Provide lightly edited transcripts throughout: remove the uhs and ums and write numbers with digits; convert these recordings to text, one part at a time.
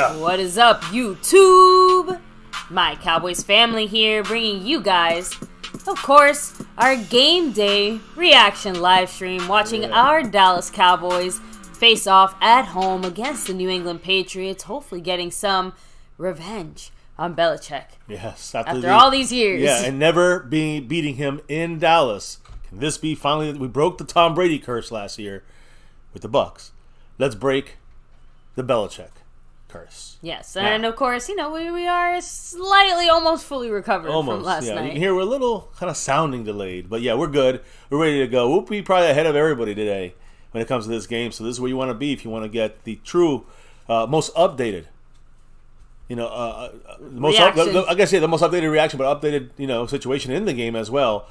Yeah. What is up, YouTube? My Cowboys family here, bringing you guys, of course, our game day reaction live stream, watching our Dallas Cowboys face off at home against the New England Patriots, hopefully getting some revenge on Belichick. Yes, after all these years. Yeah, and never beating him in Dallas. Can this be finally? We broke the Tom Brady curse last year with the Bucs. Let's break the Belichick curse. Yes, and of course, we are slightly, almost fully recovered from last night. You can hear we're a little kind of sounding delayed, but yeah, we're good. We're ready to go. We'll be probably ahead of everybody today when it comes to this game. So this is where you want to be if you want to get the true, most updated. The most updated reaction, but updated, situation in the game as well.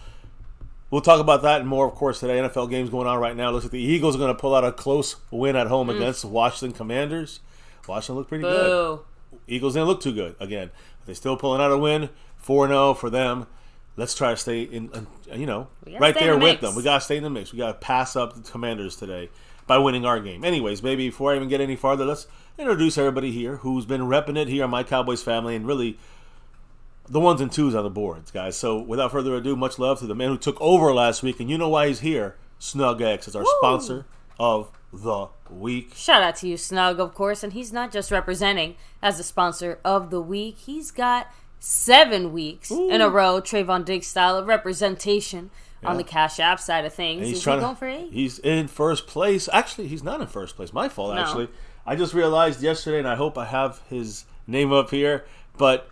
We'll talk about that and more, of course, today. NFL games going on right now. Looks like the Eagles are going to pull out a close win at home against the Washington Commanders. Washington looked pretty good. Eagles didn't look too good. Again, they're still pulling out a win. 4-0 for them. Let's try to stay right there with them. We got to stay in the mix. We got to pass up the Commanders today by winning our game. Anyways, baby, before I even get any farther, let's introduce everybody here who's been repping it here on My Cowboys Family and really the ones and twos on the boards, guys. So without further ado, much love to the man who took over last week, and you know why he's here. Snug X is our sponsor of the week. Shout out to you, Snug, of course. And he's not just representing as the sponsor of the week. He's got 7 weeks in a row, Trayvon Diggs style of representation on the Cash App side of things. Is he going for 8? He's in first place. Actually, he's not in first place. My fault, actually. I just realized yesterday, and I hope I have his name up here, but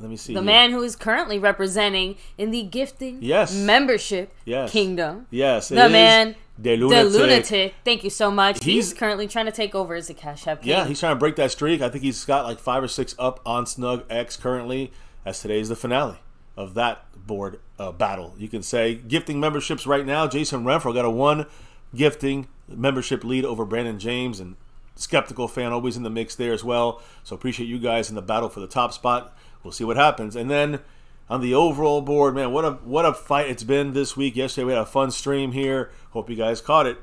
let me see. The man who is currently representing in the gifting membership kingdom. Yes. The man, the lunatic. Thank you so much. He's currently trying to take over as the Cash App king. Yeah, he's trying to break that streak. I think he's got like 5 or 6 up on Snug X currently, as today is the finale of that board battle. You can say gifting memberships right now. Jason Renfro got a 1 gifting membership lead over Brandon James, and Skeptical Fan always in the mix there as well. So appreciate you guys in the battle for the top spot. We'll see what happens. And then on the overall board, man, what a fight it's been this week. Yesterday we had a fun stream here. Hope you guys caught it.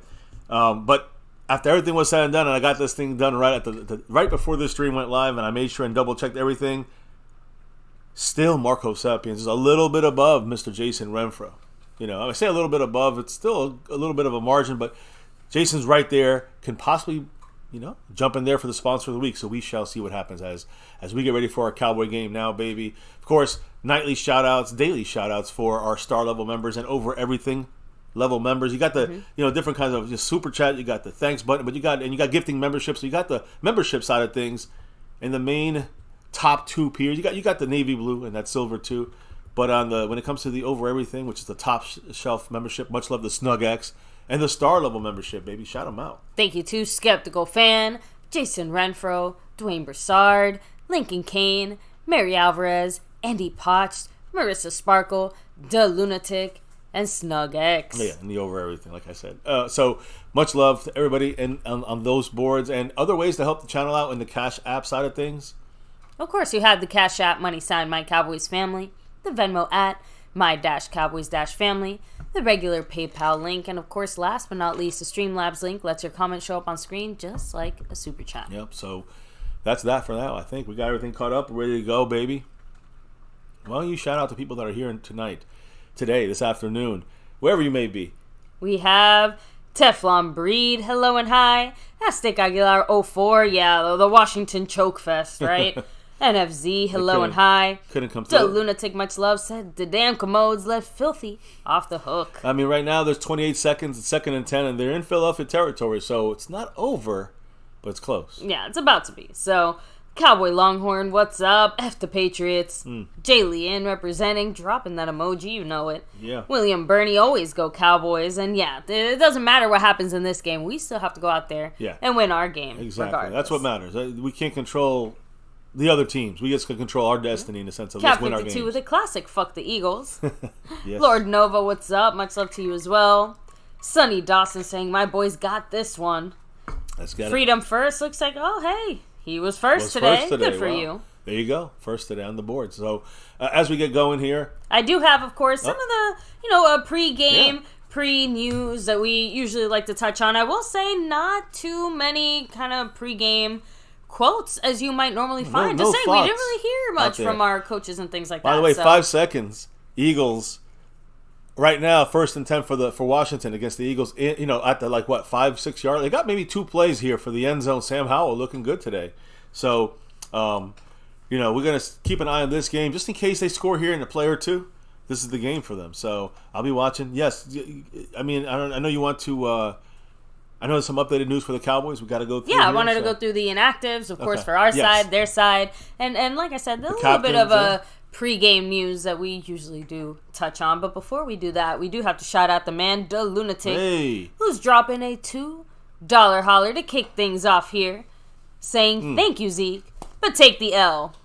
But after everything was said and done, and I got this thing done right at right before this stream went live, and I made sure and double checked everything. Still, Marco Sapiens is a little bit above Mr. Jason Renfro. I say a little bit above. It's still a little bit of a margin, but Jason's right there. Can possibly jump in there for the sponsor of the week. So we shall see what happens as we get ready for our Cowboy game now, baby. Of course, nightly shout-outs, daily shout-outs for our star level members and over everything level members. You got the different kinds of just super chat. You got the thanks button, but you got gifting memberships. So you got the membership side of things, and the main top 2 tiers. You got the navy blue and that silver too. But when it comes to the over everything, which is the top shelf membership, much love the Snug X. And the star level membership, baby. Shout them out. Thank you to Skeptical Fan, Jason Renfro, Dwayne Broussard, Lincoln Kane, Mary Alvarez, Andy Potch, Marissa Sparkle, The Lunatic, and Snug X. Yeah, and the over everything, like I said. So much love to everybody on those boards, and other ways to help the channel out in the Cash App side of things. Of course, you have the Cash App money sign My Cowboys Family, the Venmo at My-Cowboys-Family, the regular PayPal link, and of course, last but not least, the Streamlabs link lets your comment show up on screen just like a super chat. Yep, so that's that for now. I think we got everything caught up. We're ready to go, baby. Why don't you shout out to people that are here tonight, today, this afternoon, wherever you may be. We have Teflon Breed, hello and hi. Aztec Aguilar 04, yeah, the Washington Choke Fest, right? NFZ, hello and hi. Couldn't come through. The Lunatic, much love, said the damn commodes left filthy off the hook. I mean, right now there's 28 seconds, it's 2nd and 10, and they're in Philadelphia territory, so it's not over, but it's close. Yeah, it's about to be. So, Cowboy Longhorn, what's up? F the Patriots. Jay Leanne representing, dropping that emoji, you know it. Yeah. William Burney, always go Cowboys. And yeah, it doesn't matter what happens in this game. We still have to go out there and win our game. Exactly. Regardless. That's what matters. We can't control the other teams. We just can control our destiny in the sense of let's win our games. Cap 52 with a classic, fuck the Eagles. Yes. Lord Nova, what's up? Much love to you as well. Sonny Dawson saying, my boys got this one. Let's get Freedom First looks like, oh, hey, he was first today. Good for you. There you go. First today on the board. So as we get going here. I do have, of course, some of the, pre-game, pre-news that we usually like to touch on. I will say not too many kind of pre-game quotes as you might normally find. No Just saying, we thoughts didn't really hear much from our coaches and things like that. By the way, 5 seconds. Eagles right now, 1st and 10 for Washington against the Eagles. At the 5-6 yard. They got maybe 2 plays here for the end zone. Sam Howell looking good today. So, we're going to keep an eye on this game just in case they score here in a play or two. This is the game for them. So I'll be watching. Yes, I mean I know you want to. I know there's some updated news for the Cowboys. We got to go through. Yeah, I wanted to go through the inactives, of course, for our side, their side, and like I said, there's a little bit of a pre-game news that we usually do touch on. But before we do that, we do have to shout out the man, the Lunatic, who's dropping a $2 holler to kick things off here, saying, "Thank you, Zeke, but take the L."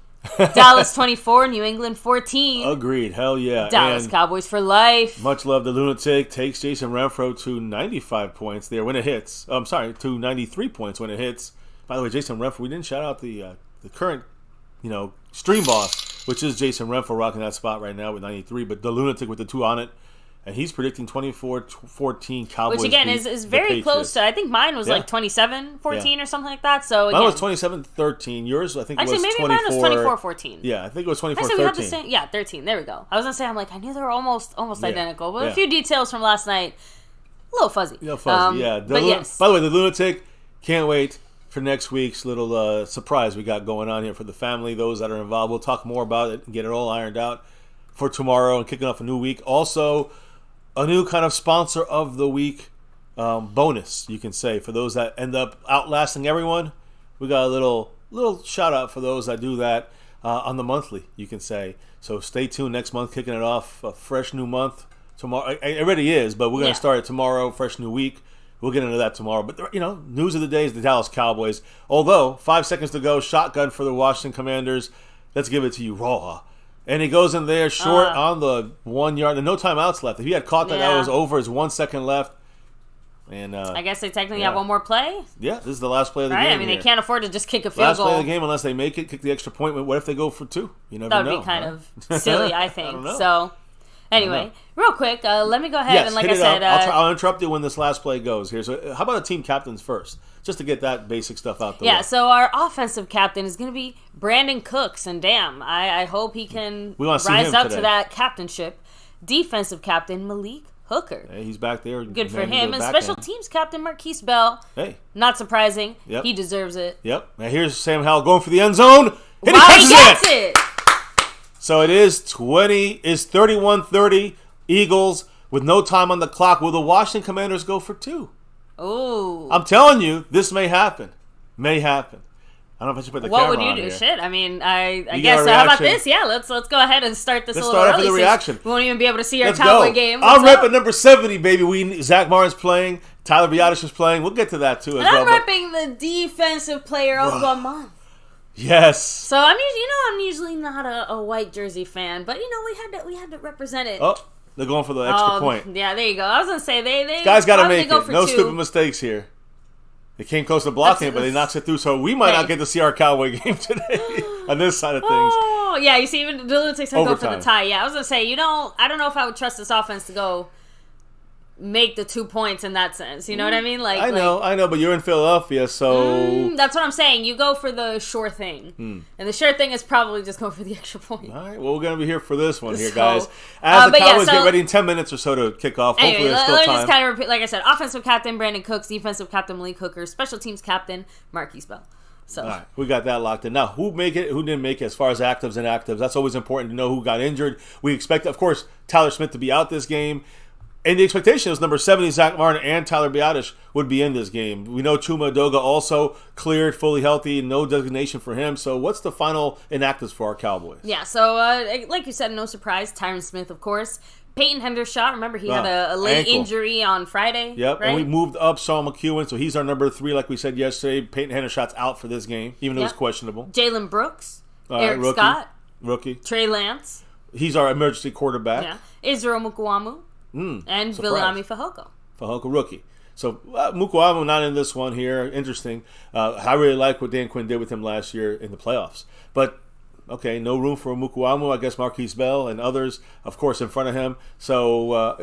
Dallas 24, New England 14. Agreed. Hell yeah. Dallas Cowboys for life. Much love. The Lunatic takes Jason Renfro to 95 points there when it hits. To 93 points when it hits. By the way, Jason Renfro, we didn't shout out the current, stream boss, which is Jason Renfro rocking that spot right now with 93, but the Lunatic with the 2 on it. And he's predicting 24-14 Cowboys. Which, again, is very close to, I think mine was like 27-14 or something like that. So again, mine was 27-13. Yours, I think, was 24. Maybe mine was 24-14. Yeah, I think it was 24-13. Actually, we have the same, 13. There we go. I was going to say, I knew they were almost identical. But a few details from last night, a little fuzzy. Yeah. But yes. By the way, the Lunatic, can't wait for next week's little surprise we got going on here for the family, those that are involved. We'll talk more about it and get it all ironed out for tomorrow and kicking off a new week. Also, a new kind of sponsor of the week bonus, you can say, for those that end up outlasting everyone. We got a little shout out for those that do that on the monthly, you can say. So stay tuned next month, kicking it off, a fresh new month tomorrow. It already is, but we're going to start it tomorrow, fresh new week. We'll get into that tomorrow. But, news of the day is the Dallas Cowboys. Although, 5 seconds to go, shotgun for the Washington Commanders. Let's give it to you raw. And he goes in there short on the 1 yard. There's no timeouts left. If he had caught that, that was over. There's 1 second left. And I guess they technically have one more play. Yeah, this is the last play of the game. I mean, they can't afford to just kick a field goal. Last play of the game, unless they make it, kick the extra point. What if they go for 2? You never know. That would be kind of silly, I think. So, anyway, real quick, let me go ahead and, like I said, I'll interrupt you when this last play goes here. So, how about the team captains first? Just to get that basic stuff out the way. Yeah, so our offensive captain is going to be Brandon Cooks, and damn, I hope he can rise up to that captainship. Defensive captain, Malik Hooker. Hey, he's back there. Good for him. And special teams captain, Marquise Bell. Hey. Not surprising. Yep. He deserves it. Yep. Now here's Sam Howell going for the end zone. And he gets it! So it is 31-30 Eagles with no time on the clock. Will the Washington Commanders go for 2? Ooh. I'm telling you, this may happen. May happen. I don't know if I should put the camera on. What would you do? Here. Shit. I mean, I guess. How about this? Yeah, let's go ahead and start this a little early. Let's start off with the reaction. We won't even be able to see our Cowboy game. I'm repping number 70, baby. Zach Martin's playing. Tyler Biadasz is playing. We'll get to that too as well. I'm repping the defensive player of the month. Yes. So I'm usually not a white jersey fan, but we had to represent it. Oh, they're going for the extra point. Yeah, there you go. I was gonna say they guys got to make it. No stupid mistakes here. They came close to blocking it, but they knocks it through. So we might not get to see our Cowboy game today on this side of things. Oh, yeah. You see, even the Lunatics are going for the tie. Yeah, I was going to say, I don't know if I would trust this offense to go make the 2 points in that sense. You know what I mean? I know, but you're in Philadelphia, so... that's what I'm saying. You go for the sure thing. And the sure thing is probably just go for the extra point. All right, well, we're going to be here for this one guys. As the Cowboys get ready in 10 minutes or so to kick off. Anyway, hopefully there's still let me time. just kind of repeat. Like I said, offensive captain, Brandon Cooks. Defensive captain, Malik Hooker. Special teams captain, Marquise Bell. So. All right, we got that locked in. Now, who didn't make it as far as actives and inactives? That's always important to know who got injured. We expect, of course, Tyler Smith to be out this game. And the expectation is number 70, Zach Martin, and Tyler Biadasz would be in this game. We know Chuma Edoga also cleared, fully healthy, no designation for him. So what's the final inactives for our Cowboys? Yeah, so like you said, no surprise, Tyron Smith, of course. Peyton Hendershot, remember he had a late ankle injury on Friday. Yep, right? And we moved up Saul McEwen, so he's our number 3, like we said yesterday. Peyton Hendershot's out for this game, even though it's questionable. Jalen Brooks, Eric Scott, Trey Lance. He's our emergency quarterback. Yeah, Israel Mukuamu. And Viliami Fehoko. Fehoko, rookie. So Mukuamu not in this one here. Interesting. I really like what Dan Quinn did with him last year in the playoffs. But, okay, no room for Mukuamu. I guess Marquise Bell and others, of course, in front of him. So,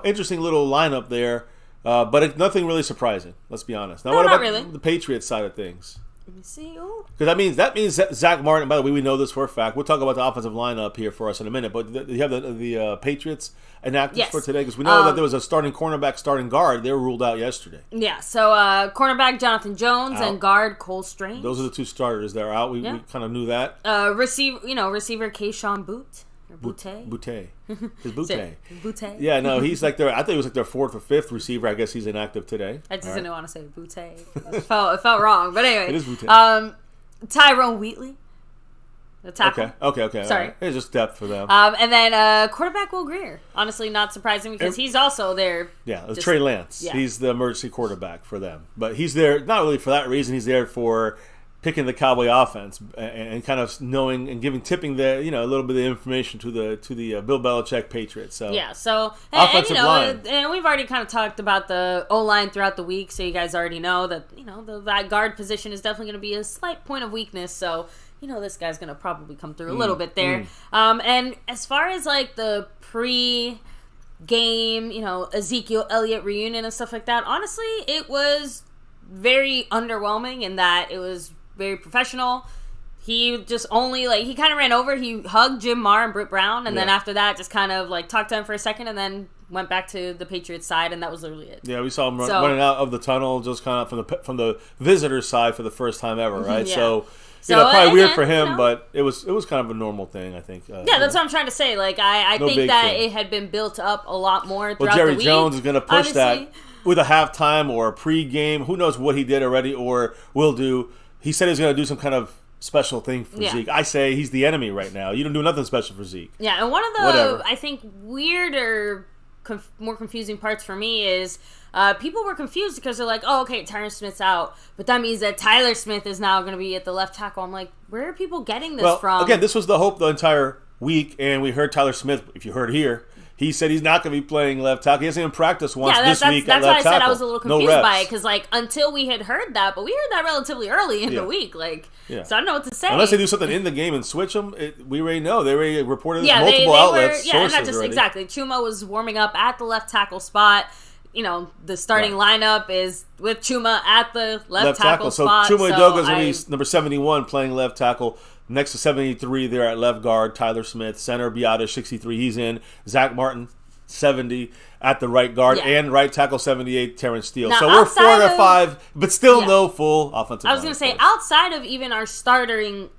interesting little lineup there. But nothing really surprising, let's be honest. Now, what about the Patriots side of things? Let me see. Because that means that Zach Martin, by the way, we know this for a fact. We'll talk about the offensive lineup here for us in a minute. But you have the Patriots inactives for today? Because we know that there was a starting cornerback, starting guard. They were ruled out yesterday. Yeah, so cornerback Jonathan Jones and guard Cole Strange. Those are the two starters that are out. We kind of knew that. Receiver Keyshawn Boot. Boutte. His Boutte. Boutte. Yeah, no, he's like I think he was like their fourth or fifth receiver. I guess he's inactive today. I just didn't want to say Boutte. It felt wrong. But anyway. It is Boutte. Tyrone Wheatley. The tackle. Okay. Sorry. Right. It's just depth for them. And then quarterback Will Grier. Honestly, not surprising because he's also there. Yeah, Trey Lance. Yeah. He's the emergency quarterback for them. But he's there not really for that reason. He's there for picking the Cowboy offense and kind of knowing and tipping the a little bit of information to the Bill Belichick Patriots. So yeah, so offensive line. And we've already kind of talked about the O-line throughout the week, so you guys already know that that guard position is definitely going to be a slight point of weakness. So this guy's going to probably come through a little bit there. And as far as like the pre-game, Ezekiel Elliott reunion and stuff like that, honestly, it was very underwhelming in that it was very professional. He just he kind of ran over. He hugged Jim Maher and Britt Brown, and then after that, just kind of talked to him for a second, and then went back to the Patriots side, and that was literally it. Yeah, we saw him running out of the tunnel, just kind of from the visitor side for the first time ever, right? Yeah. So probably weird for him, but it was kind of a normal thing, I think. That's what I'm trying to say. I think that it had been built up a lot more throughout the week. Jerry Jones is going to push that with a halftime or a pregame. Who knows what he did already or will do. He said he was going to do some kind of special thing for Zeke. I say he's the enemy right now. You don't do nothing special for Zeke. Yeah, and one of the, I think, weirder, more confusing parts for me is people were confused because they're like, oh, okay, Tyron Smith's out, but that means that Tyler Smith is now going to be at the left tackle. I'm like, where are people getting this from? Again, this was the hope the entire week, and we heard Tyler Smith, if you heard here, he said he's not going to be playing left tackle. He hasn't even practiced once this week at left tackle. That's why I said I was a little confused by it, because until we had heard that, but we heard that relatively early in the week. So I don't know what to say. Unless they do something in the game and switch them, we already know. They already reported this multiple outlets. And not just exactly. Chuma was warming up at the left tackle spot. The starting lineup is with Chuma at the left tackle spot. So Chuma Edoga is going to be number 71 playing left tackle. Next to 73 there at left guard, Tyler Smith. Center, Beata, 63. He's in. Zach Martin, 70 at the right guard, and right tackle 78, Terrence Steele. Now, so we're 4 out of 5, but still no full offensive line. I was going to say, outside of even our starters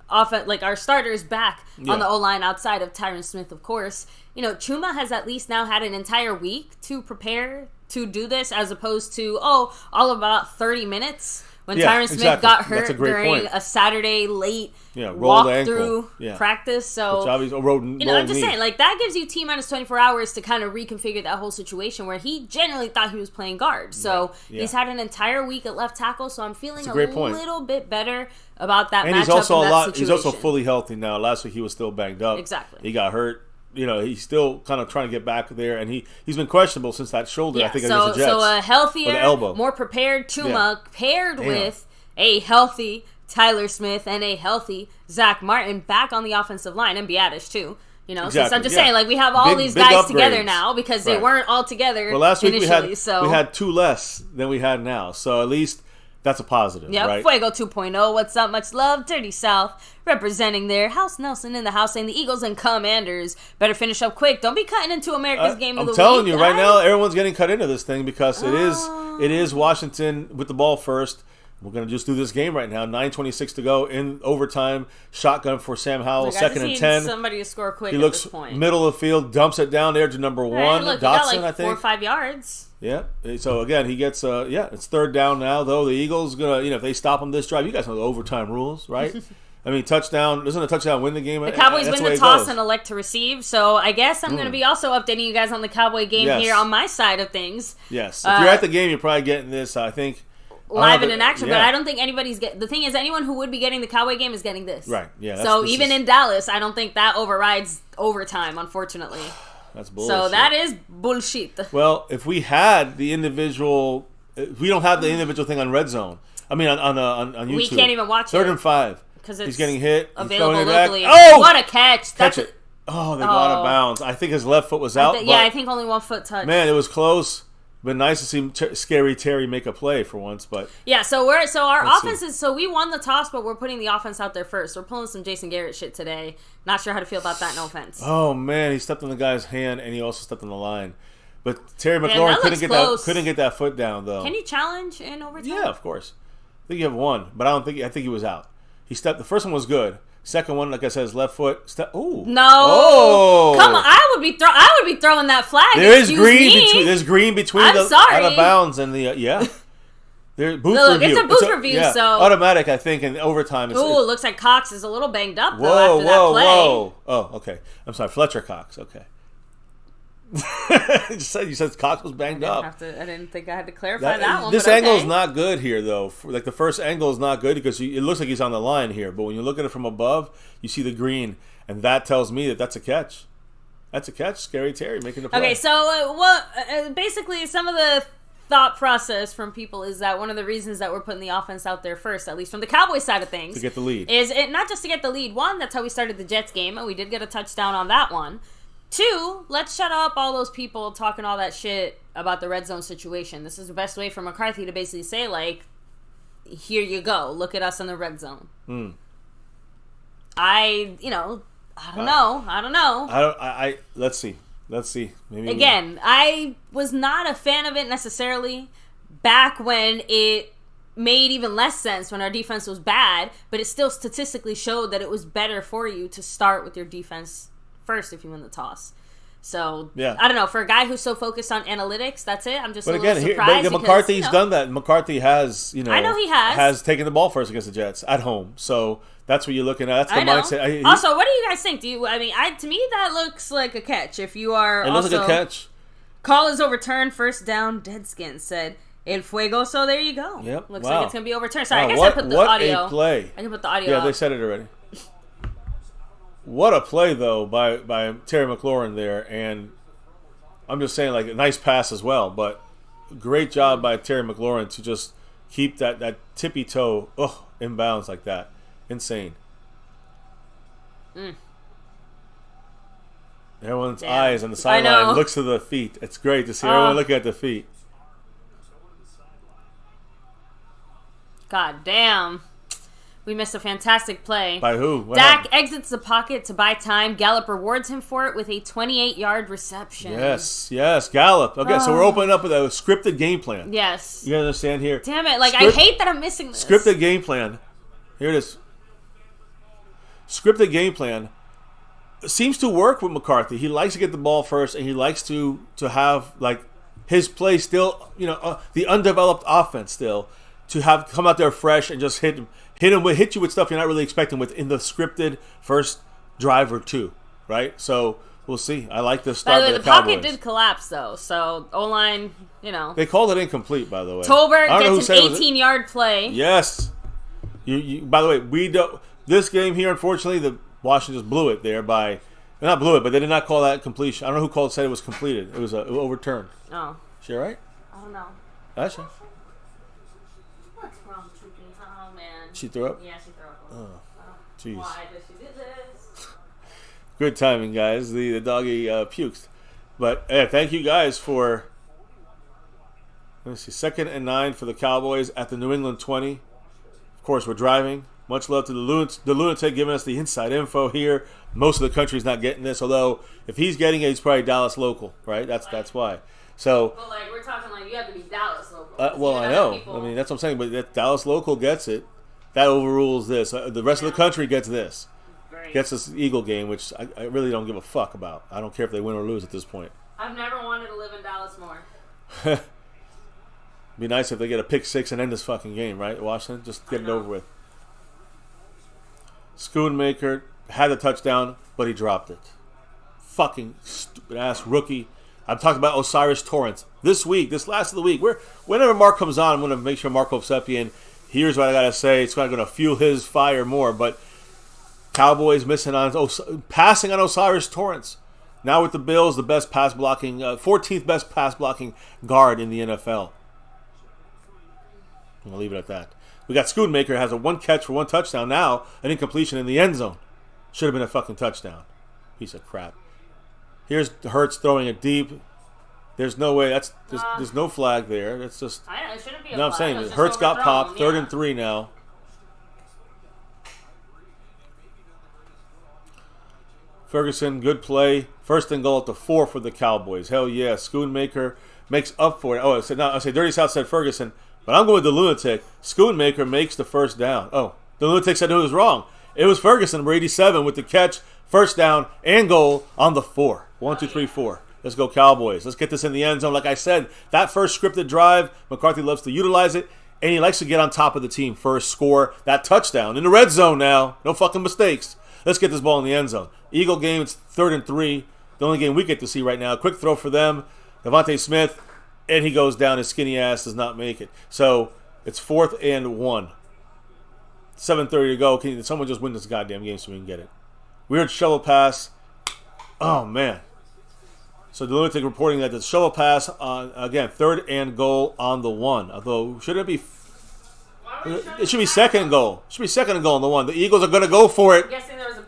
back on the O-line, outside of Tyron Smith, of course, Chuma has at least now had an entire week to prepare to do this, as opposed to, all of about 30 minutes when Tyron Smith got hurt during a Saturday late walk-through practice. So, I'm just saying, that gives you T-minus 24 hours to kind of reconfigure that whole situation where he genuinely thought he was playing guard. So, he's had an entire week at left tackle, so I'm feeling a little bit better about that matchup. He's also fully healthy now. Last week he was still banged up. Exactly. He got hurt. He's still kind of trying to get back there, and he's been questionable since that shoulder, I think, against the Jets. So a healthier, more prepared Chuma paired with a healthy Tyler Smith and a healthy Zach Martin back on the offensive line, and Biadish too. Since I'm just saying, we have all these guys together now because they weren't all together. Well, last week initially, we had 2 less than we had now, so at least that's a positive, right? Fuego 2.0, what's up? Much love. Dirty South, representing there. House Nelson in the house, saying the Eagles and Commanders better finish up quick. Don't be cutting into America's game of the week. I'm telling you, right now, everyone's getting cut into this thing because it is Washington with the ball first. We're going to just do this game right now. 9:26 to go in overtime. Shotgun for Sam Howell, second and 10. Somebody to score quick he at looks this point. Middle of the field, dumps it down there to number 1. Look, Dotson, he got I think. 4 or 5 yards. Yeah. So, again, he gets, it's third down now, though. The Eagles, going to, if they stop him this drive, you guys know the overtime rules, right? I mean, touchdown, doesn't a touchdown win the game? The Cowboys win the toss and elect to receive, so I guess I'm going to be also updating you guys on the Cowboy game here on my side of things. Yes. If you're at the game, you're probably getting this, I think. Live and in action, but I don't think anybody's the thing is, anyone who would be getting the Cowboy game is getting this. Right, yeah. So even in Dallas, I don't think that overrides overtime, unfortunately. That's bullshit. So that is bullshit. Well, if we had the individual, we don't have the individual thing on Red Zone. I mean, on YouTube. We can't even watch Third it. and 5. Because it's he's getting hit. Available he's locally. Oh! What a catch. Catch it. Oh, they go out of bounds. I think his left foot was out. I think only 1 foot touched. Man, it was close. Been nice to see Scary Terry make a play for once, but yeah. So our offense see. is we won the toss, but we're putting the offense out there first. We're pulling some Jason Garrett shit today. Not sure how to feel about that. No offense. Oh man, he stepped on the guy's hand and he also stepped on the line. But Terry McLaurin couldn't get that foot down though. Can you challenge in overtime? Yeah, of course. I think you have one, but I think he was out. He stepped. The first one was good. Second one, like I said, his left foot. Ooh. No. Oh. Come on. I would be throwing that flag. There is green. There's green between I'm the sorry. out of bounds and the yeah. There, booth Look, review. it's a booth review, yeah, so automatic. I think in overtime. Ooh, looks like Cox is a little banged up though whoa, after that play. Whoa. Oh, okay. I'm sorry, Fletcher Cox. Okay. you said Cox was banged up. I didn't think I had to clarify that one. This but angle okay. is not good here, though. Like the first angle is not good because it looks like he's on the line here. But when you look at it from above, you see the green, and that tells me that that's a catch. That's a catch. Scary Terry making the play. Okay, so basically some of the thought process from people is that one of the reasons that we're putting the offense out there first, at least from the Cowboys side of things, to get the lead, is it not just to get the lead. One, that's how we started the Jets game, and we did get a touchdown on that one. Two, let's shut up all those people talking all that shit about the red zone situation. This is the best way for McCarthy to basically say, like, here you go. Look at us in the red zone. I don't know. Let's see. Maybe again, I was not a fan of it necessarily back when it made even less sense when our defense was bad, but it still statistically showed that it was better for you to start with your defense first if you win the toss. So, yeah. I don't know. For a guy who's so focused on analytics, that's it. I'm just a little surprised. But McCarthy's done that. McCarthy has, I know he has taken the ball first against the Jets at home. So that's what you're looking at. That's the mindset. Also, what do you guys think? To me, that looks like a catch. If you are, looks like a catch. Call is overturned. First down. Deadskin said El Fuego. So there you go. Yep. Looks like it's gonna be overturned. Sorry, I guess I put the audio. What a play! I can put the audio. Yeah, up. they said it already. What a play though by Terry McLaurin there, and I'm just saying, like, a nice pass as well, but great job by Terry McLaurin to just keep that tippy toe in bounds like that. Insane. Everyone's eyes on the sideline looks to the feet. It's great to see everyone looking at the feet. God damn. We missed a fantastic play. By who? Dak exits the pocket to buy time. Gallup rewards him for it with a 28-yard reception. Yes, Gallup. Okay, so we're opening up with a scripted game plan. Yes. You understand here? Damn it. I hate that I'm missing this. Scripted game plan. Here it is. Scripted game plan seems to work with McCarthy. He likes to get the ball first, and he likes to have, like, his play still, the undeveloped offense still, to have come out there fresh and just hit you with stuff you're not really expecting within the scripted first drive or two, right? So we'll see. I like this start. By the way, the pocket did collapse though, so O-line, they called it incomplete. By the way, Tolbert gets an 18-yard play. Yes. You. By the way, we don't. This game here, unfortunately, the Washington just blew it there by. Not blew it, but they did not call that completion. I don't know who said it was completed. It was overturned. Oh. Is she all right? I don't know. That's right. What's wrong, Chucky? Oh, man. She threw up? Yeah, she threw up. Oh, jeez. Why does she do this? Good timing, guys. The doggy pukes. But thank you guys for, let me see, 2nd and 9 for the Cowboys at the New England 20. Of course, we're driving. Much love to the lunatic giving us the inside info here. Most of the country's not getting this, although if he's getting it, he's probably Dallas local, right? That's why. So, well, we're talking you have to be Dallas local. Well, I know. I mean, that's what I'm saying. But if Dallas local gets it, that overrules this. The rest of the country gets this. Great. Gets this Eagle game, which I really don't give a fuck about. I don't care if they win or lose at this point. I've never wanted to live in Dallas more. Be nice if they get a pick 6 and end this fucking game, right? Washington, just get it over with. Schoonmaker had the touchdown, but he dropped it. Fucking stupid ass rookie. I'm talking about Osiris Torrance. This last of the week, whenever Mark comes on, I'm going to make sure Marco Seppian hears what I got to say. It's not going to fuel his fire more, but Cowboys passing on Osiris Torrance. Now with the Bills, the best pass blocking, 14th best pass blocking guard in the NFL. I'm going to leave it at that. We got Schoonmaker, has a 1 catch for 1 touchdown. Now, an incompletion in the end zone. Should have been a fucking touchdown. Piece of crap. Here's Hurts throwing it deep. There's no way. There's no flag there. It's just. It shouldn't be a No, I'm flag. saying Hurts got popped. Yeah. 3rd and 3 now. Ferguson, good play. 1st and goal at the 4 for the Cowboys. Hell yeah. Schoonmaker makes up for it. Oh, I say Dirty South said Ferguson, but I'm going with the Lunatic. Schoonmaker makes the 1st down. Oh, the Lunatic said it was wrong. It was Ferguson, number 87, with the catch, 1st down, and goal on the 4. 1, 2, 3, 4. Let's go Cowboys. Let's get this in the end zone. Like I said, that first scripted drive, McCarthy loves to utilize it, and he likes to get on top of the team first, score that touchdown. In the red zone now. No fucking mistakes. Let's get this ball in the end zone. Eagle game, it's 3rd and 3. The only game we get to see right now. Quick throw for them. Devontae Smith, and he goes down. His skinny ass does not make it. So it's 4th and 1. 7:30 to go. Can someone just win this goddamn game so we can get it? Weird shovel pass. Oh, man. So the Lunatic reporting that the shovel pass on, again, 3rd and goal on the 1. Although, should it be... It should be 2nd and goal. It should be 2nd and goal on the 1. The Eagles are going to go for it.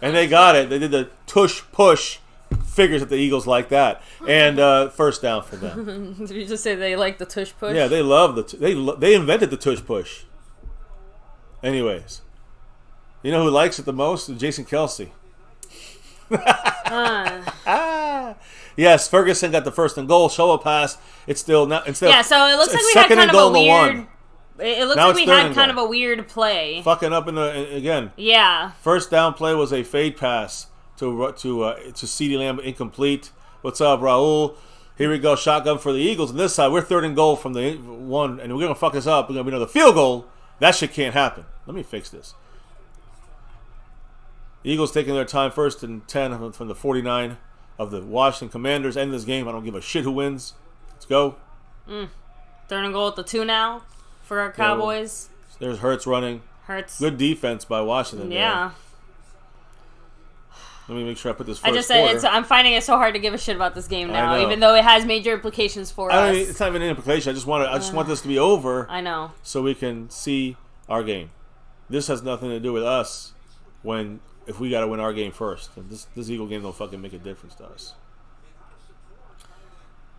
And they got it. They did the tush push. Figures that the Eagles like that. And 1st down for them. Did you just say they like the tush push? Yeah, they love they invented the tush push. Anyways. You know who likes it the most? Jason Kelsey. Yes, Ferguson got the 1st and goal. Shovel pass. It's still not. So it looks like we had kind of a weird. It looks like we had kind of a weird play. Fucking up again. Yeah. 1st down play was a fade pass to CeeDee Lamb, incomplete. What's up, Raul? Here we go, shotgun for the Eagles. On this side, we're 3rd and goal from the 1, and we're gonna fuck this up. We're gonna be another field goal. That shit can't happen. Let me fix this. Eagles taking their time, 1st and 10 from the 49 of the Washington Commanders. End this game. I don't give a shit who wins. Let's go. 3rd and goal at the 2 now for our Cowboys. There's Hurts running. Good defense by Washington. Yeah. There. Let me make sure I put this first quarter. I'm finding it so hard to give a shit about this game now, even though it has major implications for us. It's not even an implication. I just want this to be over. I know. So we can see our game. This has nothing to do with us if we got to win our game first. This Eagle game don't fucking make a difference to us.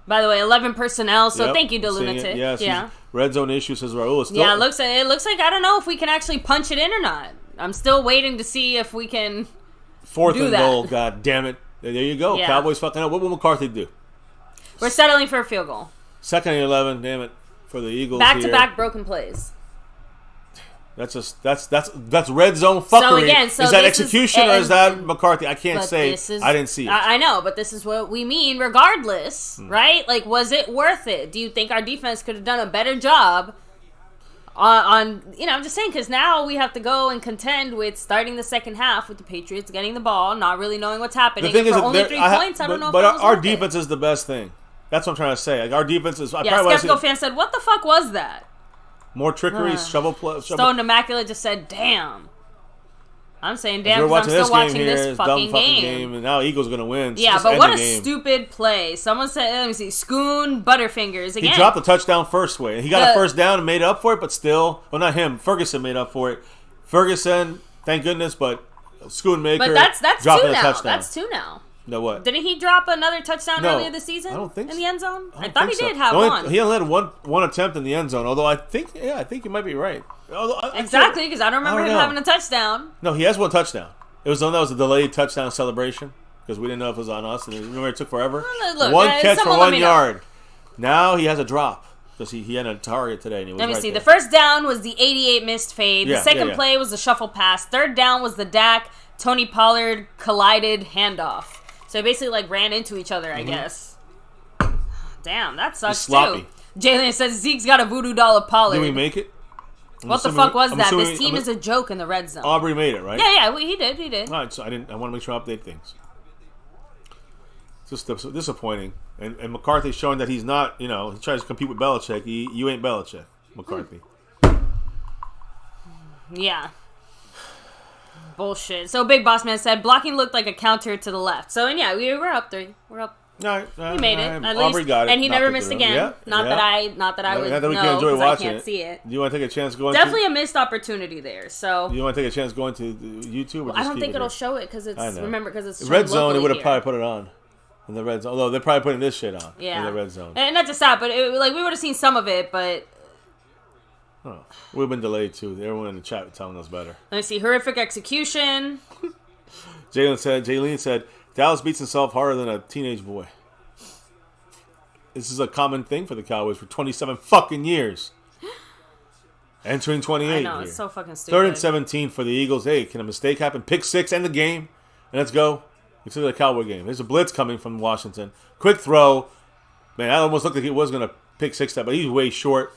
By the way, 11 personnel, so thank you to Lunatic. Yeah. Red zone issue, says Raul. Yeah, it looks like I don't know if we can actually punch it in or not. I'm still waiting to see if we can 4th and goal, god damn it. There you go. Yeah. Cowboys fucking up. What will McCarthy do? We're settling for a field goal. 2nd and 11, damn it, for the Eagles. Back-to-back broken plays. That's red zone fuckery. So again, is that execution or is that McCarthy? I can't say. I didn't see it. I know, but this is what we mean regardless, right? Like, was it worth it? Do you think our defense could have done a better job on I'm just saying, because now we have to go and contend with starting the second half with the Patriots getting the ball, not really knowing what's happening. The thing for only 3 points, I don't know if but that was our worth defense it. is the best thing. That's what I'm trying to say. Like, our defense is... Skeptical fan said, what the fuck was that? More trickery, shovel play. Stone Immaculate just said, damn. I'm saying damn because I'm still watching this fucking game. And now Eagles are going to win. Yeah, but what a stupid play. Someone said, let me see, Schoon Butterfingers. Again. He dropped the touchdown first way. He got a 1st down and made up for it, but still... Well, not him. Ferguson made up for it. Ferguson, thank goodness, but Schoonmaker But that's 2 now. Touchdown. That's 2 now. No, what? Didn't he drop another touchdown earlier this season? I don't think so. In the end zone? I thought think he so. did have one. He only had one attempt in the end zone, although I think you might be right. Exactly, because I don't remember him having a touchdown. No, he has one touchdown. It was the one that was a delayed touchdown celebration because we didn't know if it was on us. And remember, it took forever. Look, one catch for 1 yard. Now he has a drop because he had a target today. And he was Let me see. The 1st down was the 88 missed fade. The second play was the shuffle pass. 3rd down was the Dak, Tony Pollard collided handoff. So they basically ran into each other, I guess. Damn, that sucks too. Jalen says Zeke's got a voodoo doll of Pollard. Did we make it? What the fuck was that? This team is a joke in the red zone. Aubrey made it, right? Yeah, he did. All right, so I want to make sure I update things. It's just disappointing. And McCarthy's showing that he's not, he tries to compete with Belichick. You ain't Belichick, McCarthy. Yeah. Bullshit. So Big Boss Man said blocking looked like a counter to the left. So and we were up 3. We're up. No, he made it. At Aubrey least, got it. and he never missed again. Not that I would know because I can't see it. Do you want to take a chance going? Definitely a missed opportunity there. So you want to take a chance going to YouTube? Or I don't think it'll show it because it's because it's red zone. It would have here. probably put it on. In the red zone. Although they're probably putting this shit on in the red zone. And not just that, but we would have seen some of it, but... Oh, we've been delayed, too. Everyone in the chat telling us better. Let me see. Horrific execution. Jaylene said, Dallas beats himself harder than a teenage boy. This is a common thing for the Cowboys for 27 fucking years. Entering 28 I know, here. it's so fucking stupid. 3rd and 17 for the Eagles. Hey, can a mistake happen? Pick 6 end the game. And let's go. Consider the Cowboy game. There's a blitz coming from Washington. Quick throw. Man, that almost looked like he was going to pick 6 that, but he's way short.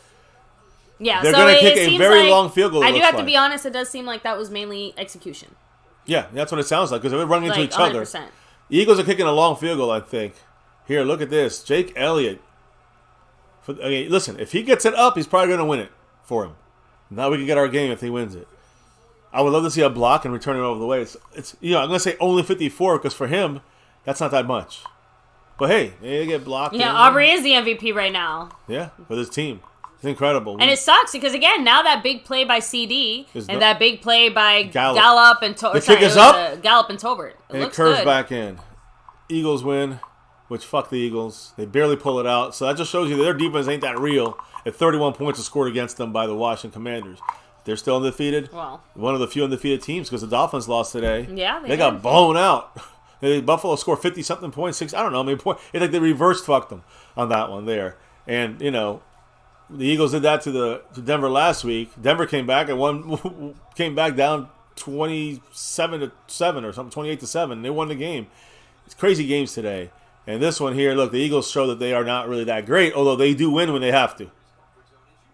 Yeah, they're so going to kick a very long field goal. I do have to be honest, it does seem like that was mainly execution. Yeah, that's what it sounds like because they're running into each 100%. other. The Eagles are kicking a long field goal, I think. Here, look at this. Jake Elliott. Listen, if he gets it up, he's probably going to win it for him. Now we can get our game if he wins it. I would love to see a block and return it over the way. It's I'm going to say only 54 because for him, that's not that much. But hey, they get blocked. Yeah, Aubrey is the MVP right now. Yeah, with his team. It's incredible. And it sucks because, again, now that big play by CD and that big play by Gallup and Tobert. The kick is up. Gallup and Tobert. And it curves back in. Eagles win, which fuck the Eagles. They barely pull it out. So that just shows you that their defense ain't that real. At 31 points are scored against them by the Washington Commanders. They're still undefeated. Well, one of the few undefeated teams because the Dolphins lost today. Yeah, they got blown out. Buffalo scored 50-something points. It's like they reverse fucked them on that one there. And, the Eagles did that to Denver last week. Denver came back and came back down 27-7 or something, 28-7. They won the game. It's crazy games today. And this one here, look, the Eagles show that they are not really that great, although they do win when they have to.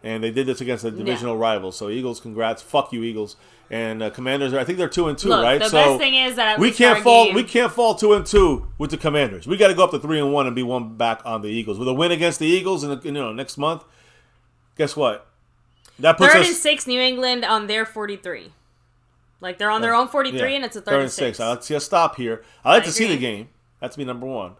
And they did this against a divisional rival. So Eagles, congrats. Fuck you, Eagles. And Commanders, I think they're 2-2, right? The best thing is that we can't fall 2-2 with the Commanders. We got to go up to 3-1 and be one back on the Eagles. With a win against the Eagles next month, guess what? That puts 3rd and 6, New England on their 43. Like they're on their own 43, and it's a 3rd and 6. I like to see a stop here. I like to see the game. That's me number one.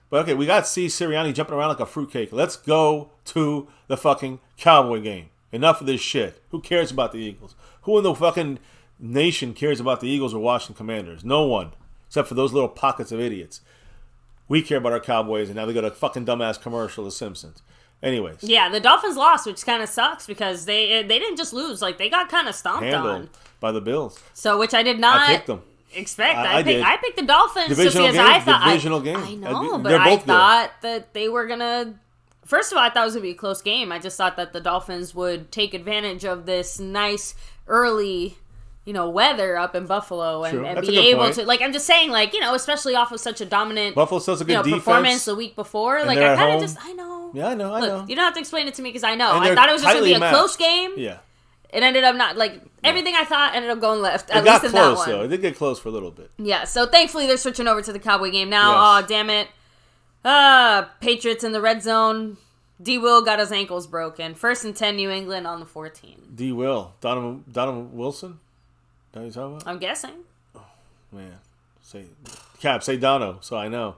But okay, we got to see Sirianni jumping around like a fruitcake. Let's go to the fucking Cowboy game. Enough of this shit. Who cares about the Eagles? Who in the fucking nation cares about the Eagles or Washington Commanders? No one. Except for those little pockets of idiots. We care about our Cowboys, and now they got a fucking dumbass commercial, The Simpsons. Anyways. Yeah, the Dolphins lost, which kind of sucks because they didn't just lose. Like, they got kind of stomped on. By the Bills. So, which I did not... I picked them. Expect. I picked the Dolphins divisional just because game, I thought divisional game. I know, but I thought that they were gonna. First of all, I thought it was gonna be a close game. I just thought that the Dolphins would take advantage of this nice early, weather up in Buffalo and be able to. Like, I'm just saying, especially off of such a dominant Buffalo still has a good defense performance the week before. Like, I kind of just I know. Yeah, I know. Look, you don't have to explain it to me because I know. I thought it was just gonna be a close game. Yeah. It ended up not, everything I thought ended up going left. It got close, though. It did get close for a little bit. Yeah, so thankfully they're switching over to the Cowboy game now. Yes. Oh, damn it. Patriots in the red zone. D. Will got his ankles broken. 1st and 10, New England on the 14. D. Will. Donovan Wilson? That you talking about? I'm guessing. Oh, man. Say Dono, so I know.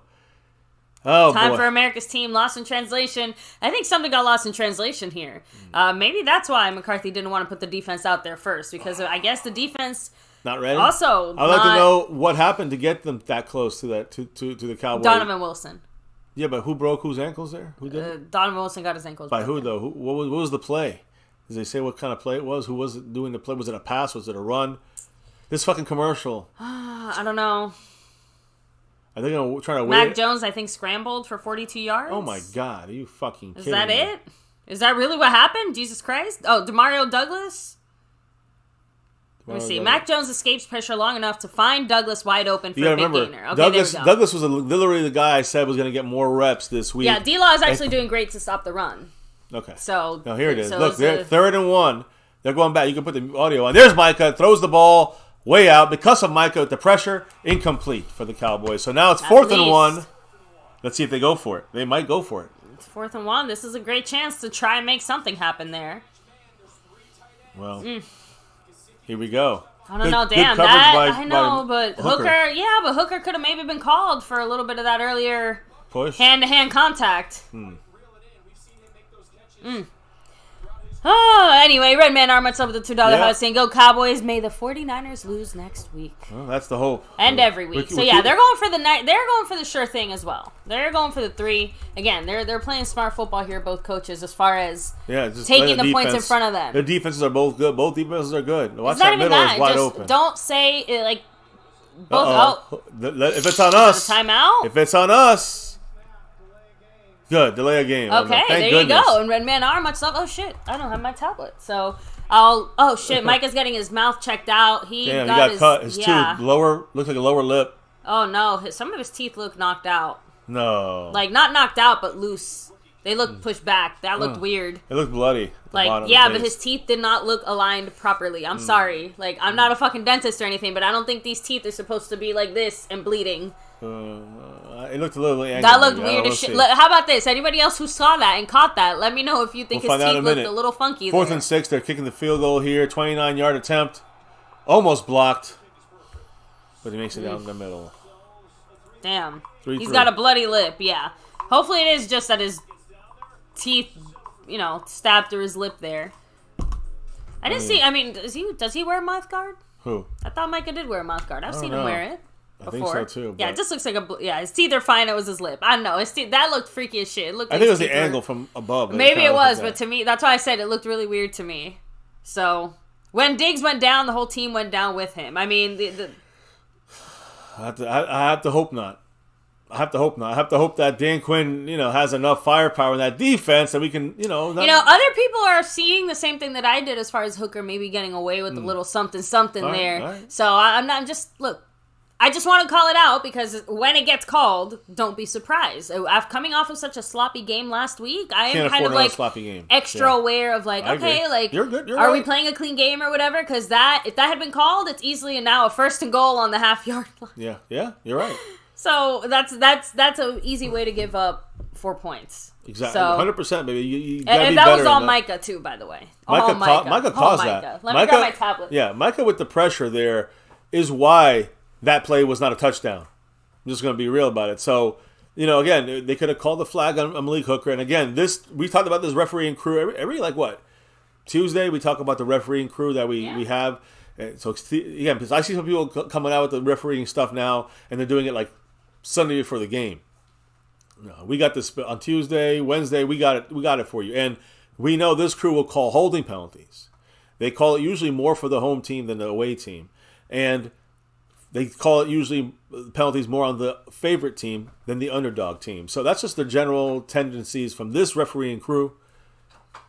Oh, Time boy. for America's team. Lost in translation. I think something got lost in translation here. Maybe that's why McCarthy didn't want to put the defense out there first, because I guess the defense not ready. Also, I'd like to know what happened to get them that close to the Cowboys. Donovan Wilson. Yeah, but who broke whose ankles there? Who did? Donovan Wilson got his ankles by broken. who though? What was the play? Did they say what kind of play it was? Who was it doing the play? Was it a pass? Was it a run? This fucking commercial. I don't know. Are they going to try to win? Mac Jones, I think, scrambled for 42 yards. Oh, my God. Are you fucking kidding me? Is that me? it? Is that really what happened? Jesus Christ. Oh, Demario Douglas? Let me see. Douglas. Mac Jones escapes pressure long enough to find Douglas wide open for a big gainer. Okay, Douglas was literally the guy I said was going to get more reps this week. Yeah, D-Law is actually doing great to stop the run. Okay. So now here it is. Look, they're 3rd and 1. They're going back. You can put the audio on. There's Micah. Throws the ball way out. Because of Micah with the pressure, incomplete for the Cowboys. So now it's 4th and 1. Let's see if they go for it. They might go for it. It's 4th and 1. This is a great chance to try and make something happen there. Well, here we go. I don't know, damn. I know, but Hooker could have maybe been called for a little bit of that earlier push, hand-to-hand contact. Oh, anyway, Red Man Arm, what's up with the $2 house saying, go Cowboys. May the 49ers lose next week. Well, that's the hope. And every week. So yeah, they're going for the night. They're going for the sure thing as well. They're going for the 3. Again, they're playing smart football here, both coaches, as far as just taking the points in front of them. Their defenses are both good. Both defenses are good. Watch that middle is wide open. Don't say it like both. If it's on us, timeout. If it's on us. Good. Delay a game. Okay, there you go. And Red Man Arm, much love. Oh, shit. I don't have my tablet. So, oh, shit. Micah's getting his mouth checked out. He got cut. His tooth, looks like a lower lip. Oh, no. Some of his teeth look knocked out. No. Like, not knocked out, but loose. They looked pushed back. That looked weird. It looked bloody. Like, yeah, but his teeth did not look aligned properly. I'm sorry. Like, I'm not a fucking dentist or anything, but I don't think these teeth are supposed to be like this and bleeding. It looked a little angry. That looked weird as shit. How about this? Anybody else who saw that and caught that, let me know if you think his teeth looked a little funky. 4th and 6, they're kicking the field goal here. 29-yard attempt. Almost blocked. But he makes it down the middle. Damn. He's got a bloody lip, yeah. Hopefully it is just that his teeth, stabbed through his lip there. I didn't see, does he wear a mouth guard? Who? I thought Micah did wear a mouth guard. I've seen him wear it. Before. I think so too. Yeah, it just looks like his teeth are fine. It was his lip. I don't know. His teeth, that looked freaky as shit. It looked. I think it was the angle from above. Maybe it was, but to me, that's why I said it looked really weird to me. So when Diggs went down, the whole team went down with him. I mean, I have to hope not. I have to hope that Dan Quinn, has enough firepower in that defense that we can, other people are seeing the same thing that I did as far as Hooker maybe getting away with a little something there. Right. So I'm not look. I just want to call it out because when it gets called, don't be surprised. Coming off of such a sloppy game last week, I am kind of like extra aware of like, okay, like, you're good. Are we playing a clean game or whatever? Because if that had been called, it's easily now a 1st and goal on the half-yard line. Yeah, you're right. So that's an easy way to give up 4 points. Exactly, 100%, baby. You gotta and that was all Micah too, by the way. Micah caused that. Let me grab my tablet. Yeah, Micah with the pressure there is why that play was not a touchdown. I'm just going to be real about it. So, again, they could have called the flag on Malik Hooker. And again, we talked about this refereeing crew every Tuesday we talk about the refereeing crew that we have. And so, again, because I see some people coming out with the refereeing stuff now, and they're doing it like Sunday before the game. No, we got this on Tuesday, Wednesday. We got it for you. And we know this crew will call holding penalties. They call it usually more for the home team than the away team. And they call it usually penalties more on the favorite team than the underdog team. So that's just the general tendencies from this refereeing crew.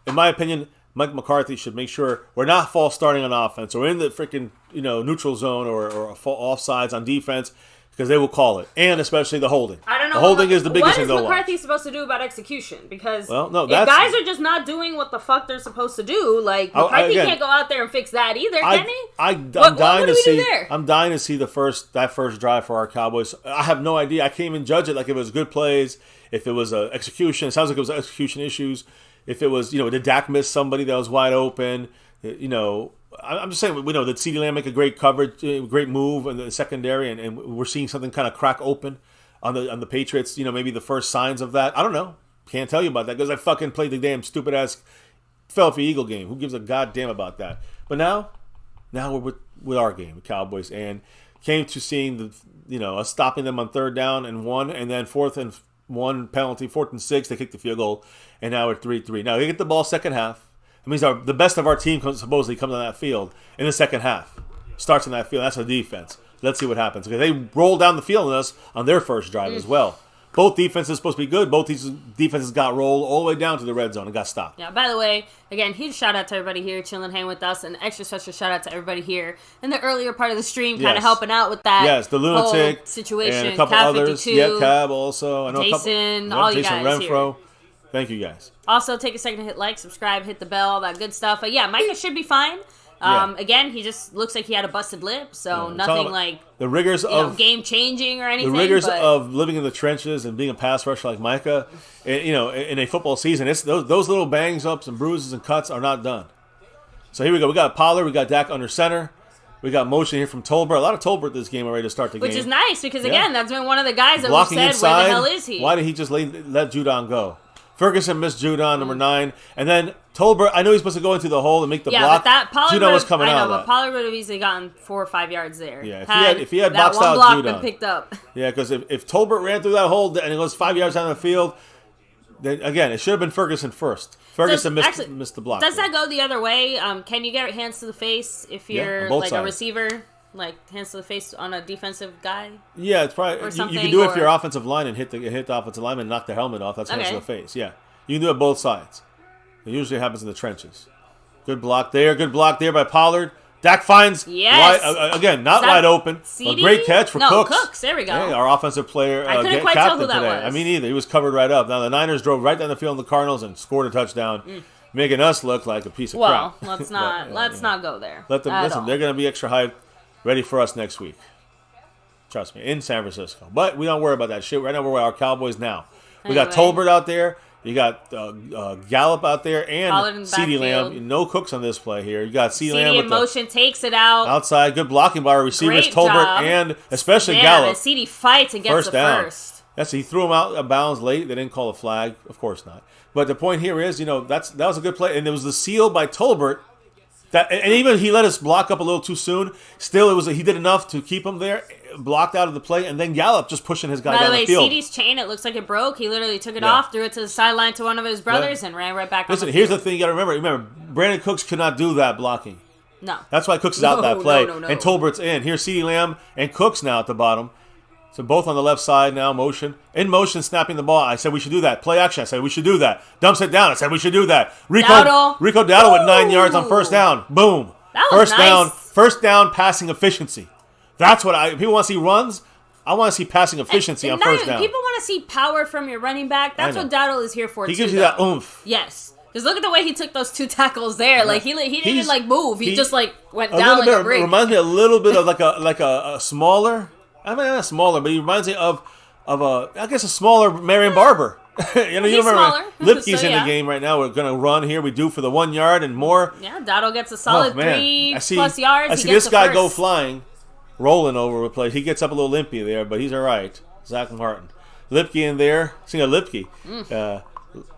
In my opinion, Mike McCarthy should make sure we're not false starting on offense or in the freaking neutral zone or offsides on defense, because they will call it, and especially the holding. I don't know. The holding is the biggest thing. What is McCarthy supposed to do about execution? Because if guys are just not doing what the fuck they're supposed to do, like McCarthy can't go out there and fix that either, can he? I'm dying to see. I'm dying to see that first drive for our Cowboys. I have no idea. I can't even judge it. Like if it was good plays, if it was execution. It sounds like it was execution issues. If it was, did Dak miss somebody that was wide open? I'm just saying, we know that CeeDee Lamb make a great coverage, great move in the secondary, and we're seeing something kind of crack open on the Patriots. Maybe the first signs of that. I don't know. Can't tell you about that because I fucking played the damn stupid ass Philadelphia Eagle game. Who gives a goddamn about that? But now we're with our game, the Cowboys, and came to seeing us stopping them on 3rd down and 1, and then 4th and 1 penalty, 4th and 6. They kicked the field goal, and now we're 3-3. Now they get the ball second half. It means the best of our team supposedly comes on that field in the second half. Starts in that field. That's the defense. Let's see what happens. Because they rolled down the field on us on their first drive as well. Both defenses supposed to be good. Both defenses got rolled all the way down to the red zone and got stopped. Yeah, by the way, again, huge shout out to everybody here chilling, hanging with us. And extra special shout out to everybody here in the earlier part of the stream kind of helping out with that. Yes, the Lunatic whole situation. And a couple others. 52, yeah, Cab also. I know Jason, all you Jason guys Renfro. Here. Thank you, guys. Also, take a second to hit like, subscribe, hit the bell, all that good stuff. But yeah, Micah should be fine. Again, he just looks like he had a busted lip, so nothing like the rigors of game changing or anything. The rigors of living in the trenches and being a pass rusher like Micah, in a football season, it's those little bangs ups and bruises and cuts are not done. So here we go. We got Pollard, we got Dak under center. We got motion here from Tolbert. A lot of Tolbert this game already to start the game. Which is nice because, again, that's been one of the guys that blocking we've said, inside. Where the hell is he? Why did he just let Judon go? Ferguson missed Judon, number 9. And then Tolbert, I know he's supposed to go into the hole and make the block. Yeah, but that Pollard Judon was coming out. But Pollard would have easily gotten 4 or 5 yards there. Yeah, if he had that boxed one out block Judon. been picked up. Yeah, because if Tolbert ran through that hole and it goes 5 yards down the field, then again, it should have been Ferguson first. Ferguson missed the block. Does that go the other way? Can you get hands to the face if you're like a receiver? Like hands to the face on a defensive guy? Yeah, it's probably you can do it if you're offensive line and hit the offensive lineman and knock the helmet off. That's hands to the face. Yeah, you can do it both sides. It usually happens in the trenches. Good block there. Good block there by Pollard. Dak finds again not wide open. A great catch for Cooks. There we go. Hey, our offensive player. I couldn't quite tell who that was. I mean, either he was covered right up. Now the Niners drove right down the field in the Cardinals and scored a touchdown, making us look like a piece of crap. Well, let's not go there. Let them listen. They're going to be extra hyped, ready for us next week. Trust me, in San Francisco. But we don't worry about that shit. Right now we're with our Cowboys now. We got Tolbert out there. You got Gallup out there and CeeDee Lamb. No Cooks on this play here. You got CeeDee Lamb with in motion, takes it out. Outside. Good blocking by our receivers, Tolbert and especially Gallup. And CeeDee fights and gets the first. Yes, he threw him out of bounds late. They didn't call a flag. Of course not. But the point here is, that was a good play. And it was the seal by Tolbert. And even he let us block up a little too soon. Still, he did enough to keep him there, blocked out of the play, and then Gallup just pushing his guy down the field. By the way, CeeDee's chain, it looks like it broke. He literally took it off, threw it to the sideline to one of his brothers, and ran right back. Listen, here's the thing you got to remember. Remember, Brandon Cooks could not do that blocking. No. That's why Cooks is out that play. No. And Tolbert's in. Here's CeeDee Lamb and Cooks now at the bottom. So both on the left side now, motion. In motion, snapping the ball. I said we should do that. Play action. I said we should do that. Dumps it down. I said we should do that. Rico Dowdle with 9 yards on first down. Boom. That was nice. First down passing efficiency. That's what people want to see runs. I want to see passing efficiency on first down. People want to see power from your running back. That's what Dowdle is here for. He gives you that oomph. Yes. Because look at the way he took those 2 tackles there. Yeah. Like he didn't even move. He just went down like a brick. It reminds me a little bit of like a smaller. I mean, not smaller, but he reminds me of a smaller Marion Barber. You remember smaller. Lipke's in the game right now. We're going to run here. We do for the 1 yard and more. Yeah, Dowdle gets a solid 3+ yards. I see this guy go flying, rolling over a play. He gets up a little limpy there, but he's all right. Zach Martin. Lipke in there. Seeing a Lipke.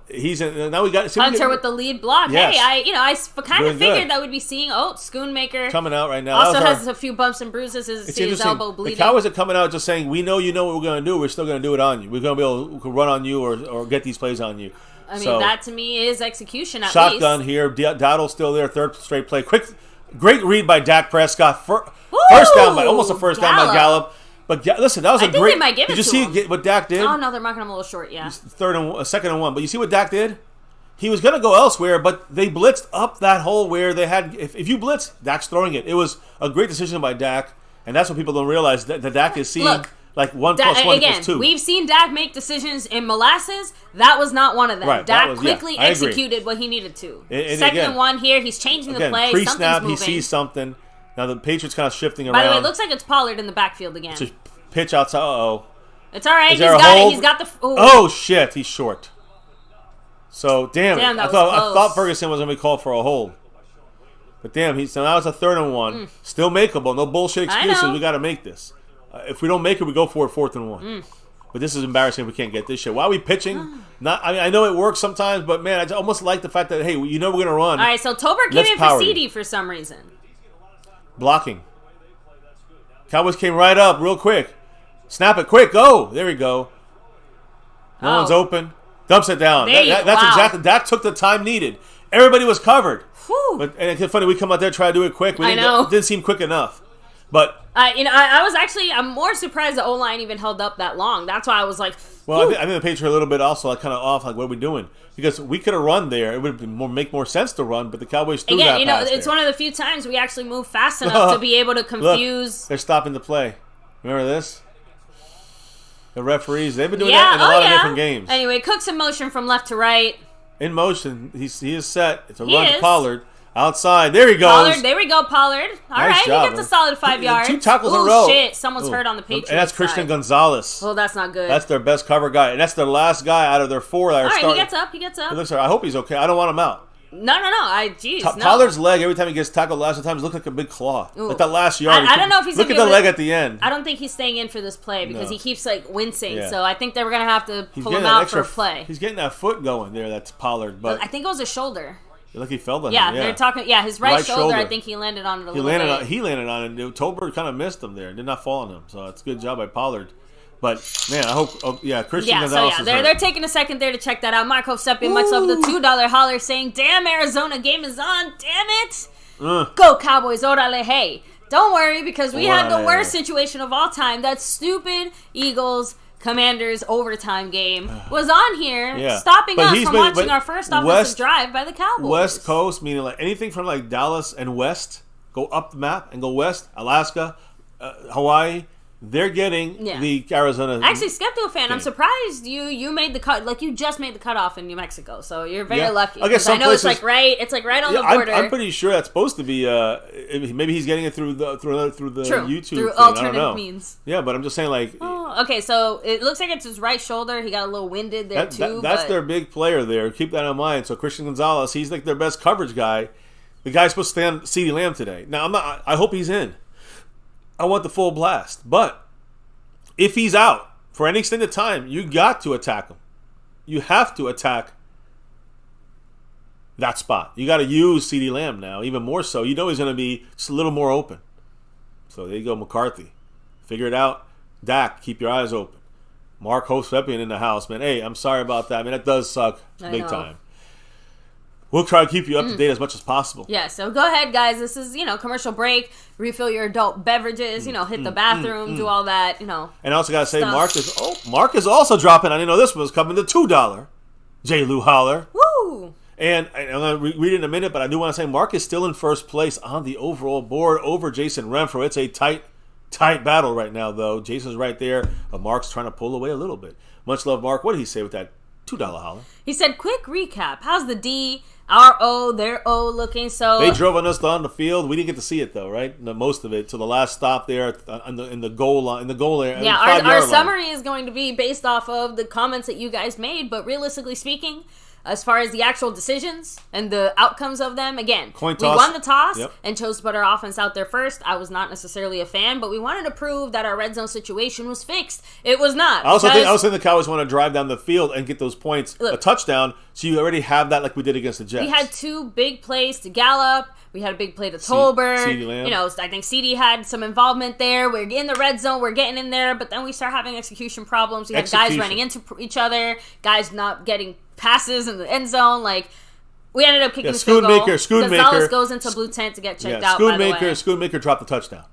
He's in. Now we got Hunter with the lead block. Yes. Hey, I kind of figured that we'd be seeing Schoonmaker coming out right now. Also has a few bumps and bruises. His elbow bleeding. The Cowboys are coming out just saying, we know what we're going to do. We're still going to do it on you. We're going to be able to run on you or get these plays on you. I mean, that to me is execution at least. Shotgun here. Dowdle's still there. Third straight play. Great read by Dak Prescott. First down by almost a first down by Gallup. But listen, that was a great. They might give it did you see what Dak did? Oh no, they're marking him a little short. Yeah. Second and 1. But you see what Dak did? He was going to go elsewhere, but they blitzed up that hole where they had. If you blitz, Dak's throwing it. It was a great decision by Dak, and that's what people don't realize that Dak is seeing. Like 1 + 1 again, = 2. We've seen Dak make decisions in molasses. That was not one of them. Right, Dak quickly executed what he needed to. Second and 1 here. He's changing the play. Pre-snap, he sees something. Now the Patriots kind of shifting around. By the way, it looks like it's Pollard in the backfield again. It's a pitch outside. It's all right. He's got it. He's got the. Oh shit! He's short. So damn I thought Ferguson was going to be called for a hold. But damn, so now it's a 3rd and 1. Still makeable. No bullshit excuses. We got to make this. If we don't make it, we go for it 4th and 1. But this is embarrassing if we can't get this shit. Why are we pitching? I know it works sometimes, but man, I almost like the fact that, hey, we're going to run. All right, so Tolbert came in for CeeDee for some reason. Blocking. Cowboys came right up real quick. Snap it quick. Go. There we go. No one's open. Dumps it down. That's exactly. Dak took the time needed. Everybody was covered. And it's funny, we come out there try to do it quick. It didn't seem quick enough. But I'm more surprised the O-line even held up that long. That's why I was like, well, I think the Patriots are a little bit also kind of off. Like, what are we doing? Because we could have run there. It would make more sense to run, but the Cowboys threw that pass it's one of the few times we actually move fast enough to be able to confuse. Look, they're stopping the play. Remember this? The referees, they've been doing that in a lot of different games. Anyway, Cook's in motion from left to right. In motion. He is set. It's a run to Pollard. Outside. There he goes. Pollard. There we go, Pollard. All right, he gets a solid 5 yards. 2 tackles in a row. Oh, shit. Someone's hurt on the Patriots And that's Christian Gonzalez. Oh, that's not good. That's their best cover guy. And that's their last guy out of their 4 that are starting. He gets up. I hope he's okay. I don't want him out. No. Pollard's leg, every time he gets tackled last time, looks like a big claw. Ooh. Like that last yard. I don't know if he's look at the leg at the end. I don't think he's staying in for this play because he keeps like wincing. Yeah. So I think they were gonna have to pull him out for a play. He's getting that foot going there. That's Pollard, but I think it was a shoulder. Like he fell on him. Yeah, they're talking. Yeah, his right shoulder. I think he landed on it a little bit. He landed on it. Tolbert kind of missed him there. Did not fall on him. So it's a good job by Pollard. But, man, I hope, Christian Gonzalez is they're taking a second there to check that out. Marco Seppi, much love the $2 holler, saying, damn, Arizona game is on, damn it. Go Cowboys, orale, hey. Don't worry, because we had the worst situation of all time. That stupid Eagles Commanders overtime game was on here, stopping us from watching our first offensive drive by the Cowboys. West Coast, meaning like anything from like Dallas and west, go up the map and go west, Alaska, Hawaii. They're getting the Arizona. Actually, Skeptical fan, I'm surprised you made the cut. Like you just made the cutoff in New Mexico, so you're very lucky. I guess I know places, it's like right on the border. I'm pretty sure that's supposed to be. Maybe he's getting it through the YouTube through thing. alternative means. Yeah, but I'm just saying like. Okay, so it looks like it's his right shoulder. He got a little winded there too. That's their big player there. Keep that in mind. So Christian Gonzalez, he's like their best coverage guy. The guy's supposed to stand CeeDee Lamb today. Now I hope he's in. I want the full blast. But if he's out for any extended time, you got to attack him. You have to attack that spot. You got to use CeeDee Lamb now, even more so. You know he's going to be just a little more open. So there you go, McCarthy. Figure it out. Dak, keep your eyes open. Mark Hosepian in the house, man. Hey, I'm sorry about that. I mean, that does suck big time. We'll try to keep you up to date as much as possible. Yeah, so go ahead, guys. This is, commercial break. Refill your adult beverages, hit the bathroom, do all that, And I also got to say, Mark is also dropping, I didn't know this one was coming, to $2. J. Lou Holler. Woo! And I'm going to read it in a minute, but I do want to say Mark is still in first place on the overall board over Jason Renfro. It's a tight battle right now, though. Jason's right there, but Mark's trying to pull away a little bit. Much love, Mark. What did he say with that $2 holler? He said, quick recap. How's the D, our O, their O looking? So they drove on us on the field. We didn't get to see it, though, right? Most of it to the last stop there in the goal line, in the goal area. Yeah, our summary is going to be based off of the comments that you guys made, but realistically speaking, as far as the actual decisions and the outcomes of them, again, we won the toss and chose to put our offense out there first. I was not necessarily a fan, but we wanted to prove that our red zone situation was fixed. It was not. I also think the Cowboys want to drive down the field and get those points, a touchdown, so you already have that like we did against the Jets. We had two big plays to Gallup. We had a big play to Tolbert. I think CeeDee had some involvement there. We're in the red zone. We're getting in there, but then we start having execution problems. We had guys running into each other, guys not getting passes in the end zone. Like, we ended up kicking the field goal. Gonzalez goes into blue tent to get checked out, by the way. Schoonmaker dropped the touchdown.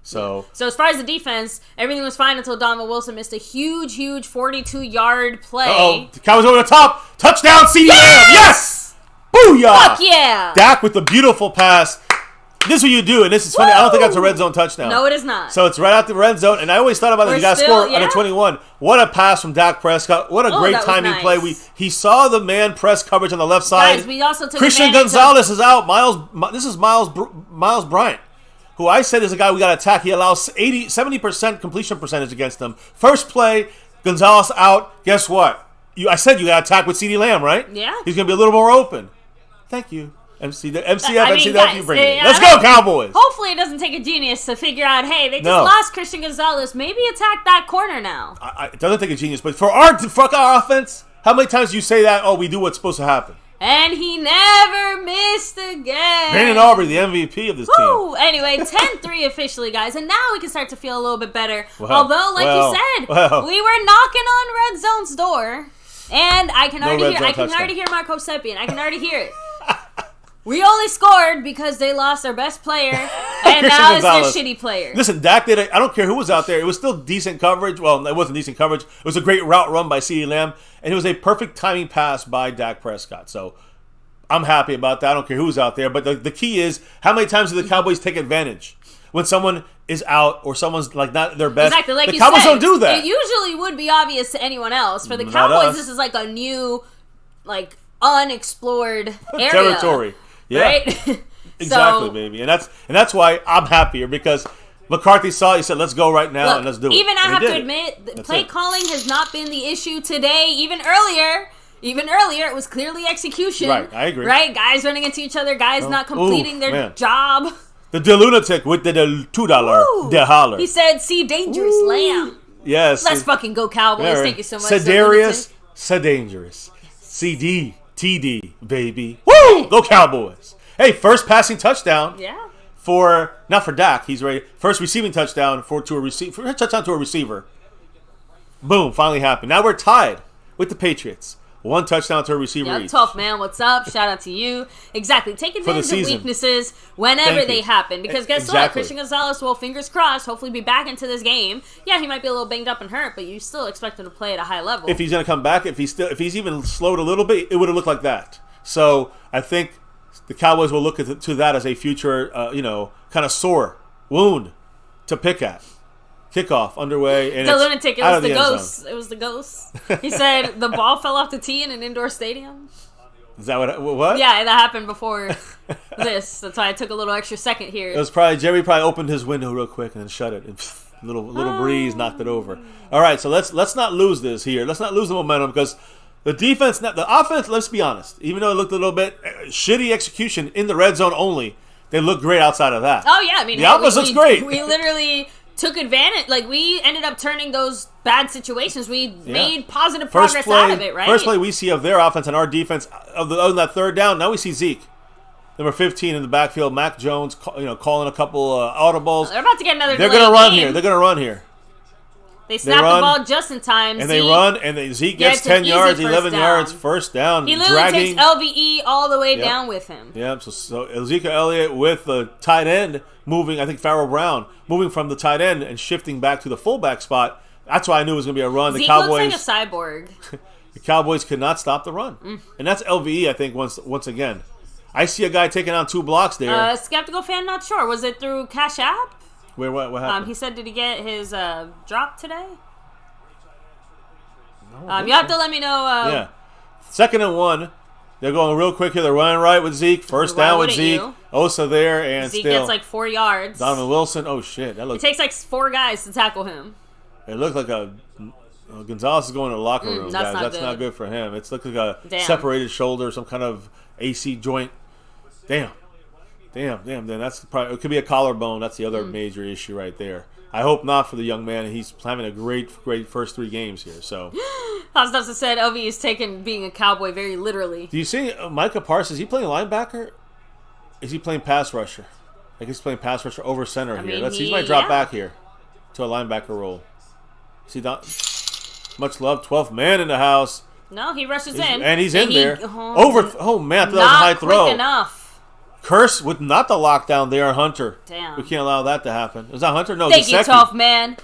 So as far as the defense, everything was fine until Donovan Wilson missed a huge 42-yard play. Uh-oh. The Cowboys over the top. Touchdown, CeeDee Lamb. Yes! Booyah! Fuck yeah! Dak with the beautiful pass. This is what you do, and this is funny. I don't think that's a red zone touchdown. No, it is not. So it's right out the red zone, and I always thought about it. You got to score under 21. What a pass from Dak Prescott. What a great timing play. He saw the man press coverage on the left side. Guys, we also took Christian Gonzalez is out. This is Miles Bryant, who I said is a guy we got to attack. He allows 70% completion percentage against them. First play, Gonzalez out. Guess what? I said you got to attack with CeeDee Lamb, right? Yeah. He's going to be a little more open. Thank you. MCF, you bring it. Let's go, Cowboys. Hopefully it doesn't take a genius to figure out, hey, they just lost Christian Gonzalez. Maybe attack that corner now. It doesn't take a genius, but for our offense, how many times do you say that, we do what's supposed to happen? And he never missed again. Brandon Aubrey, the MVP of this team. Anyway, 10-3 officially, guys. And now we can start to feel a little bit better. Although, like you said, we were knocking on Red Zone's door. And I can already hear Mark Hosepian. I can already hear it. We only scored because they lost their best player, and now it's their shitty player. Listen, Dak did it. I don't care who was out there. It was still decent coverage. Well, it wasn't decent coverage. It was a great route run by CeeDee Lamb, and it was a perfect timing pass by Dak Prescott. So I'm happy about that. I don't care who's out there. But the key is, how many times do the Cowboys take advantage when someone is out or someone's like not their best? Exactly, like the Cowboys don't do that. It usually would be obvious to anyone else. For the Cowboys, this is like a new, like unexplored area. Territory. Yeah, right? Exactly, baby, and that's why I'm happier, because McCarthy saw it. He said, "Let's go right now and let's do it." Even I have to admit, play calling has not been the issue today. Even earlier, Even earlier, it was clearly execution. Right, I agree. Right? Guys running into each other, guys not completing their job. The lunatic with the $2 the holler. He said, "See dangerous lamb." Yes. Let's fucking go Cowboys. Yeah, Thank you so much. Sedarius, Sedangerous. CD, TD, baby. Woo! Go Cowboys. Hey, first passing touchdown. Yeah. Not for Dak. He's ready. First receiving touchdown touchdown to a receiver. Boom, finally happened. Now we're tied with the Patriots. One touchdown to a receiver each. Tough, man. What's up? Shout out to you. Exactly. Take advantage of weaknesses whenever they happen. Because guess what? Christian Gonzalez will, fingers crossed, hopefully be back into this game. Yeah, he might be a little banged up and hurt, but you still expect him to play at a high level. If he's going to come back, if he's even slowed a little bit, it would have looked like that. So I think the Cowboys will look to that as a future, kind of sore wound to pick at. Kickoff underway, and the lunatic. It was the ghost. It was the ghost. He said the ball fell off the tee in an indoor stadium. Is that what? Yeah, that happened before this. That's why I took a little extra second here. It was Jerry opened his window real quick and then shut it. And little breeze knocked it over. All right, so let's not lose this here. Let's not lose the momentum because the offense. Let's be honest. Even though it looked a little bit shitty execution in the red zone only, they looked great outside of that. Oh yeah, I mean the offense looks great. We literally took advantage. Like, we ended up turning those bad situations. We made positive progress out of it, right? First play we see of their offense and our defense of that third down. Now we see Zeke, number 15 in the backfield. Mac Jones, calling a couple audibles. They're about to get another. They're going to run here. They're going to run here. They snap the ball just in time. And they run, and Zeke gets 10 yards, 11 yards, first down. He literally takes LVE all the way down with him. Yep, so Ezekiel Elliott with the tight end moving, I think Farrell Brown, moving from the tight end and shifting back to the fullback spot. That's why I knew it was going to be a run. Zeke looks like a cyborg. The Cowboys could not stop the run. And that's LVE, I think, once again. I see a guy taking on 2 blocks there. Skeptical fan, not sure. Was it through Cash App? Where what happened? He said, did he get his drop today? You have to let me know. Yeah. 2nd and 1. They're going real quick here. They're running right with Zeke. First down with Zeke. Osa there, and Zeke still gets like 4 yards. Donovan Wilson. Oh, shit. It takes like 4 guys to tackle him. It looked like Gonzalez is going to the locker room, guys. That's not good for him. It's looking like a separated shoulder, some kind of AC joint. Damn. Then that's probably, it could be a collarbone. That's the other major issue right there. I hope not for the young man. He's having a great first 3 games here. So, Hostas said LV is taking being a Cowboy very literally. Do you see Micah Parsons? Is he playing linebacker? Is he playing pass rusher? I guess he's playing pass rusher over center here. He might drop back here to a linebacker role. See that? Much love. 12th man in the house. No, he rushes in. And he's in there. Oh, man. That was a high throw. Not quick enough. Curse with not the lockdown there, Hunter. Damn. We can't allow that to happen. Is that Hunter? No, Thank you, tough man.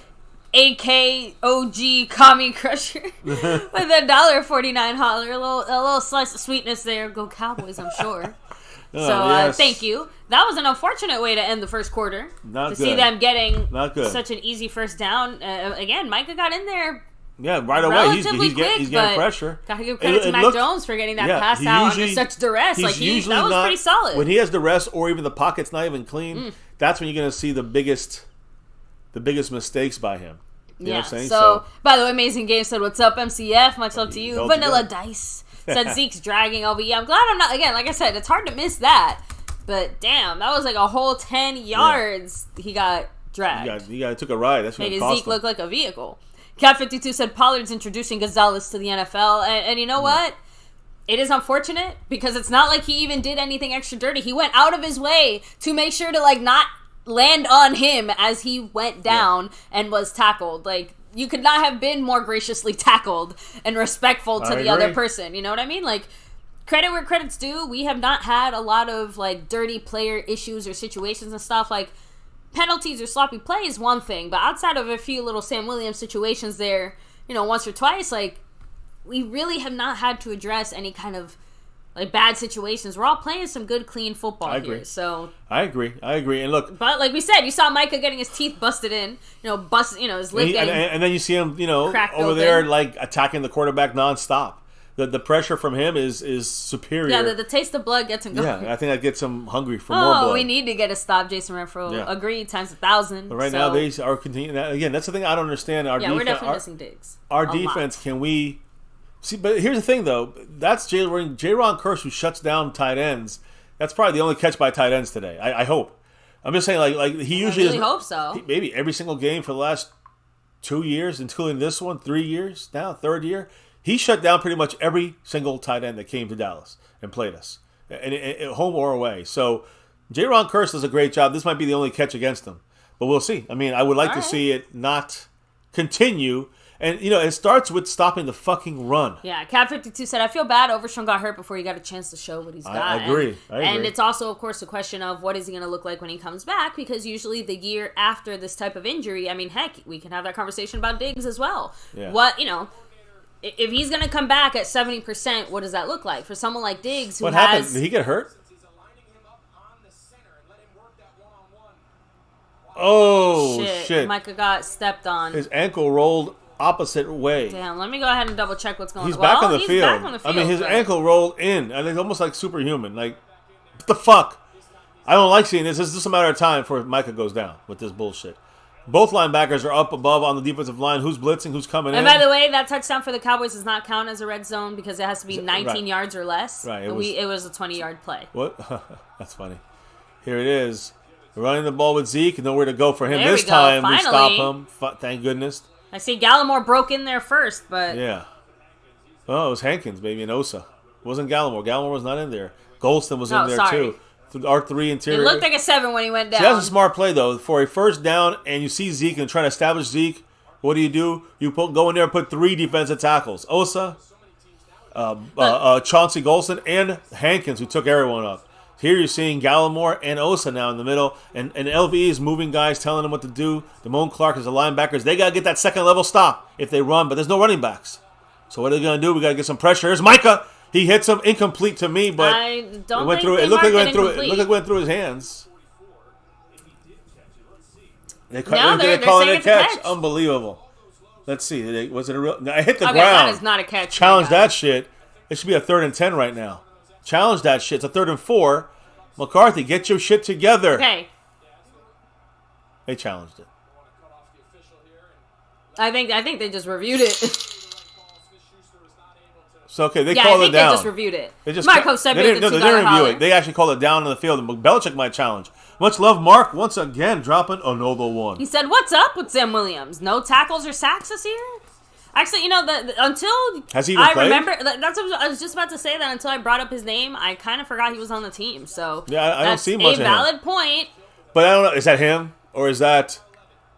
AK OG Kami Crusher with $1.49 holler. A little slice of sweetness there. Go Cowboys, I'm sure. Thank you. That was an unfortunate way to end the first quarter. See them getting such an easy first down. Again, Micah got in there. Yeah, right away. He's getting pressure. Gotta give credit to Mac Jones for getting that pass out under such duress. That was pretty solid. When he has duress, or even the pocket's not even clean, that's when you're going to see the biggest mistakes by him. You know what I'm saying? So, by the way, Amazing Game said, "What's up, MCF? Much love to you." Vanilla Dice said Zeke's dragging LVE. I'm glad I'm not. Again, like I said, it's hard to miss that. But damn, that was like a whole 10 yards. He got dragged. He took a ride. That's what made Zeke look like a vehicle. Cat52 said Pollard's introducing Gonzalez to the NFL. And you know what? It is unfortunate because it's not like he even did anything extra dirty. He went out of his way to make sure to not land on him as he went down and was tackled. You could not have been more graciously tackled and respectful to the other person. You know what I mean? Credit where credit's due. We have not had a lot of dirty player issues or situations and stuff. Penalties or sloppy play is one thing, but outside of a few little Sam Williams situations there, once or twice, we really have not had to address any kind of bad situations. We're all playing some good, clean football here. So I agree. And look, but like we said, you saw Micah getting his teeth busted in, his lip getting and then you see him, over there attacking the quarterback nonstop. The pressure from him is superior. Yeah, the taste of blood gets him going. Yeah, I think that gets him hungry for more blood. We need to get a stop, Jason Renfro. Yeah. Agreed, times 1,000. But now they are continuing. Again, that's the thing I don't understand. We're definitely missing digs. Our defense, can we See, but here's the thing, though. That's J-Ron Kearse who shuts down tight ends. That's probably the only catch by tight ends today. I hope. I'm just saying, like he usually. I really hope so. Maybe every single game for the last 2 years, including this one, 3 years now, third year. He shut down pretty much every single tight end that came to Dallas and played us, and home or away. So J-Ron Kearse does a great job. This might be the only catch against him, but we'll see. I mean, I would like to see it not continue. And, it starts with stopping the fucking run. Yeah, Cat52 said, I feel bad Overstrom got hurt before he got a chance to show what he's got. I agree. And it's also, of course, a question of what is he going to look like when he comes back, because usually the year after this type of injury, I mean, heck, we can have that conversation about Diggs as well. Yeah. If he's going to come back at 70%, what does that look like? For someone like Diggs who happened? Did he get hurt? Oh, shit. Micah got stepped on. His ankle rolled opposite way. Damn, let me go ahead and double check what's going on. He's back on the field. I mean, his ankle rolled in. I think almost like superhuman. Like, what the fuck? I don't like seeing this. It's just a matter of time before Micah goes down with this bullshit. Both linebackers are up above on the defensive line. Who's blitzing? Who's coming in? And by the way, that touchdown for the Cowboys does not count as a red zone because it has to be 19 yards or less. Right. It was a 20-yard play. What? That's funny. Here it is. We're running the ball with Zeke. Nowhere to go for him. There This we go. time Finally. we stop him. Thank goodness. I see Gallimore broke in there first, but... Yeah. Oh, it was Hankins, baby, and Osa. It wasn't Gallimore. Gallimore was not in there. Golston was in there, too. R3 interior. It looked like a 7 when he went down. See, that's a smart play, though. For a first down, and you see Zeke and trying to establish Zeke, what do? You go in there and put 3 defensive tackles. Osa, Chauncey Golston, and Hankins, who took everyone up. Here you're seeing Gallimore and Osa now in the middle, and LV is moving guys, telling them what to do. Damone Clark is the linebackers. They got to get that second-level stop if they run, but there's no running backs. So what are they going to do? We got to get some pressure. Here's Micah. He hits him, incomplete to me, but it went through. It looked like it went through his hands. They're calling it a catch. Unbelievable. Let's see. Was it a real? I hit the ground. That is not a catch. Challenge that shit. It should be a 3rd and 10 right now. Challenge that shit. It's a 3rd and 4. McCarthy, get your shit together. Okay. They challenged it. I think they just reviewed it. So, okay, they called it down. They just reviewed it. Marco said they didn't review it. They actually called it down on the field. And Belichick might challenge. Much love, Mark. Once again, dropping another one. He said, "What's up with Sam Williams? No tackles or sacks this year?" Actually, until has he even played? Remember, that's what I was just about to say. That until I brought up his name, I kind of forgot he was on the team. So yeah, I don't see much of him. A valid point. But I don't know. Is that him or is that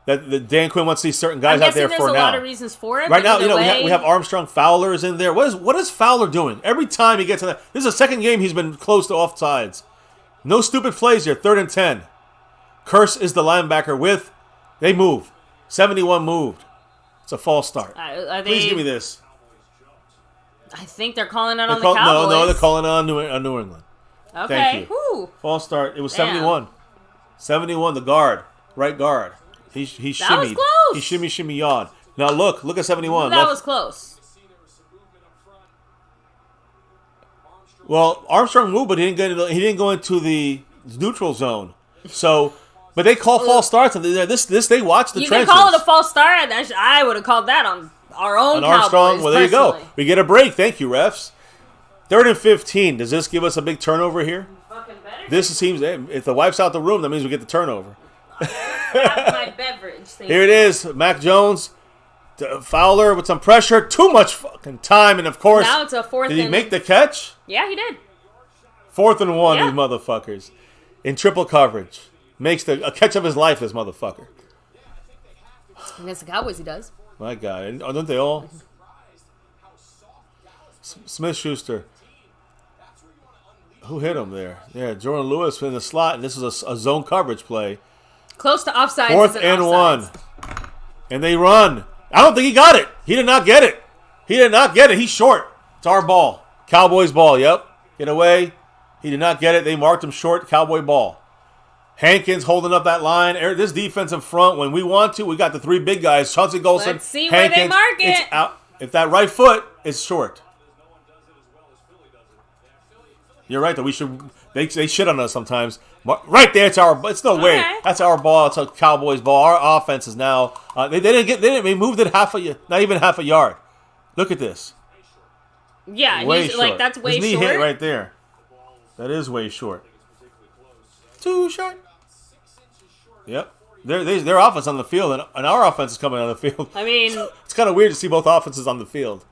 Dan Quinn wants these certain guys out there for now? There's a lot of reasons for it. Right now, we have Armstrong. Fowler is in there. What is Fowler doing? Every time he gets in there, this is the second game he's been close to offsides. No stupid plays here. 3rd and 10. Kearse is the linebacker they move. 71 moved. It's a false start. Please give me this. I think they're calling it on the Cowboys. No, they're calling it on New England. Okay. Thank you. Woo. False start. It was 71. 71, the guard. Right guard. He shimmied. That was close. He shimmy yawed. Now look at 71. That was close. Well, Armstrong moved, but he didn't go into the neutral zone. So, but they call false starts, and they watch the trenches. You can call it a false start. I would have called that on our own Cowboys. Armstrong. Well, there you go. We get a break. Thank you, refs. 3rd and 15. Does this give us a big turnover here? Fucking better. This seems, if the wife's out the room, that means we get the turnover. My beverage. Here it is. Mac Jones, Fowler with some pressure. Too much fucking time, and of course, now it's a 4th. Did he make the catch? Yeah, he did. 4th and 1. These motherfuckers in triple coverage makes a catch of his life. This motherfucker. Against the Cowboys, he does. My God, don't they all? Smith-Schuster. Who hit him there? Yeah, Jordan Lewis in the slot, and this is a zone coverage play. Close to offsides. 4th and 1. And they run. I don't think he got it. He did not get it. He's short. It's our ball. Cowboys ball, yep. Get away. He did not get it. They marked him short. Cowboy ball. Hankins holding up that line. This defensive front, when we want to, we got the 3 big guys. Chauncey Golston, Let's see Hankins. Where they mark it. It's out. If that right foot is short. You're right, though. They shit on us sometimes. Right there, it's no way. That's our ball. It's a Cowboys ball. Our offense is now. They moved it not even half a yard. Look at this. Yeah, way short. like that's way His knee short. hit right there. That is way short. Too short. Yep. Their offense on the field, and our offense is coming on the field. I mean, it's kind of weird to see both offenses on the field.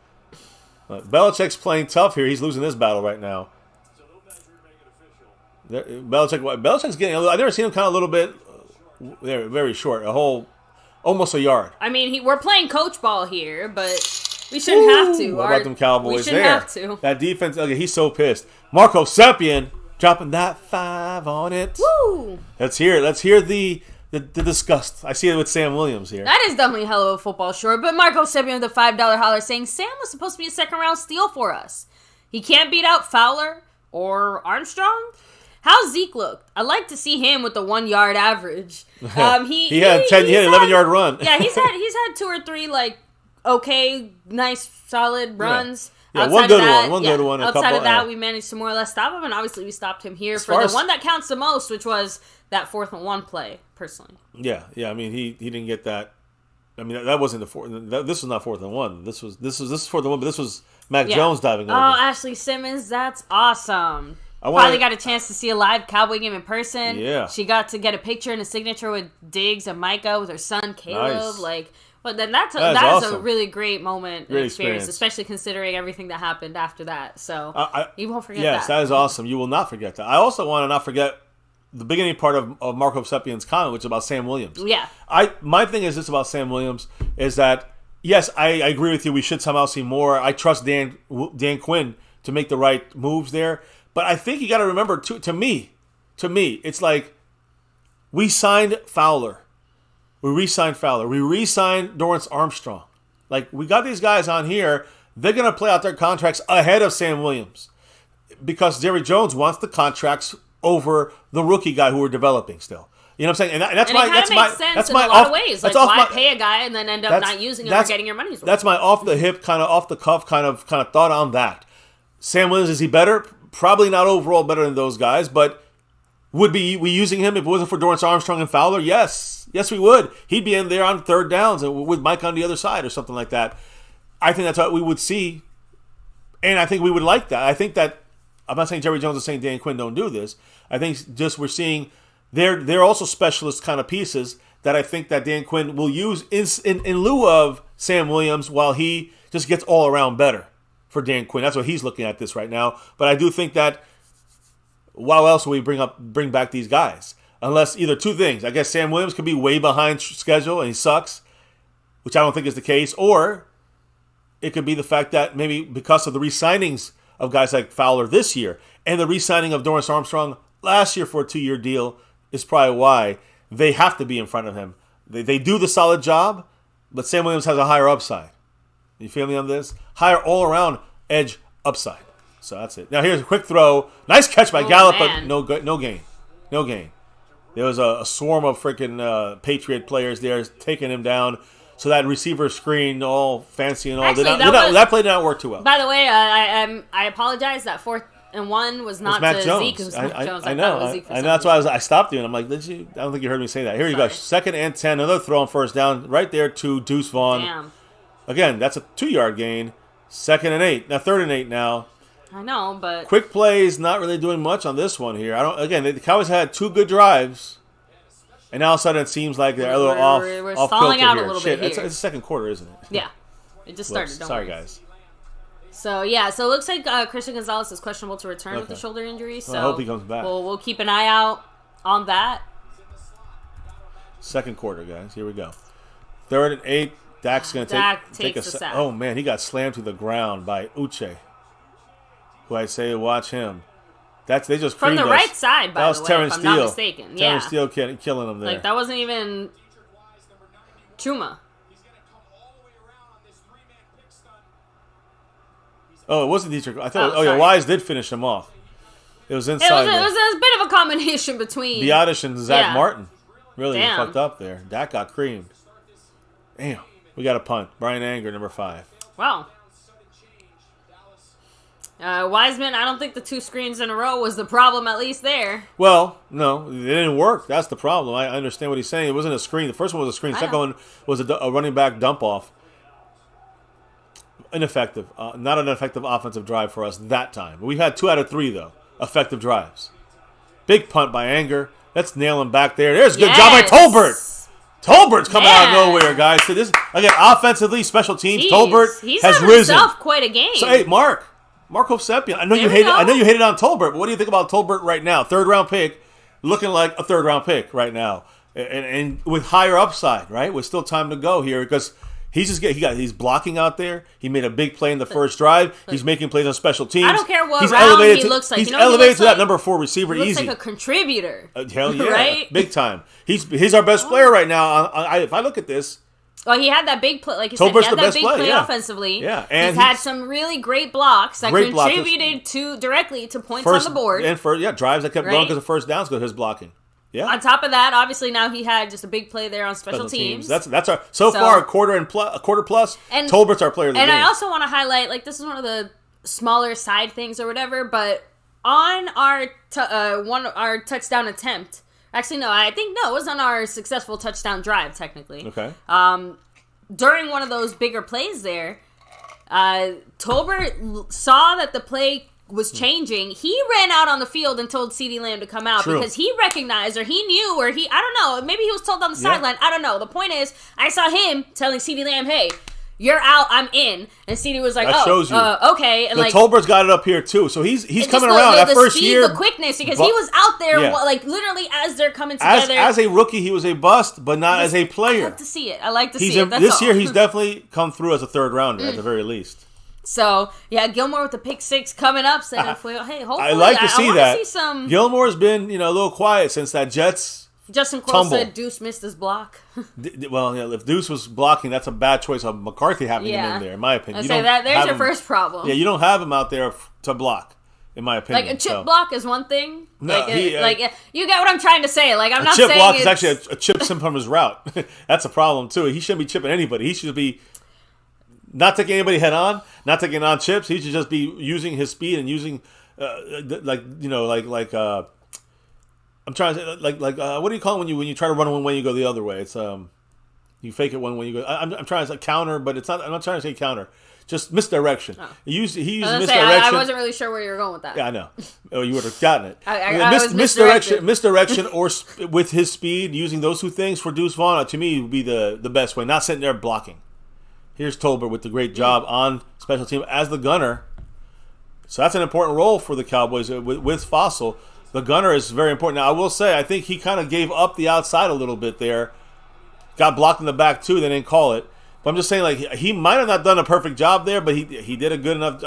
But Belichick's playing tough here. He's losing this battle right now. Belichick's getting a little. I've never seen him kind of a little bit. They're very short, almost a yard. I mean, we're playing coach ball here, but we shouldn't have to. What about them Cowboys? We shouldn't have to. That defense. Okay, he's so pissed. Marco Sepien dropping that 5 on it. Woo! Let's hear the disgust. I see it with Sam Williams here. That is definitely a hell of a football short. But Marco Sepien with the $5 holler saying Sam was supposed to be a second-round steal for us. He can't beat out Fowler or Armstrong. How Zeke looked. I like to see him with the 1 yard average. He had an 11-yard run. Yeah, he's had 2 or 3 like okay, nice, solid runs. Yeah, one good one. Outside of that, we managed to more or less stop him, and obviously we stopped him here for the one that counts the most, which was that 4th and 1 play. Personally, yeah. I mean, he didn't get that. I mean, that wasn't the 4th. This was not 4th and 1. This was 4th and 1, but this was Mac Jones diving over. Oh, Ashley Simmons, that's awesome. Finally got a chance to see a live Cowboy game in person. Yeah. She got to get a picture and a signature with Diggs and Micah with her son Caleb. Nice. But then that's awesome. a really great moment and experience, especially considering everything that happened after that. So you won't forget that. Yes, that is awesome. You will not forget that. I also want to not forget the beginning part of Marco Sepien's comment, which is about Sam Williams. Yeah. My thing is this about Sam Williams is that, yes, I agree with you. We should somehow see more. I trust Dan Quinn to make the right moves there. But I think you got to remember, to me, it's like we signed Fowler. We re-signed Fowler. We re-signed Dorrance Armstrong. Like, we got these guys on here. They're going to play out their contracts ahead of Sam Williams because Jerry Jones wants the contracts over the rookie guy who we're developing still. You know what I'm saying? And that's my. It makes sense in a lot of ways. Like, why pay a guy and then end up not using him or getting your money's worth? That's my off the hip, kind of off the cuff, kind of thought on that. Sam Williams, is he better? Probably not overall better than those guys, but would we using him if it wasn't for Dorrance Armstrong and Fowler? Yes, we would. He'd be in there on 3rd downs and with Mike on the other side or something like that. I think that's what we would see, and I think we would like that. I think that I'm not saying Jerry Jones is saying Dan Quinn don't do this. I think just we're seeing they're also specialist kind of pieces that I think that Dan Quinn will use in lieu of Sam Williams while he just gets all around better for Dan Quinn. That's what he's looking at this right now. But I do think that why else will we bring back these guys? Unless either two things. I guess Sam Williams could be way behind schedule and he sucks, which I don't think is the case. Or it could be the fact that maybe because of the re-signings of guys like Fowler this year and the re-signing of Dorrance Armstrong last year for a 2-year deal is probably why they have to be in front of him. They do the solid job, but Sam Williams has a higher upside. You feel me on this? Higher all-around edge upside. So that's it. Now here's a quick throw. Nice catch by Gallup, man. but no gain. No gain. There was a swarm of freaking Patriot players there taking him down. So that receiver screen, all fancy and all, Actually, that play did not work too well. By the way, I apologize. That 4th and 1 was not Mac to Jones. Zeke. It was Mac Jones. I know. And that's why I stopped you. And I'm like, I don't think you heard me say that. Here you go. 2nd and 10. Another throw on 1st down. Right there to Deuce Vaughn. Damn. Again, that's a 2-yard gain. 2nd and 8. Now 3rd and 8 now. I know, but Quick plays, not really doing much on this one here. The Cowboys had 2 good drives. And now all of a sudden it seems like they're a little off. We're off stalling out here. a little bit here. It's the 2nd quarter, isn't it? Yeah. It just started. Sorry, guys. So it looks like Christian Gonzalez is questionable to return with the shoulder injury. So I hope he comes back. We'll keep an eye out on that. 2nd quarter, guys. Here we go. 3rd and 8. Dak's going to take a sack. Oh, man, he got slammed to the ground by Uche. Who I say, watch him. They just from the us. right side, by the way, Terrence if I'm Steele. not mistaken. Terrence Steele killing him there. Like, that wasn't even Chuma. Oh, it wasn't Dietrich. I thought. Wise did finish him off. It was inside. It was a bit of a combination between Biotish and Zach Martin. Really Damn. fucked up there. Dak got creamed. Damn. We got a punt. Brian Anger, number 5. Wow. Wiseman, I don't think the 2 screens in a row was the problem, at least there. Well, no, it didn't work. That's the problem. I understand what he's saying. It wasn't a screen. The first one was a screen. The second one was a running back dump off. Ineffective. Not an effective offensive drive for us that time. We've had 2 out of 3, though, effective drives. Big punt by Anger. Let's nail him back there. There's a good job by Tolbert. Tolbert's coming out of nowhere, guys. So this, again, offensively, special teams. Tolbert has risen. Himself quite a game. So, hey, Marco Seppian. I know you hated on Tolbert, but what do you think about Tolbert right now? 3rd-round pick, looking like a 3rd-round pick right now, and with higher upside, right? With still time to go here because he's blocking out there. He made a big play in the first drive. He's making plays on special teams. I don't care what round he looks like. He's elevated to that number 4 receiver. He looks easy. like a contributor. Hell yeah, right? Big time. He's our best player right now. If I look at this. Well, he had that big play, like you said, he had that big play offensively. Yeah, and he's had some really great blocks that contributed directly to points on the board. And drives that kept going because of first downs because of his blocking. Yeah. On top of that, obviously now he had just a big play there on special teams. That's our far a quarter plus. And Tolbert's our player of the game. And I also want to highlight, like, this is one of the smaller side things or whatever, but on our touchdown attempt. Actually, no, it was on our successful touchdown drive, technically. Okay. During one of those bigger plays there, Tolbert saw that the play was changing. He ran out on the field and told CeeDee Lamb to come out because he recognized or he knew or I don't know, maybe he was told on the sideline. I don't know. The point is, I saw him telling CeeDee Lamb, hey, you're out, I'm in. And CeeDee was like, okay. And Tolbert's got it up here too. So he's coming around that first year. The quickness, because he was out there literally as they're coming together. As a rookie, he was a bust, but not as a player. I like to see it. This year, he's definitely come through as a 3rd rounder at the very least. So, yeah, Gilmore with the pick 6 coming up. Saying, hey, hopefully, I like to see that. See some... Gilmore's been, a little quiet since that Jets Justin Crow said Deuce missed his block. If Deuce was blocking, that's a bad choice of McCarthy having him in there, in my opinion. There's your first problem. Yeah, you don't have him out there to block, in my opinion. Like, a chip block is one thing. No, you get what I'm trying to say. Like, I'm not saying chip block is actually a chip from his route. That's a problem, too. He shouldn't be chipping anybody. He should be not taking anybody head on, not taking on chips. He should just be using his speed and using, I'm trying to say, what do you call it when you try to run one way, you go the other way? It's you fake it one way, you go. I'm trying to say counter, but it's not. I'm not trying to say counter. Just misdirection. Oh. He used misdirection. I wasn't really sure where you were going with that. Yeah, I know. Oh, you would have gotten it. I was misdirection, or with his speed, using those 2 things for Deuce Vaughn, to me, would be the best way. Not sitting there blocking. Here's Tolbert with the great job on special team as the gunner. So that's an important role for the Cowboys with Fossil. The gunner is very important. Now, I will say, I think he kind of gave up the outside a little bit there. Got blocked in the back, too. They didn't call it. But I'm just saying, he might have not done a perfect job there, but he did a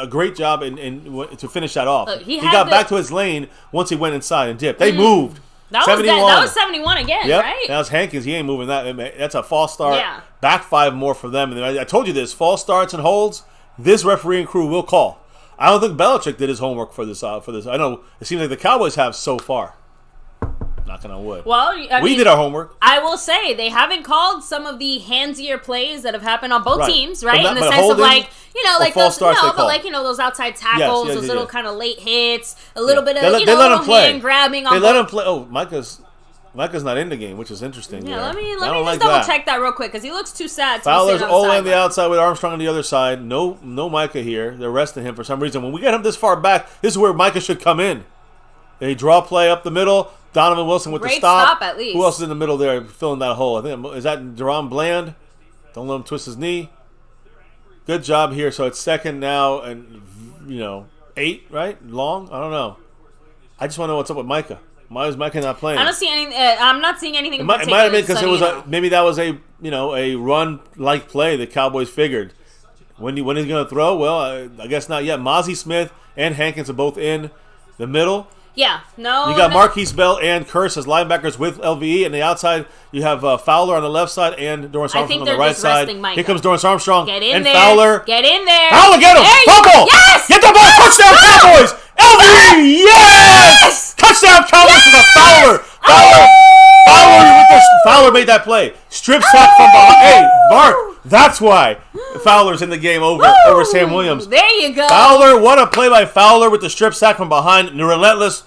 great job to finish that off. Look, he got back to his lane once he went inside and dipped. They moved. That was 71 again, right? That was Hankins. He ain't moving that. That's a false start. Yeah. Back 5 more for them. And I told you this. False starts and holds, this refereeing crew will call. I don't think Belichick did his homework for this. I know it seems like the Cowboys have so far. Knocking on wood. Well, we did our homework. I will say they haven't called some of the handsier plays that have happened on both teams, right? In the sense holding, of those outside tackles, those little kind of late hits, a little bit of hand grabbing. They let him play. Oh, Micah's not in the game, which is interesting. Yeah, let me just double check that real quick because he looks too sad. Fowler's all on the outside with Armstrong on the other side. No Micah here. They're resting him for some reason. When we get him this far back, this is where Micah should come in. They draw play up the middle. Donovan Wilson with the stop. At least. Who else is in the middle there filling that hole? I think is that Deron Bland. Don't let him twist his knee. Good job here. So it's 2nd now and 8, right? Long? I don't know. I just want to know what's up with Micah. Why is Micah not playing? I don't see anything. I'm not seeing anything. It might have been because it was maybe that was a run like play the Cowboys figured. When he's going to throw? Well, I guess not yet. Mozzie Smith and Hankins are both in the middle. Yeah, no. You got Marquise Bell and Curse as linebackers with LVE, and the outside you have Fowler on the left side and Dorrance Armstrong on the right side. Here comes Dorrance Armstrong. Get in and there. Fowler. Get in there. Fowler, get him! Fumble! Yes! Get the ball! Touchdown, Cowboys! LVE! Yes! Touchdown, Cowboys for the Fowler! Fowler made that play. Strip sack from behind. Hey, Mark, that's why Fowler's in the game over Sam Williams. There you go. Fowler, what a play by Fowler with the strip sack from behind. The relentless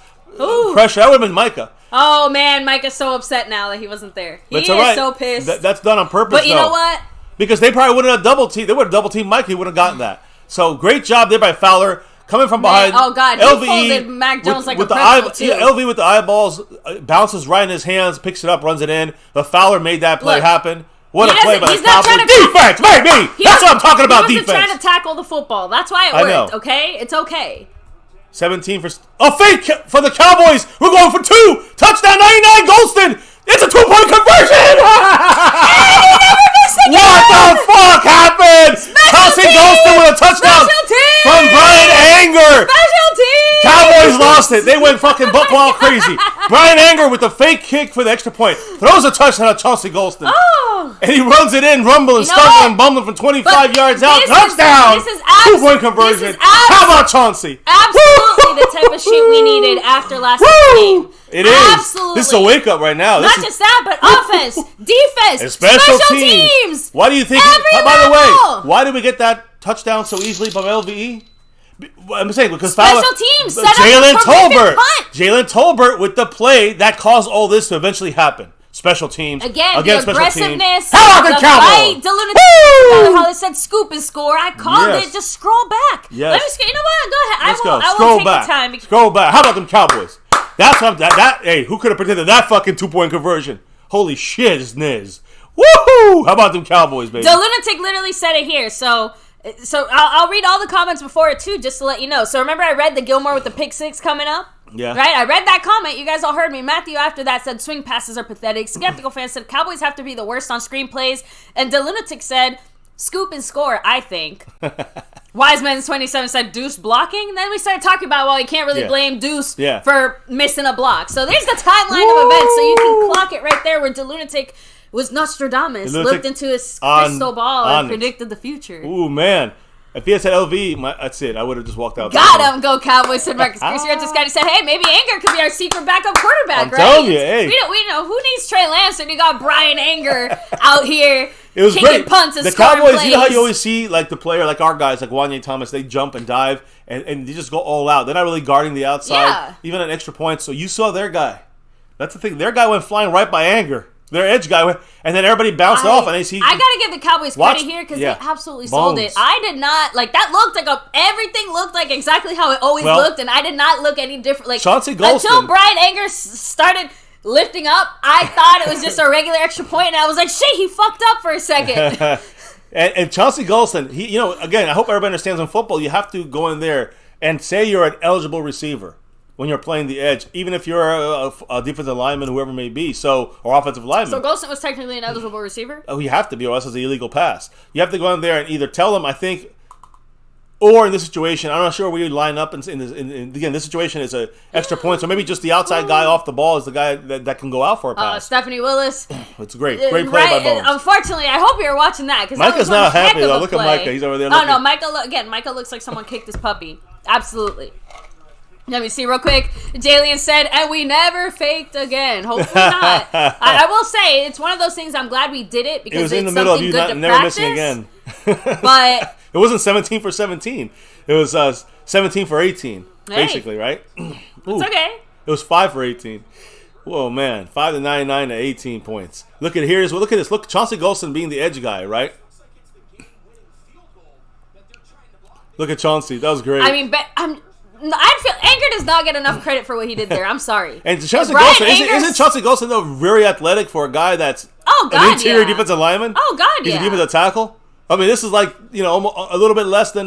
pressure. That would have been Micah. Oh, man, Micah's so upset now that he wasn't there. He is so pissed. That's done on purpose, But you know what? because they probably wouldn't have double teamed. They would have double teamed Mike. He would have gotten that. So great job there by Fowler. Coming from behind. Oh, God. He folded Mac Jones like a pretzel, too. LV with the eyeballs, bounces right in his hands, picks it up, runs it in. The Fowler made that play happen. What a play by the Cowboys. Defense, baby! That's what I'm talking about, defense. He wasn't trying to tackle the football. That's why it worked, okay? It's okay. 17 for... A fake for the Cowboys. We're going for 2. Touchdown, 99, Golston. It's a 2-point conversion. What the fuck happened? Chelsea Golston with a touchdown from Brian Anger. Special team. Cowboys lost it. They went fucking buck wild crazy. Brian Anger with the fake kick for the extra point. Throws a touchdown at Chelsea Golston. Oh. And he runs it in, rumbling, stumbling, bumbling from 25 yards out. Touchdown. This is 2-point conversion. How about Chauncey? Absolutely the type of shit we needed after last game. It is. Absolutely. This is a wake up right now. Not just that, but offense, defense, and special teams. Why do you think? By the way, why did we get that touchdown so easily from LVE? I'm saying because special teams. Jalen Tolbert with the play that caused all this to eventually happen. Special teams again, the aggressiveness. How about the Cowboys? How they said scoop and score. I called it. Just scroll back. Yes. Let me. You know what? Go ahead. Let's go. I won't take the time. Scroll back. How about them Cowboys? That's what hey, who could have predicted that fucking 2-point conversion? Holy shit, it's Niz. Woohoo! How about them Cowboys, baby? The Lunatic literally said it here, so I'll read all the comments before it too, just to let you know. So remember I read the Gilmore with the pick 6 coming up? Yeah. Right? I read that comment. You guys all heard me. Matthew after that said swing passes are pathetic. Skeptical fan said Cowboys have to be the worst on screenplays. And the Lunatic said scoop and score, I think. Wiseman's 27 said Deuce blocking. Then we started talking about, well, you can't really blame Deuce for missing a block. So there's the timeline of events. So you can clock it right there where the Lunatic was Nostradamus, looked into his crystal ball and predicted the future. Ooh, man. If he had said LV, that's it. I would have just walked out. Got him, go Cowboys, said Marcus. Chris just kind of said, hey, maybe Anger could be our secret backup quarterback, I'm telling you, hey. We know who needs Trey Lance, and you got Brian Anger out here. It was kicking great. Punts and the Cowboys, plays. You know how you always see like the player, like our guys, like Wanye Thomas, they jump and dive, and they just go all out. They're not really guarding the outside, even an extra point. So you saw their guy. That's the thing. Their guy went flying right by Anger. Their edge guy went, and then everybody bounced off. And I gotta give the Cowboys credit here because they absolutely sold it. I did not that looked like everything looked like exactly how it always looked, and I did not look any different. Like Chauncey Golston, until Brian Anger started lifting up, I thought it was just a regular extra point, and I was like, shit, he fucked up for a second. and Chauncey Golston, he, again, I hope everybody understands in football, you have to go in there and say you're an eligible receiver when you're playing the edge, even if you're a defensive lineman, whoever it may be, or offensive lineman. So Golston was technically an eligible receiver? Oh, you have to be, or else it's an illegal pass. You have to go in there and either tell them, I think, or in this situation, I'm not sure where you line up. Again, this situation is an extra point, so maybe just the outside guy off the ball is the guy that can go out for a pass. Stephanie Willis. It's great play by Bones. Unfortunately, I hope you're watching that. Micah's not happy, though. Look at Micah. He's over there looking. Oh, no, Micah looks like someone kicked his puppy. Absolutely. Let me see real quick. Jalen said, and we never faked again. Hopefully not. I will say, it's one of those things I'm glad we did it because it was in it's the middle of you never missing again. But it wasn't 17 for 17. It was 17 for 18, basically, right? It's okay. It was 5 for 18. Whoa, man. 5 to 99 to 18 points. Look at here. Look at this. Look, Chauncey Golston being the edge guy, right? Look at Chauncey. That was great. I mean, I feel Anger does not get enough credit for what he did there. I'm sorry. And Chauncey Golston, isn't Chauncey Golston though very athletic for a guy that's an interior defensive lineman? Oh God, he's a defensive tackle. I mean, this is like almost a little bit less than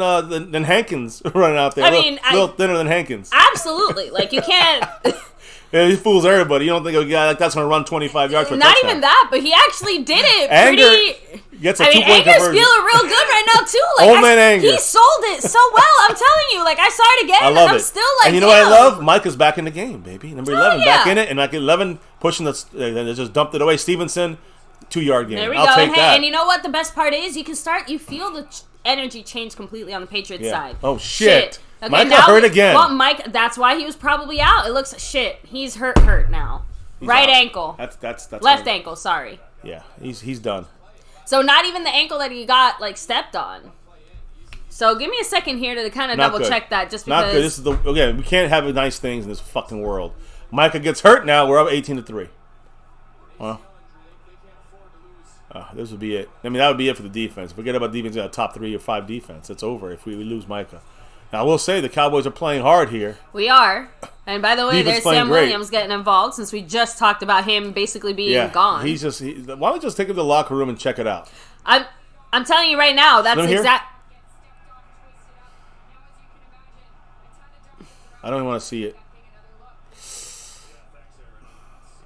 Hankins running out there. A little thinner than Hankins. Absolutely, like you can't. Yeah, he fools everybody. You don't think a guy like that's going to run 25 yards for a touchdown. Not even that, but he actually did it gets a 2-point conversion. Anger's feeling real good right now, too. Old man Anger. He sold it so well. I'm telling you. Like, I saw it again, and I'm still like, and you know what I love? Micah's back in the game, baby. Number 11 back in it, and like 11 pushing they just dumped it away. Stevenson, 2-yard game. There we I'll go. take that. And you know what the best part is? You feel the energy change completely on the Patriots side. Oh, shit. Okay, Micah hurt again. Well, Mike, that's why he was probably out. It looks shit. He's hurt now. Right ankle. That's left ankle. Sorry. Yeah, he's done. So not even the ankle that he got stepped on. So give me a second here to kind of double check that, just because. Not good. This is we can't have nice things in this fucking world. Micah gets hurt now. We're up 18-3. Well, This would be it. I mean, that would be it for the defense. Forget about defense, a top 3 or 5 defense. It's over if we lose Micah. Now, I will say the Cowboys are playing hard here. We are. And by the way, Defense there's Sam great. Williams getting involved since we just talked about him basically being gone. He's just. Why don't we just take him to the locker room and check it out? I'm telling you right now, that's exact. I don't even want to see it.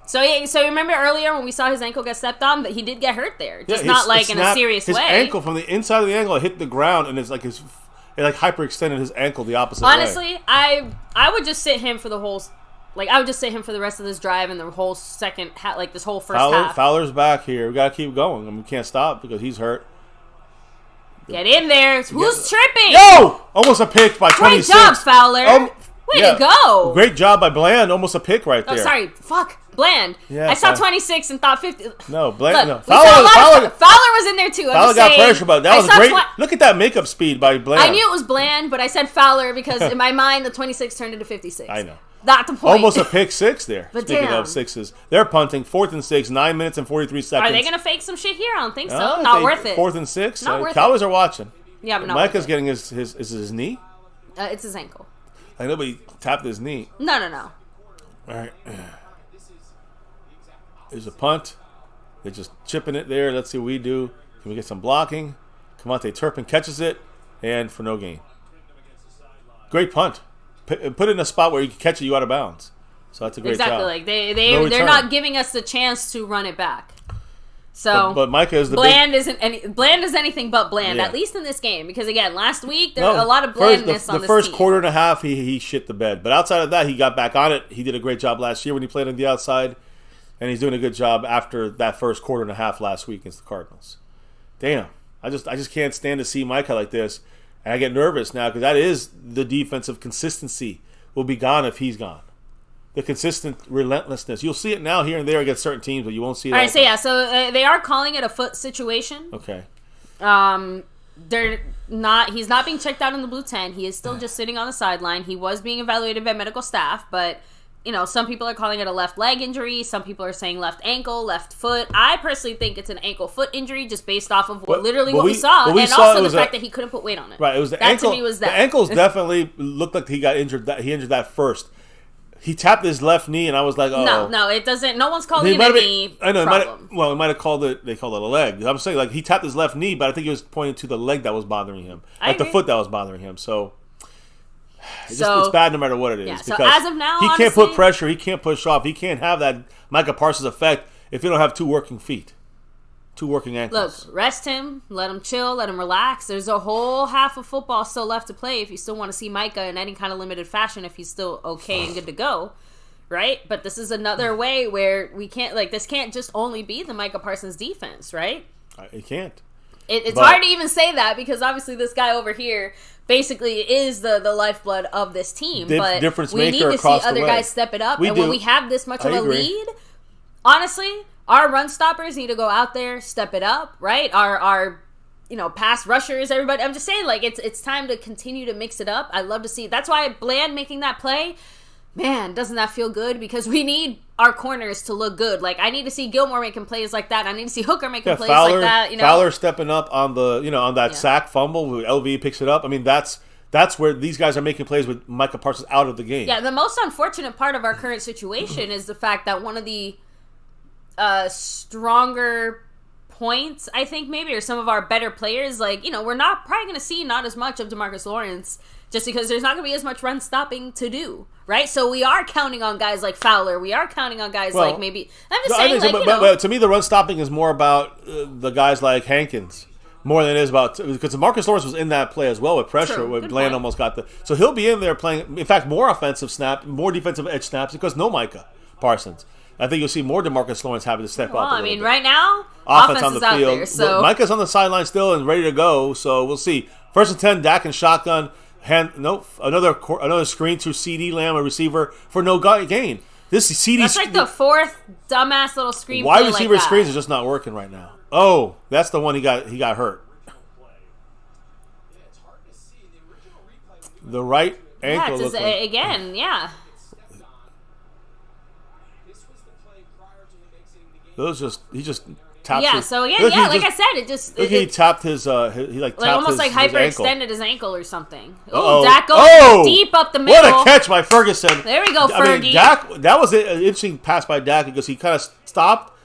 So remember earlier when we saw his ankle get stepped on, but he did get hurt there, just not in a serious way. His ankle from the inside of the ankle hit the ground, and it's like it hyperextended his ankle the opposite way. Honestly, I would just sit him for the whole, I would just sit him for the rest of this drive and the whole second, this whole first half. Fowler's back here. We gotta keep going. I mean, we can't stop because he's hurt. Get in there. Who's tripping? Yo! Almost a pick by 26. Great job, Fowler. Way to go. Great job by Bland. Almost a pick right there. Oh, sorry. Fuck. Bland. Yeah, I saw 26 and thought 50. No, Bland. Look, no. Fowler was in there too. Fowler got pressure, but that was great. Look at that makeup speed by Bland. I knew it was Bland, but I said Fowler because in my mind the 26 turned into 56. I know. Not the point. Almost a pick 6 there. But Speaking of sixes, they're punting 4th and 6, 9 minutes and 43 seconds. Are they gonna fake some shit here? I don't think so. Not worth it. 4th and 6. Not worth Cowboys it. are watching. Yeah, but not Micah's getting his knee. It's his ankle. I know, but he tapped his knee. No. All right. There's a punt. They're just chipping it there. Let's see what we do. Can we get some blocking? Cavante Turpin catches it, and for no gain. Great punt. Put it in a spot where you can catch it, you out of bounds. So that's a great job. Exactly. They're not giving us the chance to run it back. So, but Micah is the Bland is anything but bland, at least in this game. Because again, last week there was a lot of blandness on this team. The first team. quarter and a half, he shit the bed. But outside of that, he got back on it. He did a great job last year when he played on the outside, and he's doing a good job after that first quarter and a half last week against the Cardinals. Damn, I just can't stand to see Micah like this, and I get nervous now because that is the defensive consistency will be gone if he's gone. The consistent relentlessness. You'll see it now here and there against certain teams, but you won't see it. All right, so they are calling it a foot situation. Okay. They're not. He's not being checked out in the blue tent. He is still just sitting on the sideline. He was being evaluated by medical staff, but some people are calling it a left leg injury. Some people are saying left ankle, left foot. I personally think it's an ankle foot injury, just based off of what we saw, and also the fact that he couldn't put weight on it. Right. It was the ankle. To me was that. The ankles definitely looked like he got injured. He injured that first. He tapped his left knee, and I was like, "Oh, no, it doesn't. No one's calling it a knee problem." It might have called it. They called it a leg. I'm saying he tapped his left knee, but I think he was pointing to the leg that was bothering him, the foot that was bothering him. So it's bad no matter what it is. Yeah. So because as of now, he can't put pressure. He can't push off. He can't have that Micah Parsons effect if you don't have 2 working feet. 2 working ankles. Look, rest him, let him chill, let him relax. There's a whole half of football still left to play if you still want to see Micah in any kind of limited fashion if he's still okay and good to go, right? But this is another way where we can't, this can't just only be the Micah Parsons defense, right? It can't. It's hard to even say that because obviously this guy over here basically is the lifeblood of this team. But we need to see other guys step it up. When we have this much of a lead, honestly, our run stoppers need to go out there, step it up, right? Our pass rushers, everybody. I'm just saying, it's time to continue to mix it up. I love to see. That's why Bland making that play, man, doesn't that feel good? Because we need our corners to look good. I need to see Gilmore making plays like that. I need to see Hooker making plays like that. Fowler stepping up on the on that sack fumble. LV picks it up. I mean, that's where these guys are making plays with Micah Parsons out of the game. Yeah, the most unfortunate part of our current situation is the fact that one of the stronger points, I think maybe, or some of our better players, we're not probably going to see not as much of DeMarcus Lawrence just because there's not going to be as much run stopping to do, right? So we are counting on guys like Fowler. We are counting on guys maybe. I'm just saying, but to me, the run stopping is more about the guys like Hankins more than it is about, because DeMarcus Lawrence was in that play as well with pressure. When Bland almost got so he'll be in there playing. In fact, more offensive snap, more defensive edge snaps because no Micah Parsons. I think you'll see more DeMarcus Lawrence having to step up. I mean, right now, offense on the field. Out there, so Micah's on the sideline still and ready to go. So we'll see. 1st and 10, Dak and shotgun. Another screen to CD Lamb, a receiver for no gain. This CD. That's the 4th dumbass little screen. Wide receiver screens are just not working right now. Oh, that's the one he got hurt. The right ankle. Again. He he just tapped. Yeah. His, so again, yeah, like I said, it just he tapped his he like tapped almost like hyperextended his ankle or something. Oh, Dak goes deep up the middle. What a catch by Ferguson! There we go, Fergie. I mean, Dak. That was an interesting pass by Dak because he kind of stopped,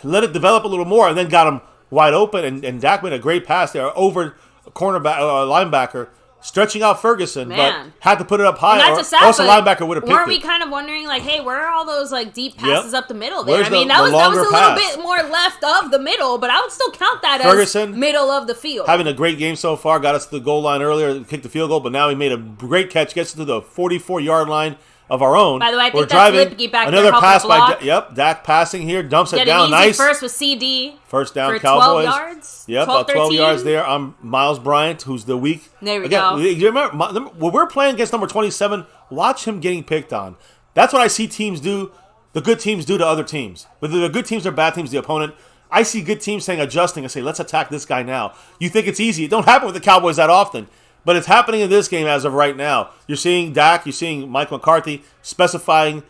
let it develop a little more, and then got him wide open. And Dak made a great pass there over a cornerback, linebacker. Stretching out Ferguson, but had to put it up high, or else the linebacker would have picked it. Weren't we kind of wondering, like, hey, where are all those like deep passes up the middle there? I mean, that was a little bit more left of the middle, but I would still count that Ferguson, as middle of the field. Having a great game so far, got us to the goal line earlier, kicked the field goal, but now he made a great catch, gets to the 44-yard line of our own. By the way, I think that's Lipke back another there pass block. by Dak passing here, dumps it down, easy nice. First with CD. First down, for Cowboys. 12 yards. Yep, 12, about 12 yards there. I'm Miles Bryant, who's the weak. There we go. You remember when we're playing against number 27? Watch him getting picked on. That's what I see teams do. The good teams do to other teams. Whether they're good teams or bad teams, the opponent. I see good teams saying adjusting and say, let's attack this guy now. You think it's easy? It don't happen with the Cowboys that often. But it's happening in this game as of right now. You're seeing Dak, you're seeing Mike McCarthy specifying,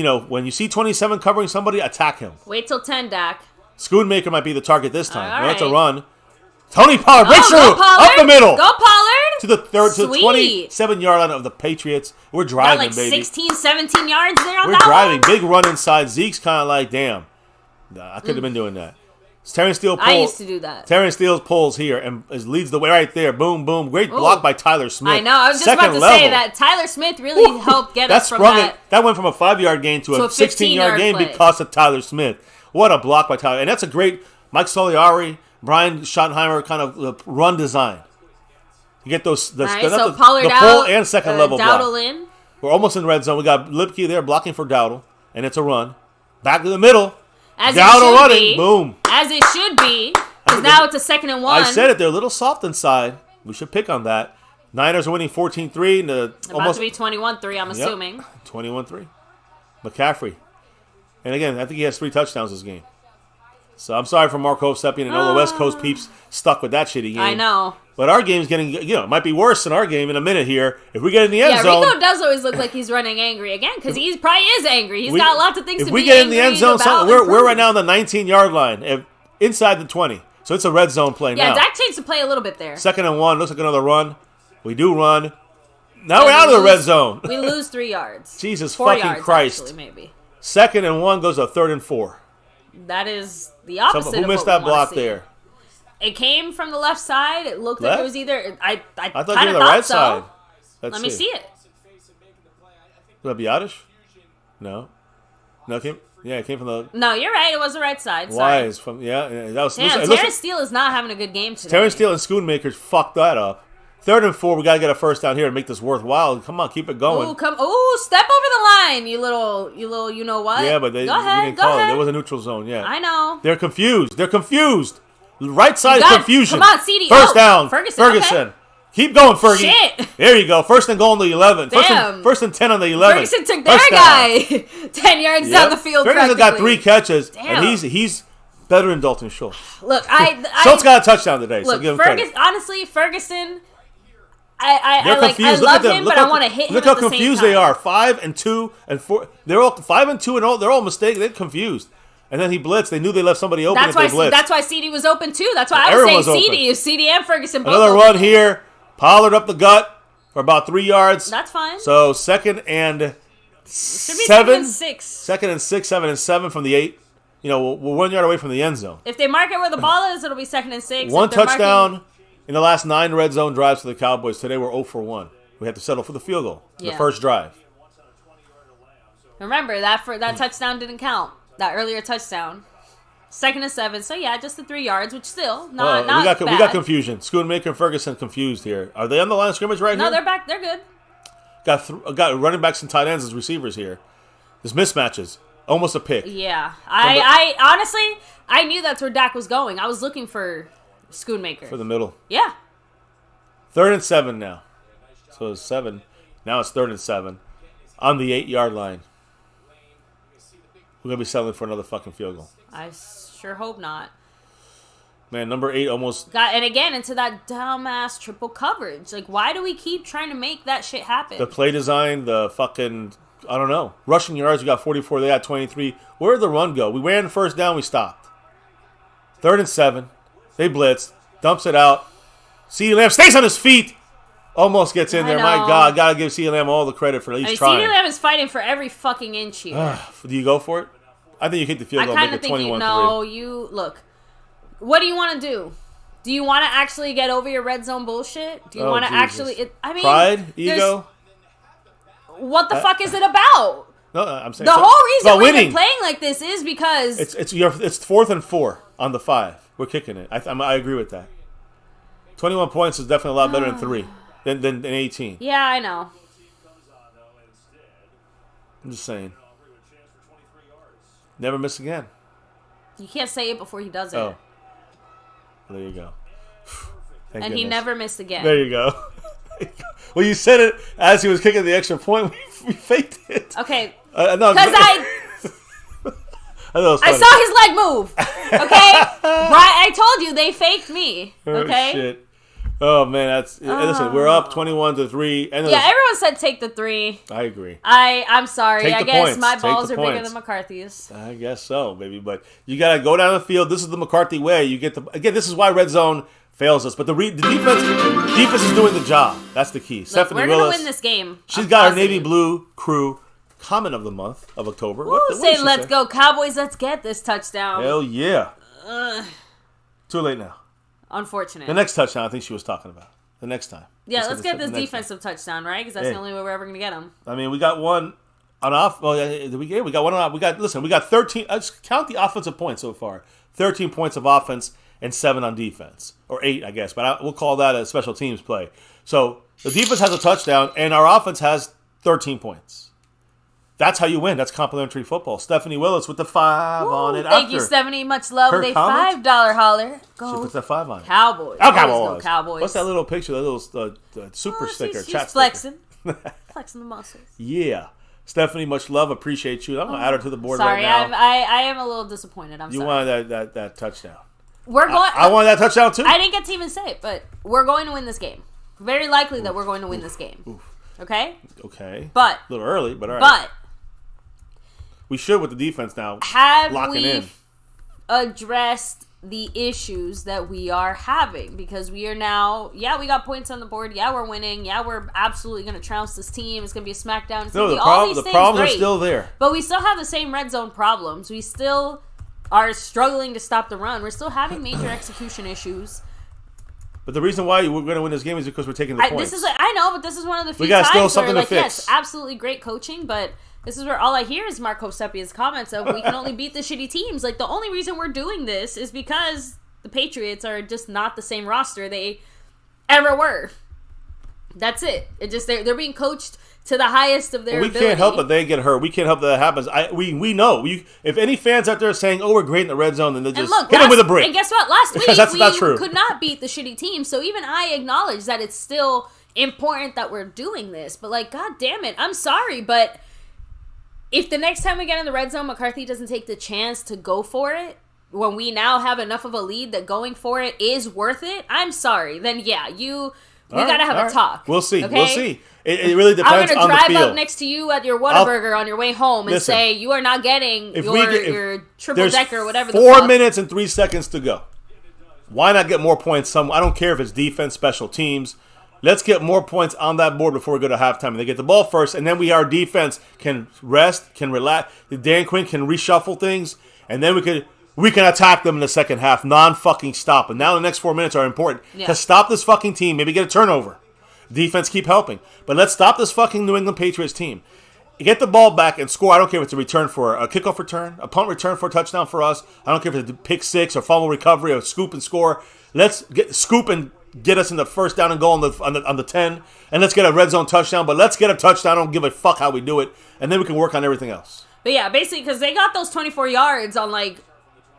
when you see 27 covering somebody, attack him. Wait till 10, Dak. Schoonmaker might be the target this time. All right. That's a run. Tony Pollard breaks through up the middle. Go Pollard. To the 27-yard line of the Patriots. We're driving, like baby. 16, 17 yards there on We're that driving. one. Big run inside. Zeke's kind of like, damn. I could have been doing that. Terrence Steele pulls. I used to do that. Terrence Steele pulls here and leads the way right there. Boom, boom. Great block by Tyler Smith. I know. I was just about to say that Tyler Smith really helped get us from that. That went from a 5-yard gain to a 16-yard gain because of Tyler Smith. What a block by Tyler. And that's a great Mike Soliari, Brian Schottenheimer kind of run design. You get those the pull and second level block. In. We're almost in red zone. We got Lipke there blocking for Dowdle, and it's a run. Back to the middle. As Dowdle running. Boom. As it should be. Because now it's a 2nd and 1. I said it. They're a little soft inside. We should pick on that. Niners are winning 14-3. About to be 21-3, I'm assuming. 21-3. McCaffrey. And again, I think he has 3 touchdowns this game. So I'm sorry for Mark Hovsepian and all the West Coast peeps stuck with that shitty game. I know. But our game's getting, it might be worse than our game in a minute here. If we get in the end zone. Rico does always look like he's running angry again because he probably is angry. He's got lots of things to be angry about. If we get in the end zone, we're right now on the 19-yard line, inside the 20. So it's a red zone play now. Yeah, Dak changed the play a little bit there. 2nd and 1. Looks like another run. We do run. Now we're out of the red zone. We lose 3 yards. Jesus 4 fucking yards, Christ. Actually, maybe. 2nd and 1 goes to 3rd and 4. That is the opposite. Who missed that block there? It came from the left side. It looked like it was either. I thought you were the right side. Let me see it. Was that Biotish? No. No, it came from the. No, you're right. It was the right side. Why is from that was. Damn, Terrence Steele is not having a good game today. Terrence Steele and Schoonmakers fucked that up. 3rd and 4. We gotta get a first down here and make this worthwhile. Come on, keep it going. Step over the line, you little, you know what? Yeah, but they didn't call it. There was a neutral zone. Yeah, I know. They're confused. Right side is confusion. Come on, CD. First down. Ferguson. Okay. Keep going, Fergie. Shit. There you go. 1st and goal on the 11. First and 10 on the 11. Ferguson took their guy 10 yards down the field. Ferguson got 3 catches, Damn. and he's better than Dalton Schultz. Look, Schultz got a touchdown today. So give him credit. Honestly, Ferguson. I confused. love him, but I want to hit him. Look how confused they are. 5 and 2 and 4. They're all 5 and 2 and all. They're all mistaken. They're confused. And then he blitzed. They knew they left somebody open if they blitzed. That's why CD was open too. That's why I was saying CD. If CD and Ferguson both. Another run here. Pollard up the gut for about 3 yards. That's fine. So 2nd and 7. 2nd and 6, 7 and 7 from the 8. We're 1 yard away from the end zone. If they mark it where the ball is, it'll be 2nd and 6. One touchdown in the last 9 red zone drives for the Cowboys. Today we're 0 for 1. We had to settle for the field goal in the first drive. Remember, that touchdown didn't count. That earlier touchdown. 2nd and 7. So, just the 3 yards, which still not bad. We got confusion. Schoonmaker and Ferguson confused here. Are they on the line of scrimmage right now? No, they're back. They're good. Got running backs and tight ends as receivers here. There's mismatches. Almost a pick. Yeah. I honestly, I knew that's where Dak was going. I was looking for Schoonmaker. For the middle. Yeah. 3rd and 7 now. So it's 7. Now it's 3rd and 7. On the 8-yard line. We're going to be settling for another fucking field goal. I sure hope not. Man, number 8 almost... And again, into that dumbass triple coverage. Like, why do we keep trying to make that shit happen? The play design, the fucking... I don't know. Rushing yards, we got 44. They got 23. Where did the run go? We ran first down, we stopped. 3rd and 7. They blitz. Dumps it out. CeeDee Lamb stays on his feet. Almost gets in there. My God, gotta give CeeDee Lamb all the credit for at least trying. CeeDee Lamb is fighting for every fucking inch here. Do you go for it? I think you kick the field goal, make it 21-3. No, you look. What do you want to do? Do you want to actually get over your red zone bullshit? Do you want to actually? Pride, ego. What the fuck is it about? No, I'm saying the whole reason we've been playing like this is because it's 4th and 4 on the 5. We're kicking it. I agree with that. 21 points is definitely a lot better than 3 than 18. Yeah, I know. I'm just saying. Never miss again. You can't say it before he does it. Oh. There you go. And goodness. He never missed again. There you go. Well, you said it as he was kicking the extra point. We faked it. Okay. No, because I saw his leg move. Okay? I told you they faked me. Okay? Oh, shit. Oh, man. Listen, we're up 21-3. And yeah, everyone said take the 3. I agree. I'm sorry. I guess points. my balls are bigger than McCarthy's. I guess so, baby. But you got to go down the field. This is the McCarthy way. Again, this is why red zone fails us. But the defense is doing the job. That's the key. Look, we're going to win this game. She's got her navy blue crew comment of the month of October. What let's go Cowboys. Let's get this touchdown. Hell yeah. Too late now. Unfortunate. The next touchdown I think she was talking about. The next time. Yeah, let's get this defensive touchdown, right? Because that's the only way we're ever going to get them. I mean, we got one on off. Well, we got one on off. We got 13. Just count the offensive points so far. 13 points of offense and 7 on defense. Or 8, I guess. But we'll call that a special teams play. So the defense has a touchdown and our offense has 13 points. That's how you win. That's complimentary football. Stephanie Willis with the 5 on it. Thank you, Stephanie. Much love with a $5 holler. Go. She puts that 5 on it. Cowboys. Oh, Cowboys. Go Cowboys. What's that little picture? That little super sticker. She's chat flexing. Flexing the muscles. Yeah. Stephanie, much love. Appreciate you. I'm going to add her to the board right now. I am a little disappointed. I'm sorry. You wanted that touchdown. We're going. I wanted that touchdown too. I didn't get to even say it, but we're going to win this game. Very likely that we're going to win this game. Oof. Okay? Okay. But. A little early, but all right. But. We should with the defense now. Have we addressed the issues that we are having? Because we are now, we got points on the board. Yeah, we're winning. Yeah, we're absolutely going to trounce this team. It's going to be a smackdown. It's the problems are still there. But we still have the same red zone problems. We still are struggling to stop the run. We're still having major execution issues. But the reason why we're going to win this game is because we're taking the points. I know, but this is one of the few we got times still something where, to fix. Yes, absolutely great coaching, but this is where all I hear is Marco Sepia's comments of we can only beat the shitty teams. Like, the only reason we're doing this is because the Patriots are just not the same roster they ever were. That's it. It just they're being coached to the highest of their ability. We can't help it. They get hurt. We can't help that happens. We know. If any fans out there saying, "Oh, we're great in the red zone," then they just hit them with a brick. And guess what? Last week that's we not true. Could not beat the shitty team. So even I acknowledge that it's still important that we're doing this. But like, god damn it, I'm sorry, but if the next time we get in the red zone, McCarthy doesn't take the chance to go for it, when we now have enough of a lead that going for it is worth it, I'm sorry. Then yeah, we got to have a talk. We'll see. Okay? We'll see. It really depends on the field. I'm going to drive up next to you at your Whataburger on your way home and say, you are not getting your triple decker or whatever the fuck. 4 minutes and 3 seconds to go. Why not get more points? I don't care if it's defense, special teams. Let's get more points on that board before we go to halftime. And they get the ball first, and then our defense can rest, can relax. Dan Quinn can reshuffle things, and then we can attack them in the second half, non-fucking stop. And now the next 4 minutes are important to stop this fucking team, maybe get a turnover. Defense keep helping. But let's stop this fucking New England Patriots team. Get the ball back and score. I don't care if it's a return for a kickoff return, a punt return for a touchdown for us. I don't care if it's a pick six or fumble recovery or scoop and score. Let's scoop and get us in the first down and goal on the 10. And let's get a red zone touchdown. But let's get a touchdown. I don't give a fuck how we do it. And then we can work on everything else. But yeah, basically, because they got those 24 yards on like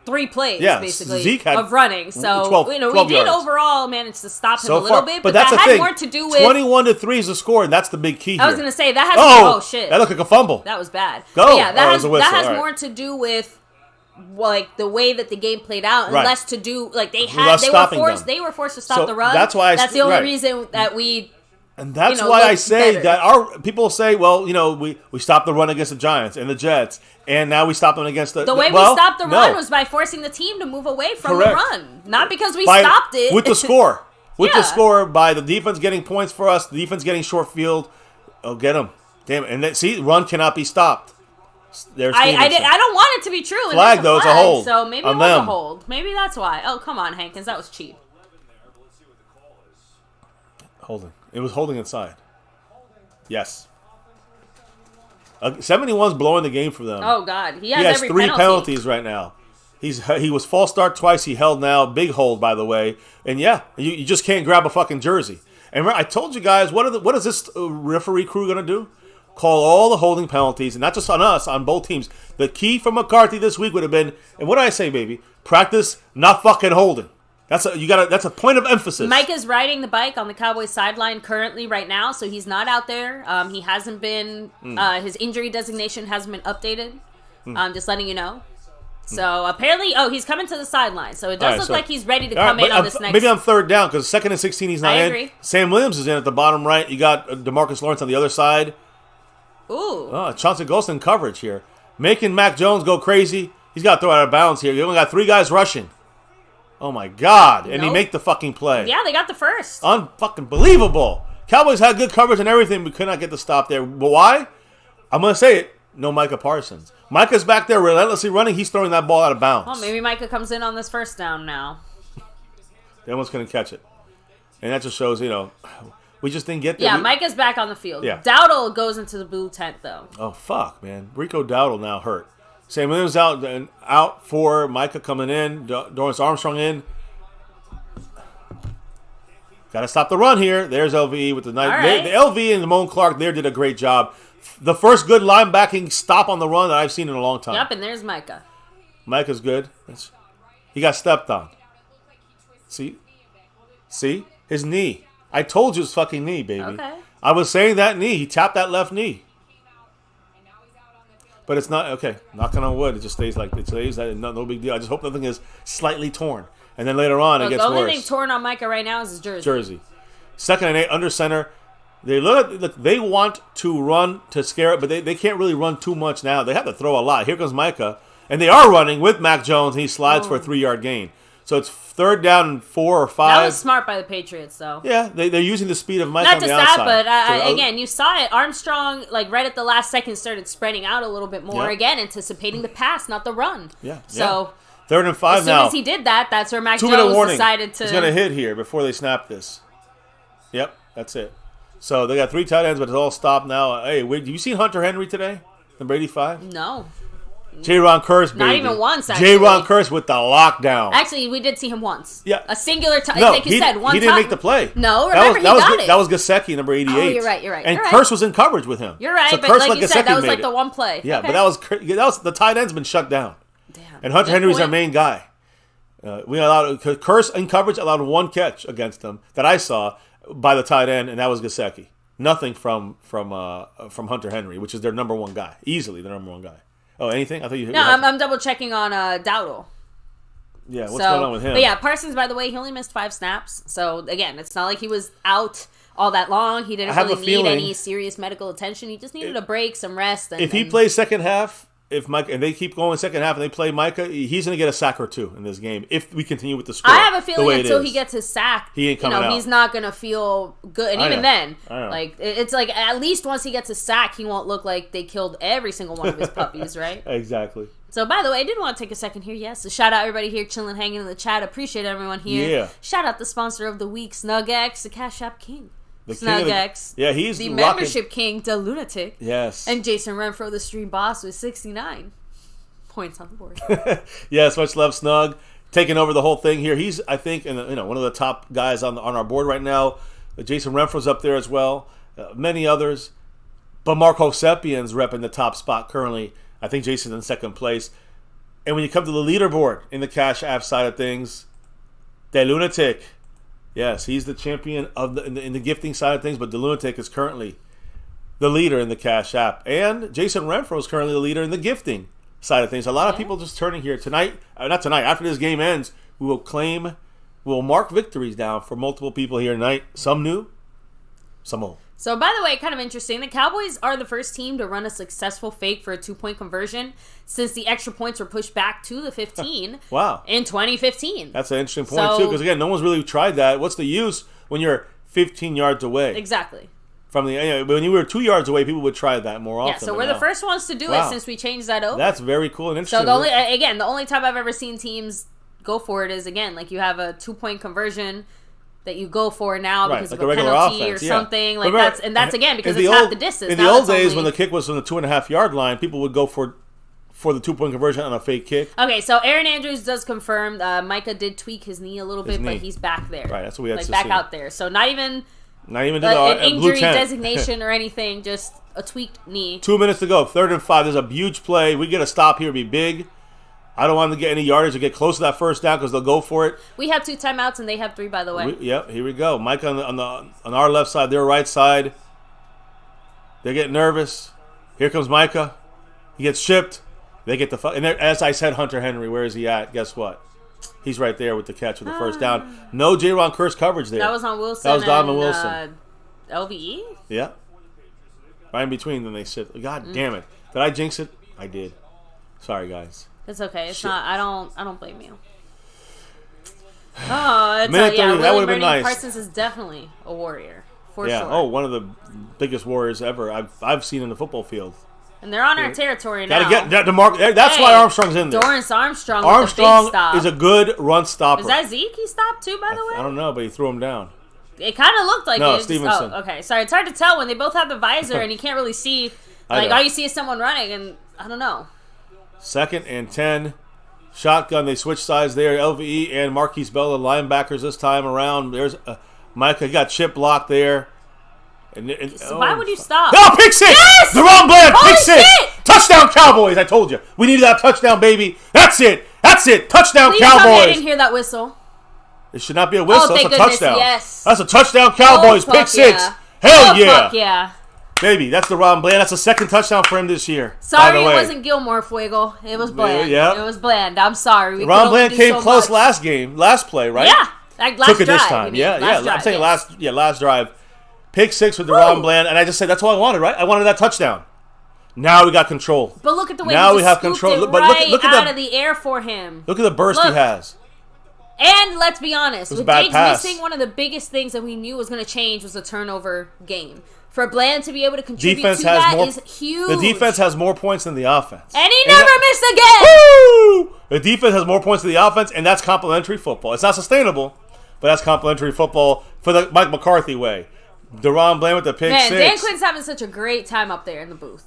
3 plays, basically, Zeke had of running. So, 12 we yards. did overall manage to stop him so a little far. bit, but that that's had thing. more to do with 21-3 is the score, and that's the big key here. I was going to say, that has shit. That looked like a fumble. That was bad. Go. But yeah, that has right. more to do with like the way that the game played out, and less to do like they were forced to stop the run. That's why that's the only reason that we. And that's why I say that our people say, well, we stopped the run against the Giants and the Jets And now we stop them against the way we stopped the run was by forcing the team to move away from the run. Not because we stopped it. With the score. With the score, by the defense getting points for us, the defense getting short field. Oh, get them. Damn it. And then, see, run cannot be stopped. There's I don't want it to be true. Flag, though, it's a hold. So maybe it was a hold. Maybe that's why. Oh, come on, Hankins. That was cheap. Holding. It was holding inside. Yes. 71's blowing the game for them. Oh, God. He has every 3 penalties right now. He was false start twice. He held now. Big hold, by the way. And, yeah, you just can't grab a fucking jersey. And I told you guys, what is this referee crew going to do? Call all the holding penalties, and not just on us, on both teams. The key for McCarthy this week would have been, and what did I say, baby? Practice not fucking holding. That's a point of emphasis. Mike is riding the bike on the Cowboys sideline currently right now, so he's not out there. He hasn't been, his injury designation hasn't been updated. Just letting you know. So apparently, he's coming to the sideline. So it does look like he's ready to come in on this next. Maybe on 3rd down, because 2nd and 16 he's not in. I agree. Sam Williams is in at the bottom right. You got DeMarcus Lawrence on the other side. Ooh. Chauncey Golston coverage here. Making Mac Jones go crazy. He's got to throw out of bounds here. You only got 3 guys rushing. Oh, my God. And he make the fucking play. Yeah, they got the first. Unfucking believable. Cowboys had good coverage and everything. We could not get the stop there. But why? I'm going to say it. No Micah Parsons. Micah's back there relentlessly running. He's throwing that ball out of bounds. Well, maybe Micah comes in on this 1st down now. No one's going to catch it. And that just shows, we just didn't get there. Yeah, Micah's back on the field. Yeah. Dowdle goes into the blue tent, though. Oh, fuck, man. Rico Dowdle now hurt. Sam Williams out for Micah coming in. Dorrance Armstrong in. Got to stop the run here. There's LVE with the night. Right. The LV and Damone Clark there did a great job. The first good linebacking stop on the run that I've seen in a long time. Yep, and there's Micah. Micah's good. He got stepped on. See? His knee. I told you his fucking knee, baby. Okay. I was saying that knee. He tapped that left knee. But it's not, okay, knocking on wood. It just stays like it stays. No big deal. I just hope nothing is slightly torn. And then later on, it gets worse. The only thing torn on Micah right now is his jersey. 2nd and 8, under center. They they want to run to scare it, but they can't really run too much now. They have to throw a lot. Here comes Micah. And they are running with Mac Jones, and he slides for a 3-yard gain. So it's 3rd down and 4 or 5. That was smart by the Patriots, though. Yeah, they're using the speed of Micah on the outside. Not just that, but again, you saw it. Armstrong, right at the last second, started spreading out a little bit more. Again, anticipating the pass, not the run. Yeah. So 3rd and 5 now. As soon as he did that, that's where Mac Jones decided to. He's going to hit here before they snap this. Yep, that's it. So they got 3 tight ends, but it's all stopped now. Hey, have you seen Hunter Henry today? Number 85? No. J-Ron Curse, baby. Not even once, actually. J-Ron Curse with the lockdown. Actually, we did see him once. Yeah. A singular time, no, like you said, one time. He didn't make the play. No, remember, he got it. That was Gesicki, number 88. Oh, you're right. And Curse was in coverage with him. You're right, so but Curse, like you said, that was like the one play. Yeah, okay. but that was the tight end's been shut down. Damn. And Hunter Henry's our main guy. We allowed Curse in coverage, allowed 1 catch against them that I saw by the tight end, and that was Gesicki. Nothing from Hunter Henry, which is their number 1 guy, easily their number 1 guy. Oh, anything? I thought you. No, I'm double checking on Dowdle. Yeah, what's going on with him? But yeah, Parsons, by the way, he only missed 5 snaps. So again, it's not like he was out all that long. He didn't really need any serious medical attention. He just needed a break, some rest. If he plays second half, and they keep going second half and they play Micah, he's going to get a sack or 2 in this game if we continue with the score. I have a feeling until he gets his sack, he ain't coming out. He's not going to feel good. And even then, it's like at least once he gets a sack, he won't look like they killed every single one of his puppies, right? Exactly. So, by the way, I did want to take a second here. Yes, so shout out everybody here chilling, hanging in the chat. Appreciate everyone here. Yeah. Shout out the sponsor of the week, SnugX, the Cash App King. The SnugX. Yeah, he's the membership king, the Lunatic. Yes. And Jason Renfro, the stream boss, with 69 points on the board. Yes, much love, Snug. Taking over the whole thing here. He's, I think, one of the top guys on our board right now. Jason Renfro's up there as well. Many others. But Marco Sepian's repping the top spot currently. I think Jason's in 2nd place. And when you come to the leaderboard in the Cash App side of things, the Lunatic. Yes, he's the champion of in the gifting side of things, but the Lunatic is currently the leader in the Cash App. And Jason Renfro is currently the leader in the gifting side of things. A lot of people just turning here tonight. Not tonight. After this game ends, we'll mark victories down for multiple people here tonight. Some new, some old. So, by the way, kind of interesting. The Cowboys are the first team to run a successful fake for a 2-point conversion since the extra points were pushed back to the 15 wow. in 2015. That's an interesting point, too, because, again, no one's really tried that. What's the use when you're 15 yards away? Exactly. From when you were 2 yards away, people would try that more often. Yeah, so we're the first ones to do it since we changed that over. That's very cool and interesting. So, the only time I've ever seen teams go for it is, again, like you have a 2-point conversion that you go for now because of a penalty or something. Like that's again because it's half the distance. In the old days when the kick was from the 2.5 yard line, people would go for the 2-point conversion on a fake kick. Okay, so Aaron Andrews does confirm Micah did tweak his knee a little bit, but he's back there. Right, that's what we had to see. Back out there. So not even an injury designation or anything, just a tweaked knee. 2 minutes to go, 3rd and 5. There's a huge play. We get a stop here, be big. I don't want them to get any yardage or get close to that first down because they'll go for it. We have 2 timeouts and they have 3, by the way. Yep, here we go. Mike on our left side, their right side. They get nervous. Here comes Micah. He gets shipped. They get the and as I said, Hunter Henry, where is he at? Guess what? He's right there with the catch with the first down. No J-Ron Curse coverage there. That was on Wilson. That was Donovan Wilson. LVE? Yeah. Right in between them they sit. God damn it. Did I jinx it? I did. Sorry, guys. It's okay. It's not. I don't blame you. Oh, it's Minute 30, that would have been nice. Parsons is definitely a warrior for sure. Oh, one of the biggest warriors ever I've seen in the football field. And they're on our territory now. Gotta get that to mark. That's why Armstrong's in there. Dorrance Armstrong. Armstrong with the big stop. is a good run stopper. Is that Zeke he stopped too? By the way, I don't know, but he threw him down. It kind of looked like no, it. Stevenson. Okay. Sorry, it's hard to tell when they both have the visor and you can't really see. Like all you see is someone running, and I don't know. 2nd and 10. Shotgun. They switch sides there. LVE and Marquise Bell, the linebackers this time around. There's Micah. He got chip blocked there. So why would you stop? No, pick 6! Yes! The wrong Bland, Holy pick 6! Shit! Touchdown Cowboys, I told you. We needed that touchdown, baby. That's it. Touchdown Please Cowboys. I didn't hear that whistle. It should not be a whistle. That's a touchdown. Yes. That's a touchdown Cowboys, pick 6. Yeah. Hell yeah. Fuck yeah. Baby, that's the Ron Bland. That's the 2nd touchdown for him this year. Sorry, it wasn't Gilmore Fuego. It was Bland. Yeah. It was Bland. I'm sorry. Ron Bland came close last play, right? Yeah. Like last Took it drive, this time. Yeah. Drive, I'm saying last drive. Pick 6 with Ron Bland, and I just said that's all I wanted, right? I wanted that touchdown. Now we got control. But look at the way now he we have scooped control. it But look out of the air for him. Look at the burst he has. And let's be honest, with bad Diggs pass. missing, one of the biggest things that we knew was going to change was the turnover game. For Bland to be able to contribute is huge. The defense has more points than the offense. And he never missed again. Woo! The defense has more points than the offense, and that's complimentary football. It's not sustainable, but that's complimentary football for the Mike McCarthy way. DeRon Bland with the pick 6. Dan Quinn's having such a great time up there in the booth.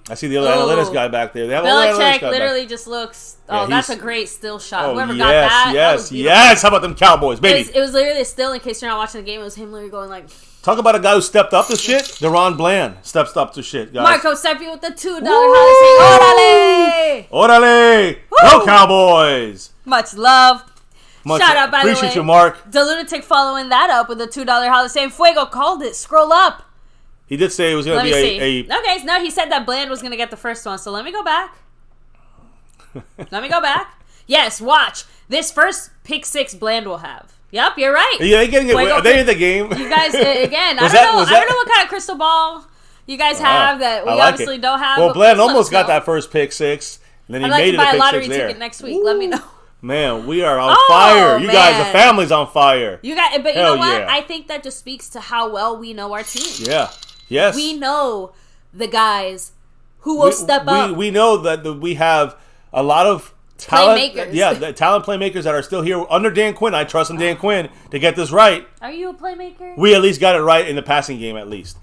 I see the other analytics guy back there. Belichick literally just looks. That's a great still shot. Whoever got that. Yes. How about them Cowboys, baby? It was literally still. In case you're not watching the game, it was him literally going like. Talk about a guy who stepped up to shit. DeRon Bland steps up to shit, guys. Marco Seppi with the $2 Holiday. Orale! Go Cowboys! Much love. Shout out, by the way. Appreciate you, Mark. The Lunatic following that up with a $2 Holiday saying Fuego called it. Scroll up. He did say it was going to be a... Okay, no, he said that Bland was going to get the first one, so let me go back. Yes, watch. This first pick 6 Bland will have. Yep, you're right. Yeah, are they in the game? You guys, again, I don't know what kind of crystal ball you guys have that we obviously don't have. Well, Bland almost got that first pick 6, and then he made it a pick 6 there. I'd like to buy a lottery ticket next week. Let me know. Man, we are on fire. You guys, the family's on fire. But you know what? I think that just speaks to how well we know our team. Yeah. Yes. We know the guys who will step up. We know that we have a lot of talent. Playmakers. Yeah, the talent playmakers that are still here under Dan Quinn. I trust in Dan Quinn to get this right. Are you a playmaker? We at least got it right in the passing game, at least.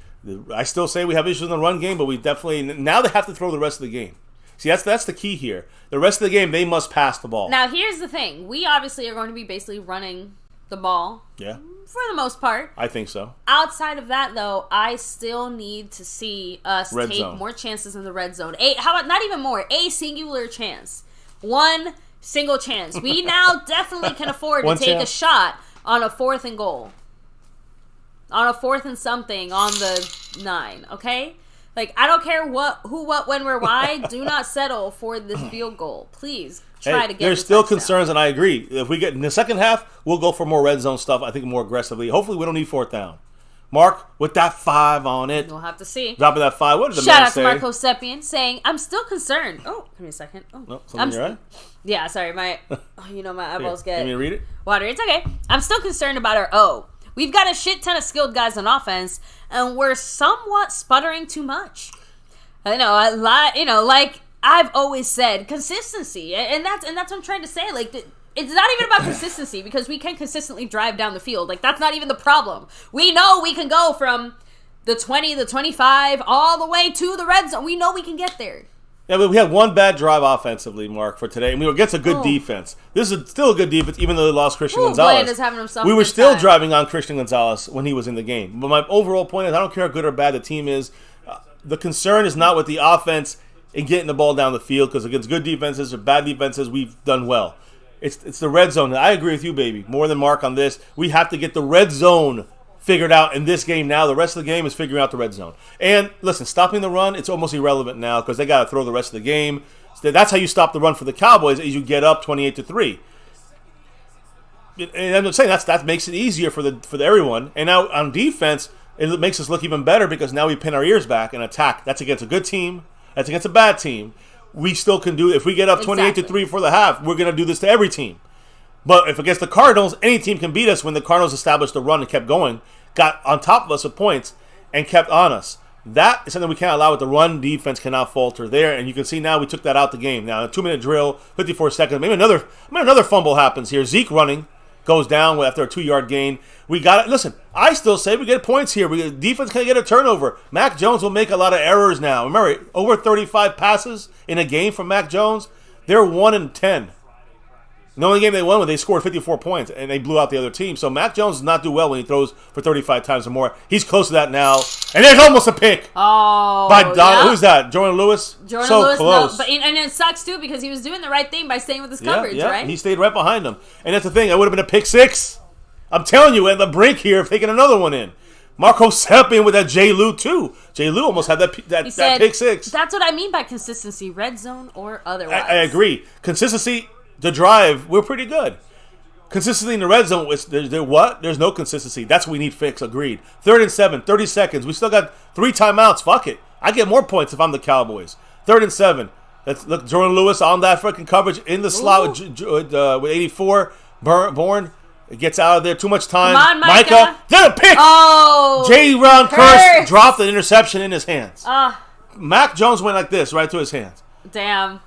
I still say we have issues in the run game, but we definitely now they have to throw the rest of the game. See, that's the key here. The rest of the game, they must pass the ball. Now, here's the thing. We obviously are going to be basically running the ball. Yeah. For the most part. I think so. Outside of that, though, I still need to see us take more chances in the red zone. How about not even more? A singular chance. One single chance. We now definitely can afford to take a shot on a 4th and goal. On a 4th and something on the 9, okay? Like, I don't care who, what, when, where, why. Do not settle for this field goal. Please try to get there's still concerns, and I agree. If we get in the second half, we'll go for more red zone stuff, I think more aggressively. Hopefully we don't need 4th down. Mark, with that 5 on it. We'll have to see. Dropping that 5. What did the Shout man out say? to Marco Seppian saying, I'm still concerned. Oh, give me a second. Oh, No, something in your eye? Yeah, sorry. My eyeballs get... Can you read it? Water. It's okay. I'm still concerned about our O. We've got a shit ton of skilled guys on offense, and we're somewhat sputtering too much. I know, like I've always said, consistency, and that's what I'm trying to say. Like, it's not even about consistency because we can consistently drive down the field. Like, that's not even the problem. We know we can go from the 20, the 25, all the way to the red zone. We know we can get there. Yeah, but we had one bad drive offensively, Mark, for today, and we were against a good defense. This is still a good defense, even though they lost Christian Gonzalez. Bland is having himself we a were good still time. driving on Christian Gonzalez when he was in the game. But my overall point is, I don't care how good or bad the team is. The concern is not with the offense and getting the ball down the field, because against good defenses or bad defenses, we've done well. It's the red zone. I agree with you, baby. More than Mark on this. We have to get the red zone figured out in this game now. The rest of the game is figuring out the red zone. And listen, stopping the run, it's almost irrelevant now because they got to throw the rest of the game. So that's how you stop the run for the Cowboys, is you get up 28-3. And I'm saying that makes it easier for everyone. And now on defense, it makes us look even better because now we pin our ears back and attack. That's against a good team. That's against a bad team. We still can do, if we get up 28-3 for the half, we're going to do this to every team. But if against the Cardinals, any team can beat us when the Cardinals established the run and kept going, got on top of us with points, and kept on us. That is something we can't allow with the run. Defense cannot falter there, and you can see now we took that out the game. Now, a 2-minute drill, 54 seconds, maybe another fumble happens here. Zeke running, goes down after a 2-yard gain. We got it. Listen, I still say we get points here. Defense can't get a turnover. Mac Jones will make a lot of errors now. Remember, over 35 passes in a game from Mac Jones. They're 1-10. The only game they won when they scored 54 points and they blew out the other team. So Mac Jones does not do well when he throws for 35 times or more. He's close to that now. And there's almost a pick. Oh, by Who's that? Jordan Lewis? Jordan so Lewis, close. No, and it sucks too because he was doing the right thing by staying with his coverage, right? He stayed right behind him. And that's the thing. It would have been a pick 6. I'm telling you, at the brink here of taking another one in. Marco Seppian with that J. Lou too. J. Lou almost had that pick 6. That's what I mean by consistency, red zone or otherwise. I agree. Consistency, the drive, we're pretty good. Consistency in the red zone, there's no consistency. That's what we need fixed. Agreed. 3rd and 7, 30 seconds. We still got 3 timeouts. Fuck it. I get more points if I'm the Cowboys. 3rd and 7. Look, Jordan Lewis on that freaking coverage in the slot with 84. Bourne. It gets out of there. Too much time. Come on, Micah. Then a pick. Oh. J. Ron Curse dropped the interception in his hands. Mac Jones went like this, right to his hands. Damn.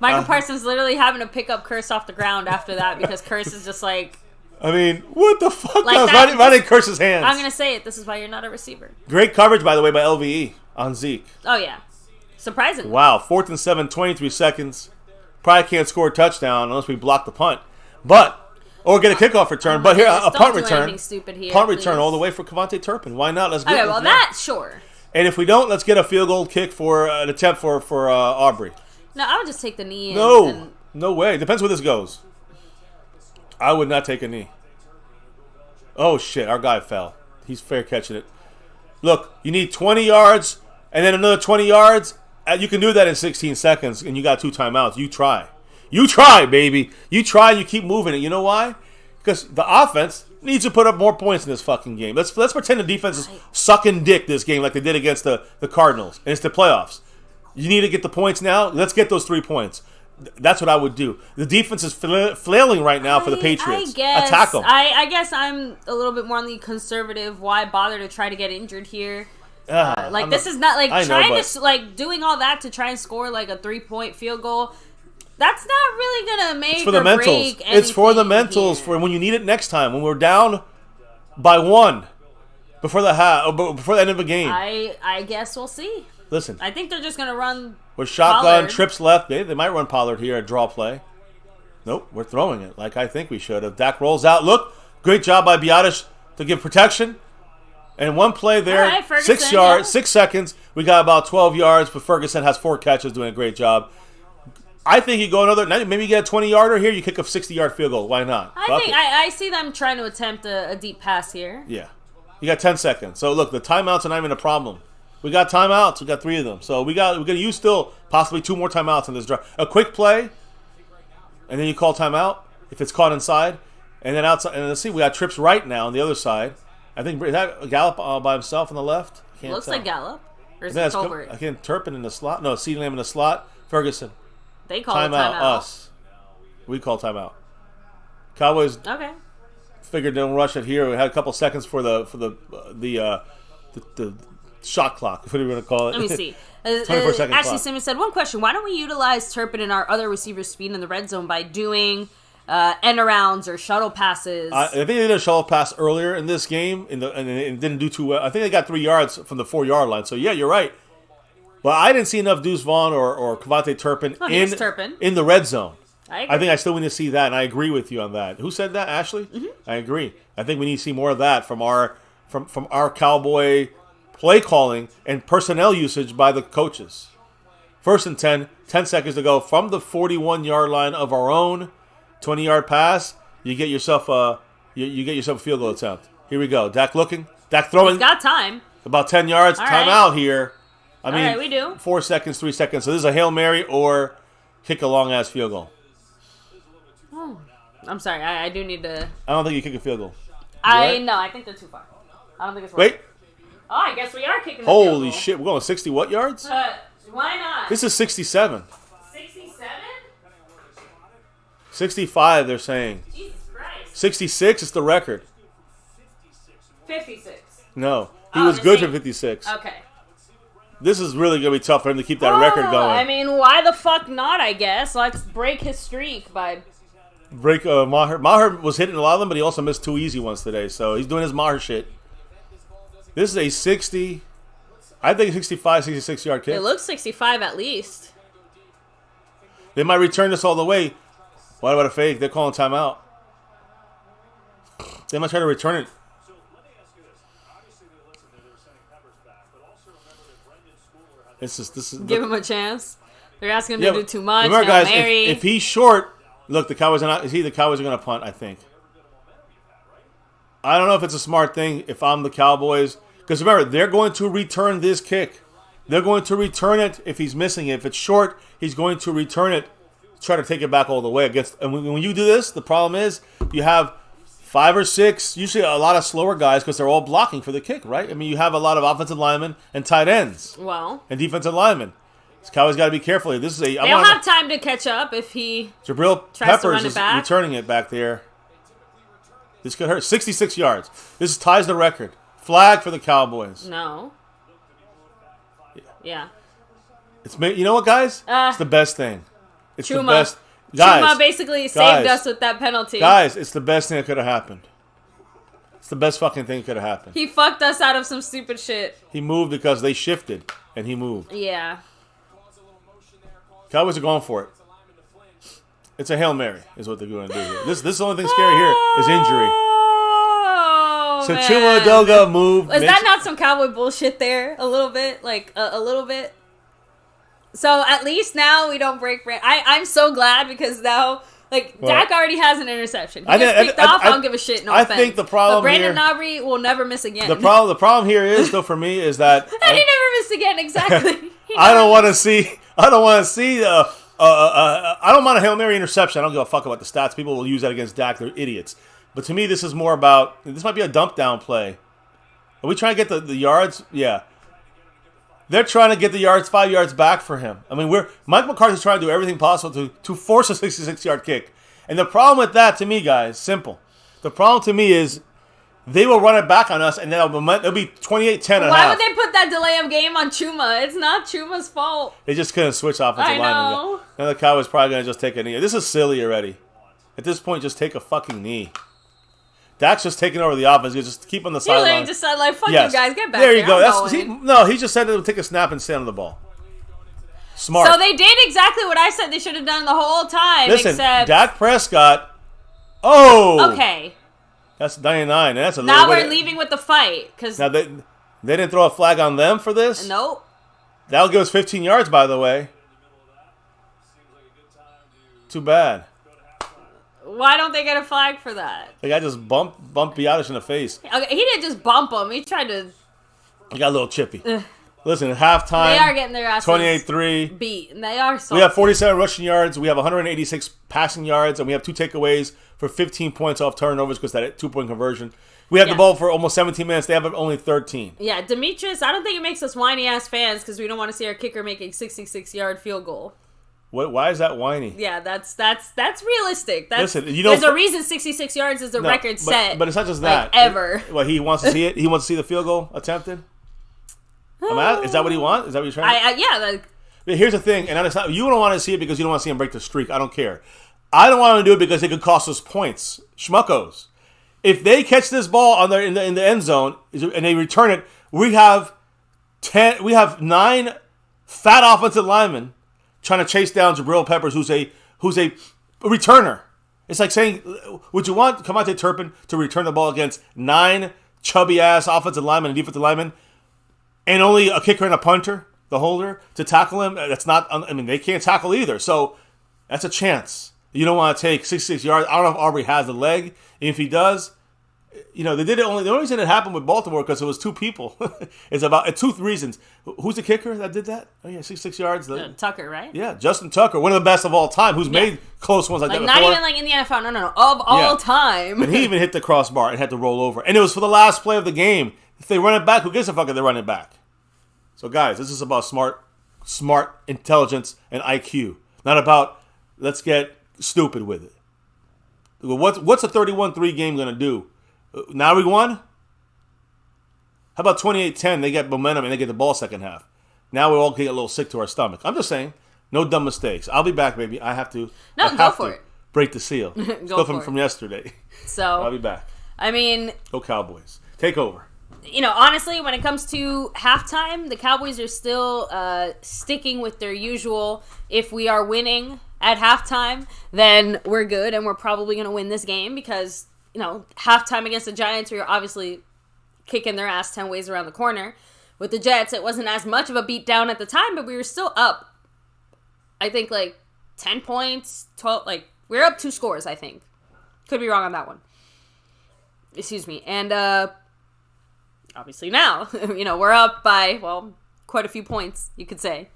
Michael Parsons literally having to pick up Curse off the ground after that because Curse is just like... I mean, what the fuck? Like why did Curse's hands? I'm going to say it. This is why you're not a receiver. Great coverage, by the way, by LVE on Zeke. Oh, yeah. Surprisingly. Wow. 4th and 7, 23 seconds. Probably can't score a touchdown unless we block the punt. Or get a kickoff return. But here, a punt return. Punt return all the way for Kevontae Turpin. Why not? Let's get Okay, well, that, sure. And if we don't, let's get a field goal kick for an attempt for Aubrey. No, I would just take the knee. No way. Depends where this goes. I would not take a knee. Oh, shit. Our guy fell. He's fair catching it. Look, you need 20 yards and then another 20 yards. You can do that in 16 seconds, and you got 2 timeouts. You try. You try, baby. You try, you keep moving it. You know why? Because the offense needs to put up more points in this fucking game. Let's pretend the defense is sucking dick this game like they did against the Cardinals. And it's the playoffs. You need to get the points now. Let's get those 3 points. That's what I would do. The defense is flailing right now for the Patriots. Attack them. I guess I'm a little bit more on the conservative. Why bother to try to get injured here? This is not like doing all that to try and score like a 3-point field goal. That's not really gonna make it's for the mentals. It's for the mentals for when you need it next time. When we're down by 1 before the end of a game. I guess we'll see. Listen, I think they're just gonna run with shotgun Pollard. Trips left. They might run Pollard here at draw play. Nope, we're throwing it like I think we should have. Dak rolls out. Look, great job by Biotish to give protection. And one play there, right, 6 yards, 6 seconds. We got about 12 yards, but Ferguson has 4 catches, doing a great job. I think you go another. Maybe you get a 20-yarder here. You kick a 60-yard field goal. Why not? I see them trying to attempt a deep pass here. Yeah, you got 10 seconds. So look, the timeouts are not even a problem. We got timeouts. We got 3 of them. So we're gonna use still possibly 2 more timeouts in this drive. A quick play, and then you call timeout if it's caught inside, and then outside. And let's see, we got trips right now on the other side. I think is that Gallup by himself on the left. Can't Looks tell. like Gallup. Or is I it Colbert? can't Turpin in the slot. No, CeeDee Lamb in the slot. Ferguson. They call it timeout. Us. We call timeout. Cowboys. Okay. Figured don't rush it here. We had a couple seconds for the shot clock. What are we going to call it? Let me see. 24-second Ashley clock. Simmons said, one question. Why don't we utilize Turpin and our other receivers' speed in the red zone by doing end arounds or shuttle passes? I think they did a shuttle pass earlier in this game and it didn't do too well. I think they got 3 yards from the 4-yard line. So, yeah, you're right. But I didn't see enough Deuce Vaughn or Kavontae Turpin in the red zone. I think I still need to see that, and I agree with you on that. Who said that, Ashley? Mm-hmm. I agree. I think we need to see more of that from our Cowboy play calling and personnel usage by the coaches. 1st and 10 seconds to go from the 41-yard line of our own 20-yard pass. You get yourself a field goal attempt. Here we go. Dak looking. Dak throwing. He's got time. About 10 yards. Timeout here. I mean, right, we do. 4 seconds, 3 seconds. So this is a Hail Mary or kick a long-ass field goal. Oh, I'm sorry. I do need to. I don't think you kick a field goal. No, I think they're too far. I don't think it's worth it. Wait. Oh, I guess we are kicking the field goal. Holy shit. We're going 60 what yards? Why not? This is 67. 67? 65, they're saying. Jesus Christ. 66 is the record. 56. No. He was good for 56. Okay. This is really going to be tough for him to keep that record going. I mean, why the fuck not, I guess? Let's break his streak by... Break Maher. Maher was hitting a lot of them, but he also missed 2 easy ones today. So he's doing his Maher shit. This is a 60... I think 65, 66-yard kick. It looks 65 at least. They might return this all the way. What about a fake? They're calling timeout. They might try to return it. This is give him a chance. They're asking him to do too much. Remember, guys, Mary. if he's short, look, the Cowboys are going to punt, I think. I don't know if it's a smart thing if I'm the Cowboys. Because remember, they're going to return this kick. They're going to return it if he's missing it. If it's short, he's going to return it, try to take it back all the way. And when you do this, the problem is you have 5 or 6, usually a lot of slower guys because they're all blocking for the kick, right? I mean, you have a lot of offensive linemen and tight ends. Well. And defensive linemen. This Cowboys got to be careful. This is a. They don't have time to catch up if he Jabril tries to Peppers run it is back. returning it back there. This could hurt. 66 yards. This ties the record. Flag for the Cowboys. No. Yeah. It's you know what, guys? It's the best thing. It's Chuma. the best. Guys, Chuma basically saved us with that penalty. Guys, it's the best thing that could have happened. It's the best fucking thing that could have happened. He fucked us out of some stupid shit. He moved because they shifted, and he moved. Yeah. Cowboys are going for it. It's a Hail Mary, is what they're going to do here. This is the only thing scary here is injury. So Chuma Edoga moved. Is that not some Cowboy bullshit there? A little bit? Like, a little bit? So at least now we don't break... I'm so glad because now... Like, Dak already has an interception. He gets picked off, I don't give a shit, no offense. I think the problem but Brandon Nabry will never miss again. The problem here is, though, for me, is that... and he never missed again, exactly. I don't want to see... I don't want a Hail Mary interception. I don't give a fuck about the stats. People will use that against Dak. They're idiots. But to me, this is more about... This might be a dump down play. Are we trying to get the yards? Yeah. They're trying to get the yards, 5 yards back for him. I mean, Mike McCarthy's trying to do everything possible to force a 66-yard kick. And the problem with that, to me, guys, simple. The problem to me is they will run it back on us, and it'll be 28-10 Why would they put that delay of game on Chuma? It's not Chuma's fault. They just couldn't switch offensive linemen. I know. Now the Cowboys probably going to just take a knee. This is silly already. At this point, just take a fucking knee. Dak's just taking over the offense. He's just keep on the sideline. He just said, like, fuck you guys, get back there. You go. He just said to take a snap and stand on the ball. Smart. So they did exactly what I said they should have done the whole time. Listen, except... Dak Prescott. Oh! Okay. That's 99. That's a now we're leaving with the fight. Now, they didn't throw a flag on them for this? Nope. That'll give us 15 yards, by the way. Too bad. Why don't they get a flag for that? The guy just bumped Biadasz in the face. Okay, he didn't just bump him. He tried to... He got a little chippy. Listen, at halftime, they are getting their asses 28-3. beat, and they are salty. We have 47 rushing yards. We have 186 passing yards, and we have 2 takeaways for 15 points off turnovers because that 2-point conversion. We have the ball for almost 17 minutes. They have only 13. Yeah, Demetrius, I don't think it makes us whiny-ass fans because we don't want to see our kicker making 66-yard field goal. Why is that whiny? Yeah, that's realistic. Listen, there's a reason 66 yards is the record set. But it's not just that. Ever. Well, he wants to see it? He wants to see the field goal attempted? Is that what he wants? Is that what you're trying to Yeah. Here's the thing, and it's not, you don't want to see it because you don't want to see him break the streak. I don't care. I don't want him to do it because it could cost us points. Schmuckos. If they catch this ball in the end zone and they return it, we have 9 fat offensive linemen trying to chase down Jabril Peppers, who's a returner. It's like saying, would you want Kamate Turpin to return the ball against 9 chubby ass offensive linemen and defensive linemen, and only a kicker and a punter, the holder, to tackle him? That's not. I mean, they can't tackle either. So that's a chance. You don't want to take 66 yards. I don't know if Aubrey has the leg. If he does, they did it only. The only reason it happened with Baltimore because it was 2 people. It's 2 reasons. Who's the kicker that did that? Oh yeah, 66 yards. Tucker, right? Yeah, Justin Tucker, one of the best of all time, who's made close ones like that not before. even like in the NFL. No, of all time. And he even hit the crossbar and had to roll over. And it was for the last play of the game. If they run it back, who gives a fuck if they run it back? So guys, this is about smart intelligence and IQ, not about let's get stupid with it. What's a 31-3 game going to do? Now we won? How about 28-10? They get momentum and they get the ball second half. Now we all get a little sick to our stomach. I'm just saying, no dumb mistakes. I'll be back, baby. I have to. Go for it. Break the seal. Still from yesterday. So I'll be back. I mean, go Cowboys. Take over. Honestly, when it comes to halftime, the Cowboys are still sticking with their usual. If we are winning at halftime, then we're good, and we're probably going to win this game because, halftime against the Giants, we were obviously kicking their ass 10 ways around the corner. With the Jets, it wasn't as much of a beatdown at the time, but we were still up, I think, 10 points, 12, we were up 2 scores, I think. Could be wrong on that one. Excuse me. And, obviously now, we're up by, quite a few points, you could say.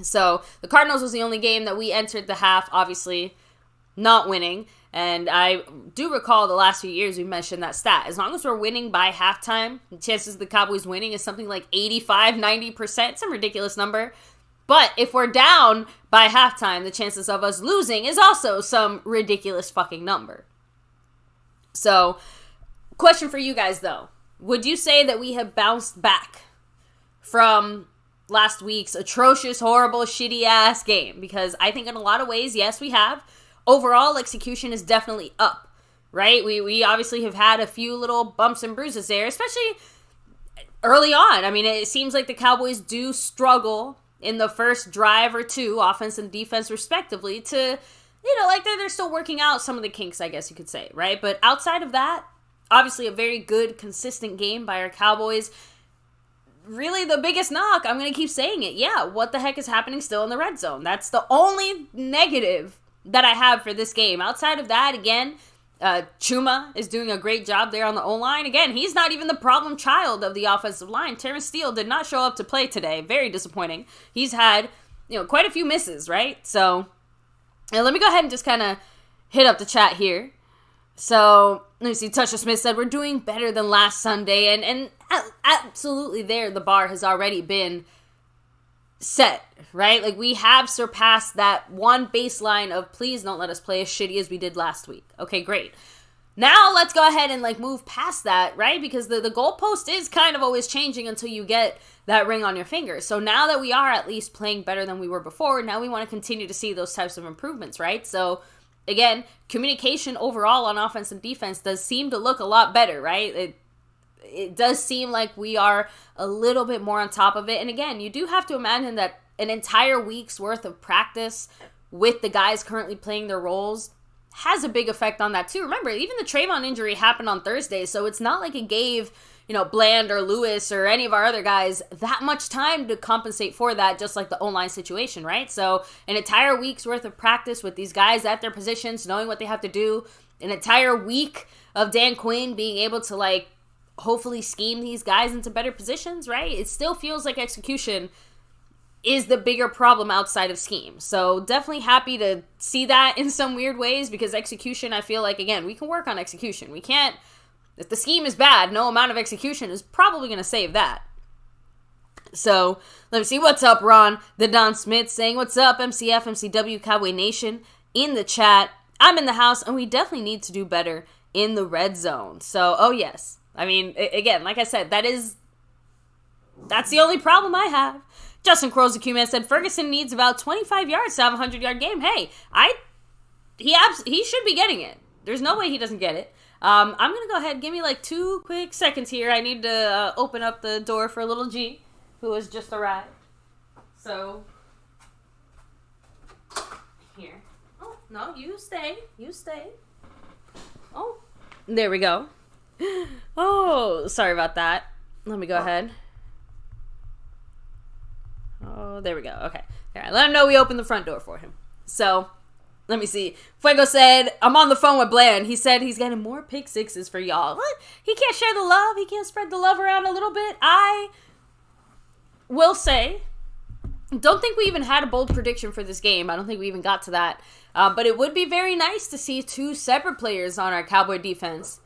So, the Cardinals was the only game that we entered the half, obviously, not winning. And I do recall the last few years we mentioned that stat. As long as we're winning by halftime, the chances of the Cowboys winning is something like 85-90%, some ridiculous number. But if we're down by halftime, the chances of us losing is also some ridiculous fucking number. So, question for you guys, though. Would you say that we have bounced back from last week's atrocious, horrible, shitty-ass game? Because I think in a lot of ways, yes, we have. Overall, execution is definitely up, right? We obviously have had a few little bumps and bruises there, especially early on. I mean, it seems like the Cowboys do struggle in the first drive or 2, offense and defense respectively, to, they're still working out some of the kinks, I guess you could say, right? But outside of that, obviously a very good, consistent game by our Cowboys. Really, the biggest knock, I'm going to keep saying it, what the heck is happening still in the red zone? That's the only negative that I have for this game. Outside of that, again, Chuma is doing a great job there on the O-line. Again, he's not even the problem child of the offensive line. Terrence Steele did not show up to play today. Very disappointing. He's had, quite a few misses, right? So, let me go ahead and just kind of hit up the chat here. So, let me see. Tusha Smith said, we're doing better than last Sunday. And absolutely there, the bar has already been set, right? We have surpassed that one baseline of please don't let us play as shitty as we did last week. Okay, great. Now let's go ahead and move past that, right? Because the goalpost is kind of always changing until you get that ring on your finger. So now that we are at least playing better than we were before, now we want to continue to see those types of improvements, right? So again, communication overall on offense and defense does seem to look a lot better, right? It does seem like we are a little bit more on top of it. And again, you do have to imagine that an entire week's worth of practice with the guys currently playing their roles has a big effect on that too. Remember, even the Trayvon injury happened on Thursday, so it's not like it gave, Bland or Lewis or any of our other guys that much time to compensate for that, just like the O-line situation, right? So an entire week's worth of practice with these guys at their positions, knowing what they have to do, an entire week of Dan Quinn being able to hopefully scheme these guys into better positions, right? It still feels like execution is the bigger problem outside of scheme. So definitely happy to see that in some weird ways, because execution, I feel like, again, we can work on execution. We can't, if the scheme is bad, no amount of execution is probably going to save that. So let me see. What's up, Ron? The Don Smith saying, what's up, MCF, MCW, Cowboy Nation in the chat. I'm in the house, and we definitely need to do better in the red zone. So, oh yes. I mean, again, like I said, that's the only problem I have. Justin Crow's man said Ferguson needs about 25 yards to have a 100-yard game. Hey, he should be getting it. There's no way he doesn't get it. I'm going to go ahead. Give me like 2 quick seconds here. I need to open up the door for little G, who has just arrived. So, here. Oh, no, you stay. You stay. Oh, there we go. Oh, sorry about that. Let me go ahead. Oh, there we go. Okay. All right, let him know we opened the front door for him. So, let me see. Fuego said, I'm on the phone with Bland. He said he's getting more pick sixes for y'all. What? He can't share the love? He can't spread the love around a little bit? I will say, don't think we even had a bold prediction for this game. I don't think we even got to that. But it would be very nice to see 2 separate players on our Cowboy defense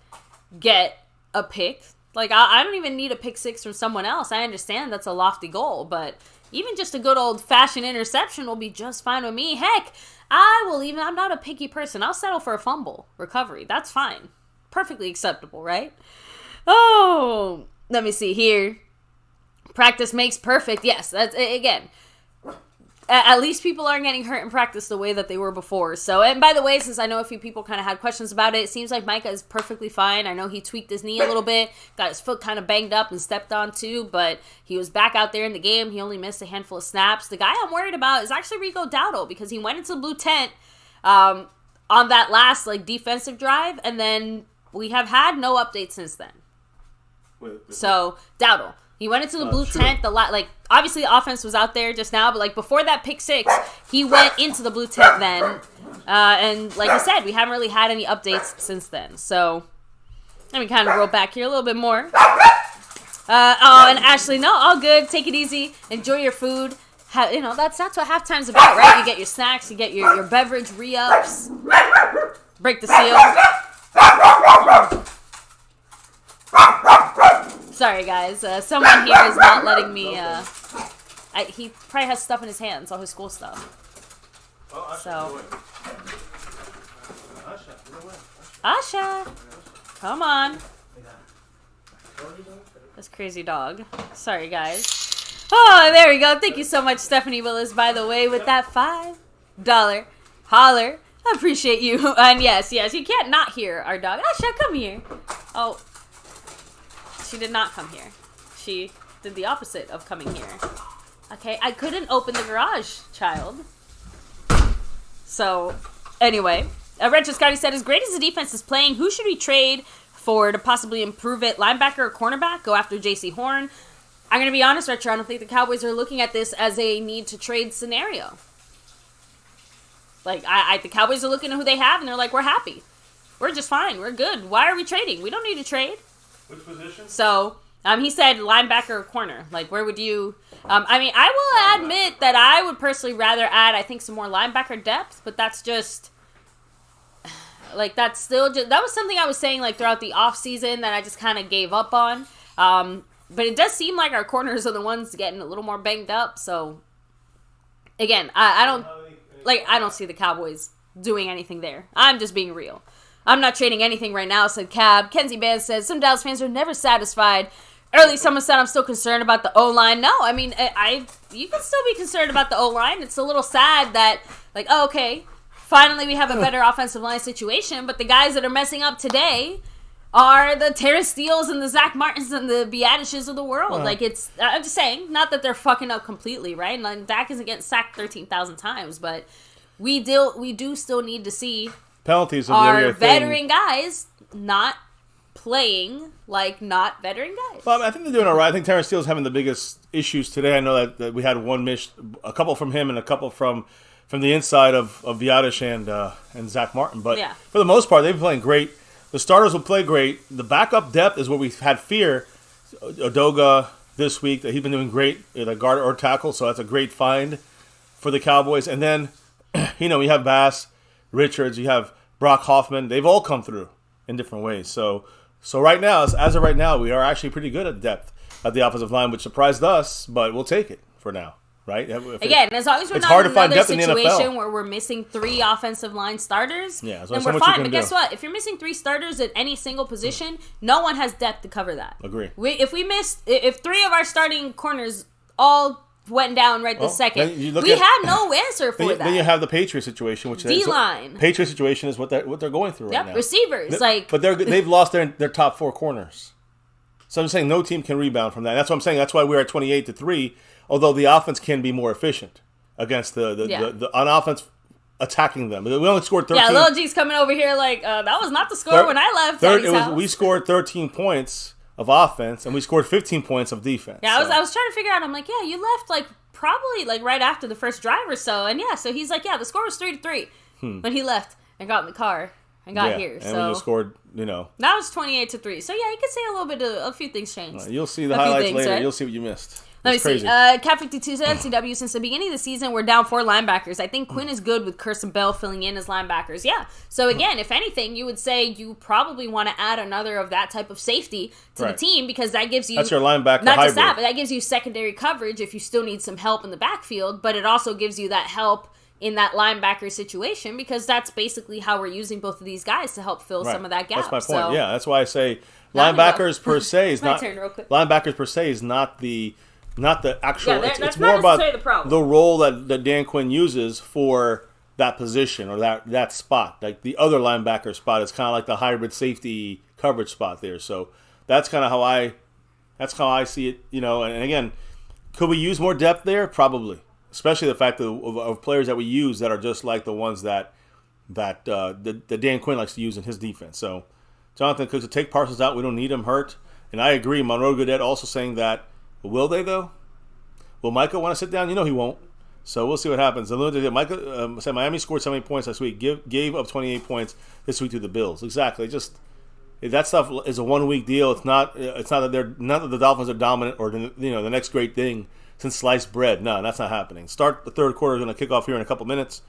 get a pick. Like, I don't even need a pick 6 from someone else. I understand that's a lofty goal, but even just a good old-fashioned interception will be just fine with me. Heck, I'm not a picky person. I'll settle for a fumble recovery. That's fine. Perfectly acceptable, right? Oh, let me see here. Practice makes perfect. Yes, that's, again, at least people aren't getting hurt in practice the way that they were before. So, and by the way, since I know a few people kind of had questions about it seems like Micah is perfectly fine. I know he tweaked his knee a little bit, got his foot kind of banged up and stepped on too, but he was back out there in the game. He only missed a handful of snaps. The guy I'm worried about is actually Rico Dowdle, because he went into the blue tent on that last defensive drive, and then we have had no updates since then. So, Dowdle. He went into the blue tent. Obviously the offense was out there just now, but before that pick 6, he went into the blue tent then. And like I said, we haven't really had any updates since then. So let me kind of roll back here a little bit more. And Ashley, no, all good. Take it easy. Enjoy your food. That's what halftime's about, right? You get your snacks, you get your beverage re-ups. Break the seal. Sorry, guys. Someone here is not letting me. He probably has stuff in his hands, all his school stuff. So, Asha, come on. That's crazy dog. Sorry, guys. Oh, there we go. Thank you so much, Stephanie Willis, by the way, with that $5 holler. I appreciate you. And yes, you can't not hear our dog. Asha, come here. Oh. She did not come here. She did the opposite of coming here. Okay, I couldn't open the garage, child. So, anyway. Retro Scotty said, as great as the defense is playing, who should we trade for to possibly improve it? Linebacker or cornerback? Go after J.C. Horn. I'm going to be honest, Retro, I don't think the Cowboys are looking at this as a need-to-trade scenario. The Cowboys are looking at who they have, and they're like, we're happy. We're just fine. We're good. Why are we trading? We don't need to trade. Which position? So, he said linebacker or corner. Where would you... I will admit that I would personally rather add, I think, some more linebacker depth, but that's just... that's still just... That was something I was saying, throughout the offseason that I just kind of gave up on. But it does seem like our corners are the ones getting a little more banged up, so... Again, I don't see the Cowboys doing anything there. I'm just being real. I'm not trading anything right now, said Cab. Kenzie Band says, some Dallas fans are never satisfied. Early someone said, I'm still concerned about the O-line. No, you can still be concerned about the O-line. It's a little sad that, okay, finally we have a better offensive line situation, but the guys that are messing up today are the Terrence Steeles and the Zach Martins and the Beatishes of the world. I'm just saying, not that they're fucking up completely, right? Dak isn't getting sacked 13,000 times, but we do still need to see penalties are veteran guys not playing like not veteran guys. Well, I think they're doing all right. I think Terrence Steele's having the biggest issues today. I know that we had one miss, a couple from him and a couple from the inside of Viadish and Zach Martin. But for the most part, they've been playing great. the starters will play great. The backup depth is where we've had fear. Odoga this week, that he's been doing great at a guard or tackle, so that's a great find for the Cowboys. And then, you know, we have Bass, Richards, you have Brock Hoffman. They've all come through in different ways. So right now, as of right now, we are actually pretty good at depth at the offensive line, which surprised us, but we'll take it for now. Right? Again, as long as we're not in another situation where we're missing 3 offensive line starters, then we're fine. But guess what? If you're missing 3 starters at any single position, no one has depth to cover that. Agree. If 3 of our starting corners all went down this second, we have no answer for that. Then you have the Patriots situation, which D-line. Patriots situation is what they're going through right now. Receivers, but they've lost their top 4 corners. So I'm saying no team can rebound from that. That's what I'm saying. That's why we're at 28-3. Although the offense can be more efficient against the on offense attacking them. We only scored 13. Yeah, Lil G's coming over here that was not the score when I left. We scored 13 points of offense, and we scored 15 points of defense. Yeah, I was trying to figure out. I'm like, yeah, you left probably right after the first drive or so. And yeah, so he's like, yeah, the score was 3-3 when he left and got in the car and got here. And we just scored, That was 28-3. So yeah, you could say a few things changed. You'll see the highlights later. Right? You'll see what you missed. Let me see. Cat 52 said CW, since the beginning of the season, we're down 4 linebackers. I think Quinn is good with Kirsten Bell filling in as linebackers. Yeah. So again, if anything, you would say you probably want to add another of that type of safety to the team, because that gives you, that's your linebacker not hybrid. Just that, but that gives you secondary coverage if you still need some help in the backfield. But it also gives you that help in that linebacker situation, because that's basically how we're using both of these guys to help fill some of that gap. That's my point. Yeah, that's why I say linebackers per se is not linebackers per se is not the actual. Yeah, it's more about the role that Dan Quinn uses for that position or that spot. Like the other linebacker spot is kind of like the hybrid safety coverage spot there. So that's kind of how I see it. And again, could we use more depth there? Probably, especially the fact of players that we use that are just like the ones that Dan Quinn likes to use in his defense. So Jonathan Cooks, to take Parsons out, we don't need him hurt. And I agree. Monroe Goodette also saying that. Will they, though? Will Micah want to sit down? He won't. So we'll see what happens. Micah said Miami scored 70 points last week, gave up 28 points this week to the Bills. Exactly. Just that stuff is a 1 week deal. It's not that none of the Dolphins are dominant or the next great thing since sliced bread. No, that's not happening. Start the third quarter is going to kick off here in a couple minutes.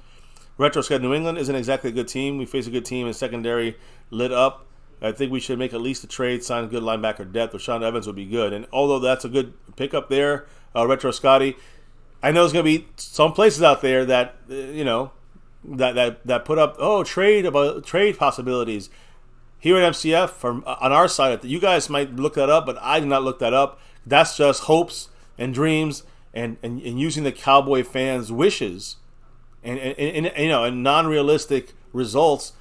Retro said New England isn't exactly a good team. We face a good team, and secondary lit up. I think we should make at least a trade, sign good linebacker depth. Rashaan Evans would be good. And although that's a good pickup there, Retro Scotty, I know there's going to be some places out there that, that put up, trade possibilities. Here at MCF, on our side, you guys might look that up, but I did not look that up. That's just hopes and dreams and using the Cowboy fans' wishes and non-realistic results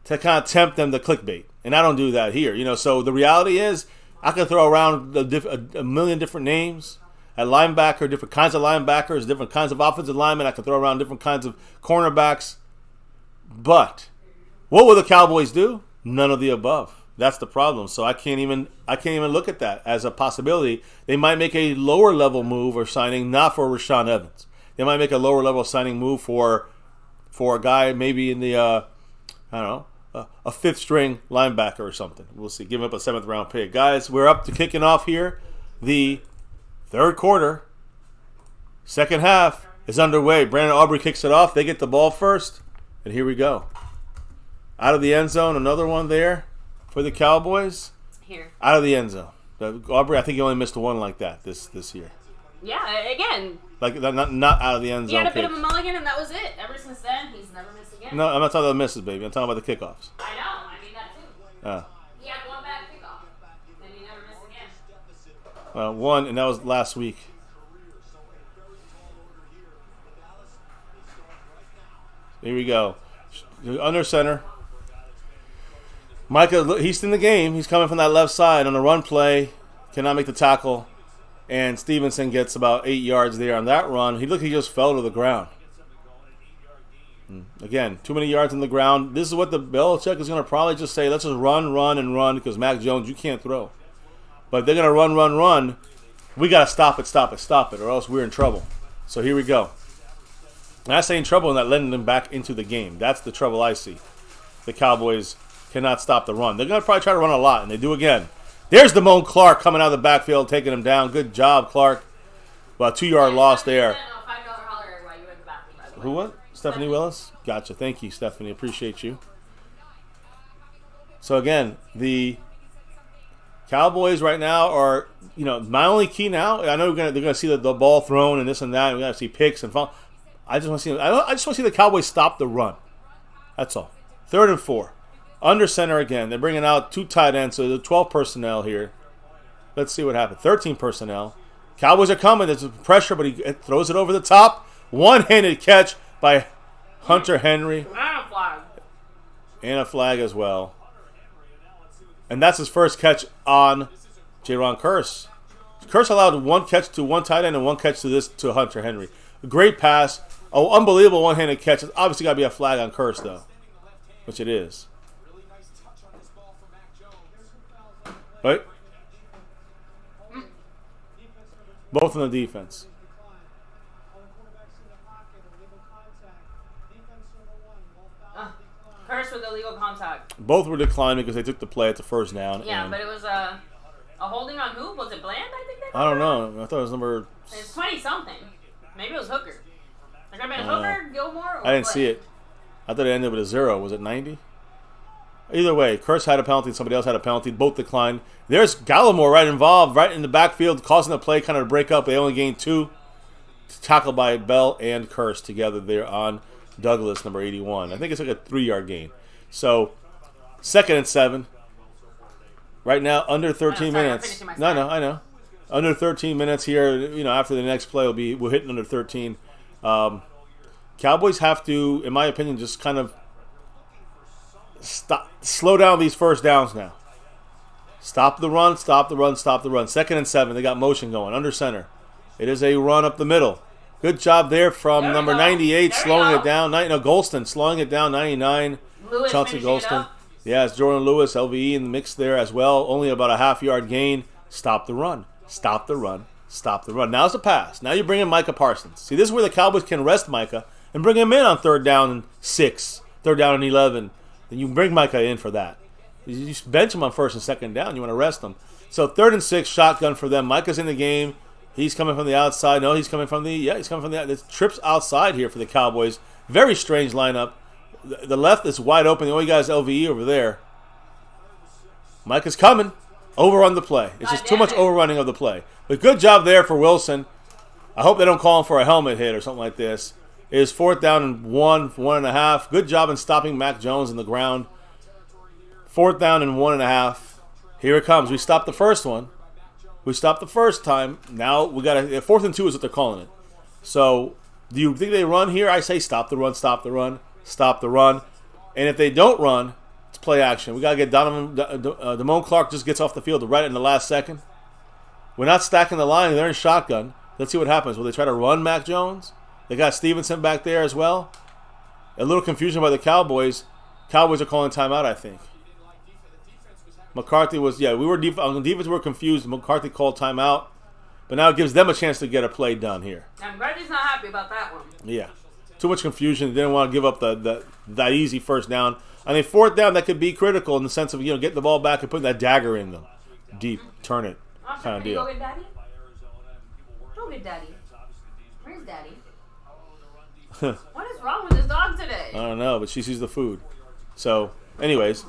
to kind of tempt them to clickbait. And I don't do that here. So the reality is I can throw around a million different names at linebacker, different kinds of linebackers, different kinds of offensive linemen. I can throw around different kinds of cornerbacks. But what will the Cowboys do? None of the above. That's the problem. So I can't even look at that as a possibility. They might make a lower level move or signing, not for Rashaan Evans. They might make a lower level signing move for a guy maybe in the a fifth string linebacker or something. We'll see. Give him up a 7th round pick. Guys, we're up to kicking off here. The third quarter, second half is underway. Brandon Aubrey kicks it off. They get the ball first. And here we go. Out of the end zone, another one there for the Cowboys. Here. Out of the end zone. Aubrey, I think he only missed one like that this year. Yeah, again. Like not out of the end zone. He had a bit of a mulligan, and that was it. Ever since then, he's never missed again. No, I'm not talking about the misses, baby. I'm talking about the kickoffs. I know. I mean that too. He had one bad kickoff, and he never missed again. One, and that was last week. Here we go. Under center. Micah, he's in the game. He's coming from that left side on a run play. Cannot make the tackle. And Stevenson gets about 8 yards there on that run. He just fell to the ground. Again, too many yards on the ground. This is what the Belichick is going to probably just say, let's just run, because Mac Jones, you can't throw. But they're going to run. We got to stop it, or else we're in trouble. So here we go. And I say in trouble and not letting them back into the game. That's the trouble I see the Cowboys cannot stop the run. They're going to probably try to run a lot, and they do again. There's Damone Clark coming out of the backfield, taking him down. Good job, Clark. About a 2-yard loss there. Who what? Stephanie Willis? Gotcha. Thank you, Stephanie. Appreciate you. So, again, the Cowboys right now are, my only key now, I know they're going to see the ball thrown and this and that. We're going to see picks and fall. I just want to see the Cowboys stop the run. That's all. 3rd and 4. Under center again. They're bringing out 2 tight ends, so there's 12 personnel here. Let's see what happens. 13 personnel. Cowboys are coming. There's pressure, but he throws it over the top. One-handed catch by Hunter Henry. And a flag. And a flag as well. And that's his first catch on Jaron Kearse. Kearse allowed 1 catch to 1 tight end and 1 catch to Hunter Henry. A great pass. Oh, unbelievable one-handed catch. It's obviously got to be a flag on Kearse, though. Which it is. Right? Both on the defense. Kearse with illegal contact. Both were declined because they took the play at the first down. Yeah, but it was a holding on who? Was it Bland, I think? I don't know. I thought it was number... It's 20-something. Maybe it was Hooker. There could have been Hooker, Gilmore, or I didn't see it. I thought it ended with a 0. Was it 90? Either way, Kearse had a penalty. Somebody else had a penalty. Both declined. There's Gallimore right involved, right in the backfield, causing the play kind of to break up. They only gained 2. Tackled by Bell and Kearse together there on Douglas, number 81. I think it's like a 3-yard gain. So, 2nd and 7. Right now, under 13 minutes. No, I know. Under 13 minutes here. After the next play, we're hitting under 13. Cowboys have to, in my opinion, just kind of slow down these first downs now. Stop the run, stop the run, stop the run. 2nd and 7. They got motion going under center. It is a run up the middle. Good job there from number 98, slowing it down. Golston slowing it down, 99. Lewis Chauncey Golston. Yeah, it's Jordan Lewis, LVE in the mix there as well. Only about a half-yard gain. Stop the run. Stop the run. Stop the run. Now's the pass. Now you bring in Micah Parsons. See, this is where the Cowboys can rest Micah and bring him in on 3rd down and 6, 3rd down and 11. Then you bring Micah in for that. You just bench him on 1st and 2nd down. You want to rest him. So 3rd and 6, shotgun for them. Micah's in the game. He's coming from the outside. No, he's coming from the... Yeah, he's coming from the... There's trips outside here for the Cowboys. Very strange lineup. The left is wide open. The only guy is LVE over there. Micah's coming. Overrun the play. It's just too much overrunning of the play. But good job there for Wilson. I hope they don't call him for a helmet hit or something like this. It is 4th down and 1.5. Good job in stopping Mac Jones in the ground. 4th down and 1.5. Here it comes. We stopped the first one. We stopped the first time. Now we got 4th and 2 is what they're calling it. So, do you think they run here? I say stop the run, stop the run, stop the run. And if they don't run, it's play action. We got to get Damone Clark just gets off the field right in the last second. We're not stacking the line. They're in shotgun. Let's see what happens. Will they try to run Mac Jones? They got Stevenson back there as well. A little confusion by the Cowboys. Cowboys are calling timeout, I think. McCarthy was, we were on defense. We were confused. McCarthy called timeout, but now it gives them a chance to get a play done here. And Brady's not happy about that one. Yeah, too much confusion. They didn't want to give up that easy 1st down. On a 4th down, that could be critical in the sense of getting the ball back and putting that dagger in them, deep, turn it, kind of deal. Go get Daddy. Go get Daddy. Where's Daddy? What is wrong with this dog today? I don't know, but she sees the food. So, anyways.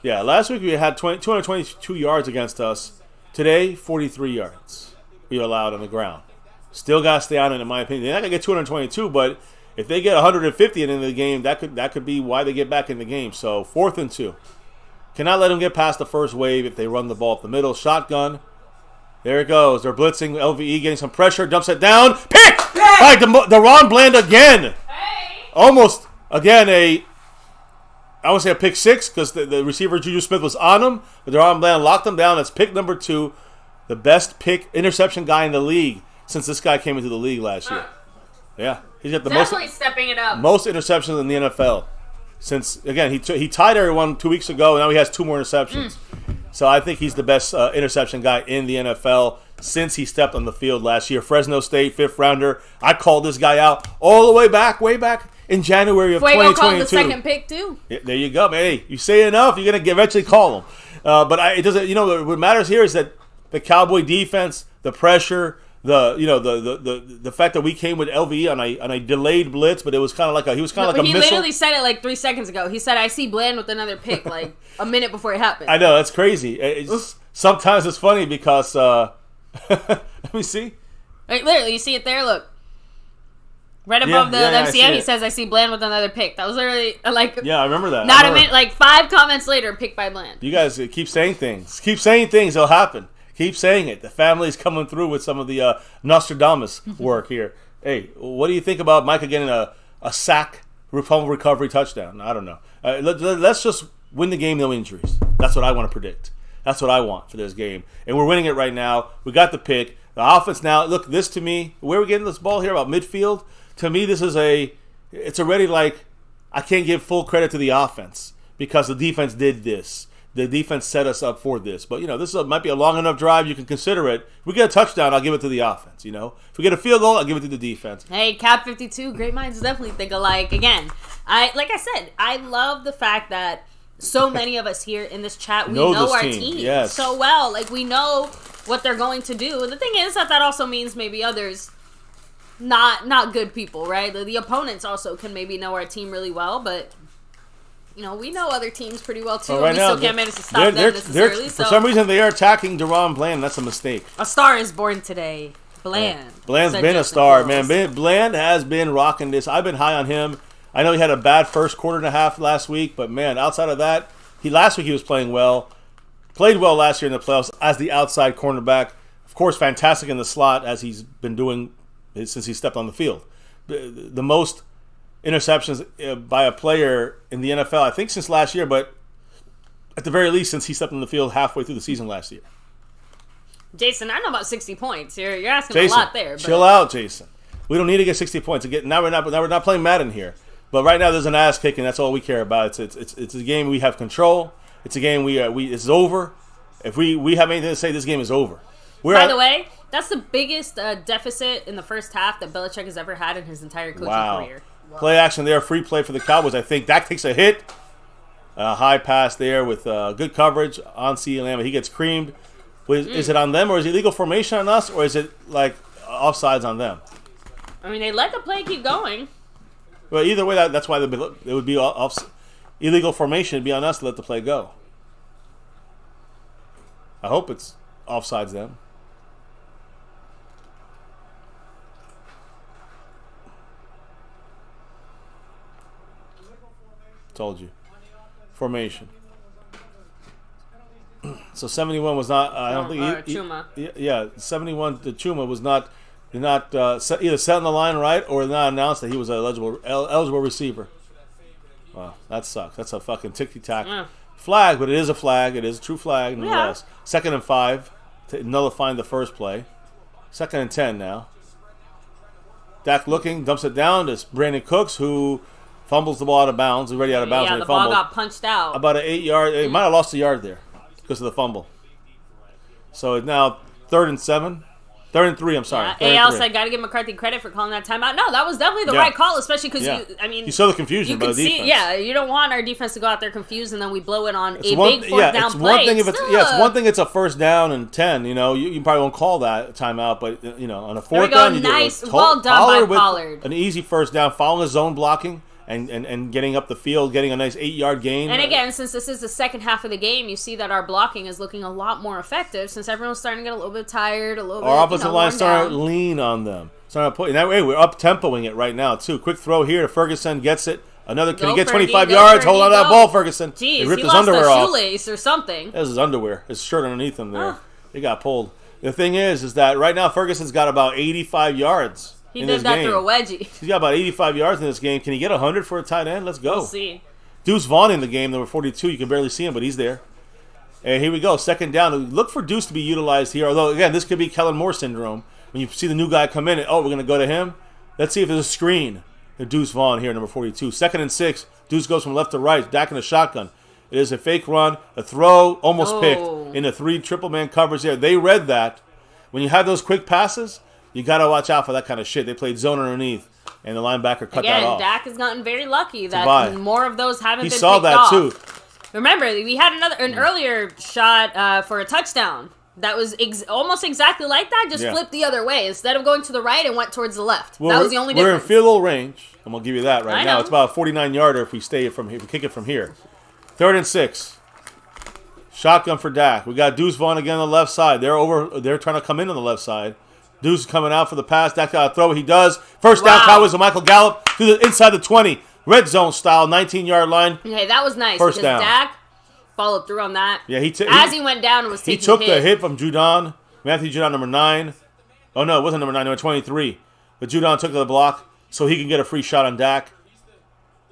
Yeah, last week we had 222 yards against us. Today, 43 yards we allowed on the ground. Still got to stay on it, in my opinion. They're not going to get 222, but if they get 150 at the end of the game, that could be why they get back in the game. So, 4th and 2. Cannot let them get past the first wave if they run the ball up the middle. Shotgun. There it goes. They're blitzing. LVE getting some pressure. Dumps it down. Pick! By Deron Bland again. Hey! Almost, again, I would say a pick 6 because the receiver Juju Smith was on him, but Deron Bland locked him down. That's pick number 2, the best interception guy in the league since this guy came into the league last year. Yeah, he's got the definitely stepping it up. Most interceptions in the NFL since again he tied everyone 2 weeks ago, and now he has 2 more interceptions. So I think he's the best interception guy in the NFL since he stepped on the field last year. Fresno State 5th rounder. I called this guy out all the way back in January of Fuego 2022. called the second pick too. Yeah, there you go, man. Hey, you say enough, you're gonna eventually call them. But it doesn't. What matters here is that the Cowboy defense, the pressure, the fact that we came with LVE on a delayed blitz, but it was kind of like he was kind of like a he missile. He literally said it like 3 seconds ago. He said, "I see Bland with another pick," like a minute before it happened. I know, that's crazy. Sometimes it's funny because let me see. Like, literally, you see it there. Look. Right above the MCM, he says, "I see Bland with another pick." That was literally like, yeah, I remember that. Not a minute, like 5 comments later, pick by Bland. You guys keep saying things. Keep saying things. It'll happen. Keep saying it. The family's coming through with some of the Nostradamus work here. Hey, what do you think about Micah getting a sack, fumble recovery touchdown? I don't know. Let's just win the game, no injuries. That's what I want to predict. That's what I want for this game. And we're winning it right now. We got the pick. The offense now, look, this to me, where are we getting this ball here about midfield? To me, this is it's already like, I can't give full credit to the offense because the defense did this. The defense set us up for this. But, this might be a long enough drive. You can consider it. If we get a touchdown, I'll give it to the offense, If we get a field goal, I'll give it to the defense. Hey, Cap 52, great minds definitely think alike. Again, like I said, I love the fact that so many of us here in this chat, we know our team so well. Like, we know what they're going to do. And the thing is that also means maybe others not good people, right? The opponents also can maybe know our team really well, but we know other teams pretty well too. Right we now, still can't manage to stop them necessarily. For some reason, they are attacking Deron Bland. That's a mistake. A star is born today. Bland. Bland's been a star, man. Bland has been rocking this. I've been high on him. I know he had a bad first quarter and a half last week, but man, outside of that, last week he was playing well. Played well last year in the playoffs as the outside cornerback. Of course, fantastic in the slot as he's been doing since he stepped on the field. The most interceptions by a player in the NFL, I think, since last year, but at the very least since he stepped on the field halfway through the season last year. Jason, I know about 60 points. You're asking a lot there. But chill out, Jason. We don't need to get 60 points. Now we're not playing Madden here. But right now there's an ass kicking. That's all we care about. It's a game we have control. It's a game it's over. If we have anything to say, this game is over. By the way, that's the biggest deficit in the first half that Belichick has ever had in his entire coaching career. Wow. Play action there, free play for the Cowboys. I think Dak takes a hit. High pass there with good coverage on CeeDee Lamb. He gets creamed. Is it on them, or is it illegal formation on us, or is it like offsides on them? I mean, they let the play keep going. Well, either way, that's why it would be illegal formation. It'd be on us to let the play go. I hope it's offsides them. Told you. Formation. So 71 was not. I don't think. Chuma. Yeah, 71. The Chuma was not. Did not either set on the line right or not announced that he was an eligible receiver. Wow, that sucks. That's a fucking ticky-tack flag, but it is a flag. It is a true flag nonetheless. 2nd and 5 to nullifying the first play. 2nd and 10 now. Dak looking, dumps it down to Brandon Cooks, who fumbles the ball out of bounds. Already out of bounds. Yeah, the ball got punched out. About an 8-yard. He might have lost a yard there because of the fumble. So it's now 3rd and 7. 3rd and 3, I'm sorry. AL said, got to give McCarthy credit for calling that timeout. No, that was definitely the right call, especially because, you saw the confusion by the defense. Yeah, you don't want our defense to go out there confused and then we blow it on big fourth down play. It's one thing it's a 1st down and 10, you probably won't call that timeout, but, on a 4th down, you do well done by Pollard. An easy 1st down, following the zone blocking. And getting up the field, getting a nice 8-yard gain. And again, since this is the second half of the game, you see that our blocking is looking a lot more effective since everyone's starting to get a little bit tired, Our offensive line starting to lean on them. Starting to put, that way, we're up-tempoing it right now, too. Quick throw here to Ferguson, gets it. Can he get 25 yards? Hold on to that ball, Ferguson. Jeez, he ripped he his underwear off. Shoelace or something. That was his underwear. His shirt underneath him there. He got pulled. The thing is that right now Ferguson's got about 85 yards. He did that through a wedgie. He's got about 85 yards in this game. Can he get 100 for a tight end? Let's go. We'll see. Deuce Vaughn in the game, number 42. You can barely see him, but he's there. And here we go. 2nd down. Look for Deuce to be utilized here. Although, again, this could be Kellen Moore syndrome. When you see the new guy come in, and, we're going to go to him. Let's see if there's a screen. Deuce Vaughn here, number 42. 2nd and 6. Deuce goes from left to right. Dak in a shotgun. It is a fake run. A throw, almost picked. In a 3 triple man coverage there. They read that. When you have those quick passes, you got to watch out for that kind of shit. They played zone underneath. and the linebacker cut that off. Dak has gotten very lucky that more of those haven't been picked off. He saw that too. Remember, we had an earlier shot for a touchdown that was almost exactly like that, just flipped the other way. Instead of going to the right, it went towards the left. That was the only difference. We're in field goal range. I'm going to give you that right now. It's about a 49-yarder if we stay from here. We kick it from here. 3rd and 6. Shotgun for Dak. We got Deuce Vaughn again on the left side. They're trying to come in on the left side. Deuce is coming out for the pass. Dak got to throw. He does. First down, Cowboys with Michael Gallup to the inside the 20. Red zone style, 19-yard line. Okay, that was nice. First down. Dak followed through on that. Yeah, he went down and was taking He took the hit from Judon. Matthew Judon, number 9. Oh, no, it wasn't number 9, number 23. But Judon took the block so he can get a free shot on Dak.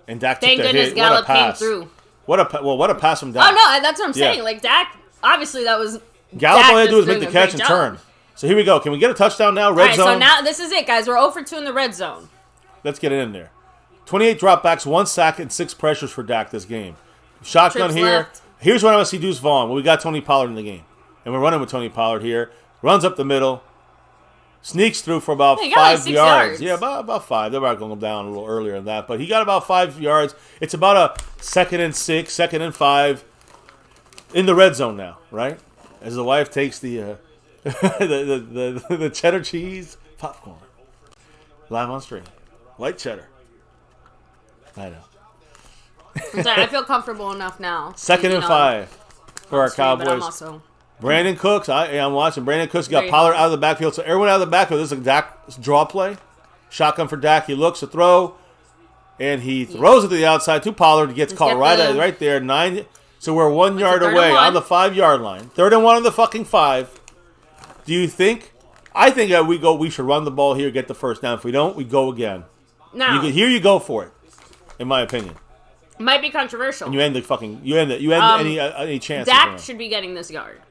And Dak took the hit. Thank goodness Gallup came through. What a pass from Dak. Oh, no, that's what I'm saying. Like, Dak, obviously that was... Gallup, all he had to do was make the catch and turn. So here we go. Can we get a touchdown now? Red zone. So now this is it, guys. We're 0 for 2 in the red zone. Let's get it in there. 28 dropbacks, 1 sack, and 6 pressures for Dak this game. Shotgun here. Left. Here's where I want to see Deuce Vaughn. Well, we got Tony Pollard in the game. And we're running with Tony Pollard here. Runs up the middle. Sneaks through for about 5 yards. Yeah, about 5. They were going to go down a little earlier than that. But he got about 5 yards. It's about a 2nd and 6, 2nd and 5 in the red zone now, right? As the wife takes the the cheddar cheese popcorn. Live on stream. Light cheddar. I know. I'm sorry, I feel comfortable enough now. 2nd and 5 for our Cowboys. But I'm also... Brandon Cooks, I'm watching. Brandon Cooks got Pollard out of the backfield. So everyone out of the backfield. This is a Dak draw play. Shotgun for Dak. He looks to throw. And he throws it to the outside to Pollard. He gets caught right there. 9. So we're 1 yard away on the 5-yard line. 3rd and 1 on the fucking 5. Do you think? I think that we should run the ball here, get the first down. If we don't, we go again. Now, here you go for it, in my opinion. Might be controversial. And you end any chance. Dak should be getting this yard.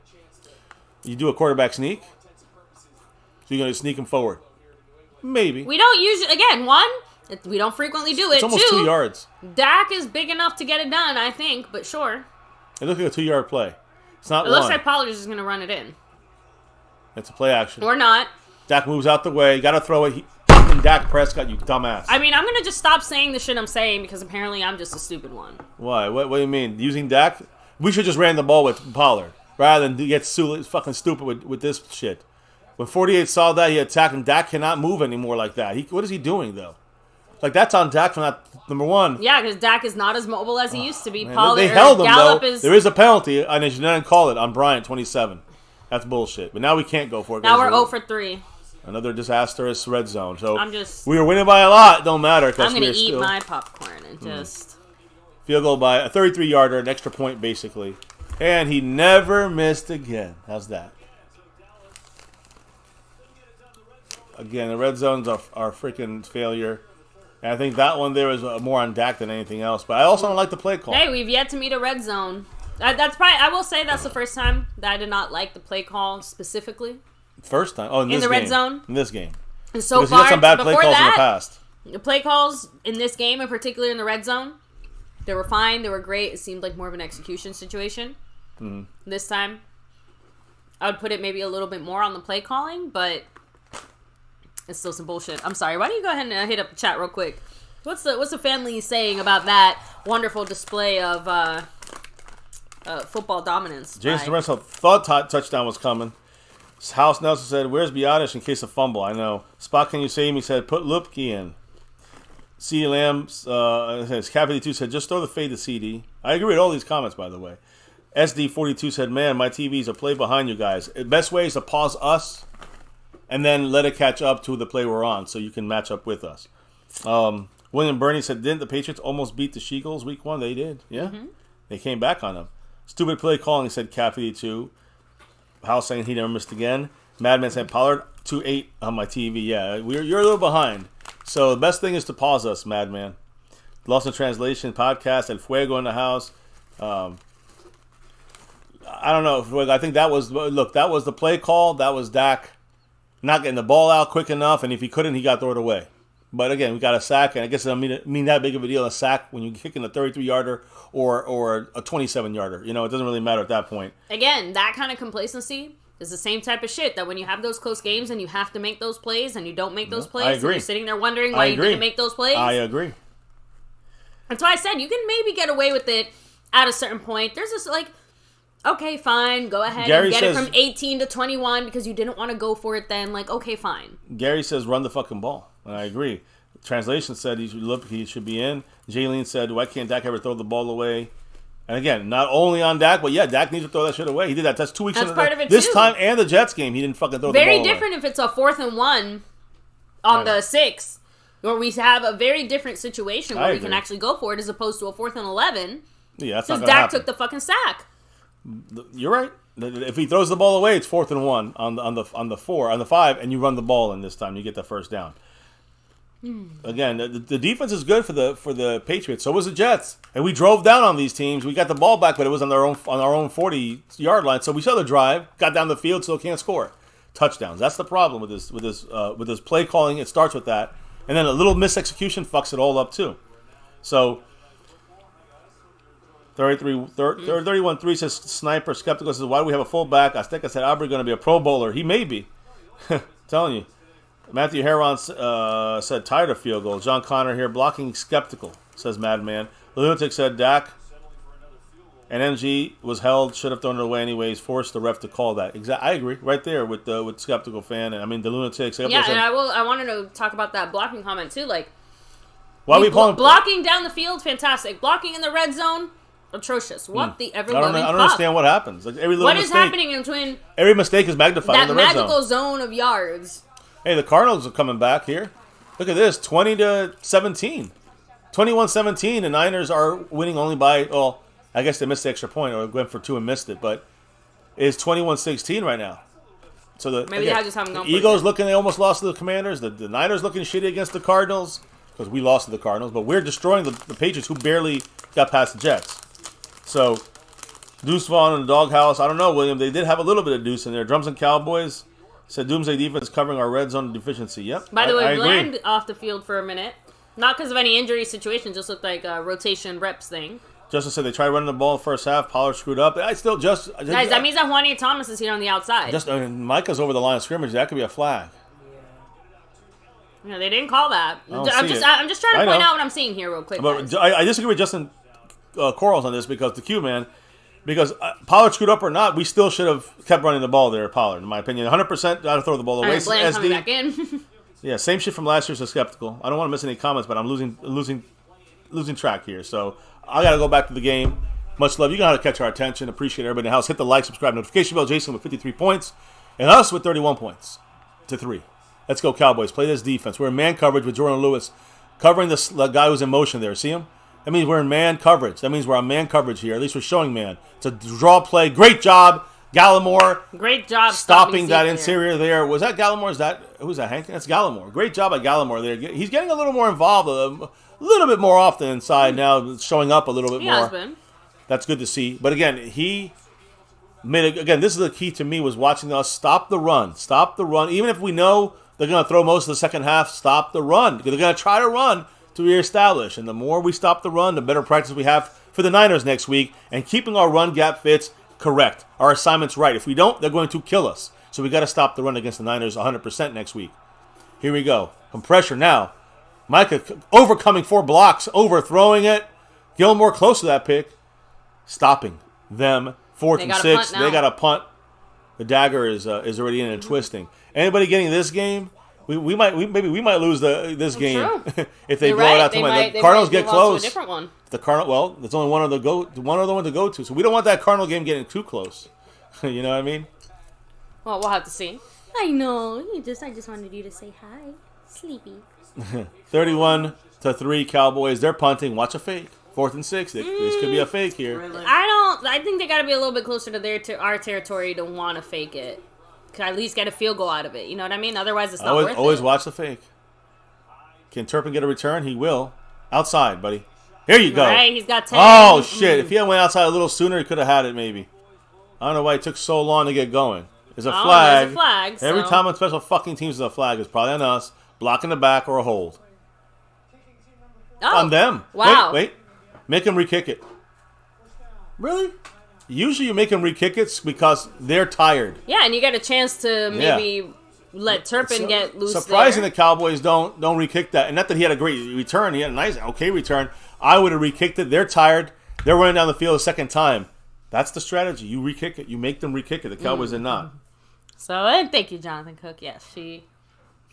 You do a quarterback sneak? So you're going to sneak him forward? Maybe. We don't usually, we don't frequently do it. It's almost 2 yards. Dak is big enough to get it done, I think, but sure. It looks like a 2-yard play. It's not It looks like Pollard is just going to run it in. It's a play action. Or not. Dak moves out the way. You got to throw it. Fucking Dak Prescott, you dumbass. I mean, I'm going to just stop saying the shit I'm saying because apparently I'm just a stupid one. Why? What do you mean? Using Dak? We should just ran the ball with Pollard. Rather than get fucking stupid with this shit. When 48 saw that, he attacked, and Dak cannot move anymore like that. What is he doing, though? Like, that's on Dak for that, number 1. Yeah, because Dak is not as mobile as he used to be. Man, Pollard, they held him, Gallup though. There is a penalty, and they didn't call it on Bryant, 27. That's bullshit. But now we can't go for it. Now we're 0 for 3. Another disastrous red zone. So we were winning by a lot. Don't matter. I'm going to eat my popcorn and just... Field goal by a 33-yarder, an extra point, basically. And he never missed again. How's that? Again, the red zones are freaking failure. And I think that one there is more on Dak than anything else. But I also don't like the play call. Hey, we've yet to meet a red zone. I will say that's the first time that I did not like the play call specifically. First time? Oh, in the red zone? In this game. And so because he got some bad play calls in the past. The play calls in this game, and particularly in the red zone, they were fine. They were great. It seemed like more of an execution situation. Mm-hmm. This time, I would put it maybe a little bit more on the play calling, but it's still some bullshit. I'm sorry. Why don't you go ahead and hit up the chat real quick? What's the family saying about that wonderful display of football dominance? Jason Russell thought touchdown was coming. House Nelson said, "Where's Biotish in case of fumble?" I know. Spot, can you save me? Said, "Put Lupke in." C. Lamb says, Cap52 said, "Just throw the fade to CD." I agree with all these comments, by the way. SD42 said, "Man, my TV's a play behind you guys. The best way is to pause us and then let it catch up to the play we're on so you can match up with us." William Burney said, "Didn't the Patriots almost beat the Sheagles week 1?" They did. Yeah. Mm-hmm. They came back on them. Stupid play calling, said Cap52. House saying he never missed again. Madman said, "Pollard 2-8 on my TV." Yeah, you're a little behind. So the best thing is to pause us, Madman. Lost in Translation podcast, El Fuego in the house. I don't know. I think that was the play call. That was Dak not getting the ball out quick enough, and if he couldn't, he got thrown away. But again, we got a sack, and I guess it doesn't mean that big of a deal, a sack when you're kicking a 33-yarder or a 27-yarder. You know, it doesn't really matter at that point. Again, that kind of complacency It's the same type of shit that when you have those close games and you have to make those plays and you don't make those plays, I agree. and you're sitting there wondering why you didn't make those plays. I agree. That's why I said you can maybe get away with it at a certain point. There's this like, okay, fine, go ahead and get it from 18 to 21 because you didn't want to go for it then. Like, okay, fine. Gary says run the fucking ball, and I agree. Translation said he should be in. Jaylene said, why can't Dak ever throw the ball away? And again, not only on Dak, but yeah, Dak needs to throw that shit away. He did that. That's 2 weeks That's part of it this too. time and the Jets game. He didn't fucking throw the ball away. Very different if it's a 4th and 1 on the 6th, where we have a very different situation where we can actually go for it as opposed to a 4th and 11. Yeah, that's not because gonna Dak happen. took the fucking sack. You're right. If he throws the ball away, it's 4th and 1 on the 5, and you run the ball in this time. You get the first down. Again, the defense is good for the Patriots. So was the Jets, and we drove down on these teams. We got the ball back, but it was on our own 40-yard line. So we saw the drive, got down the field, still can't score touchdowns. That's the problem with this play calling. It starts with that, and then a little misexecution fucks it all up too. So 31-3 says Sniper. Skeptical says, why do we have a fullback? I think I said Aubrey going to be a Pro Bowler. He may be. Telling you. Matthew Heron said tired of field goal. John Connor here blocking skeptical, says Madman. The Lunatic said Dak and MG was held, should have thrown it away anyways, forced the ref to call that. I agree right there with skeptical fan. And I mean the Lunatic. Yeah, and I wanted to talk about that blocking comment too. Like, why are we pulling blocking down the field? Fantastic. Blocking in the red zone. Atrocious. What the ever loving I don't understand what happens. Like what is happening in between? Every mistake is magnified in the red zone. That magical zone of yards. Hey, the Cardinals are coming back here. Look at this, 20-17. 21-17, the Niners are winning only by, well, I guess they missed the extra point or went for 2 and missed it, but it's 21-16 right now. So they just haven't gone for it. Eagles looking, they almost lost to the Commanders. The Niners looking shitty against the Cardinals because we lost to the Cardinals, but we're destroying the Patriots who barely got past the Jets. So, Deuce Vaughn in the doghouse. I don't know, William. They did have a little bit of Deuce in there. Drums and Cowboys. Said Doomsday defense covering our red zone deficiency. Yep. By the way, Bland off the field for a minute. Not because of any injury situation, just looked like a rotation reps thing. Justin said they tried running the ball in the first half. Pollard screwed up. Guys, that means that Juanita Thomas is here on the outside. Micah's over the line of scrimmage. That could be a flag. Yeah, they didn't call that. I'm just trying to point out what I'm seeing here real quick. But I disagree with Justin Quarles on this because the Q man. Because Pollard screwed up or not, we still should have kept running the ball there, Pollard, in my opinion. 100% got to throw the ball away. Bland coming back in. Yeah, same shit from last year, so skeptical. I don't want to miss any comments, but I'm losing track here. So I got to go back to the game. Much love. You know how to catch our attention. Appreciate everybody in the house. Hit the like, subscribe, notification bell. Jason with 53 points. And us with 31 points to 3. Let's go, Cowboys. Play this defense. We're in man coverage with Jordan Lewis covering the guy who's in motion there. See him? That means we're in man coverage. That means we're on man coverage here. At least we're showing man. It's a draw play. Great job, Gallimore. Great job stopping that interior there. Was that Gallimore? Who's that, Hank? That's Gallimore. Great job by Gallimore there. He's getting a little more involved, a little bit more often inside now, showing up a little bit more. Has been. That's good to see. But again, he made this is the key to me was watching us stop the run. Stop the run. Even if we know they're going to throw most of the second half, stop the run. Because they're going to try to run to reestablish. And the more we stop the run, the better practice we have for the Niners next week. And keeping our run gap fits correct. Our assignment's right. If we don't, they're going to kill us. So we got to stop the run against the Niners 100% next week. Here we go. Some pressure now. Micah overcoming 4 blocks, overthrowing it. Gilmore close to that pick. Stopping them. 4th and 6. They got a punt. The dagger is already in and twisting. Anybody getting this game? We might lose this game if they blow it out. The Cardinals get close. A different one. There's only one other one to go to. So we don't want that Cardinal game getting too close. You know what I mean? Well, we'll have to see. I know. I just wanted you to say hi, Sleepy. 31-3 Cowboys. They're punting. Watch a fake. 4th and 6. This could be a fake here. Really? I think they got to be a little bit closer to our territory to want to fake it. Could at least get a field goal out of it. You know what I mean? Otherwise, it's not worth it. Always watch the fake. Can Turpin get a return? He will. Outside, buddy. Here you go. Right, he's got 10. Oh, shit. If he had went outside a little sooner, he could have had it, maybe. I don't know why it took so long to get going. There's a flag. There's a flag. Every time on special fucking teams there's a flag, it's probably on us. Blocking the back or a hold. Oh. On them. Wow. Wait. Make him re-kick it. Really? Usually you make them re-kick it because they're tired. Yeah, and you get a chance to maybe let Turpin get loose. Surprising the Cowboys don't re-kick that. And not that he had a great return. He had a nice, okay return. I would have re-kicked it. They're tired. They're running down the field a second time. That's the strategy. You re-kick it. You make them re-kick it. The Cowboys did not. So, and thank you, Jonathan Cook. Yes, she's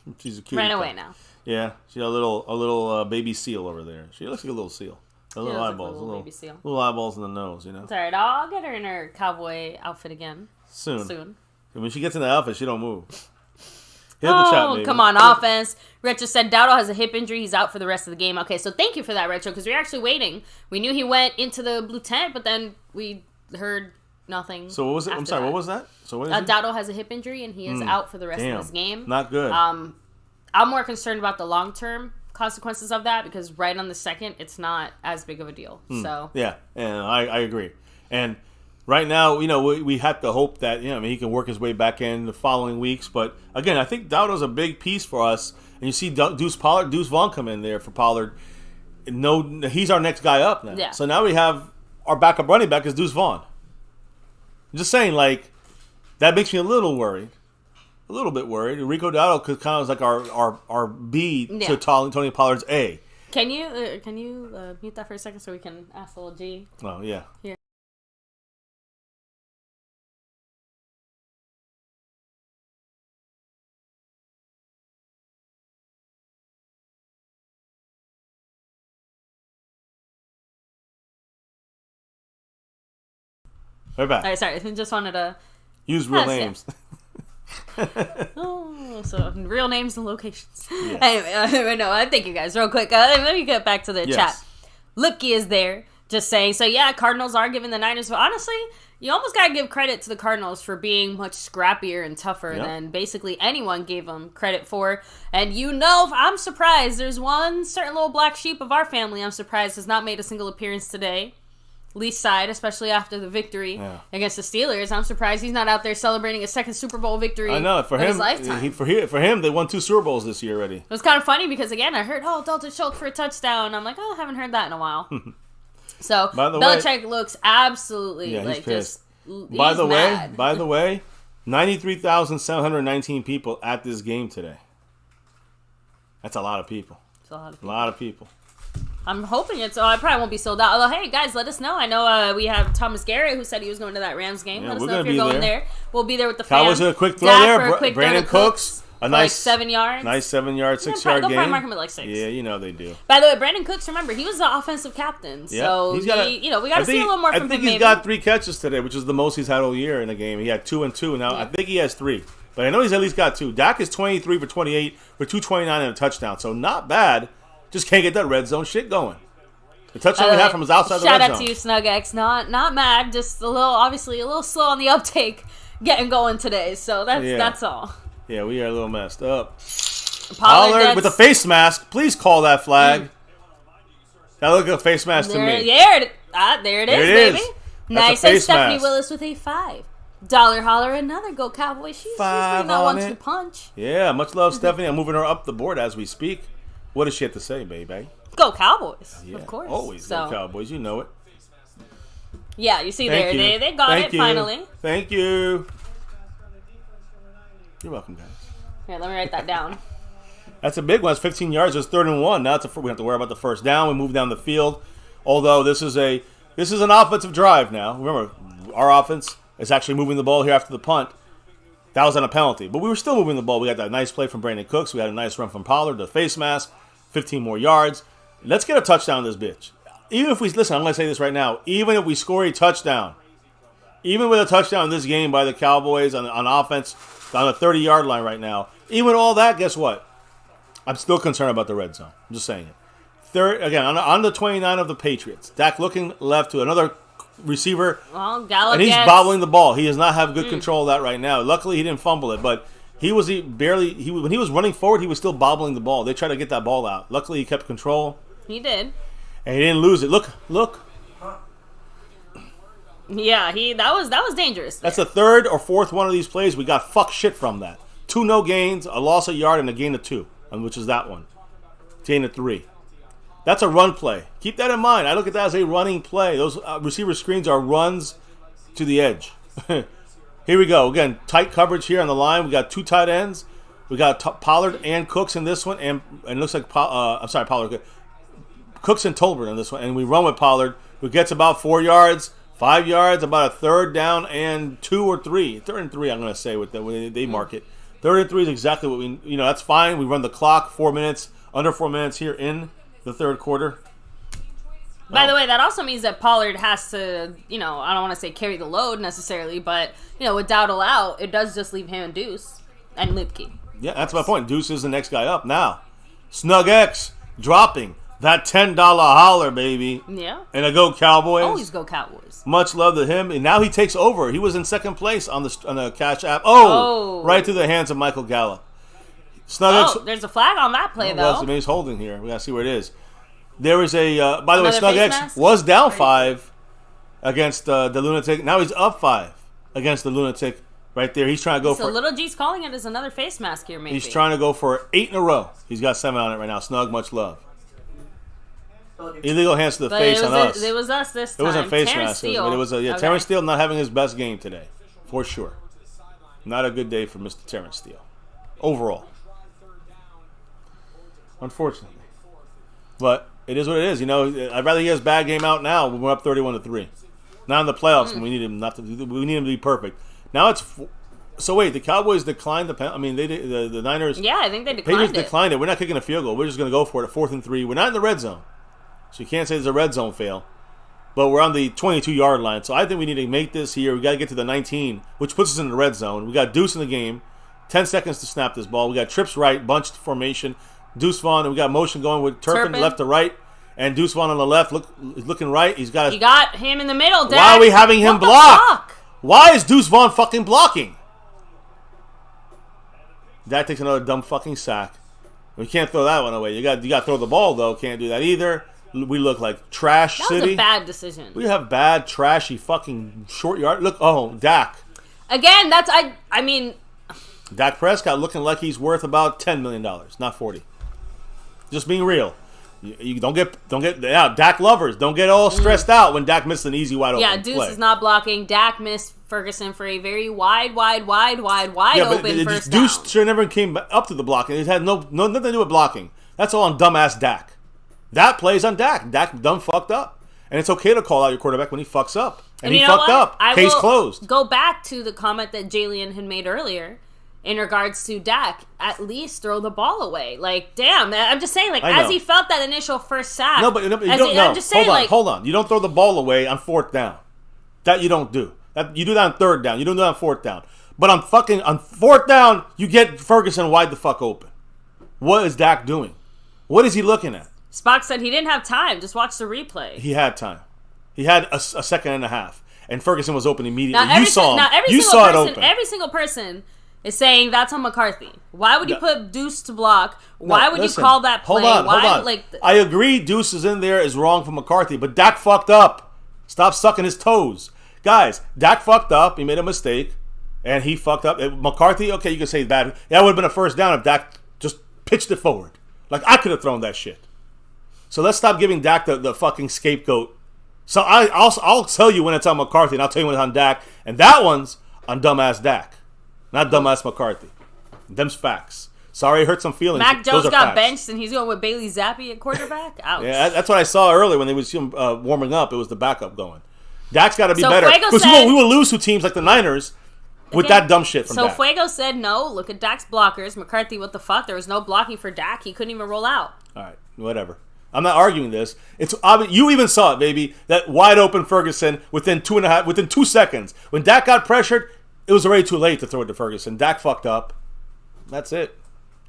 a cute ran away now. Yeah, she's a little baby seal over there. She looks like a little seal. Little eyeballs, like a baby seal. Little eyeballs in the nose, you know. It's all right. I'll get her in her cowboy outfit again soon. When she gets in the outfit, she don't move. Come on, offense. Retro said Dowdle has a hip injury. He's out for the rest of the game. Okay, so thank you for that, Retro, because we were actually waiting. We knew he went into the blue tent, but then we heard nothing. So what was it? I'm sorry, what was that? So what is Dowdle has a hip injury, and he is out for the rest of this game. Not good. I'm more concerned about the long-term consequences of that, because right on the second, it's not as big of a deal. So yeah, and I agree. And right now, you know, we have to hope that, you know, I mean, he can work his way back in the following weeks. But again, I think Dowdle's a big piece for us. And you see Deuce Vaughn come in there for Pollard. No, he's our next guy up now. Yeah. So now we have our backup running back is Deuce Vaughn. I'm just saying, like, that makes me a little worried. A little bit worried. Rico Dowdle kind of was like our B to Tony Pollard's A. Can you mute that for a second so we can ask little G? Oh, yeah. Here. Right back. All right, sorry. I just wanted to use real names. So real names and locations. Yes. Anyway, no, thank you guys. Real quick, let me get back to the chat. Lipke is there, just saying. So yeah, Cardinals are giving the Niners, but honestly, you almost gotta give credit to the Cardinals for being much scrappier and tougher than basically anyone gave them credit for. And you know, I'm surprised. There's one certain little black sheep of our family I'm surprised has not made a single appearance today. Least side, especially after the victory against the Steelers. I'm surprised he's not out there celebrating a second Super Bowl victory. I know, for him, his lifetime. For him, they won 2 Super Bowls this year already. It was kind of funny because, again, I heard, Dalton Schultz for a touchdown. I'm like, I haven't heard that in a while. So, Belichick looks absolutely like pissed. Just. By the way, 93,719 people at this game today. That's a lot of people. It's a lot of people. A lot of people. I'm hoping it's. I probably won't be sold out. Although, hey guys, let us know. I know we have Thomas Garrett who said he was going to that Rams game. Let us know if you're going there. We'll be there with the fans. Cowboys did a quick throw there. Brandon Cooks, a nice 7 yards. Nice 7 yard, 6 yard game. They'll probably mark him at like 6. Yeah, you know they do. By the way, Brandon Cooks, remember he was the offensive captain, so we got to see a little more from him. I think he's got 3 catches today, which is the most he's had all year in a game. He had 2 and 2. Now I think he has 3. But I know he's at least got 2. Dak is 23 for 28 for 229 and a touchdown. So not bad. Just can't get that red zone shit going. The touchdown we had from his outside the red zone. Shout out to you, SnugX. Not mad. Just a little slow on the uptake getting going today. So that's all. Yeah, we are a little messed up. Pollard with a face mask. Please call that flag. That look like a face mask to me. There it is, baby. Nice. And Stephanie Willis with a $5 holler. Another Go Cowboys. She's really not one to punch. Yeah, much love, Stephanie. I'm moving her up the board as we speak. What does she have to say, baby? Go Cowboys, of course. Always go Cowboys. You know it. Yeah, you see there. They got it finally. Thank you. You're welcome, guys. Here, let me write that down. That's a big one. It's 15 yards. It's 3rd and 1. Now we have to worry about the first down. We move down the field. Although this is an offensive drive now. Remember, our offense is actually moving the ball here after the punt. That was on a penalty. But we were still moving the ball. We got that nice play from Brandon Cooks. We had a nice run from Pollard, the face mask, 15 more yards. Let's get a touchdown in this bitch. Even if I'm going to say this right now. Even if we score a touchdown, even with a touchdown in this game by the Cowboys on offense on the 30-yard line right now, even all that, guess what? I'm still concerned about the red zone. I'm just saying it. Third, again, on the 29 of the Patriots. Dak looking left to another receiver. Well, Gallup and he's bobbling the ball. He does not have good control of that right now. Luckily, he didn't fumble it, but when he was running forward, he was still bobbling the ball. They tried to get that ball out. Luckily, he kept control. He did. And he didn't lose it. Look. Yeah, that was dangerous. That's the 3rd or 4th one of these plays. We got fuck shit from that. 2 no gains, a loss of yard, and a gain of 2, which is that one. Gain of 3. That's a run play. Keep that in mind. I look at that as a running play. Those receiver screens are runs to the edge. Here we go. Again, tight coverage here on the line. We got 2 tight ends. We got Pollard and Cooks in this one, and it looks like Pollard, Cooks and Tolbert in this one, and we run with Pollard, who gets about 4 yards, 5 yards, about a 3rd down and 2 or 3. 3rd and 3, I'm going to say with when they mark it. 3rd and 3 is exactly what we, that's fine. We run the clock 4 minutes, under 4 minutes here in the 3rd quarter. By the way, that also means that Pollard has to, I don't want to say carry the load necessarily, but, with Dowdle out, it does just leave him and Deuce and Lipke. Yeah, that's my point. Deuce is the next guy up. Now, Snug X dropping that $10 holler, baby. Yeah. And a Go Cowboys. Always Go Cowboys. Much love to him. And now he takes over. He was in 2nd place on the Cash App. Oh! Right through the hands of Michael Gallup. Snug X. There's a flag on that play, though. He's holding here. We got to see where it is. There is a, by the way, Snug X was down 5 against the Lunatic. Now he's up 5 against the Lunatic. Right there, he's trying to go for. So Little G's calling it as another face mask here, maybe. He's trying to go for 8 in a row. He's got 7 on it right now. Snug, much love. Illegal hands to the face on us. It was us this time. It wasn't face mask. It was Terrence Steele not having his best game today, for sure. Not a good day for Mr. Terrence Steele, overall. Unfortunately, but it is what it is. I'd rather he has a bad game out now. We're up 31-3. Now in the playoffs, when we need him we need him to be perfect. Now it's so wait. The Cowboys declined the penalty. I mean, the Niners. Yeah, I think they declined Patriots declined it. We're not kicking a field goal. We're just going to go for it at 4th and 3. We're not in the red zone, so you can't say there's a red zone fail. But we're on the 22-yard line, so I think we need to make this here. We got to get to the 19, which puts us in the red zone. We got Deuce in the game. 10 seconds to snap this ball. We got trips right, bunched formation. Deuce Vaughn, and we got motion going with Turpin left to right, and Deuce Vaughn on the left. Looking right. He got him in the middle. Dad. Why are we having him block? Why is Deuce Vaughn fucking blocking? That takes another dumb fucking sack. We can't throw that one away. You got to throw the ball, though. Can't do that either. We look like trash city. That was a bad decision. We have bad, trashy fucking short yard. Look, Dak. Again, I mean... Dak Prescott looking like he's worth about $10 million, not 40. Just being real. You don't get Dak lovers. Don't get all stressed out when Dak missed an easy wide open. Yeah, Deuce is not blocking. Dak missed Ferguson for a very wide open first down. Deuce sure never came up to the blocking. It had nothing to do with blocking. That's all on dumbass Dak. That plays on Dak. Dak done fucked up, and it's okay to call out your quarterback when he fucks up. And he fucked up. Case closed. Go back to the comment that Jalen had made earlier. In regards to Dak, at least throw the ball away. Like, damn, I'm just saying, as he felt that initial first sack. No, but you don't. I'm just saying, hold on. You don't throw the ball away on 4th down. That you don't do. You do that on 3rd down. You don't do that on 4th down. But on 4th down, you get Ferguson wide the fuck open. What is Dak doing? What is he looking at? Spock said he didn't have time. Just watch the replay. He had time. He had a second and a half, and Ferguson was open immediately. Every single person is saying that's on McCarthy. Why would you put Deuce to block? Why would you call that play? Hold on. I agree Deuce is in there is wrong for McCarthy, but Dak fucked up. Stop sucking his toes. Guys, Dak fucked up. He made a mistake, and he fucked up. McCarthy, okay, you can say bad. That would have been a first down if Dak just pitched it forward. Like, I could have thrown that shit. So let's stop giving Dak the fucking scapegoat. So I'll tell you when it's on McCarthy, and I'll tell you when it's on Dak, and that one's on dumbass Dak. Not dumbass McCarthy. Them's facts. Sorry, it hurt some feelings. Mac Jones got benched, and he's going with Bailey Zappi at quarterback? Ouch. Yeah, that's what I saw earlier when they was warming up. It was the backup going. Dak's got to be better. Because we will lose to teams like the Niners with that dumb shit from Dak. So Fuego said, no, look at Dak's blockers. McCarthy, what the fuck? There was no blocking for Dak. He couldn't even roll out. All right, whatever. I'm not arguing this. It's obvious. You even saw it, baby. That wide open Ferguson within 2 seconds. When Dak got pressured, it was already too late to throw it to Ferguson. Dak fucked up. That's it.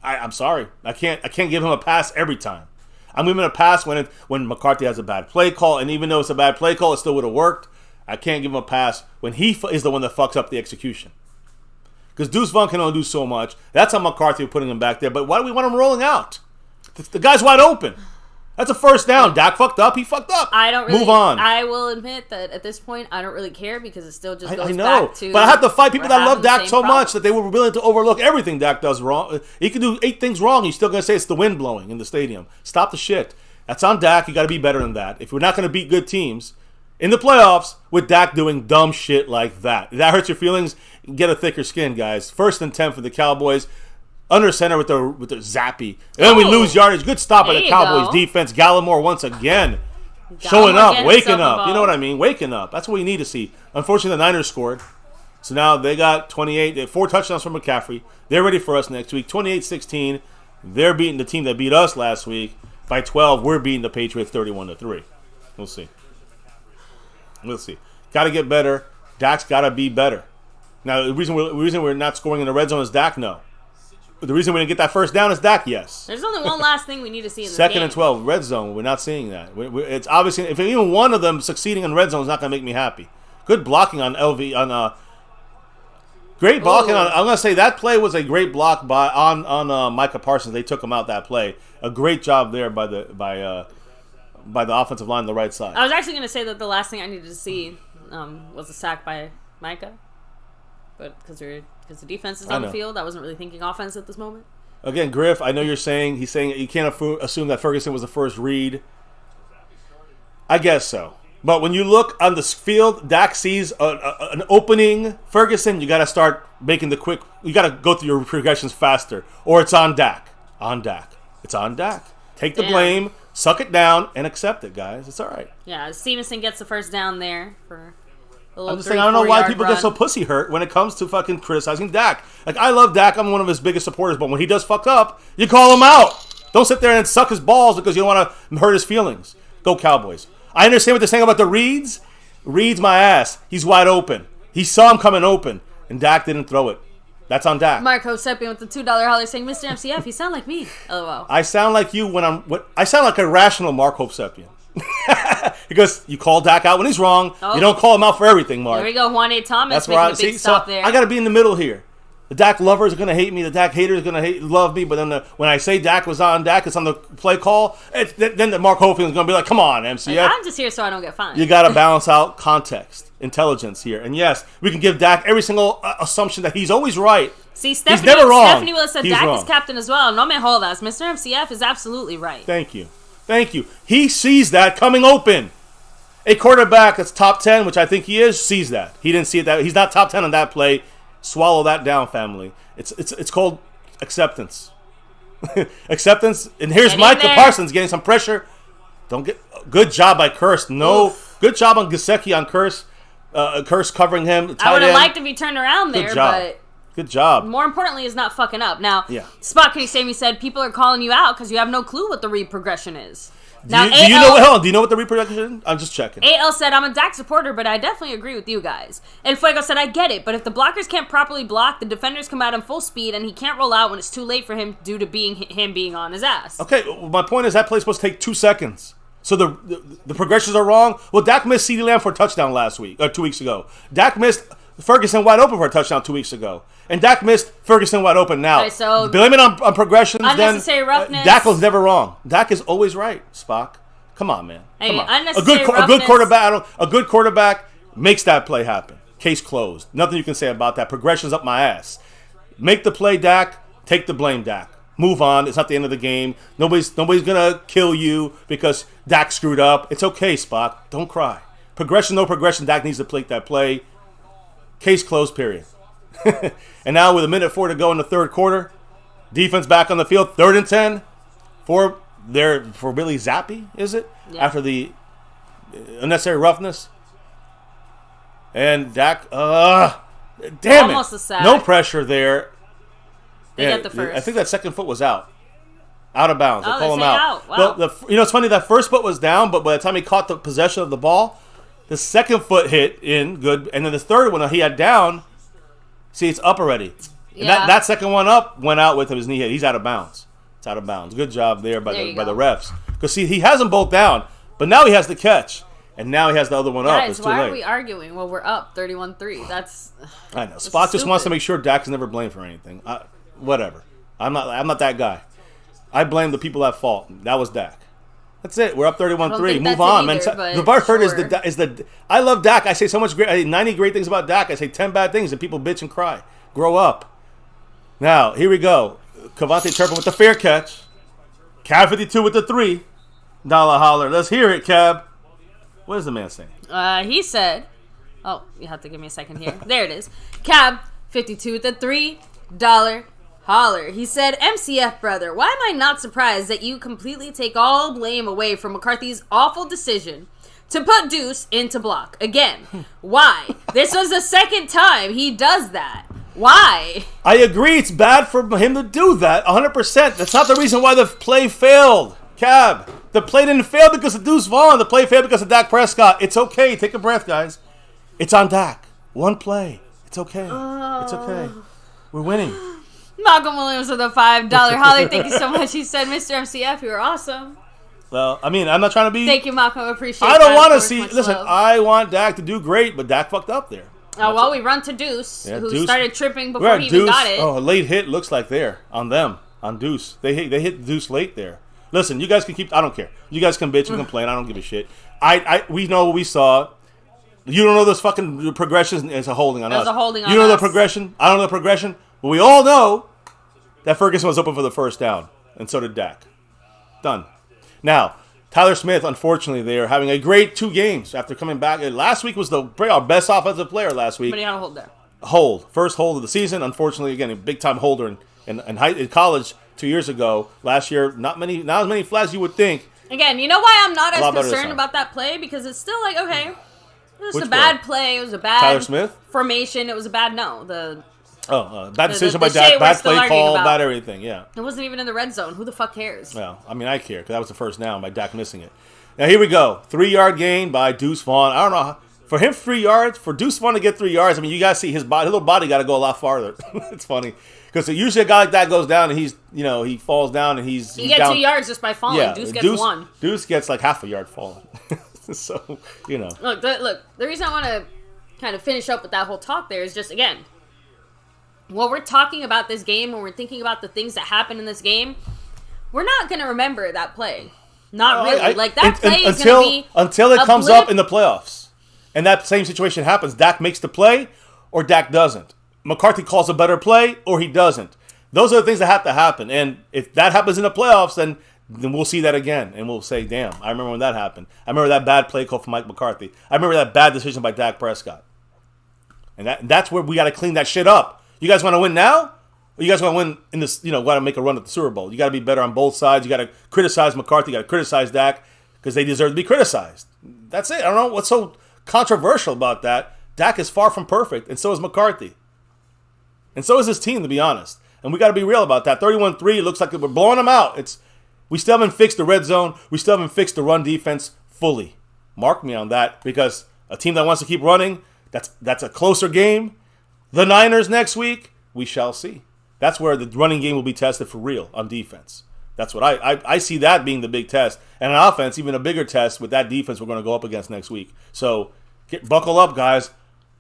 I'm sorry. I can't give him a pass every time. I'm giving him a pass when McCarthy has a bad play call, and even though it's a bad play call, it still would have worked. I can't give him a pass when he is the one that fucks up the execution. Because Deuce Vaughn can only do so much. That's on McCarthy putting him back there. But why do we want him rolling out? The guy's wide open. That's a first down. Dak fucked up. He fucked up. Move on. I will admit that at this point, I don't really care because it still just goes I know, back to... But I have to fight people that love Dak so much that they were willing to overlook everything Dak does wrong. He can do 8 things wrong. He's still going to say it's the wind blowing in the stadium. Stop the shit. That's on Dak. You got to be better than that. If we're not going to beat good teams, in the playoffs with Dak doing dumb shit like that. If that hurts your feelings, get a thicker skin, guys. 1st and 10 for the Cowboys. Under center with the zappy. And then we lose yardage. Good stop by the Cowboys defense. Gallimore once again. Showing up, waking up. You know what I mean? Waking up. That's what we need to see. Unfortunately, the Niners scored. So now they got 28. They have 4 touchdowns from McCaffrey. They're ready for us next week. 28-16. They're beating the team that beat us last week. By 12, we're beating the Patriots 31-3. We'll see. We'll see. Got to get better. Dak's got to be better. Now, the reason we're not scoring in the red zone is Dak? No. The reason we didn't get that first down is Dak? Yes. There's only one last thing we need to see in this game. 2nd and 12, red zone. We're not seeing that. It's obviously, if even one of them succeeding in red zone is not going to make me happy. Good blocking on great blocking on. I'm going to say that play was a great block on Micah Parsons. They took him out that play. A great job there by the offensive line on the right side. I was actually going to say that the last thing I needed to see was a sack by Micah, but because the defense is on the field, I wasn't really thinking offense at this moment. Again, Griff, I know he's saying you can't assume that Ferguson was the first read. I guess so. But when you look on the field, Dak sees an opening. Ferguson, you got to start making you got to go through your progressions faster, or it's on Dak. On Dak. It's on Dak. Take the blame, suck it down, and accept it, guys. It's all right. Yeah, Stevenson gets the first down there for a little I'm just saying, I don't know why people get so pussy hurt when it comes to fucking criticizing Dak. Like, I love Dak. I'm one of his biggest supporters, but when he does fuck up, you call him out. Don't sit there and suck his balls because you don't want to hurt his feelings. Go Cowboys. I understand what they're saying about the reads. Reads my ass. He's wide open. He saw him coming open, and Dak didn't throw it. That's on Dak. Marco Seppian with the $2 holiday saying, Mr. MCF, you sound like me. LOL. I sound like you I sound like a rational Mark Hope-Seppian. Because you call Dak out when he's wrong. Oh. You don't call him out for everything, Mark. There we go, Juan A. Thomas. That's where there. I got to be in the middle here. The Dak lovers are going to hate me. The Dak haters are going to love me. But then when I say Dak was on Dak, it's on the play call. Then the Mark Hope is going to be like, come on, MCF. I'm just here so I don't get fined. You got to balance out context, intelligence here. And yes, we can give Dak every single assumption that he's always right. See, Stephanie, he's never wrong. Stephanie will have said Dak is captain as well. No me jodas. Mr. MCF is absolutely right. Thank you. He sees that coming open. A quarterback that's top 10, which I think he is, sees that. He didn't see it that. He's not top 10 on that play. Swallow that down, family. It's called acceptance. Acceptance. And here's Micah Parsons getting some pressure. Good job by Curse. Good job on Gesicki on Curse. Curse covering him. I would have liked to be turned around there, but good job. More importantly, is not fucking up. Now, Spot Kenny Sammy said people are calling you out because you have no clue what the read progression is. Do you know what the reproduction is? I'm just checking. AL said, I'm a Dak supporter, but I definitely agree with you guys. And Fuego said, I get it, but if the blockers can't properly block, the defenders come out in full speed, and he can't roll out when it's too late for him due to him being on his ass. Okay, my point is that play's supposed to take 2 seconds. So the progressions are wrong. Well, Dak missed CeeDee Lamb for a touchdown 2 weeks ago. Dak missed Ferguson wide open for a touchdown 2 weeks ago. And Dak missed Ferguson wide open now. Okay, so blame it on progressions. Unnecessary roughness. Dak was never wrong. Dak is always right, Spock. Come on, man. Come on. Unnecessary A good quarterback makes that play happen. Case closed. Nothing you can say about that. Progression's up my ass. Make the play, Dak. Take the blame, Dak. Move on. It's not the end of the game. Nobody's gonna kill you because Dak screwed up. It's okay, Spock. Don't cry. Progression, no progression. Dak needs to plate that play. Case closed, period. And now with 1:04 to go in the third quarter, defense back on the field, 3rd and 10 for Billy Zappi, is it? Yeah. After the unnecessary roughness. And Dak, damn almost it. A sack. No pressure there. They got the first. I think that second foot was out. Out of bounds. They call him out. Wow. Well, it's funny, that first foot was down, but by the time he caught the possession of the ball, the second foot hit in good, and then the third one he had down, see, it's up already. And that second one up went out with his knee hit. He's out of bounds. It's out of bounds. Good job there by the refs. Because, see, he has them both down, but now he has the catch. And now he has the other one up. It's too why late. Are we arguing? Well, we're up 31-3. I know. Spot just wants to make sure Dak's never blamed for anything. Whatever. I'm not that guy. I blame the people at fault. That was Dak. That's it. We're up 31-3. Move on, man. The bar hurt is the. I love Dak. I say so much great. 90 great things about Dak. I say 10 bad things, and people bitch and cry. Grow up. Now here we go. Cavante Turpin with the fair catch. Cab 52 with the $3 holler. Let's hear it, Cab. What is the man saying? He said, oh, you have to give me a second here. There it is. Cab 52 with a $3 holler. He said, MCF brother, why am I not surprised that you completely take all blame away from McCarthy's awful decision to put Deuce into block again? Why? This was the second time he does that. Why? I agree. It's bad for him to do that. 100%. That's not the reason why the play failed. Cab. The play didn't fail because of Deuce Vaughn. The play failed because of Dak Prescott. It's okay. Take a breath, guys. It's on Dak. One play. It's okay. It's okay. We're winning. Malcolm Williams with a $5 holler. Thank you so much. He said, Mr. MCF, you were awesome. Well, I mean, I'm not trying to be... Thank you, Malcolm. I appreciate it. I don't want to see... Listen, I want Dak to do great, but Dak fucked up there. Well, we run to Deuce, who started tripping before he even Deuce. got it. Oh, a late hit looks like there on them, on Deuce. They hit Deuce late there. Listen, you guys can keep... I don't care. You guys can bitch and complain. I don't give a shit. We know what we saw. You don't know this fucking progression is a holding on us. There's a holding on us. You know the progression? I don't know the progression. But we all know that Ferguson was open for the first down. And so did Dak. Done. Now... Tyler Smith, unfortunately, they are having a great 2 games after coming back. Last week was our best offensive player last week. But he had a hold there. First hold of the season. Unfortunately, again, a big-time holder in college 2 years ago. Last year, not as many flags you would think. Again, you know why I'm not as concerned about that play? Because it's still like, okay, it was a bad play. It was a bad Tyler Smith? Formation. It was a bad, bad decision by Dak, bad play call, bad everything, yeah. It wasn't even in the red zone. Who the fuck cares? Well, I mean, I care, because that was the first down by Dak missing it. Now, here we go. 3-yard gain by Deuce Vaughn. I don't know. For him, 3 yards. For Deuce Vaughn to get 3 yards, I mean, you got to see his little body got to go a lot farther. It's funny. Because usually a guy like that goes down and he falls down and he's You get down. 2 yards just by falling. Yeah, Deuce gets 1. Deuce gets like half a yard falling. So, Look, the reason I want to kind of finish up with that whole talk there is just, again, when we're talking about this game, when we're thinking about the things that happen in this game, we're not going to remember that play. Not really. That play is going to be until it comes up in the playoffs. And that same situation happens. Dak makes the play or Dak doesn't. McCarthy calls a better play or he doesn't. Those are the things that have to happen. And if that happens in the playoffs, then we'll see that again. And we'll say, damn, I remember when that happened. I remember that bad play call from Mike McCarthy. I remember that bad decision by Dak Prescott. And that's where we got to clean that shit up. You guys want to win now? Or you guys want to win in this, want to make a run at the Super Bowl? You got to be better on both sides. You got to criticize McCarthy. You got to criticize Dak because they deserve to be criticized. That's it. I don't know what's so controversial about that. Dak is far from perfect, and so is McCarthy. And so is his team, to be honest. And we got to be real about that. 31-3, it looks like we're blowing them out. We still haven't fixed the red zone. We still haven't fixed the run defense fully. Mark me on that, because a team that wants to keep running, that's a closer game. The Niners next week, we shall see. That's where the running game will be tested for real on defense. That's what I see that being the big test. And on offense, even a bigger test with that defense we're going to go up against next week. So buckle up, guys.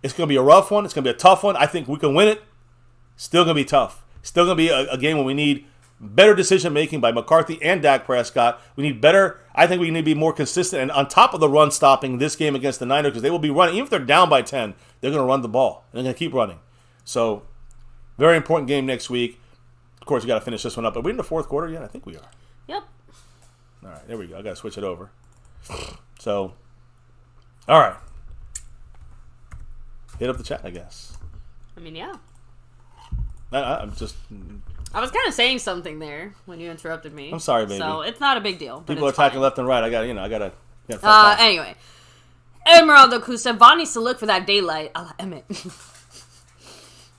It's going to be a rough one. It's going to be a tough one. I think we can win it. Still going to be tough. Still going to be a game where we need better decision-making by McCarthy and Dak Prescott. We need better. I think we need to be more consistent. And on top of the run stopping this game against the Niners, because they will be running. Even if they're down by 10, they're going to run the ball. And they're going to keep running. So, very important game next week. Of course, you got to finish this one up. Are we in the fourth quarter yet? I think we are. Yep. All right, there we go. I got to switch it over. So, all right. Hit up the chat, I guess. I mean, yeah. I'm just... I was kind of saying something there when you interrupted me. I'm sorry, baby. So, it's not a big deal. People are attacking left and right. I got to... Anyway. Emeraldo Kusa, Vaughn needs to look for that daylight. Emmett.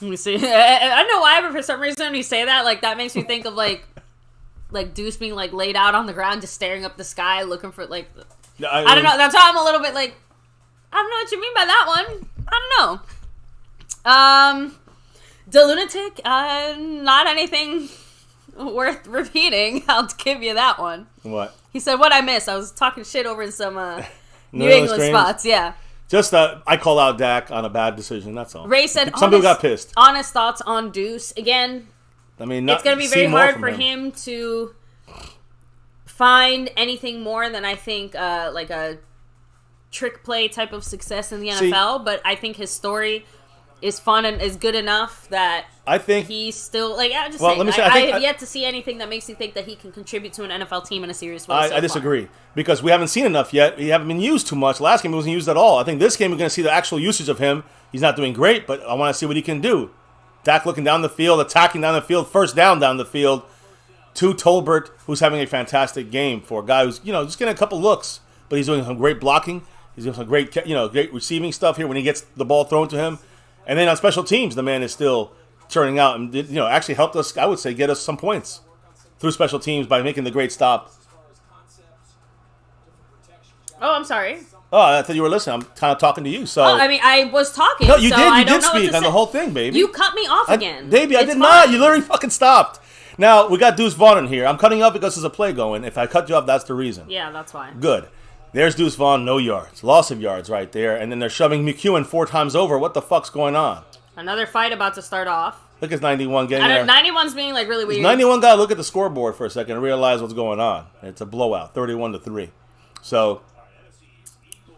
Let me see. I don't know why, but for some reason when you say that, that makes me think of like Deuce being laid out on the ground, just staring up the sky, looking for I don't know. That's why I'm a little bit I don't know what you mean by that one. I don't know. The lunatic, not anything worth repeating. I'll give you that one. What? He said, "What I missed? I was talking shit over in some New England spots." Yeah. Just I call out Dak on a bad decision. That's all. Ray said, some people got pissed. Honest thoughts on Deuce. Again, I mean, it's going to be very hard for him to find anything more than I think a trick play type of success in the NFL. But I think his story is fun and is good enough that I think he's still like. I'm just well, saying. let me say, I have yet to see anything that makes me think that he can contribute to an NFL team in a serious way. I disagree because we haven't seen enough yet. He haven't been used too much. Last game he wasn't used at all. I think this game we're going to see the actual usage of him. He's not doing great, but I want to see what he can do. Dak looking down the field, attacking down the field, first down the field. To Tolbert, who's having a fantastic game for a guy who's just getting a couple looks, but he's doing some great blocking. He's doing some great great receiving stuff here when he gets the ball thrown to him. And then on special teams, the man is still turning out and actually helped us, I would say, get us some points through special teams by making the great stop. Oh, I'm sorry. Oh, I thought you were listening. I'm kind of talking to you. So I mean, I was talking. No, you so did. I You don't did know what speak to on the say. whole thing, baby. You cut me off again. Baby, I It's did fine. not. You literally fucking stopped. Now, we got Deuce Vaughn in here. I'm cutting you off because there's a play going. If I cut you off, that's the reason. Yeah, that's fine. Good. There's Deuce Vaughn, no yards. Loss of yards right there. And then they're shoving McEwen 4 times over. What the fuck's going on? Another fight about to start off. Look at 91 getting there. 91's being like really weird. 91 got to look at the scoreboard for a second and realize what's going on. It's a blowout, 31-3. So,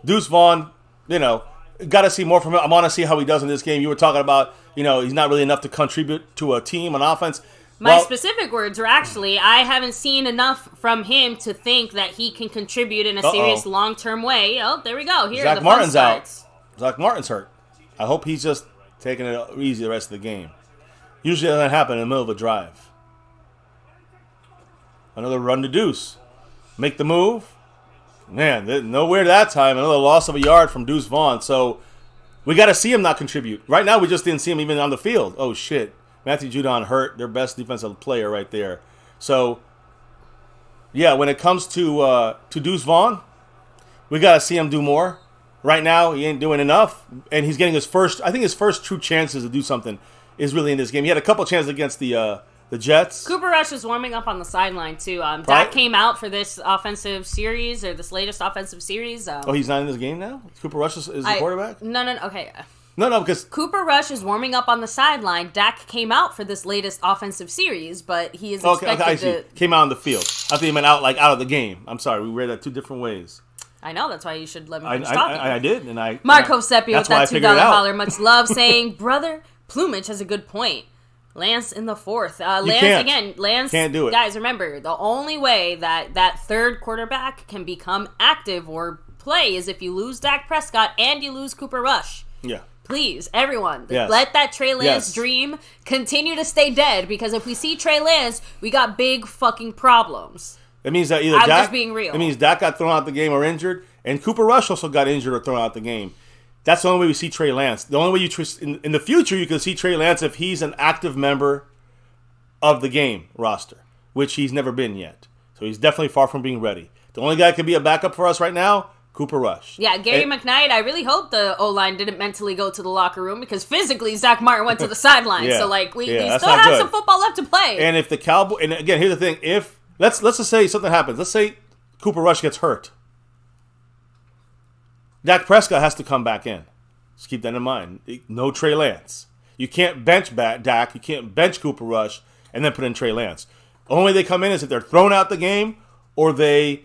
Deuce Vaughn, got to see more from him. I want to see how he does in this game. You were talking about, he's not really enough to contribute to a team on offense. My specific words were actually, I haven't seen enough from him to think that he can contribute in a serious long-term way. Oh, there we go. Here, Zach the Martin's fun out. starts. Zach Martin's hurt. I hope he's just taking it easy the rest of the game. Usually that doesn't happen in the middle of a drive. Another run to Deuce. Make the move. Man, nowhere that time. Another loss of a yard from Deuce Vaughn. So we got to see him not contribute. Right now, we just didn't see him even on the field. Oh, shit. Matthew Judon hurt, their best defensive player right there. So, yeah, when it comes to Deuce Vaughn, we got to see him do more. Right now, he ain't doing enough, and he's getting his first true chances to do something is really in this game. He had a couple chances against the Jets. Cooper Rush is warming up on the sideline, too. Dak came out for this offensive series, or this latest offensive series. Oh, he's not in this game now? Cooper Rush is the quarterback? No, okay. No, because Cooper Rush is warming up on the sideline. Dak came out for this latest offensive series, but he is expected I see. Came out on the field. I think he meant out of the game. I'm sorry, we read that 2 different ways. I know, that's why you should let me finish talking. I did, and I... Marco Seppi with that $2 holler. Much love, saying, brother, Plumage has a good point. Lance in the 4th. Lance can't do it. Guys, remember, the only way that third quarterback can become active or play is if you lose Dak Prescott and you lose Cooper Rush. Yeah. Please, everyone, yes. let that Trey Lance dream continue to stay dead, because if we see Trey Lance, we got big fucking problems. It means that either I'm Dak, just being real. It means Dak got thrown out the game or injured, and Cooper Rush also got injured or thrown out the game. That's the only way we see Trey Lance. The only way in the future you can see Trey Lance if he's an active member of the game roster, which he's never been yet. So he's definitely far from being ready. The only guy that can be a backup for us right now, Cooper Rush. Yeah, Gary McKnight, I really hope the O-line didn't mentally go to the locker room, because physically Zach Martin went to the sideline. Yeah. So, we still not have good. some football left to play. And if the Cowboys... And again, here's the thing. Let's just say something happens. Let's say Cooper Rush gets hurt. Dak Prescott has to come back in. Just keep that in mind. No Trey Lance. You can't bench Dak. You can't bench Cooper Rush and then put in Trey Lance. Only way they come in is if they're thrown out the game or they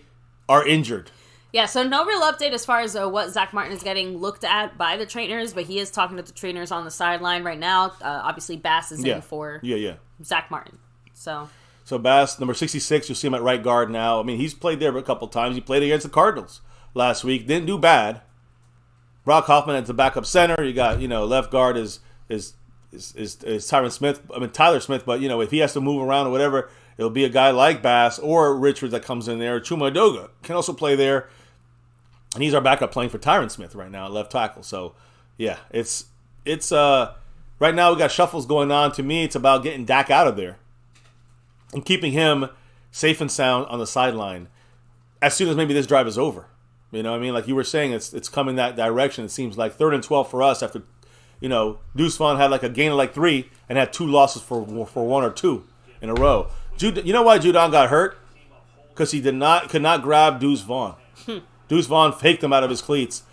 are injured. Yeah, so no real update as far as what Zach Martin is getting looked at by the trainers, but he is talking to the trainers on the sideline right now. Obviously, Bass is in for Zach Martin. So Bass, number 66, you'll see him at right guard now. I mean, he's played there a couple times. He played against the Cardinals last week. Didn't do bad. Brock Hoffman as the backup center. You got, left guard is Tyler Smith, but, if he has to move around or whatever, it'll be a guy like Bass or Richards that comes in there. Chuma Edoga can also play there. And he's our backup playing for Tyron Smith right now at left tackle. So, yeah, it's right now we got shuffles going on. To me, it's about getting Dak out of there and keeping him safe and sound on the sideline as soon as maybe this drive is over. You know what I mean? Like you were saying, it's coming that direction. It seems like 3rd and 12 for us after, Deuce Vaughn had a gain of 3 and had 2 losses for 1 or 2 in a row. You know why Judon got hurt? Because he could not grab Deuce Vaughn. Deuce Vaughn faked him out of his cleats.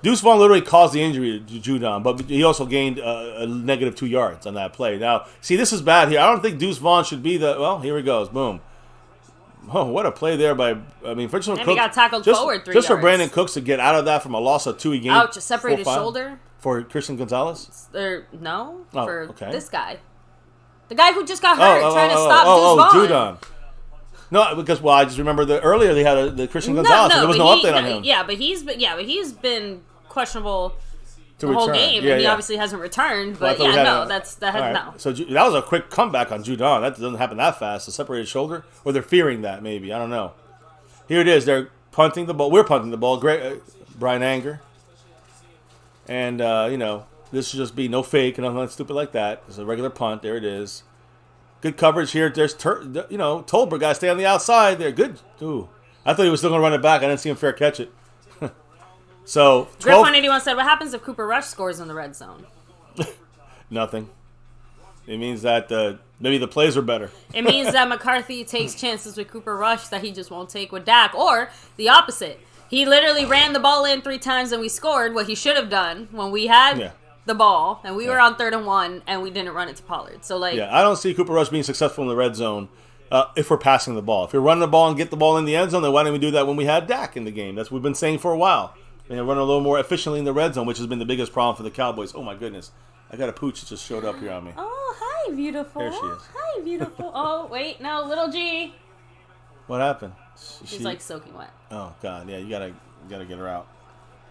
Deuce Vaughn literally caused the injury to Judon, but he also gained a negative 2 yards on that play. Now, see, this is bad here. I don't think Deuce Vaughn should be well, here he goes. Boom. Oh, what a play there by, for Cooks. He got tackled forward 3 yards. Just for Brandon Cooks to get out of that from a loss of 2, he gained. Ouch, separated shoulder. For Christian Gonzalez? No, Oh, for okay. this guy. The guy who just got hurt trying to stop Deuce Vaughn. Judon. No, because I just remember earlier they had the Christian Gonzalez. And there was no update on him. Yeah, but he's been questionable to the whole return. game, Yeah, and he yeah. obviously hasn't returned. But Well, no. So that was a quick comeback on Judon. That doesn't happen that fast. A separated shoulder, or they're fearing that maybe. I don't know. Here it is. They're punting the ball. We're punting the ball. Great, Brian Anger. And this should just be no fake and nothing stupid like that. It's a regular punt. There it is. Good coverage here. There's Tolbert got to stay on the outside there. Good. Ooh, I thought he was still going to run it back. I didn't see him fair catch it. So, Griff181 said, "What happens if Cooper Rush scores in the red zone?" Nothing. It means that maybe the plays are better. It means that McCarthy takes chances with Cooper Rush that he just won't take with Dak, or the opposite. He literally ran the ball in 3 times and we scored what he should have done when we had the ball and we were on 3rd and 1 and we didn't run it to Pollard. So I don't see Cooper Rush being successful in the red zone if we're passing the ball. If you're running the ball and get the ball in the end zone, then why didn't we do that when we had Dak in the game? That's what we've been saying for a while. And run a little more efficiently in the red zone, which has been the biggest problem for the Cowboys. Oh my goodness. I got a pooch that just showed up here on me. Oh, hi, beautiful. There she is. Hi, beautiful. Oh, wait, no, little G. What happened? She's like soaking wet. Oh God, yeah, you gotta get her out.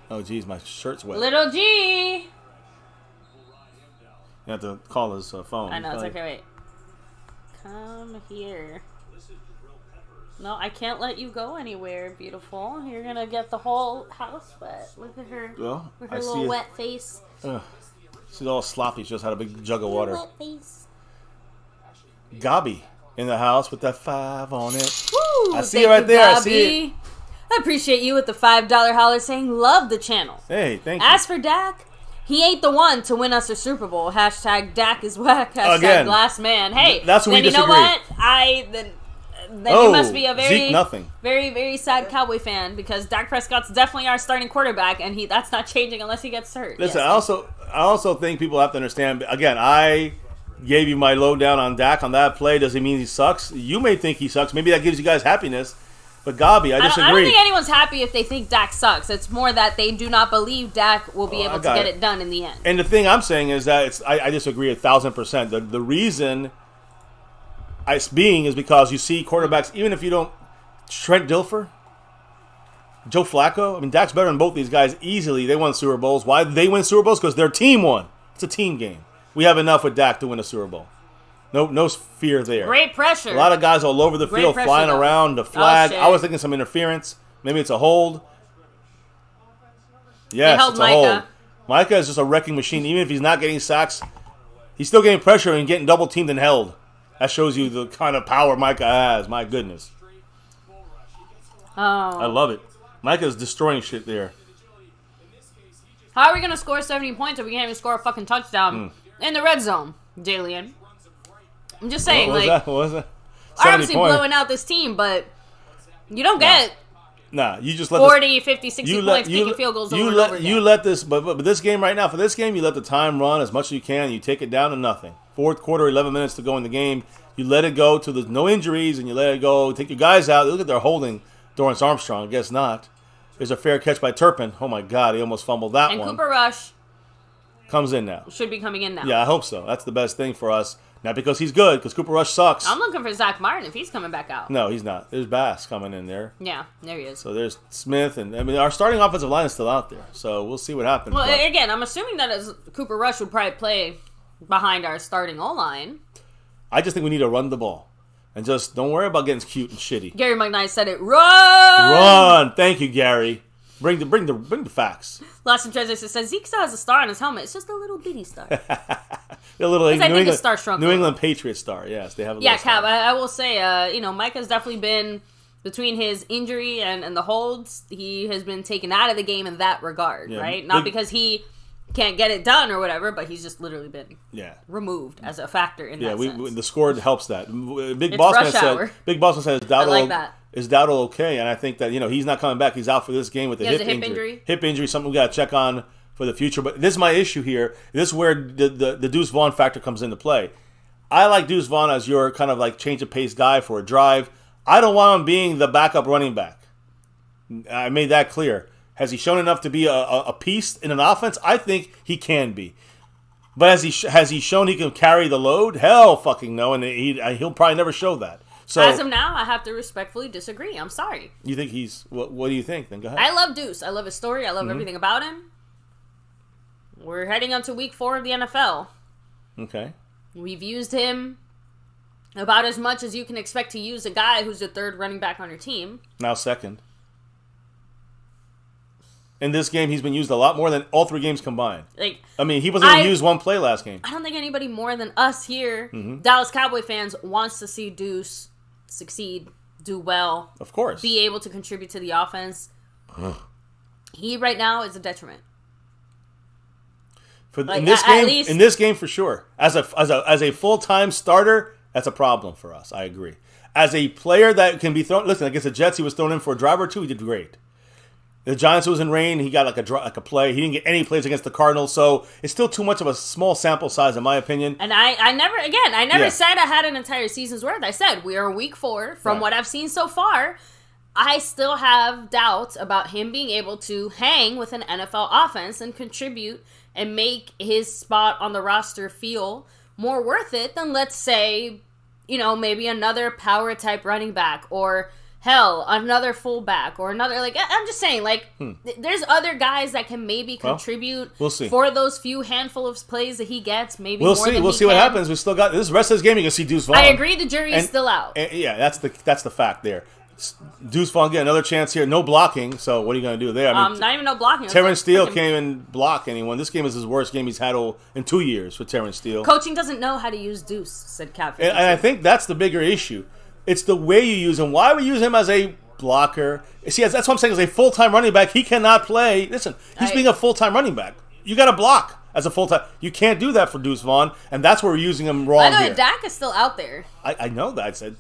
Oh geez, my shirt's wet. Little G. You have to call his phone. I know, it's okay, wait. Come here. No, I can't let you go anywhere, beautiful. You're gonna get the whole house wet. Look at her. Well, with her little wet face. She's all sloppy. She just had a big jug of water. Wet face. Gobby in the house with that 5 on it. Woo, I see it right there. Gobby. I see it. I appreciate you with the $5 holler saying love the channel. Hey, thank you. As for Dak, he ain't the one to win us a Super Bowl. Hashtag Dak is whack. Hashtag Again, last man. Hey, that's when we disagree. You know what? Then you must be a Zeke nothing. very, very sad Cowboy fan because Dak Prescott's definitely our starting quarterback, and that's not changing unless he gets hurt. Listen, yes. I also think people have to understand. Again, I gave you my lowdown on Dak on that play. Does it mean he sucks? You may think he sucks. Maybe that gives you guys happiness. But Gobby, I disagree. I don't think anyone's happy if they think Dak sucks. It's more that they do not believe Dak will be able to get it done in the end. And the thing I'm saying is that I disagree 1,000%. The reason it's being is because you see quarterbacks, even if you don't, Trent Dilfer, Joe Flacco. I mean, Dak's better than both these guys easily. They won Super Bowls. Why did they win Super Bowls? Because their team won. It's a team game. We have enough with Dak to win a Super Bowl. No fear there. Great pressure. A lot of guys all over the field flying around. The flag. I was thinking some interference. Maybe it's a hold. Yes, it's a hold. Micah is just a wrecking machine. Even if he's not getting sacks, he's still getting pressure and getting double teamed and held. That shows you the kind of power Micah has. My goodness. Oh. I love it. Micah's destroying shit there. How are we going to score 70 points if we can't even score a fucking touchdown in the red zone, Jalen? I'm just saying, what was that? Obviously blowing out this team, but you don't get you just let 40, 50, 60 points kicking field goals over and over again. You let this, but this game right now, for this game, you let the time run as much as you can. You take it down to nothing. Fourth quarter, 11 minutes to go in the game. You let it go to the no injuries, and you let it go. Take your guys out. Look at their holding Dorrance Armstrong. I guess not. There's a fair catch by Turpin. Oh, my God. He almost fumbled that one. And Cooper Rush comes in now. Should be coming in now. Yeah, I hope so. That's the best thing for us. Not because he's good, because Cooper Rush sucks. I'm looking for Zach Martin if he's coming back out. No, he's not. There's Bass coming in there. Yeah, there he is. So there's Smith, and I mean our starting offensive line is still out there. So we'll see what happens. Well, again, I'm assuming that Cooper Rush would probably play behind our starting O-line. I just think we need to run the ball. And just don't worry about getting cute and shitty. Gary McKnight said it. Run! Thank you, Gary. Bring the facts. Lost in Translation says Zeke still has a star on his helmet. It's just a little bitty star. A little New England Patriots star. Yes, they have a little star. I will say, Mike has definitely been, between his injury and the holds, he has been taken out of the game in that regard, right? Not because he can't get it done or whatever, but he's just literally been removed as a factor in that sense. The score helps that. Big Bossman said is Dowdle okay? And I think that he's not coming back. He's out for this game with a hip injury. Hip injury, something we got to check on for the future. But this is my issue here. This is where the Deuce Vaughn factor comes into play. I like Deuce Vaughn as your kind of like change of pace guy for a drive. I don't want him being the backup running back. I made that clear. Has he shown enough to be a piece in an offense? I think he can be. But has he shown he can carry the load? Hell fucking no, and he'll probably never show that. So as of now, I have to respectfully disagree. I'm sorry. You think he's... What do you think? Then go ahead. I love Deuce. I love his story. I love everything about him. We're heading on to week 4 of the NFL. Okay. We've used him about as much as you can expect to use a guy who's the 3rd running back on your team. Now 2nd. In this game, he's been used a lot more than all 3 games combined. He wasn't even used one play last game. I don't think anybody more than us here, Dallas Cowboy fans, wants to see Deuce succeed, do well. Of course. Be able to contribute to the offense. He right now is a detriment. In this game for sure. As a full-time starter, that's a problem for us. I agree. As a player that can be thrown, listen, against the Jets, he was thrown in for a drive or 2. He did great. The Giants was in rain. He got like a play. He didn't get any plays against the Cardinals, so it's still too much of a small sample size, in my opinion. And I never said I had an entire season's worth. I said we are week 4. From what I've seen so far, I still have doubts about him being able to hang with an NFL offense and contribute and make his spot on the roster feel more worth it than, let's say, maybe another power type running back or... Hell, another fullback or another, I'm just saying, there's other guys that can maybe contribute we'll see. For those few handful of plays that he gets, maybe we'll more see. than We'll he see what can. happens. We still got this rest of this game. You can see Deuce Vaughn. I agree. The jury is still out. That's the fact there. Deuce Vaughn get another chance here. No blocking. So what are you going to do there? Not even no blocking. Terrence Steele can't even block anyone. This game is his worst game he's had in 2 years for Terrence Steele. Coaching doesn't know how to use Deuce, said Cap. And I think that's the bigger issue. It's the way you use him. Why we use him as a blocker? See, that's what I'm saying. As a full-time running back, he cannot play. Listen, he's being a full-time running back. You got to block as a full-time. You can't do that for Deuce Vaughn, and that's where we're using him wrong. I know here. Dak is still out there. I know that. I said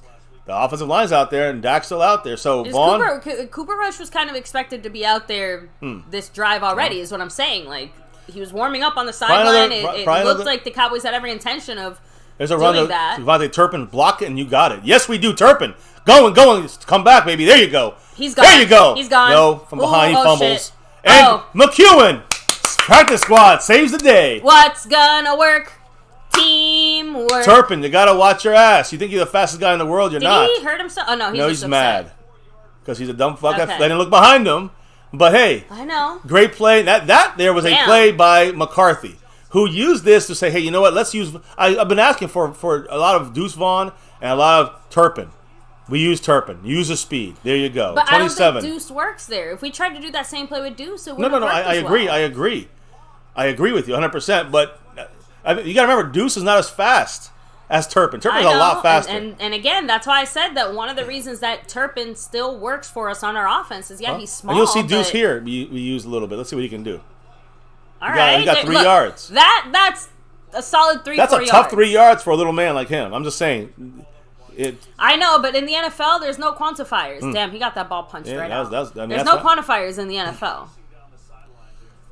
the offensive line's out there, and Dak's still out there. So Vaughn, Cooper Rush was kind of expected to be out there this drive already. Is what I'm saying. He was warming up on the sideline. It looked like the Cowboys had every intention of. There's a run to Devontae Turpin, block it, and you got it. Yes, we do. Turpin, going, come back, baby. There you go. He's gone. There you go. He's gone. No, from behind, he fumbles. Shit. And McEwen, practice squad, saves the day. What's gonna work? Teamwork. Turpin, you gotta watch your ass. You think you're the fastest guy in the world? You're not. Did he hurt himself? Oh no, he's mad because he's a dumb fuck. Okay. They didn't look behind him. But hey, I know. Great play. That there was a play by McCarthy, who used this to say, hey, you know what? Let's use. I've been asking for a lot of Deuce Vaughn and a lot of Turpin. We use Turpin. Use the speed. There you go. But 27. I don't think Deuce works there. If we tried to do that same play with Deuce, it wouldn't work I agree. well. I agree with you 100%. But you got to remember, Deuce is not as fast as Turpin. Turpin's a lot faster. And again, that's why I said that one of the reasons that Turpin still works for us on our offense is, he's small. And you'll see Deuce here. We use a little bit. Let's see what he can do. All right. He got 3 yards. That's a solid 3-4 yards. That's a tough 3 yards for a little man like him. I'm just saying. I know, but in the NFL, there's no quantifiers. Damn, he got that ball punched right out. There's no quantifiers in the NFL.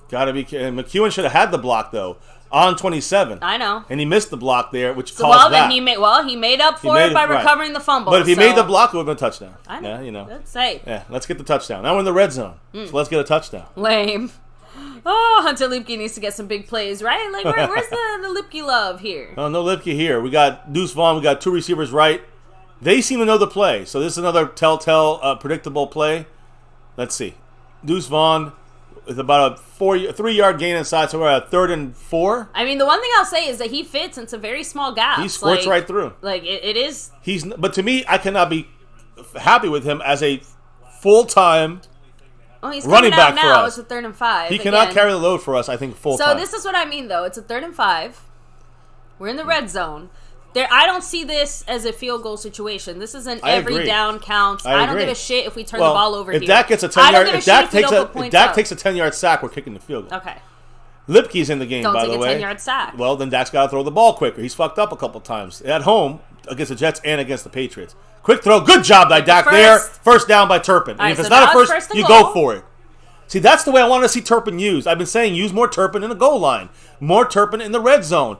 Gotta be. McEwen should have had the block though on 27. I know, and he missed the block there, which caused that. He made up for it by recovering the fumble. But if he made the block, it would have been a touchdown. I know. Yeah, Let's say. Yeah, let's get the touchdown. Now we're in the red zone, so let's get a touchdown. Lame. Oh, Hunter Lipke needs to get some big plays, right? Where's the Lipke love here? Oh, no Lipke here. We got Deuce Vaughn. We got 2 receivers right. They seem to know the play, so this is another telltale, predictable play. Let's see. Deuce Vaughn with about a 3-yard gain inside, so we're at 3rd and 4. I mean, the one thing I'll say is that he fits into very small gaps. He squirts right through. It is. But to me, I cannot be happy with him as a full-time running back for us. It's a 3rd and 5. He cannot carry the load for us, I think, full-time. So this is what I mean, though. It's a 3rd and 5. We're in the red zone. I don't see this as a field goal situation. This is an every down counts. I don't give a shit if we turn the ball over here. If Dak gets a 10-yard, if Dak takes a 10-yard sack, we're kicking the field goal. Okay. Lipke's in the game, by the way. Don't take a 10-yard sack. Well, then Dak's got to throw the ball quicker. He's fucked up a couple times at home against the Jets and against the Patriots. Quick throw, good job by Dak there. First down by Turpin. And if it's not a first, you go for it. See, that's the way I want to see Turpin used. I've been saying use more Turpin in the goal line, more Turpin in the red zone.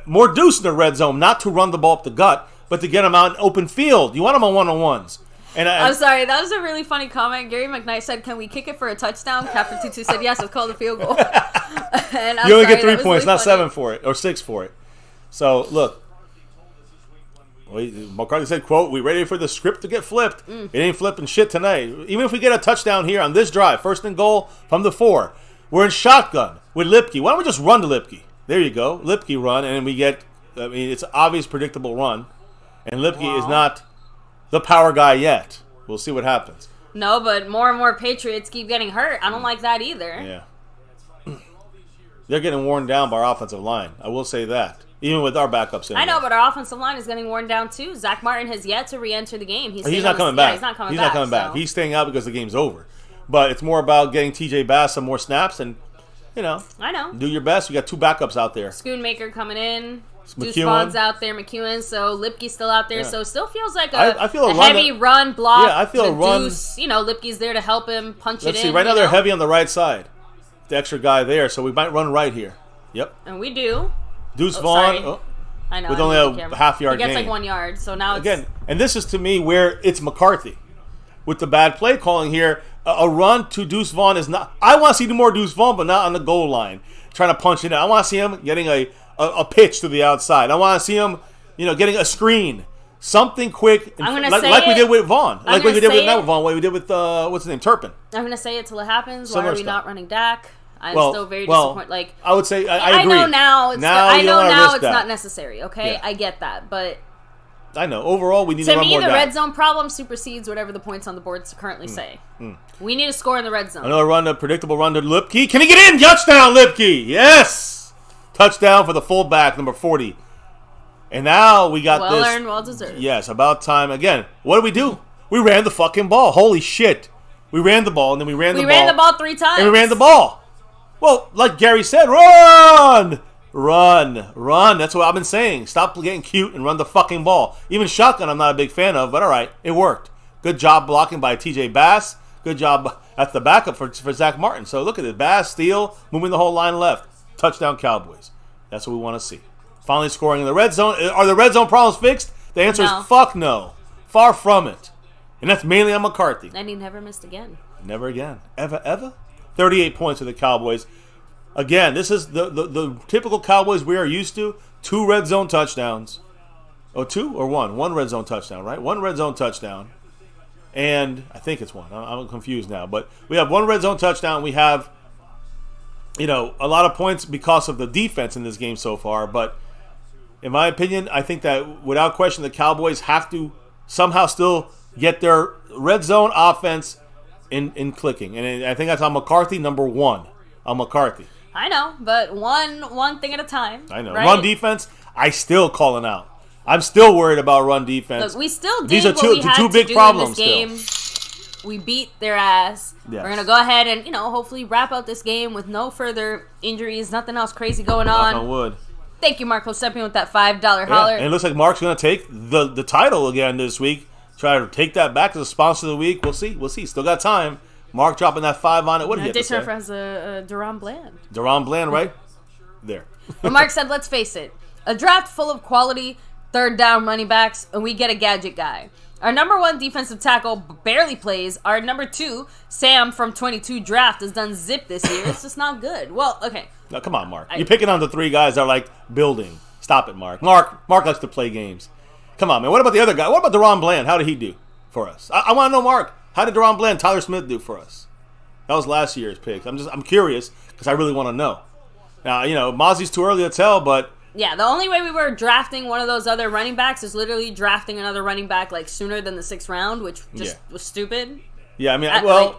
More Deuce in the red zone, not to run the ball up the gut, but to get him out in open field. You want him on one-on-ones. And I'm sorry, that was a really funny comment. Gary McKnight said, "Can we kick it for a touchdown?" Captain Tutu said, "Yes, let's call the field goal." And you only get 3 points, not 7 for it, or 6 for it. So look, McCarthy said, "Quote: We ready for the script to get flipped? It ain't flipping shit tonight. Even if we get a touchdown here on this drive, 1st and goal from the 4, we're in shotgun with Lipke. Why don't we just run to Lipke? There you go, Lipke run, and we get. I mean, it's an obvious, predictable run, and Lipke is not the power guy yet. We'll see what happens. No, but more and more Patriots keep getting hurt. I don't like that either. Yeah, they're getting worn down by our offensive line. I will say that, even with our backups in I know, there. but our offensive line is getting worn down too. Zach Martin has yet to re-enter the game. He's not coming back. Yeah, he's not coming back. So. He's staying out because the game's over. But it's more about getting TJ Bass some more snaps and, I know. Do your best. You got 2 backups out there. Schoonmaker coming in. Deuce McEwen. Vaughn's out there. McEwen. So Lipke's still out there. Yeah. So it still feels like I feel a heavy run block. Yeah, I feel a run. Deuce, Lipke's there to help him punch it in. Let's see. Right now they're heavy on the right side. The extra guy there. So we might run right here. Yep. And we do. Deuce Vaughn. I know. With only a half-yard gain. He gets like 1 yard. So now Again, and this is to me where it's McCarthy. With the bad play calling here, a run to Deuce Vaughn is not... I want to see more Deuce Vaughn, but not on the goal line. Trying to punch it in. I want to see him getting a pitch to the outside. I want to see him, getting a screen. Something quick. Like we did with Vaughn. Like we did with Vaughn. What we did with, what's his name? Turpin. I'm going to say it till it happens. Similar Why are we stuff. not running Dak? I'm still very disappointed. Like, I would say, I agree. I know now it's not necessary, okay? Yeah. I get that, but... I know. Overall, we need to run more To me, the down. red zone problem supersedes whatever the points on the boards currently say. We need to score in the red zone. Another predictable run to Lipke. Can he get in? Touchdown, Lipke! Yes! Touchdown for the fullback, number 40. And now we got this. Well earned, well deserved. Yes, about time. Again, what did we do? We ran the fucking ball. Holy shit. We ran the ball, and then we ran the ball. We ran the ball 3 times. And we ran the ball. Well, like Gary said, run! Run. That's what I've been saying. Stop getting cute and run the fucking ball. Even shotgun I'm not a big fan of, but all right, it worked. Good job blocking by TJ Bass. Good job at the backup for Zach Martin. So look at it. Bass, steal, moving the whole line left. Touchdown Cowboys. That's what we want to see. Finally scoring in the red zone. Are the red zone problems fixed? The answer is fuck no. Far from it. And that's mainly on McCarthy. And he never missed again. Never again. Ever? 38 points for the Cowboys. Again, this is the typical Cowboys we are used to. 2 red zone touchdowns. Oh, 2 or 1? 1 red zone touchdown, right? 1 red zone touchdown. And I think it's 1. I'm confused now. But we have 1 red zone touchdown. We have, a lot of points because of the defense in this game so far. But in my opinion, I think that without question, the Cowboys have to somehow still get their red zone offense in clicking. And I think that's on McCarthy, number 1. On McCarthy. I know, but one thing at a time. I know. Right? Run defense, I still calling out. I'm still worried about run defense. Look, we still did These are what we had two to big do problems in this game. still. We beat their ass. Yes. We're going to go ahead and, hopefully wrap up this game with no further injuries, nothing else crazy going on. Knock on wood. Thank you, Marco, stepping with that $5 holler. And it looks like Mark's going to take the title again this week. Try to take that back as a sponsor of the week. We'll see. Still got time. Mark dropping that 5 on it. What did he have to say? Has a Deron Bland. Deron Bland, right? There. But Mark said, let's face it. A draft full of quality third down running backs, and we get a gadget guy. Our number 1 defensive tackle barely plays. Our number 2, Sam from 22 draft, has done zip this year. It's just not good. Well, okay. Now, come on, Mark. You're picking on the 3 guys that are like building. Stop it, Mark. Mark likes to play games. Come on, man. What about the other guy? What about Deron Bland? How did he do for us? I want to know, Mark. How did Deron Bland, Tyler Smith do for us? That was last year's pick. I'm curious because I really want to know. Now, Mozzie's too early to tell, but yeah, the only way we were drafting one of those other running backs is literally drafting another running back like sooner than the 6th round, which just was stupid. Yeah,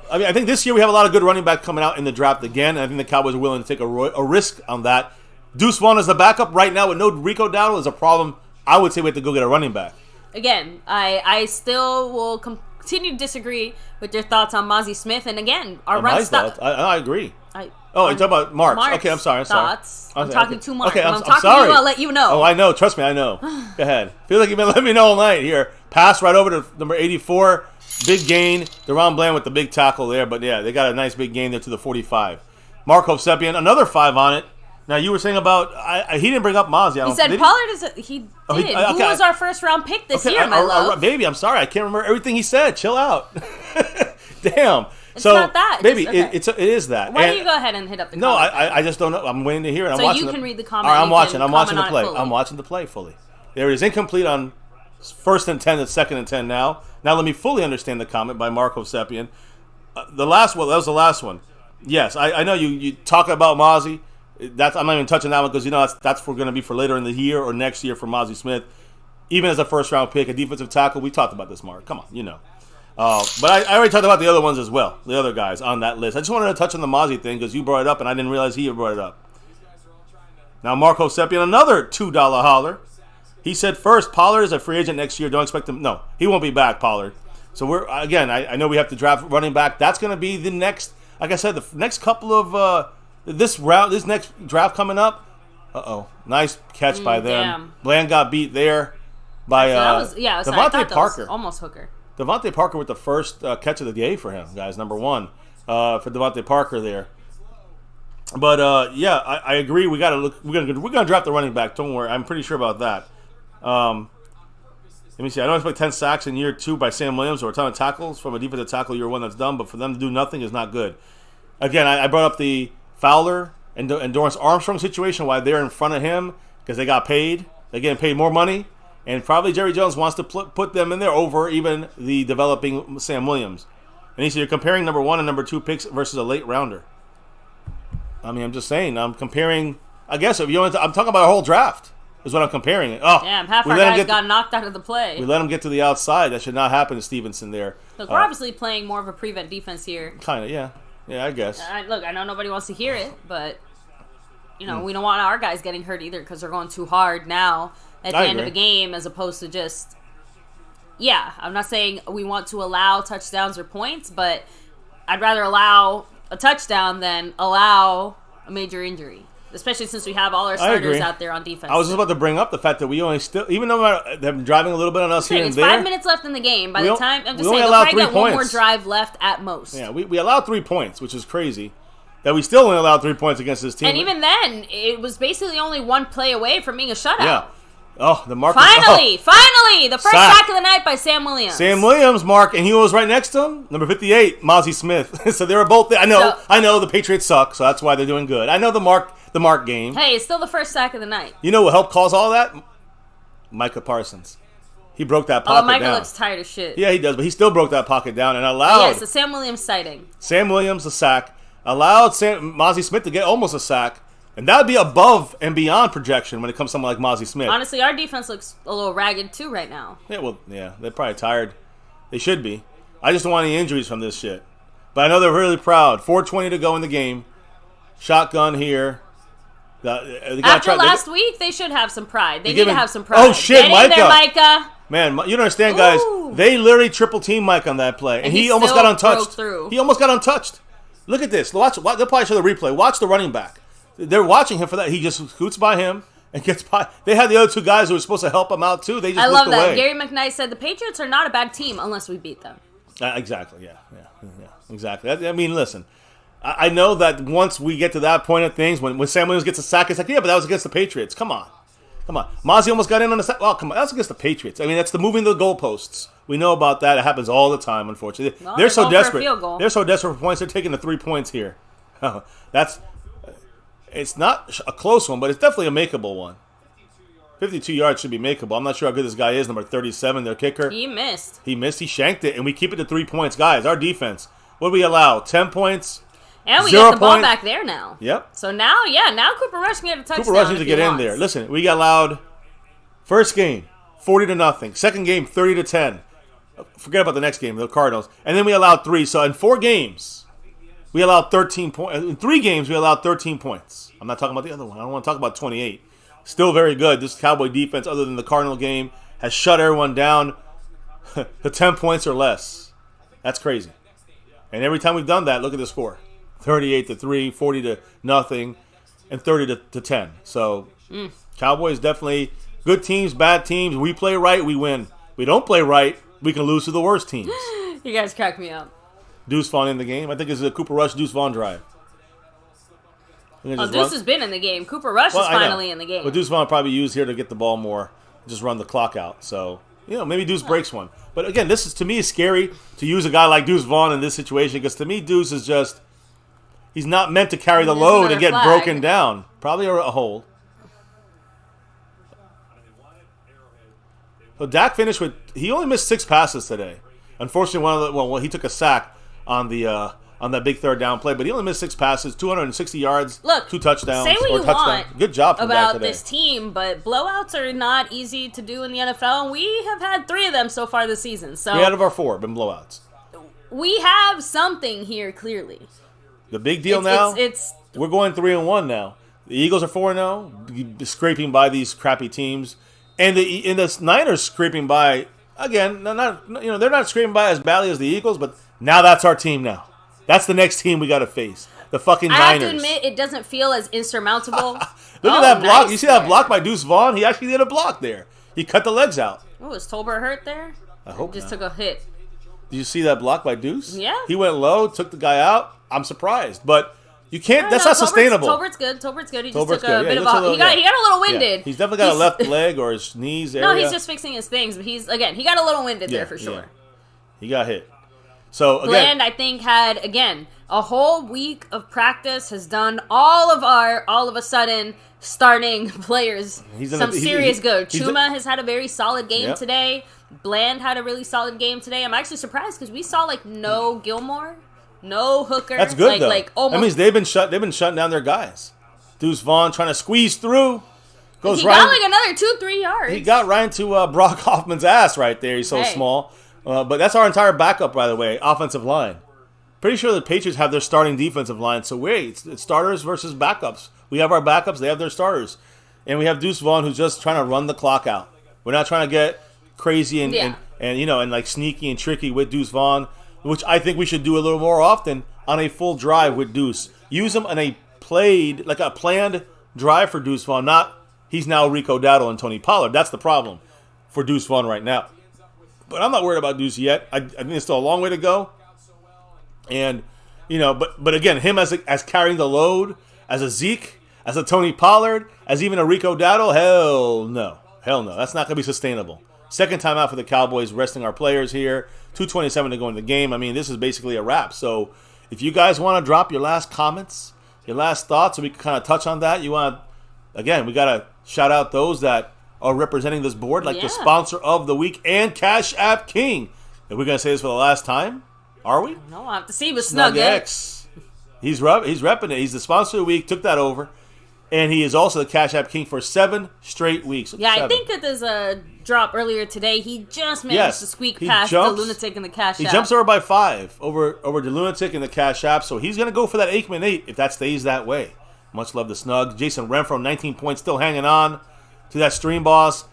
I think this year we have a lot of good running back coming out in the draft again, and I think the Cowboys are willing to take a risk on that. Deuce Vaughn as the backup right now with no Rico Dowdle is a problem. I would say we have to go get a running back. Again, I still will continue to disagree with your thoughts on Mozzie Smith, and again, our run stop. I agree. You're talking about Mark's. Okay, I'm sorry. I'm talking too much. Okay, I'm talking sorry. to you, I'll let you know. Oh, I know. Trust me, I know. Go ahead. Feel like you've been letting me know all night here. Pass right over to number 84. Big gain. Deron Bland with the big tackle there. But, yeah, they got a nice big gain there to the 45. Mark Hovsepian, another 5 on it. Now, you were saying about he didn't bring up Mozzie. He said Pollard is he did. Okay. Who was our first round pick this year, my love? Baby, I'm sorry. I can't remember everything he said. Chill out. Damn. It's not that. Baby, it is that. Why don't you go ahead and hit up the comment? No, I just don't know. I'm waiting to hear it. So you can read the comment. I'm watching the play. I'm watching the play fully. There it is, incomplete on 1st and 10 and 2nd and 10 now. Now let me fully understand the comment by Marco Seppian. The last one, that was the last one. Yes, I know you talk about Mozzie. I'm not even touching that one because that's going to be for later in the year or next year for Mozzie Smith. Even as a first round pick, a defensive tackle, we talked about this, Mark. Come on, But I already talked about the other ones as well, the other guys on that list. I just wanted to touch on the Mozzie thing because you brought it up and I didn't realize he brought it up. Now Marco Seppian, another $2 holler. He said first, Pollard is a free agent next year. Don't expect him. No, he won't be back, Pollard. So I know we have to draft running back. That's going to be the next, like I said, the next couple of this next draft coming up. Nice catch by them. Damn. Bland got beat there by Devontae Parker. Almost hooker. Devontae Parker with the first catch of the day for him, guys. Number 1 for Devontae Parker there. But I agree. We got to look. We're gonna draft the running back. Don't worry. I'm pretty sure about that. Let me see. I don't expect 10 sacks in year 2 by Sam Williams or a ton of tackles from a defensive tackle year 1 that's done. But for them to do nothing is not good. Again, I brought up the Fowler and Dorrance Armstrong situation. Why they're in front of him because they got paid. They're getting paid more money. And probably Jerry Jones wants to put them in there over even the developing Sam Williams. And he said you're comparing number 1 and number 2 picks versus a late rounder. I mean, I'm just saying. I'm comparing. I guess if you want, I'm talking about a whole draft. Is what I'm comparing it. Oh, damn! Half our guys got knocked out of the play. We let him get to the outside. That should not happen to Stevenson there. Look, we're obviously playing more of a prevent defense here. Kind of, yeah. Yeah, I guess. Look, I know nobody wants to hear it, but we don't want our guys getting hurt either because they're going too hard now at the end of the game as opposed to just. Yeah, I'm not saying we want to allow touchdowns or points, but I'd rather allow a touchdown than allow a major injury. Especially since we have all our starters out there on defense. I was just about to bring up the fact that we only even though they're driving a little bit on us here and there. It's 5 minutes left in the game. By the time, I'm just saying, they'll probably get one more drive left at most. Yeah, we allowed 3 points, which is crazy. That we still only allowed 3 points against this team. And even then, it was basically only one play away from being a shutout. Yeah. Oh, the Marcus. Finally! The first sack of the night by Sam Williams. Sam Williams, Mark, and he was right next to him. Number 58, Mozzie Smith. So they were both there. I know the Patriots suck, so that's why they're doing good. I know the Mark game. Hey, it's still the first sack of the night. You know what helped cause all that? Micah Parsons. He broke that pocket down. Micah looks tired of shit. Yeah, he does, but he still broke that pocket down and allowed... it's a Sam Williams sighting. Sam Williams, a sack. Allowed Mozzie Smith to get almost a sack. And that would be above and beyond projection when it comes to someone like Mozzie Smith. Honestly, our defense looks a little ragged too right now. Yeah, they're probably tired. They should be. I just don't want any injuries from this shit. But I know they're really proud. 4:20 to go in the game. Shotgun here. After last week, they should have some pride. They need to have some pride. Oh, shit, Micah. Get in there, Micah. Man, you don't understand, guys. They literally triple team Mike on that play. And he almost got untouched. He almost got untouched. Look at this. Watch. They'll probably show the replay. Watch the running back. They're watching him for that. He just scoots by him and gets by. They had the other 2 guys who were supposed to help him out, too. They just looked away. I love that. Gary McKnight said the Patriots are not a bad team unless we beat them. Exactly, yeah, exactly. I mean, listen, I know that once we get to that point of things, when Sam Williams gets a sack, it's like, yeah, but that was against the Patriots. Come on. Mozzie almost got in on the sack. Oh, come on. That's against the Patriots. I mean, that's the moving the goalposts. We know about that. It happens all the time, unfortunately. Well, they're so desperate. They're so desperate for points. They're taking the 3 points here. It's not a close one, but it's definitely a makeable one. 52 yards should be makeable. I'm not sure how good this guy is, number 37, their kicker. He missed. He shanked it, and we keep it to 3 points. Guys, our defense, what do we allow? 10 points? And we get the ball back there now. Yep. So now Cooper Rush can get a touchdown. Cooper Rush needs to get in there. Listen, we got allowed first game, 40-0. Second game, 30-10. Forget about the next game, the Cardinals. And then we allowed 3. So in 4 games... we allowed 13 points. In 3 games, we allowed 13 points. I'm not talking about the other one. I don't want to talk about 28. Still very good. This Cowboy defense, other than the Cardinal game, has shut everyone down to 10 points or less. That's crazy. And every time we've done that, look at the score. 38-3, 40-0, and 30-10. So, Cowboys definitely good teams, bad teams. We play right, we win. We don't play right, we can lose to the worst teams. You guys crack me up. Deuce Vaughn in the game. I think it's a Cooper Rush, Deuce Vaughn drive. Deuce has been in the game. Cooper Rush is finally in the game. But Deuce Vaughn probably used here to get the ball more, just run the clock out. So, maybe Deuce breaks one. But again, this is, to me, scary to use a guy like Deuce Vaughn in this situation because to me, Deuce is just, he's not meant to carry the load and get broken down. Probably a hold. So Dak finished with, he only missed 6 passes today. Unfortunately, he took a sack on that big third down play, but he only missed 6 passes, 260 yards, 2 touchdowns. Say what you want Good job from about this team, but blowouts are not easy to do in the NFL, and we have had 3 of them so far this season. So 3 out of our 4 have been blowouts. We have something here, clearly. The big deal we're going 3-1 now. The Eagles are 4-0, scraping by these crappy teams. And the Niners scraping by, again, they're not scraping by as badly as the Eagles, but now that's our team now. That's the next team we got to face. The fucking Niners. I have to admit, it doesn't feel as insurmountable. Look at that block. Nice. You see that block by Deuce Vaughn? He actually did a block there. He cut the legs out. Oh, was Tolbert hurt there? I hope Just took a hit. Did you see that block by Deuce? Yeah. He went low, took the guy out. I'm surprised. But you can't, that's not sustainable. Tolbert's good. He just took a bit of a, he got a little winded. Yeah. He's definitely got a left leg or his knees area. No, he's just fixing his things. But he got a little winded there for sure. Yeah. He got hit. So again, Bland, I think, had, again, a whole week of practice, has done all of a sudden, starting players some serious good. Chuma has had a very solid game today. Bland had a really solid game today. I'm actually surprised because we saw, no Gilmore, no Hooker. That's good, though. That means they've been shutting down their guys. Deuce Vaughn trying to squeeze through. He got another 2-3 yards. He got right into Brock Hoffman's ass right there. He's so small. But that's our entire backup, by the way, offensive line. Pretty sure the Patriots have their starting defensive line. So it's starters versus backups. We have our backups. They have their starters. And we have Deuce Vaughn who's just trying to run the clock out. We're not trying to get crazy and sneaky and tricky with Deuce Vaughn, which I think we should do a little more often on a full drive with Deuce. Use him on a planned drive for Deuce Vaughn. Not he's now Rico Dowdle and Tony Pollard. That's the problem for Deuce Vaughn right now. But I'm not worried about Deuce yet. I think there's still a long way to go. And, but again, him as carrying the load, as a Zeke, as a Tony Pollard, as even a Rico Dowdle, hell no. That's not going to be sustainable. Second time out for the Cowboys, resting our players here. 2:27 to go in the game. I mean, this is basically a wrap. So if you guys want to drop your last comments, your last thoughts, so we can kind of touch on that. We got to shout out those that are representing this board, like the sponsor of the week and Cash App King. Are we going to say this for the last time? Are we? No, I have to see with Snug X. He's repping it. He's the sponsor of the week, took that over. And he is also the Cash App King for 7 straight weeks. Yeah, I think that there's a drop earlier today. He just managed to squeak past the Lunatic and the Cash App. He jumps over by 5 over the Lunatic and the Cash App. So he's going to go for that Aikman 8 if that stays that way. Much love to Snug. Jason Renfro, 19 points, still hanging on to that stream boss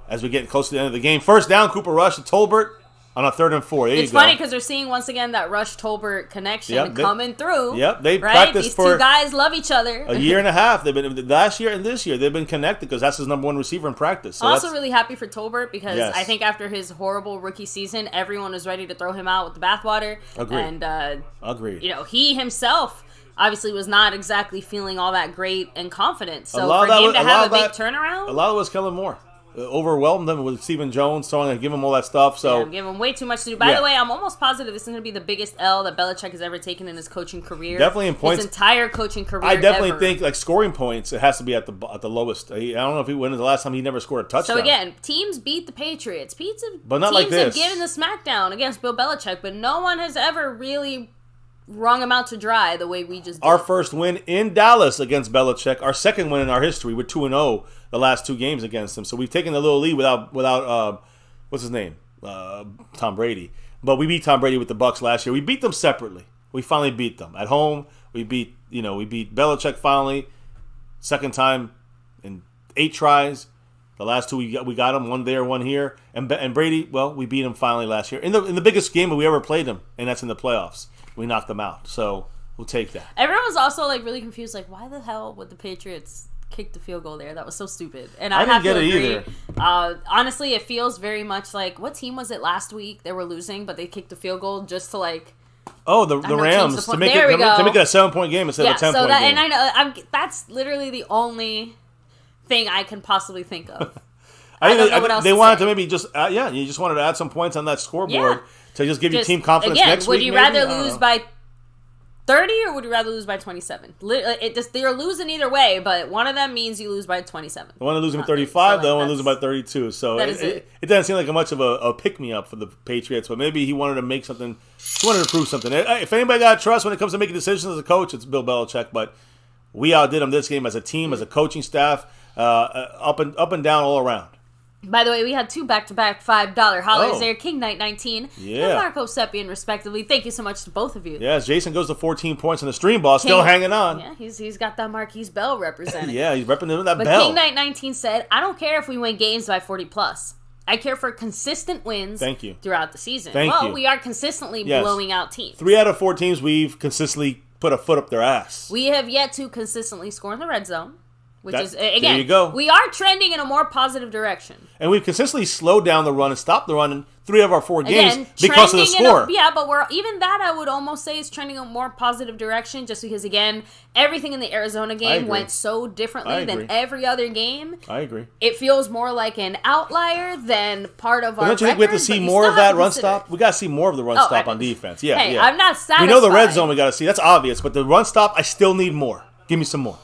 as we get close to the end of the game. First down, Cooper Rush to Tolbert on a 3rd and 4. It's funny because they're seeing once again that Rush-Tolbert connection coming through. Yep, they practiced for... These two guys love each other. A year and a half. They've been last year and this year. They've been connected because that's his number 1 receiver in practice. So I'm also really happy for Tolbert because I think after his horrible rookie season, everyone was ready to throw him out with the bathwater. Agreed. And, Agreed. He himself obviously was not exactly feeling all that great and confident. So for him to have a big turnaround... A lot of it was Kellen Moore. Overwhelmed them with Stephen Jones, throwing and giving him all that stuff. So give him way too much to do. By the way, I'm almost positive this is going to be the biggest L that Belichick has ever taken in his coaching career. Definitely in points. His entire coaching career. I definitely think scoring points, it has to be at the lowest. I don't know if when was the last time he never scored a touchdown. So again, teams beat the Patriots. But not like this. Teams have given the smackdown against Bill Belichick, but no one has ever really wrung him out to dry the way we just did. Our first win in Dallas against Belichick. Our second win in our history with 2-0 the last 2 games against him. So we've taken a little lead without what's his name? Tom Brady. But we beat Tom Brady with the Bucs last year. We beat them separately. We finally beat them. At home, we beat Belichick finally. Second time in 8 tries. The last 2 we got him, 1 there, 1 here. And Brady, well, we beat him finally last year. In the biggest game we ever played him, and that's in the playoffs. We knocked them out. So we'll take that. Everyone was also really confused, why the hell would the Patriots kick the field goal there? That was so stupid. And I didn't get it agree. either. Honestly, it feels very much like, what team was it last week? They were losing, but they kicked the field goal just to Oh, the Rams to make it a 7-point game instead of a 10-point game. And I know that's literally the only thing I can possibly think of. I don't know what else they wanted to maybe just you just wanted to add some points on that scoreboard to just give your team confidence next week. Would you rather lose by 30 or would you rather lose by 27? They're losing either way, but one of them means you lose by 27. The one losing by 35, the other one losing by 32. So it doesn't seem like much of a pick-me-up for the Patriots, but maybe he wanted to make something. He wanted to prove something. If anybody got trust when it comes to making decisions as a coach, it's Bill Belichick, but we outdid him this game as a team, as a coaching staff, up and down all around. By the way, we had 2 back-to-back $5 hollers there. King Knight 19 and Marco Seppian, respectively. Thank you so much to both of you. Yes, Jason goes to 14 points in the stream ball, still hanging on. Yeah, he's got that Marquise Bell representing. Yeah, he's representing that Bell. Bell. But King Knight 19 said, I don't care if we win games by 40+. I care for consistent wins throughout the season. We are consistently blowing out teams. 3 out of 4 teams we've consistently put a foot up their ass. We have yet to consistently score in the red zone. Which is, again, there you go. We are trending in a more positive direction. And we've consistently slowed down the run and stopped the run in 3 of our 4 games because of the score. But even that I would almost say is trending in a more positive direction just because, again, everything in the Arizona game went so differently than every other game. I agree. It feels more like an outlier than part of our record. Don't you think we have to see more of that run stop? We got to see more of the run stop on defense. Yeah, I'm not satisfied. We know the red zone we got to see. That's obvious. But the run stop, I still need more. Give me some more.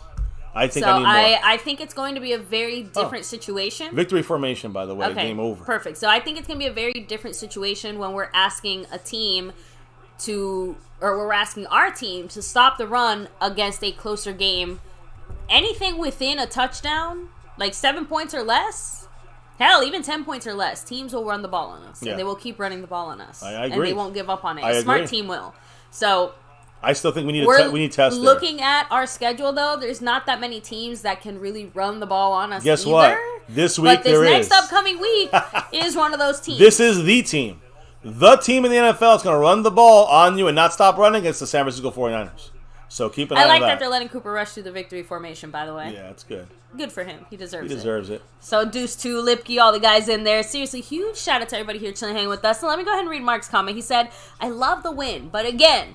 I need more. I think it's going to be a very different situation. Victory formation, by the way. Okay, game over. Perfect. So I think it's going to be a very different situation when we're asking a team we're asking our team to stop the run against a closer game. Anything within a touchdown, like 7 points or less, hell, even 10 points or less, teams will run the ball on us. And they will keep running the ball on us. I agree. And they won't give up on it. A smart team will. So I still think we need tests. Looking at our schedule, though, there's not that many teams that can really run the ball on us. Guess either. What? This week there is. But this next upcoming week is one of those teams. This is the team. The team in the NFL is going to run the ball on you and not stop running against the San Francisco 49ers. So keep an eye on that. I like that they're letting Cooper rush through the victory formation, by the way. Yeah, that's good. Good for him. He deserves it. So Deuce 2, Lipke, all the guys in there. Seriously, huge shout out to everybody here chilling, hanging with us. So let me go ahead and read Mark's comment. He said, I love the win, but again,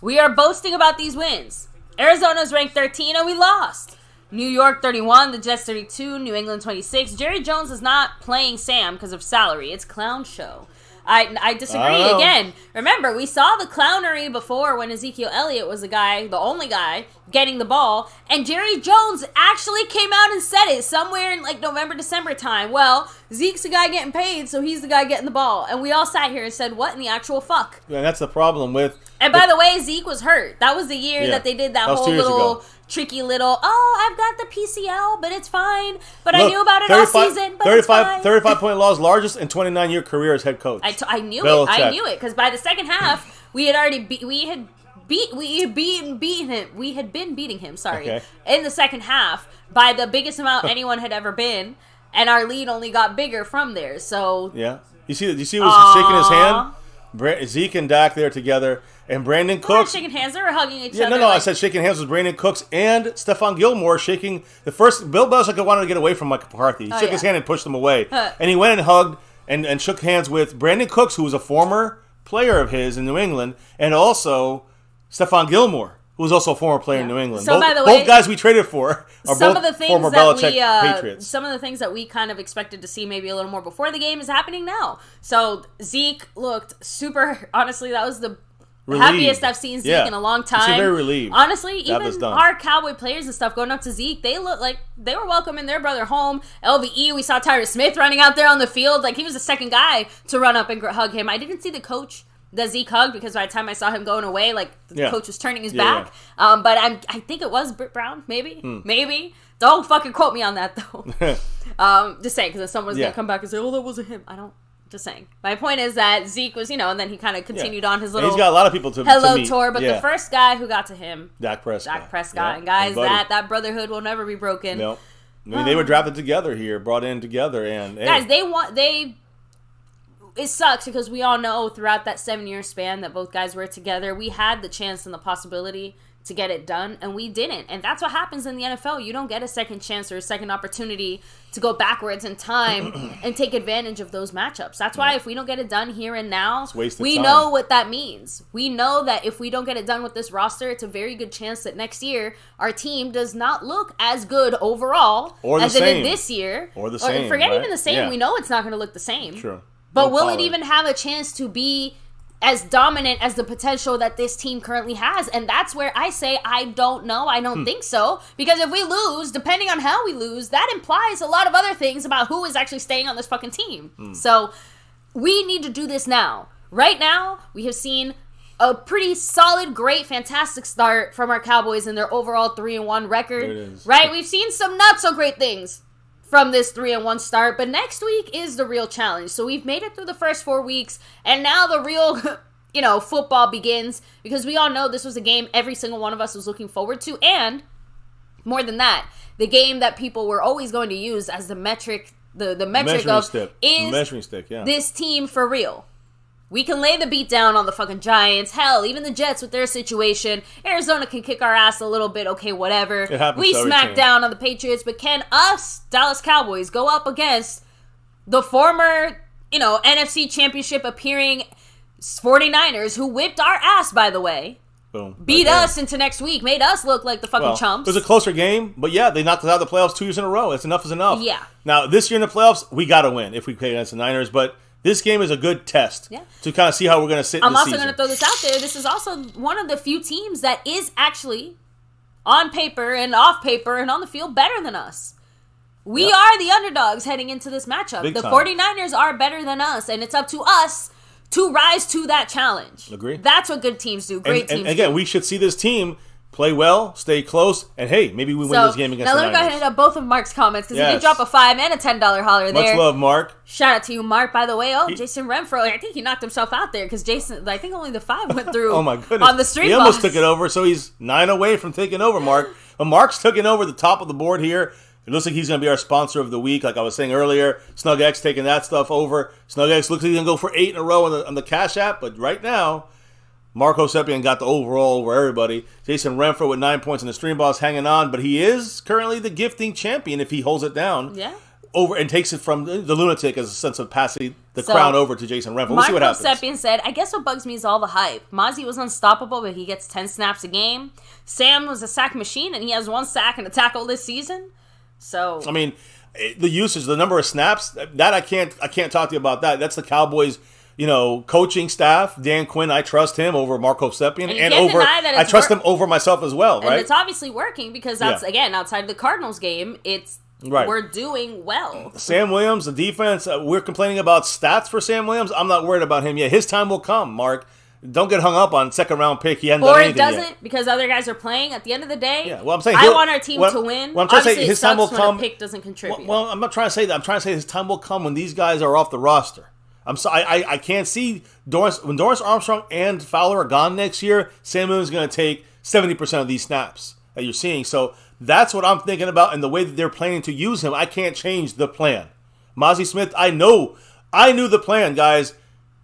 we are boasting about these wins. Arizona's ranked 13 and we lost. New York 31, the Jets 32, New England 26. Jerry Jones is not playing Sam because of salary. It's clown show. I disagree. Again, remember, we saw the clownery before when Ezekiel Elliott was the only guy, getting the ball, and Jerry Jones actually came out and said it somewhere in like November, December time. Well, Zeke's the guy getting paid, so he's the guy getting the ball. And we all sat here and said, what in the actual fuck? And that's the problem with... And by the way, Zeke was hurt. That was the year that they did that whole little... tricky little, I've got the PCL, but it's fine. But I knew about it all season, but it's fine. 35-point loss, largest in 29-year career as head coach. I knew it, because by the second half, we had already been beating him, in the second half by the biggest amount anyone had ever been, and our lead only got bigger from there, so... Yeah. You see who's shaking his hand? Zeke and Dak there together, and Brandon Cooks. Shaking hands, they were hugging each other. No, I said shaking hands with Brandon Cooks and Stephon Gilmore shaking the first. Bill Belichick wanted to get away from Mike McCarthy. He shook his hand and pushed him away, and he went and hugged and shook hands with Brandon Cooks, who was a former player of his in New England, and also Stephon Gilmore, who was also a former player in New England. So, by the way, both guys we traded for are both former Belichick Patriots. Some of the things that we kind of expected to see maybe a little more before the game is happening now. So Zeke looked super. Honestly, that was the happiest I've seen Zeke in a long time. He's very relieved. Honestly, even our Cowboy players and stuff going up to Zeke, they looked like they were welcoming their brother home. LVE, we saw Tyrus Smith running out there on the field. Like, he was the second guy to run up and hug him. I didn't see the coach that Zeke hugged, because by the time I saw him going away, like, the coach was turning his back. Yeah. But I think it was Britt Brown, maybe. Maybe. Don't fucking quote me on that, though. Just saying, because if someone's going to come back and say, that wasn't him. I don't. Just saying. My point is that Zeke was, and then he kind of continued on his little he's got a lot of people to meet. Tour, but the first guy who got to him, Dak Prescott. And guys, that brotherhood will never be broken. No. I mean, they were drafted together here, brought in together, and guys, it sucks because we all know throughout that 7-year span that both guys were together, we had the chance and the possibility to get it done, and we didn't. And that's what happens in the NFL. You don't get a second chance or a second opportunity to go backwards in time and take advantage of those matchups. That's why if we don't get it done here and now, we know what that means. We know that if we don't get it done with this roster, it's a very good chance that next year our team does not look as good overall as it did this year. Or the same. Forget even the same. Yeah. We know it's not going to look the same. True. But will it even have a chance to be as dominant as the potential that this team currently has? And that's where I say I don't know. I don't think so. Because if we lose, depending on how we lose, that implies a lot of other things about who is actually staying on this fucking team. So we need to do this now. Right now, we have seen a pretty solid, great, fantastic start from our Cowboys in their overall 3-1 record. Right? We've seen some not so great things from this 3-1 start, but next week is the real challenge. So we've made it through the first 4 weeks, and now the real, football begins, because we all know this was a game every single one of us was looking forward to, and more than that, the game that people were always going to use as the metric, the metric of measuring stick, yeah. This team for real. We can lay the beat down on the fucking Giants. Hell, even the Jets with their situation. Arizona can kick our ass a little bit. Okay, whatever. We smack down on the Patriots. But can us, Dallas Cowboys, go up against the former, NFC Championship appearing 49ers, who whipped our ass, by the way. Boom. Beat us into next week. Made us look like the fucking chumps. It was a closer game. But yeah, they knocked us out of the playoffs 2 years in a row. It's enough is enough. Yeah. Now, this year in the playoffs, we got to win if we play against the Niners. But this game is a good test to kind of see how we're going to sit I'm this also season. going to throw this out there. This is also one of the few teams that is actually on paper and off paper and on the field better than us. We are the underdogs heading into this matchup. The 49ers are better than us, and it's up to us to rise to that challenge. Agree. That's what good teams do. Great teams and again, we should see this team play well, stay close, and hey, maybe we win this game against the Niners. Now let me go ahead and hit up both of Mark's comments, because he did drop a $5 and a $10 holler there. Much love, Mark. Shout out to you, Mark, by the way. Jason Renfro, I think he knocked himself out there, because Jason, I think only the 5 went through oh my goodness. On the stream. He almost took it over, so he's 9 away from taking over, Mark. But Mark's taking over the top of the board here. It looks like he's going to be our sponsor of the week, like I was saying earlier. SnugX taking that stuff over. SnugX looks like he's going to go for 8 in a row on the Cash App, but right now, Marco Seppian got the overall over everybody. Jason Renfro with 9 points in the Stream Boss hanging on, but he is currently the gifting champion if he holds it down. Yeah. Over and takes it from the lunatic as a sense of passing the crown over to Jason Renfro. We'll see what happens. Marco Seppian said, I guess what bugs me is all the hype. Mozzie was unstoppable, but he gets 10 snaps a game. Sam was a sack machine, and he has 1 sack and a tackle this season. So I mean, the usage, the number of snaps, that I can't talk to you about that. That's the Cowboys, coaching staff. Dan Quinn, I trust him over Marco Seppian, and over I trust him over myself as well, right? And it's obviously working, because that's again outside the Cardinals game, we're doing well. Sam Williams, the defense, we're complaining about stats for Sam Williams. I'm not worried about him yet. His time will come, Mark. Don't get hung up on second round pick. He hasn't done anything yet. Or it doesn't, because other guys are playing. At the end of the day, I'm saying I want our team to win. Well, I'm trying to say his time will come. When a pick doesn't contribute. Well, I'm not trying to say that. I'm trying to say his time will come when these guys are off the roster. I can't see when Dorrance Armstrong and Fowler are gone next year. Sam Williams is going to take 70% of these snaps that you're seeing. So that's what I'm thinking about, and the way that they're planning to use him. I can't change the plan. Mozzie Smith, I knew the plan, guys,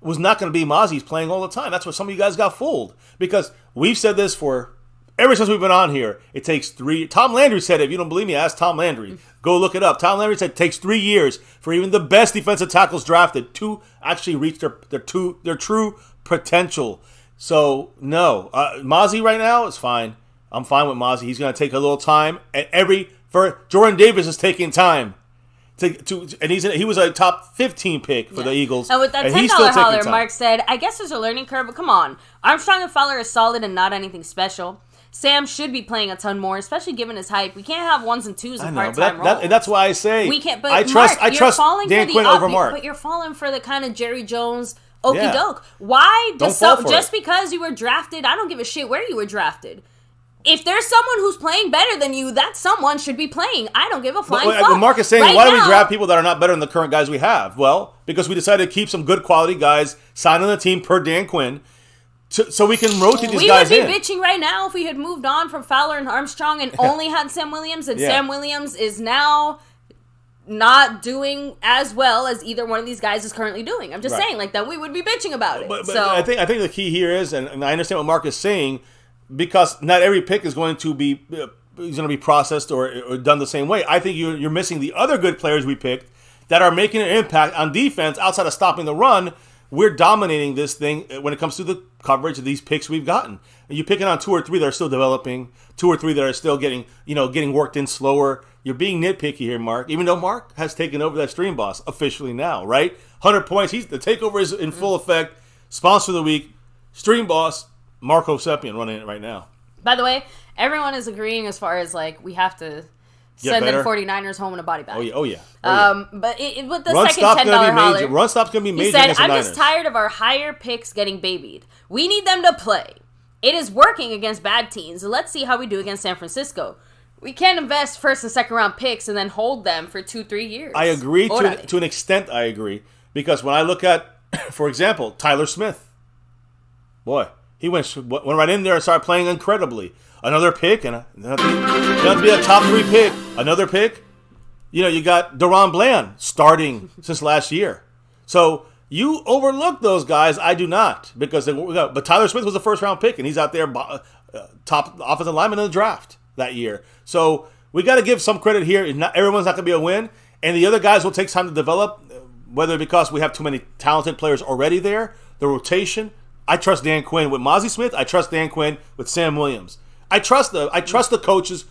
was not going to be Mozzie's playing all the time. That's where some of you guys got fooled, because we've said this for ever since we've been on here. It takes 3. Tom Landry said it. If you don't believe me, ask Tom Landry. Go look it up. Tom Landry said it takes 3 years for even the best defensive tackles drafted to actually reach their true potential. So no, Mozzie right now is fine. I'm fine with Mozzie. He's going to take a little time, and Jordan Davis is taking time. And he was a top 15 pick for the Eagles. And with that $10 holler, Mark said, I guess there's a learning curve, but come on. Armstrong and Fowler are solid and not anything special. Sam should be playing a ton more, especially given his hype. We can't have 1s and 2s in part-time role. That's why I say we can't. But I trust Dan Quinn over Mark. But you're falling for the kind of Jerry Jones okey doke. Why? Just because you were drafted, I don't give a shit where you were drafted. If there's someone who's playing better than you, that someone should be playing. I don't give a flying fuck. Mark is saying, why do we draft people that are not better than the current guys we have? Well, because we decided to keep some good quality guys signed on the team per Dan Quinn, so we can rotate these guys in. We would be bitching right now if we had moved on from Fowler and Armstrong and only had Sam Williams, and Sam Williams is now not doing as well as either one of these guys is currently doing. I'm just saying, then we would be bitching about it. But I think the key here is, and I understand what Mark is saying, because not every pick is going to be processed or done the same way. I think you're missing the other good players we picked that are making an impact on defense outside of stopping the run. We're dominating this thing when it comes to the coverage of these picks we've gotten. And you're picking on 2 or 3 that are still developing, 2 or 3 that are still getting worked in slower. You're being nitpicky here, Mark, even though Mark has taken over that stream boss officially now, right? 100 points. The takeover is in full effect. Sponsor of the week, stream boss, Marco Seppian running it right now. By the way, everyone is agreeing as far as like we have to send them 49ers home in a body bag. Oh yeah. But with the second $10 holler, run stop's gonna be major. He said, against the "I'm Niners. just tired of our higher picks getting babied. We need them to play. It is working against bad teams. Let's see how we do against San Francisco. We can't invest first and second round picks and then hold them for 2-3 years." I agree to an extent. I agree because when I look at, for example, Tyler Smith, boy, he went right in there and started playing incredibly. Another pick, and that'll be a top 3 pick. Another pick. You got Deron Bland starting since last year. So you overlook those guys. I do not, but Tyler Smith was a first-round pick, and he's out there top offensive lineman in the draft that year. So we got to give some credit here. Everyone's not going to be a win, and the other guys will take time to develop, whether because we have too many talented players already there, the rotation. I trust Dan Quinn with Mozzie Smith. I trust Dan Quinn with Sam Williams. I trust the coaches,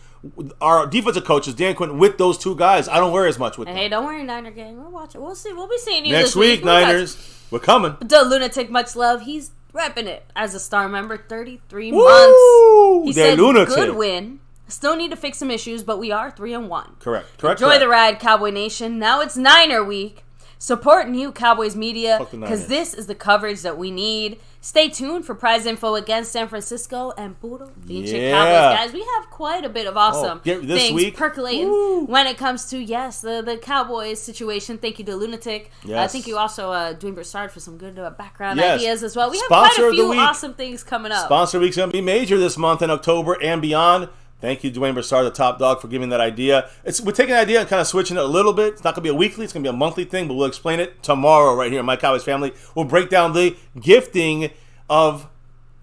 our defensive coaches, Dan Quinn, with those 2 guys. I don't worry as much with them. Hey, don't worry, Niner gang. We're watching. We'll see. We'll be seeing you next this week. Niners. We're coming. The Lunatic, much love. He's repping it as a star member. 33 Woo! months. He said, Lunatic. Good win. Still need to fix some issues, but we are 3-1. Correct. Enjoy the ride, Cowboy Nation. Now it's Niner week. Support new Cowboys media because this is the coverage that we need. Stay tuned for prize info against San Francisco and Puro Pinche Cowboys. Guys, we have quite a bit of awesome things percolating when it comes to, the Cowboys situation. Thank you to Lunatic. Yes. Thank you also, Dwayne Broussard, for some good background ideas as well. We have Sponsor quite a few awesome things coming up. Sponsor week's going to be major this month in October and beyond. Thank you, Dwayne Broussard, the top dog, for giving that idea. We're taking an idea and kind of switching it a little bit. It's not going to be a weekly. It's going to be a monthly thing, but we'll explain it tomorrow right here in My Cowboys Family. We'll break down the gifting of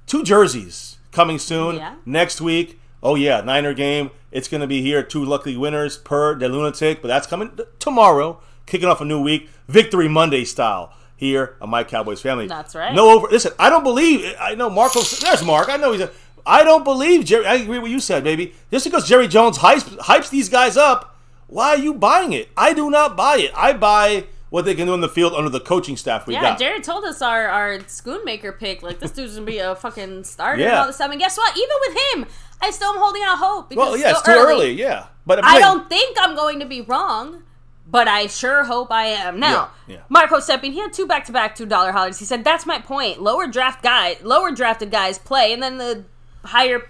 2 jerseys coming soon next week. Oh, yeah, Niner game. It's going to be here. 2 lucky winners per the Lunatic, but that's coming tomorrow, kicking off a new week, Victory Monday style here on My Cowboys Family. That's right. Listen, I don't believe, I know Marco, there's Mark. I know I don't believe Jerry. I agree with what you said, baby. Just because Jerry Jones hypes these guys up, why are you buying it? I do not buy it. I buy what they can do in the field under the coaching staff we got. Yeah, Jared told us our Schoonmaker pick, like, this dude's going to be a fucking starter and all this stuff. And guess what? Even with him, I still am holding out hope. Because it's too early, But I don't think I'm going to be wrong, but I sure hope I am. Now, Marco Seppian, he had 2 back-to-back $2 hollers. He said, that's my point. Lower drafted guys play, and then the higher,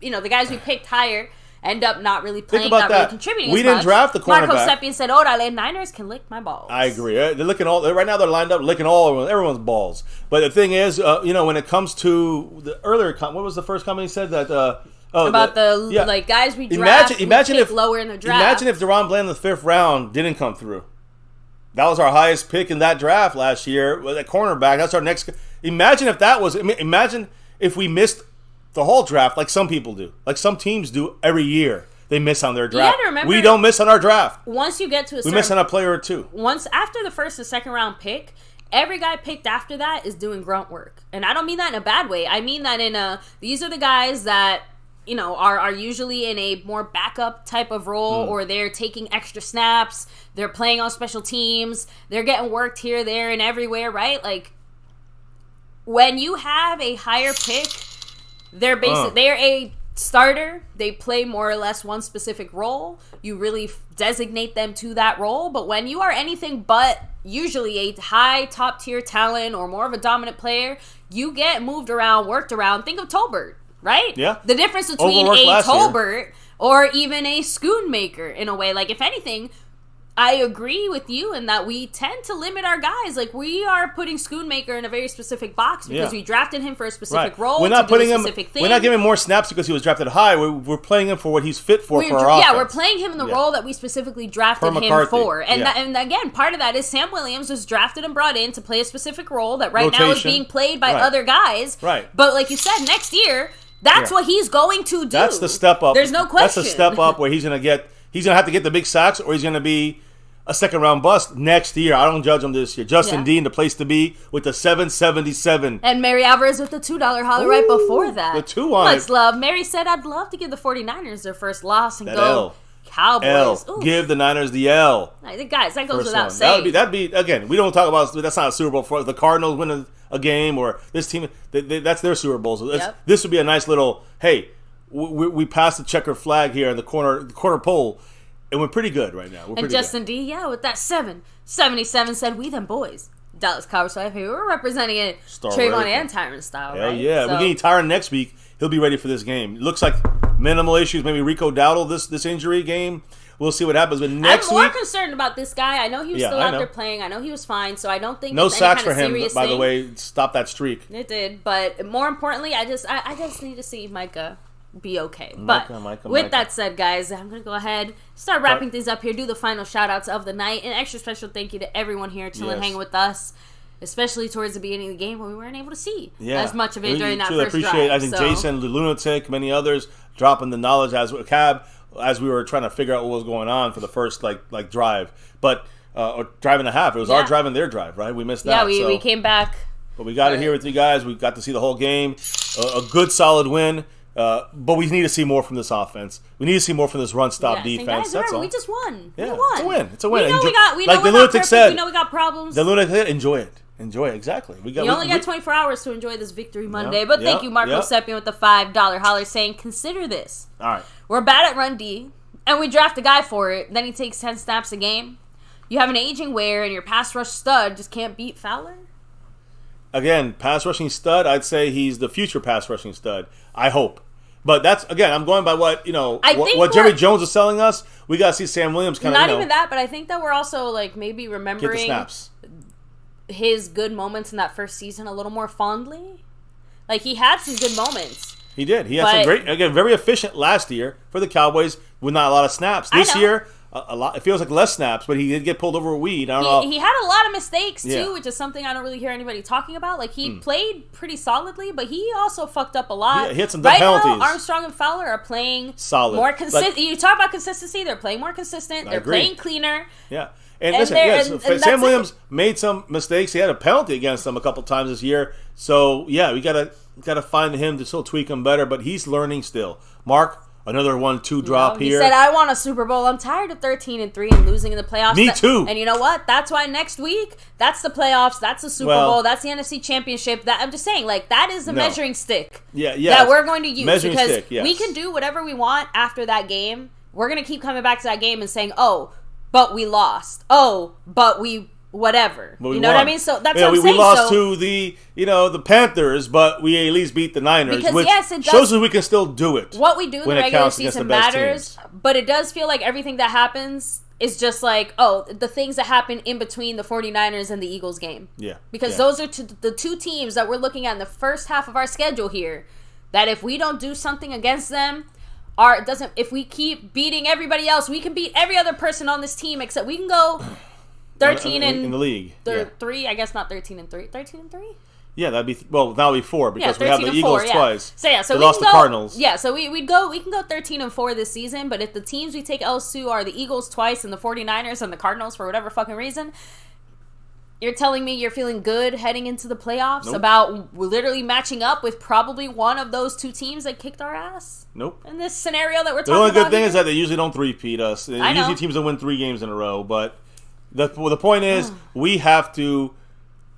the guys we picked higher end up not really playing, not really contributing. We didn't draft the cornerback. Marco Seppian said, "Orale, Niners can lick my balls." I agree. They're licking right now. They're lined up licking everyone's balls. But the thing is, when it comes to the earlier, what was the first comment he said that? Guys we draft. Imagine if lower in the draft. Imagine if Deron Bland in the 5th round didn't come through. That was our highest pick in that draft last year. That cornerback. That's our next. Imagine if we missed the whole draft, like some people do, like some teams do every year. They miss on their draft. We don't miss on our draft. Once you get to we miss on a player or 2. Once after the 1st and 2nd round pick, every guy picked after that is doing grunt work, and I don't mean that in a bad way. I mean that in these are the guys that are usually in a more backup type of role, or they're taking extra snaps. They're playing on special teams. They're getting worked here, there, and everywhere. Right, like when you have a higher pick. They're a starter. They play more or less one specific role. You really designate them to that role. But when you are anything but usually a high top tier talent or more of a dominant player, you get moved around, worked around. Think of Tolbert, right? Yeah. The difference between a Tolbert or even a Schoonmaker in a way. Like, if anything, I agree with you in that we tend to limit our guys. Like, we are putting Schoonmaker in a very specific box because we drafted him for a specific role. We're not putting him. We're not giving him more snaps because he was drafted high. We're playing him for what he's fit for our offense. Yeah, we're playing him in the role that we specifically drafted him for. And and again, part of that is Sam Williams was drafted and brought in to play a specific role that now is being played by other guys. Right. But like you said, next year, That's what he's going to do. That's the step up. There's no question. That's the step up where he's going to have to get the big sacks, or he's going to be a second-round bust next year. I don't judge him this year. Justin Dean, the place to be, with the 777. And Mary Alvarez with the $2 holler right before that. The 2 on Much love. Mary said, I'd love to give the 49ers their first loss and that go L. Cowboys. L. Give the Niners the L. Guys, that goes First without one. saying. That'd be again, we don't talk about, that's not a Super Bowl for us. The Cardinals winning a game, or this team, that's their Super Bowl. So this would be a nice little, hey, we passed the checker flag here in the corner pole, and we're pretty good right now. And Justin D, with that 777 said, we them boys. Dallas Cowboys, we're representing it Trayvon and Tyron style, Hell right? yeah. We're getting Tyron next week. He'll be ready for this game. It looks like minimal issues. Maybe Rico Dowdle this injury game. We'll see what happens. But next week, I'm more concerned about this guy. I know he was still out there playing. I know he was fine. So I don't think no it's sacks any kind for of him. serious By thing. the way, stop that streak. It did, but more importantly, I just need to see Micah be okay. But with that said, guys, I'm gonna go ahead, start wrapping things up here. Do the final shout outs of the night. An extra special thank you to everyone here chilling, hanging with us. Especially towards the beginning of the game when we weren't able to see as much of it during that first drive. I think Jason, the Lunatic, many others dropping the knowledge as we were trying to figure out what was going on for the first like drive, but or drive and a half. It was our drive and their drive, right? We missed that. Yeah, we came back. But we got it here with you guys. We got to see the whole game. A good, solid win. But we need to see more from this offense. We need to see more from this run-stop defense. Guys, that's all. We just won. Yeah, we won. It's a win. It's a win. We know we like the not Lunatic said. We know we got problems. The Lunatic said, enjoy it. Enjoy it, exactly. You only got 24 hours to enjoy this Victory Monday. But thank you, Marco Seppian, with the $5 holler saying, consider this. All right. We're bad at run D, and we draft a guy for it. Then he takes 10 snaps a game. You have an aging Ware, and your pass rush stud just can't beat Fowler? Again, pass rushing stud, I'd say he's the future pass rushing stud. I hope. But that's, again, I'm going by what, what Jerry Jones is selling us. We got to see Sam Williams kind of, Not even that, but I think that we're also, like, maybe remembering get the snaps. His good moments in that first season a little more fondly. Like, he had some good moments. He did. He had some great, again, very efficient last year for the Cowboys with not a lot of snaps. This year, a lot. It feels like less snaps, but he did get pulled over a weed. I don't know. He had a lot of mistakes, too, which is something I don't really hear anybody talking about. Like, he played pretty solidly, but he also fucked up a lot. Yeah, he had some dumb penalties. Now, Armstrong and Fowler are playing solid. More consistent. You talk about consistency, they're playing more consistent. They're playing cleaner. Yeah. And listen, Sam Williams made some mistakes. He had a penalty against them a couple times this year. So, yeah, we gotta find him to still tweak him better, but he's learning still. Mark, another 1-2 drop here. He said, I want a Super Bowl. I'm tired of 13-3 and losing in the playoffs. Me too. And you know what? That's why next week, that's the playoffs, that's the Super Bowl, that's the NFC Championship. I'm just saying, like, that is the measuring stick that we're going to use. We can do whatever we want after that game. We're going to keep coming back to that game and saying, oh, but we lost. Oh, but we whatever. But you know what I mean? So that's what I'm saying. We lost to the Panthers, but we at least beat the Niners, because, which it shows that we can still do it. What we do in the regular season matters, but it does feel like everything that happens is just like, the things that happen in between the 49ers and the Eagles game. Yeah. Because those are the two teams that we're looking at in the first half of our schedule here, that if we don't do something against them, if we keep beating everybody else, we can beat every other person on this team except we can go 13 in the league. 3, I guess not 13-3. 13-3? Yeah, that'd be that'll be 4 because we have the Eagles twice. So we lost the Cardinals. Yeah, so we can go 13-4 this season, but if the teams we take L's to are the Eagles twice and the 49ers and the Cardinals for whatever fucking reason, you're telling me you're feeling good heading into the playoffs about literally matching up with probably one of those two teams that kicked our ass? Nope. In this scenario that we're talking about. The only good thing here? is that they usually don't three-peat us. Usually teams that win 3 games in a row. But the point is, we have to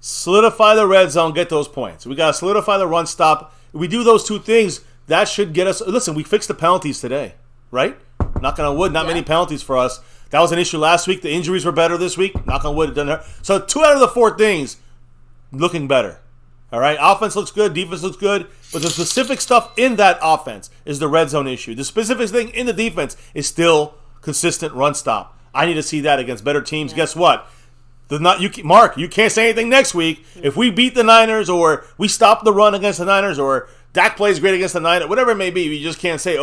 solidify the red zone, get those points. We got to solidify the run stop. If we do those 2 things, that should get us. Listen, we fixed the penalties today, right? Knock on wood, not many penalties for us. That was an issue last week. The injuries were better this week. Knock on wood, it doesn't hurt. So 2 out of the 4 things looking better. All right, offense looks good, defense looks good, but the specific stuff in that offense is the red zone issue. The specific thing in the defense is still consistent run stop. I need to see that against better teams. Guess what? Mark, you can't say anything next week. If we beat the Niners or we stop the run against the Niners or Dak plays great against the Niners, whatever it may be, you just can't say,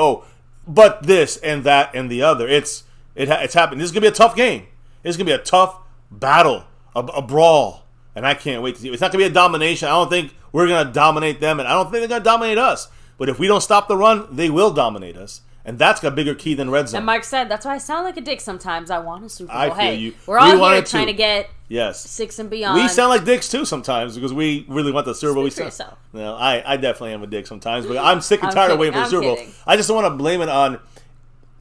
but this and that and the other. It's happening. This is going to be a tough game. It's going to be a tough battle, a brawl. And I can't wait to see. It's not going to be a domination. I don't think we're going to dominate them, and I don't think they're going to dominate us. But if we don't stop the run, they will dominate us. And that's a bigger key than red zone. And Mark said, that's why I sound like a dick sometimes. I want a Super Bowl. I feel you. We're all here trying to get 6 and beyond. We sound like dicks too sometimes because we really want the Super Bowl. Speak for yourself. No, I definitely am a dick sometimes, but I'm sick and tired of waiting for the Super Bowl. I just don't want to blame it on,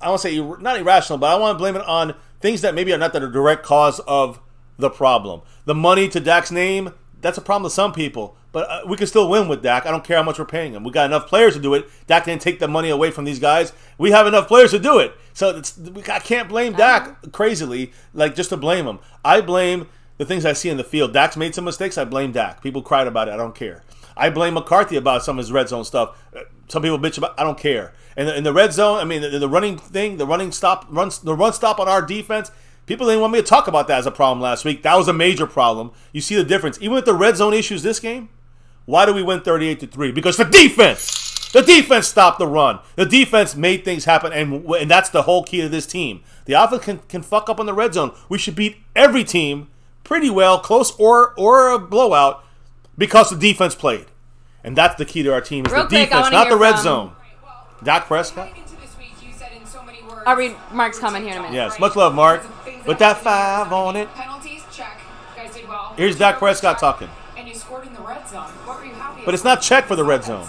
I won't say not irrational, but I want to blame it on things that maybe are not the direct cause of the problem. The money to Dak's name, that's a problem to some people. But we can still win with Dak. I don't care how much we're paying him. We got enough players to do it. Dak didn't take the money away from these guys. We have enough players to do it. So I can't blame Dak crazily, like just to blame him. I blame the things I see in the field. Dak's made some mistakes. I blame Dak. People cried about it. I don't care. I blame McCarthy about some of his red zone stuff. Some people bitch about it. I don't care. And in the red zone, I mean, the running thing, the run stop on our defense, people didn't want me to talk about that as a problem last week. That was a major problem. You see the difference. Even with the red zone issues this game, why do we win 38-3? Because the defense stopped the run. The defense made things happen, and that's the whole key to this team. The offense can fuck up on the red zone. We should beat every team pretty well, close or a blowout, because the defense played. And that's the key to our team, is the defense, not the red zone. Dak Prescott? I'll read Mark's comment here in a minute. Yes, much love, Mark. With that 5 on it. Penalties, check. Guys did well. Here's Dak Prescott talking. And you scored in the red zone. What were you happy But it's not check for the red zone.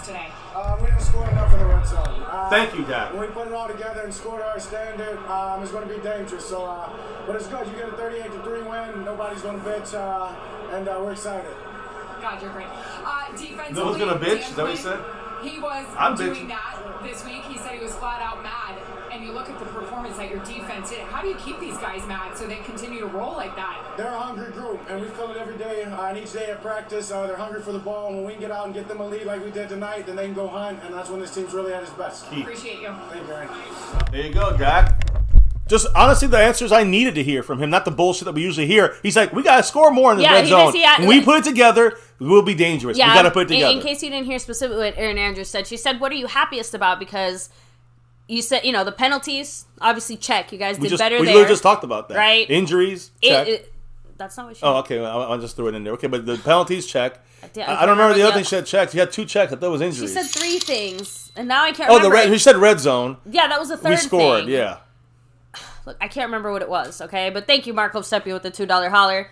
We didn't score enough in the red zone. Thank you, Dak. When we put it all together and scored our standard, it's going to be dangerous. So, but it's good. You get a 38-3 win. Nobody's going to bitch, and we're excited. God, you're great. Defensively, No one's going to bitch? Is that what he said? He was doing that this week. He said he was flat out mad. And you look at the performance that your defense did. How do you keep these guys mad so they continue to roll like that? They're a hungry group, and we feel it every day. And each day at practice, they're hungry for the ball. And when we can get out and get them a lead like we did tonight, then they can go hunt. And that's when this team's really at its best. Appreciate you. Thank you, Aaron. There you go, Dak. Just honestly, the answers I needed to hear from him, not the bullshit that we usually hear. He's like, we got to score more in the red zone. When we put it together, we'll be dangerous. We got to put it together. In case you didn't hear specifically what Erin Andrews said, she said, what are you happiest about? Because you said, the penalties, obviously check. You guys did better there. We literally just talked about that. Right? Injuries, check. That's not what she Oh, okay. I just threw it in there. Okay, but the penalties, check. I don't remember the other thing she had checked. She had 2 checks. I thought it was injuries. She said 3 things, and now I can't remember. She said red zone. Yeah, that was the third thing. We scored, yeah. Look, I can't remember what it was, okay? But thank you, Marco Seppi, with the $2 holler.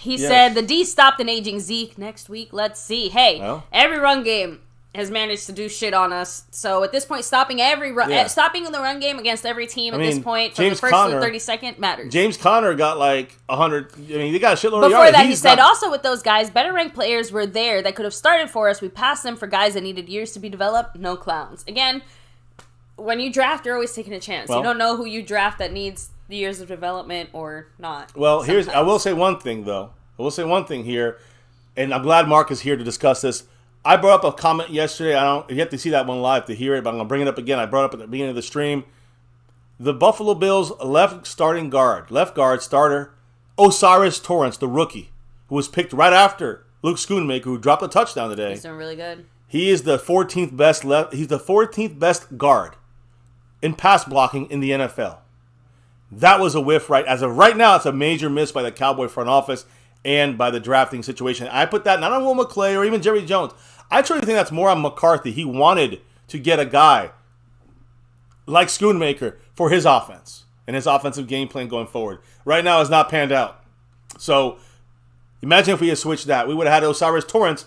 He said, the D stopped an aging Zeke next week. Let's see. Hey, every run game has managed to do shit on us. So at this point, stopping the run game against every team at this point from the first to the 32nd matters. James Conner got like 100. I mean, they got a shitload of yards. Before that, he said, also with those guys, better ranked players were there that could have started for us. We passed them for guys that needed years to be developed. No clowns. Again, when you draft, you're always taking a chance. You don't know who you draft that needs the years of development or not. Well, I will say one thing, though. I will say one thing here, and I'm glad Mark is here to discuss this. I brought up a comment yesterday. You have to see that one live to hear it, but I'm going to bring it up again. I brought it up at the beginning of the stream. The Buffalo Bills left guard starter, Osiris Torrance, the rookie, who was picked right after Luke Schoonmaker, who dropped a touchdown today. He's doing really good. He is the 14th best He's the 14th best guard in pass blocking in the NFL. That was a whiff, right? As of right now, it's a major miss by the Cowboy front office and by the drafting situation. I put that not on Will McClay or even Jerry Jones. I truly think that's more on McCarthy. He wanted to get a guy like Schoonmaker for his offense and his offensive game plan going forward. Right now, it's not panned out. So imagine if we had switched that. We would have had Osiris Torrance,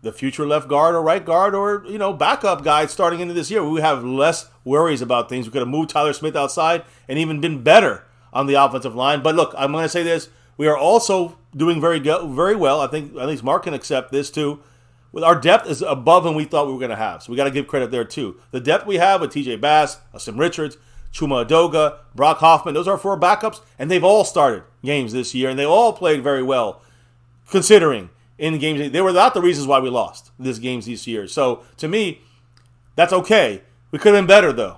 the future left guard or right guard or, backup guy starting into this year. We would have less worries about things. We could have moved Tyler Smith outside and even been better on the offensive line. But look, I'm going to say this. We are also doing very well. I think at least Mark can accept this too. With our depth is above than we thought we were going to have. So we got to give credit there too. The depth we have with TJ Bass, Asim Richards, Chuma Adoga, Brock Hoffman, those are 4 backups, and they've all started games this year, and they all played very well, considering in games. They were not the reasons why we lost these games this year. So to me, that's okay. We could have been better though,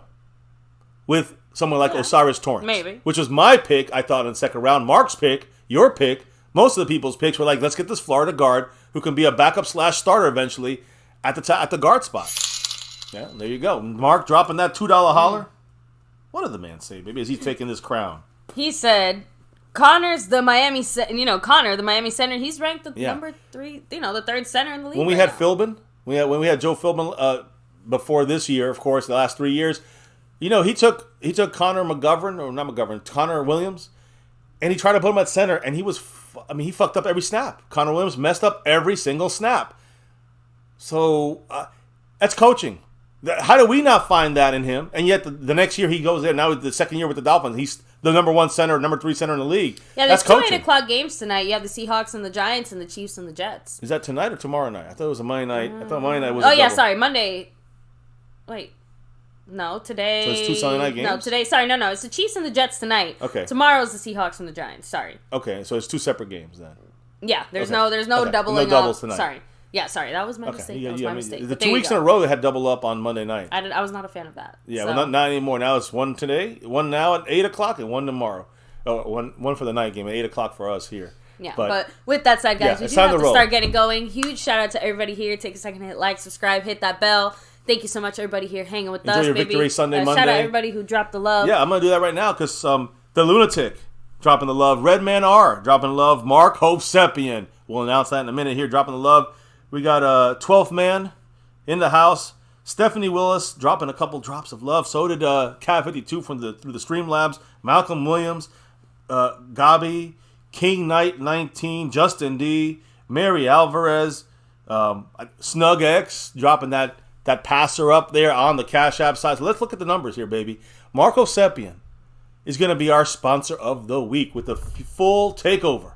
with someone like Osiris Torrance, maybe, which was my pick. I thought in the second round. Mark's pick, your pick. Most of the people's picks were like, let's get this Florida guard who can be a backup / starter eventually at the guard spot. Yeah, there you go. Mark dropping that $2 holler. What did the man say, baby, as he's taking this crown? He said, Connor's the Miami, Connor, the Miami center, he's ranked the number 3, the third center in the league. When we had Philbin, when we had Joe Philbin before this year, of course, the last 3 years. You know, he took Connor Connor Williams, and he tried to put him at center, and he fucked up every snap. Connor Williams messed up every single snap. So that's coaching. How do we not find that in him? And yet the next year he goes there. Now the second year with the Dolphins, he's the number 1 center, number 3 center in the league. Yeah, there's two 8 o'clock games tonight. You have the Seahawks and the Giants and the Chiefs and the Jets. Is that tonight or tomorrow night? I thought it was a Monday night. I thought Monday night was. Oh yeah, sorry, Monday. Wait, no, today. So it's 2 Sunday night games. No, today. Sorry, no, it's the Chiefs and the Jets tonight. Okay. Tomorrow's the Seahawks and the Giants. Sorry. Okay, so it's 2 separate games then. Yeah, there's okay. no doubling. No doubles up. tonight. Sorry. Yeah, sorry, that was my mistake. That was my mistake. The 2 weeks in a row they had double up on Monday night. I was not a fan of that. Yeah, well, not anymore. Now it's 1 today, 1 now at 8 o'clock, and 1 tomorrow. One for the night game at 8 o'clock for us here. Yeah, but with that said, guys, we do have to start getting going. Huge shout out to everybody here. Take a second to hit like, subscribe, hit that bell. Thank you so much, everybody here hanging with us. Enjoy your Victory Sunday, Monday. Shout out everybody who dropped the love. Yeah, I'm going to do that right now because the Lunatic dropping the love. Redman R dropping the love. Mark Hovsepian. We'll announce that in a minute here, dropping the love. We got 12th Man in the house. Stephanie Willis dropping a couple drops of love. So did Cav52 through the Streamlabs. Malcolm Williams, Gabi, King Knight 19, Justin D, Mary Alvarez, Snug X dropping that passer up there on the Cash App side. So let's look at the numbers here, baby. Marco Seppian is going to be our sponsor of the week with the full takeover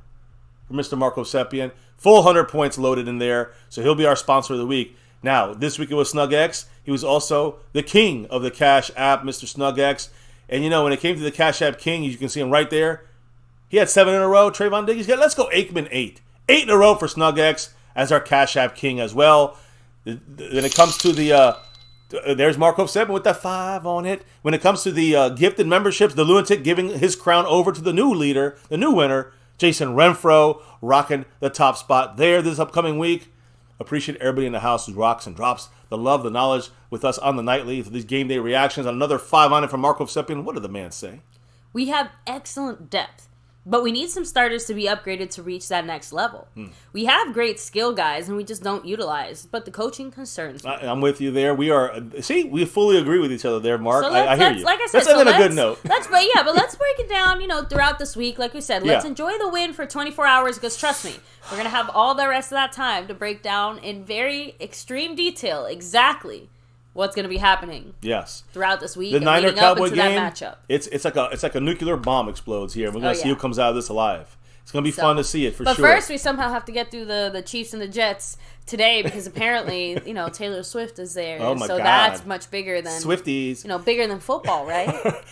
for Mr. Marco Seppian. Full 100 points loaded in there, so he'll be our sponsor of the week. Now, this week it was Snug X. He was also the king of the Cash App, Mr. Snug X. And, you know, when it came to the Cash App king, you can see him right there. He had 7 in a row. Trayvon Diggs, let's go Aikman 8. 8 in a row for Snug X as our Cash App king as well. When it comes to the, there's Marco 7 with that 5 on it. When it comes to the gifted memberships, the Lunatic giving his crown over to the new leader, the new winner, Jason Renfro, rocking the top spot there this upcoming week. Appreciate everybody in the house who rocks and drops the love, the knowledge with us on the nightly for these game day reactions. Another 5 on it from Marco Seppian. What did the man say? We have excellent depth, but we need some starters to be upgraded to reach that next level. We have great skill guys, and we just don't utilize. But the coaching concerns me. I'm with you there. We fully agree with each other there, Mark. So I hear you. Like I said, let's end on a good note. But let's break it down, throughout this week. Like we said, let's enjoy the win for 24 hours because trust me, we're going to have all the rest of that time to break down in very extreme detail exactly what's going to be happening. Yes. Throughout this week the Niner Cowboy game, that matchup. It's like a nuclear bomb explodes here. We're going to see who comes out of this alive. It's going to be fun to see it for sure. But first, we somehow have to get through the Chiefs and the Jets today because apparently, Taylor Swift is there. Oh my God. That's much bigger than Swifties. Bigger than football, right?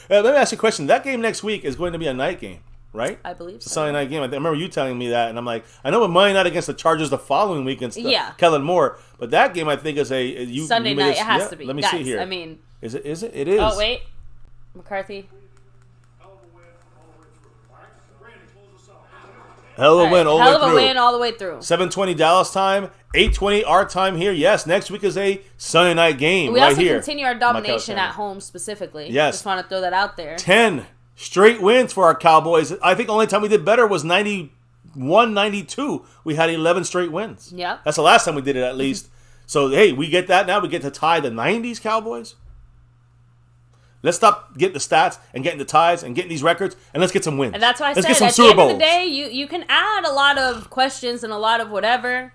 Let me ask you a question. That game next week is going to be a night game, right? I believe it's a Sunday night game. I remember you telling me that, and I'm like, I know with Monday night against the Chargers the following week against Kellen Moore, but that game I think is Sunday night. It has to be. Let me Guys, see here. I mean, is it? It is. Oh wait, McCarthy. Hell of a win all the way through. Hell of a win all the way through. 7:20 Dallas time, 8:20 our time here. Yes, next week is a Sunday night game we right also here. Continue our domination at home specifically. Yes. Just want to throw that out there. 10 straight wins for our Cowboys. I think the only time we did better was 91-92. We had 11 straight wins. Yeah. That's the last time we did it at least. So, hey, we get that now. We get to tie the 90s Cowboys. Let's stop getting the stats and getting the ties and getting these records, and let's get some wins. And that's why I let's said, get some at Super the end Bowls. of the day, you can add a lot of questions and a lot of whatever.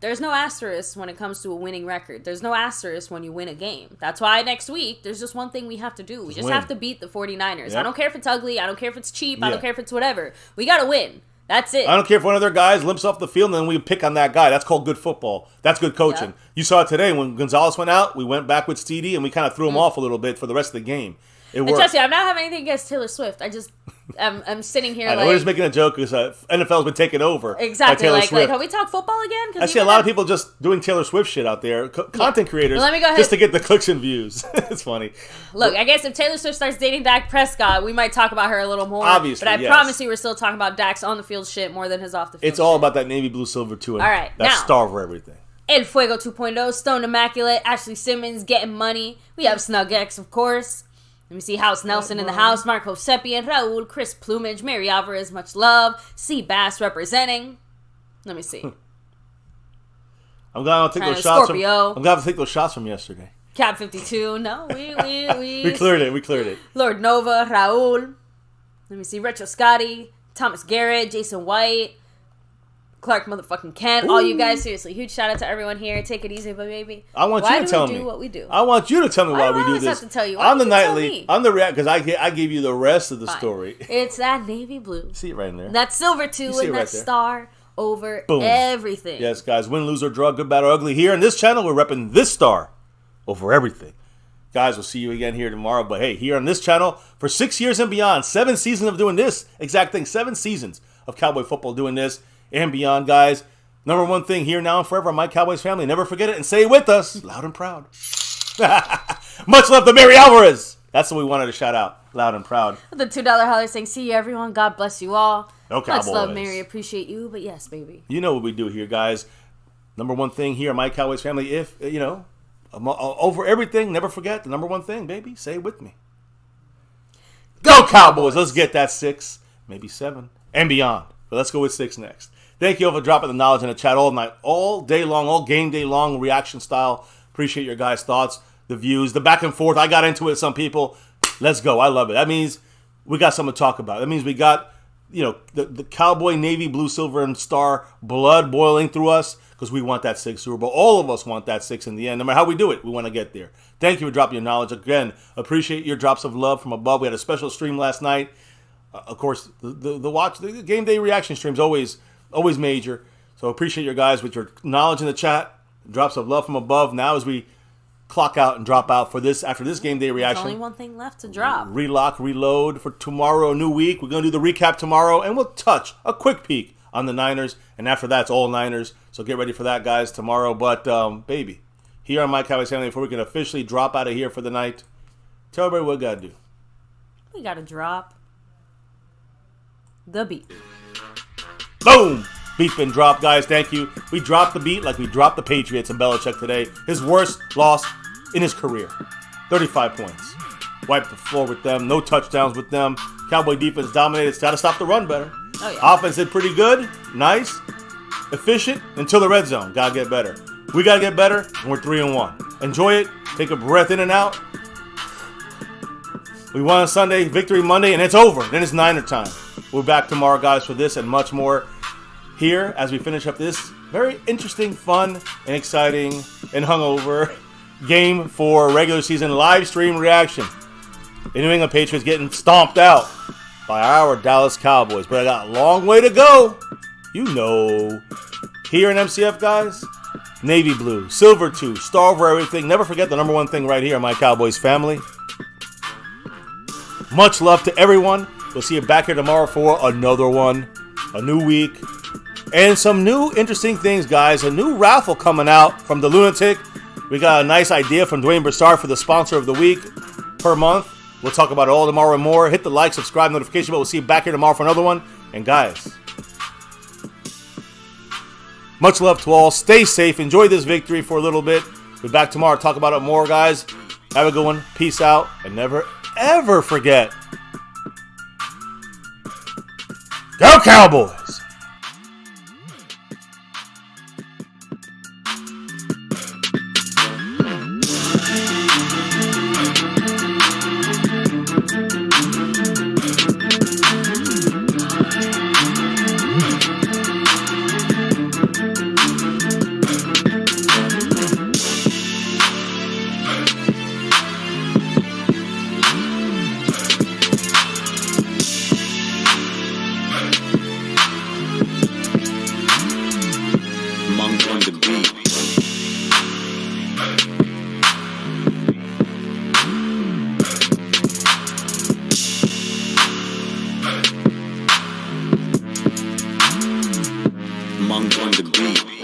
There's no asterisk when it comes to a winning record. There's no asterisk when you win a game. That's why next week, there's just one thing we have to do. We just have to beat the 49ers. Yep. I don't care if it's ugly. I don't care if it's cheap. I don't care if it's whatever. We got to win. That's it. I don't care if one of their guys limps off the field and then we pick on that guy. That's called good football. That's good coaching. Yep. You saw it today when Gonzalez went out. We went back with Steedy and we kind of threw him off a little bit for the rest of the game. It worked. And trust me, I'm not having anything against Taylor Swift. I'm sitting here we're just making a joke because NFL's been taken over. Exactly. By Taylor Swift. Can we talk football again? I see a lot of people just doing Taylor Swift shit out there. Content creators. Well, let me go ahead. Just to get the clicks and views. It's funny. Look, I guess if Taylor Swift starts dating Dak Prescott, we might talk about her a little more. Obviously, but I promise you we're still talking about Dak's on-the-field shit more than his off-the-field shit. It's all about that navy blue silver too. All right, that's now, star for everything. El Fuego 2.0, Stone Immaculate, Ashley Simmons getting money. We have Snug X, of course. Let me see House Nelson in the house. Marco Seppian, Raul, Chris Plumage, Mary Alvarez, much love. C. Bass representing. Let me see. I'm glad I'll take those shots. I'm glad to take those shots from yesterday. Cap 52. No, We cleared it. Lord Nova, Raul. Let me see. Retro Scotty, Thomas Garrett, Jason White, Clark motherfucking Kent. All you guys, seriously, huge shout out to everyone here. Take it easy, baby. I want you to tell me. Why do we do what we do? I want you to tell me why we do always this. have to tell you. I'm the nightly. I'm the react because I gave you the rest of the story. It's that navy blue. See it right in there. That silver too, and that star over everything. Yes, guys. Win, lose, or draw, good, bad, or ugly. Here in this channel, we're repping this star over everything. Guys, we'll see you again here tomorrow. But hey, here on this channel, for 6 years and beyond, 7 seasons of doing this exact thing, 7 seasons of Cowboy football doing this and beyond, guys. Number one thing here now and forever, my Cowboys family. Never forget it and say it with us, loud and proud. Much love to Mary Alvarez. That's what we wanted to shout out, loud and proud. The $2 holler saying, see you, everyone. God bless you all. No Cowboys. Much love, Mary. Appreciate you. But yes, baby. You know what we do here, guys. Number one thing here, my Cowboys family, if, you know, over everything, never forget the number one thing, baby. Say it with me. Go Cowboys! Let's get that 6, maybe 7, and beyond. But let's go with 6 next. Thank you all for dropping the knowledge in the chat all night, all day long, all game day long, reaction style. Appreciate your guys' thoughts, the views, the back and forth. I got into it with some people. Let's go. I love it. That means we got something to talk about. That means we got, you know, the Cowboy, Navy, Blue, Silver, and Star blood boiling through us because we want that 6 Super Bowl. All of us want that 6 in the end. No matter how we do it, we want to get there. Thank you for dropping your knowledge. Again, appreciate your drops of love from above. We had a special stream last night. Of course, the game day reaction streams always major. So appreciate your guys with your knowledge in the chat. Drops of love from above. Now as we clock out and drop out for this after this game day reaction. There's only one thing left to drop. Relock, reload for tomorrow, a new week. We're going to do the recap tomorrow, and we'll touch a quick peek on the Niners. And after that, it's all Niners. So get ready for that, guys, tomorrow. But, baby, here on My Cowboys Family, before we can officially drop out of here for the night, tell everybody what we got to do. We got to drop the beat. Boom! Beat's been dropped, guys. Thank you. We dropped the beat like we dropped the Patriots and Belichick today. His worst loss in his career. 35 points. Wiped the floor with them. No touchdowns with them. Cowboy defense dominated. It's got to stop the run better. Oh, yeah. Offense did pretty good. Nice. Efficient until the red zone. Got to get better. We got to get better, and we're 3-1. Enjoy it. Take a breath in and out. We won on Sunday, victory Monday, and it's over. Then it's Niner time. We're back tomorrow, guys, for this and much more. Here, as we finish up this very interesting, fun, and exciting, and hungover Game 4 regular season live stream reaction. The New England Patriots getting stomped out by our Dallas Cowboys. But I got a long way to go. You know. Here in MCF, guys, Navy Blue, Silver 2, Star over everything. Never forget the number one thing right here, my Cowboys family. Much love to everyone. We'll see you back here tomorrow for another one. A new week. And some new interesting things, guys. A new raffle coming out from the Lunatic. We got a nice idea from Dwayne Broussard for the sponsor of the week per month. We'll talk about it all tomorrow and more. Hit the like, subscribe, notification bell. We'll see you back here tomorrow for another one. And guys, much love to all. Stay safe. Enjoy this victory for a little bit. We'll be back tomorrow. Talk about it more, guys. Have a good one. Peace out. And never, ever forget. Go Cowboys! Monk on the beat.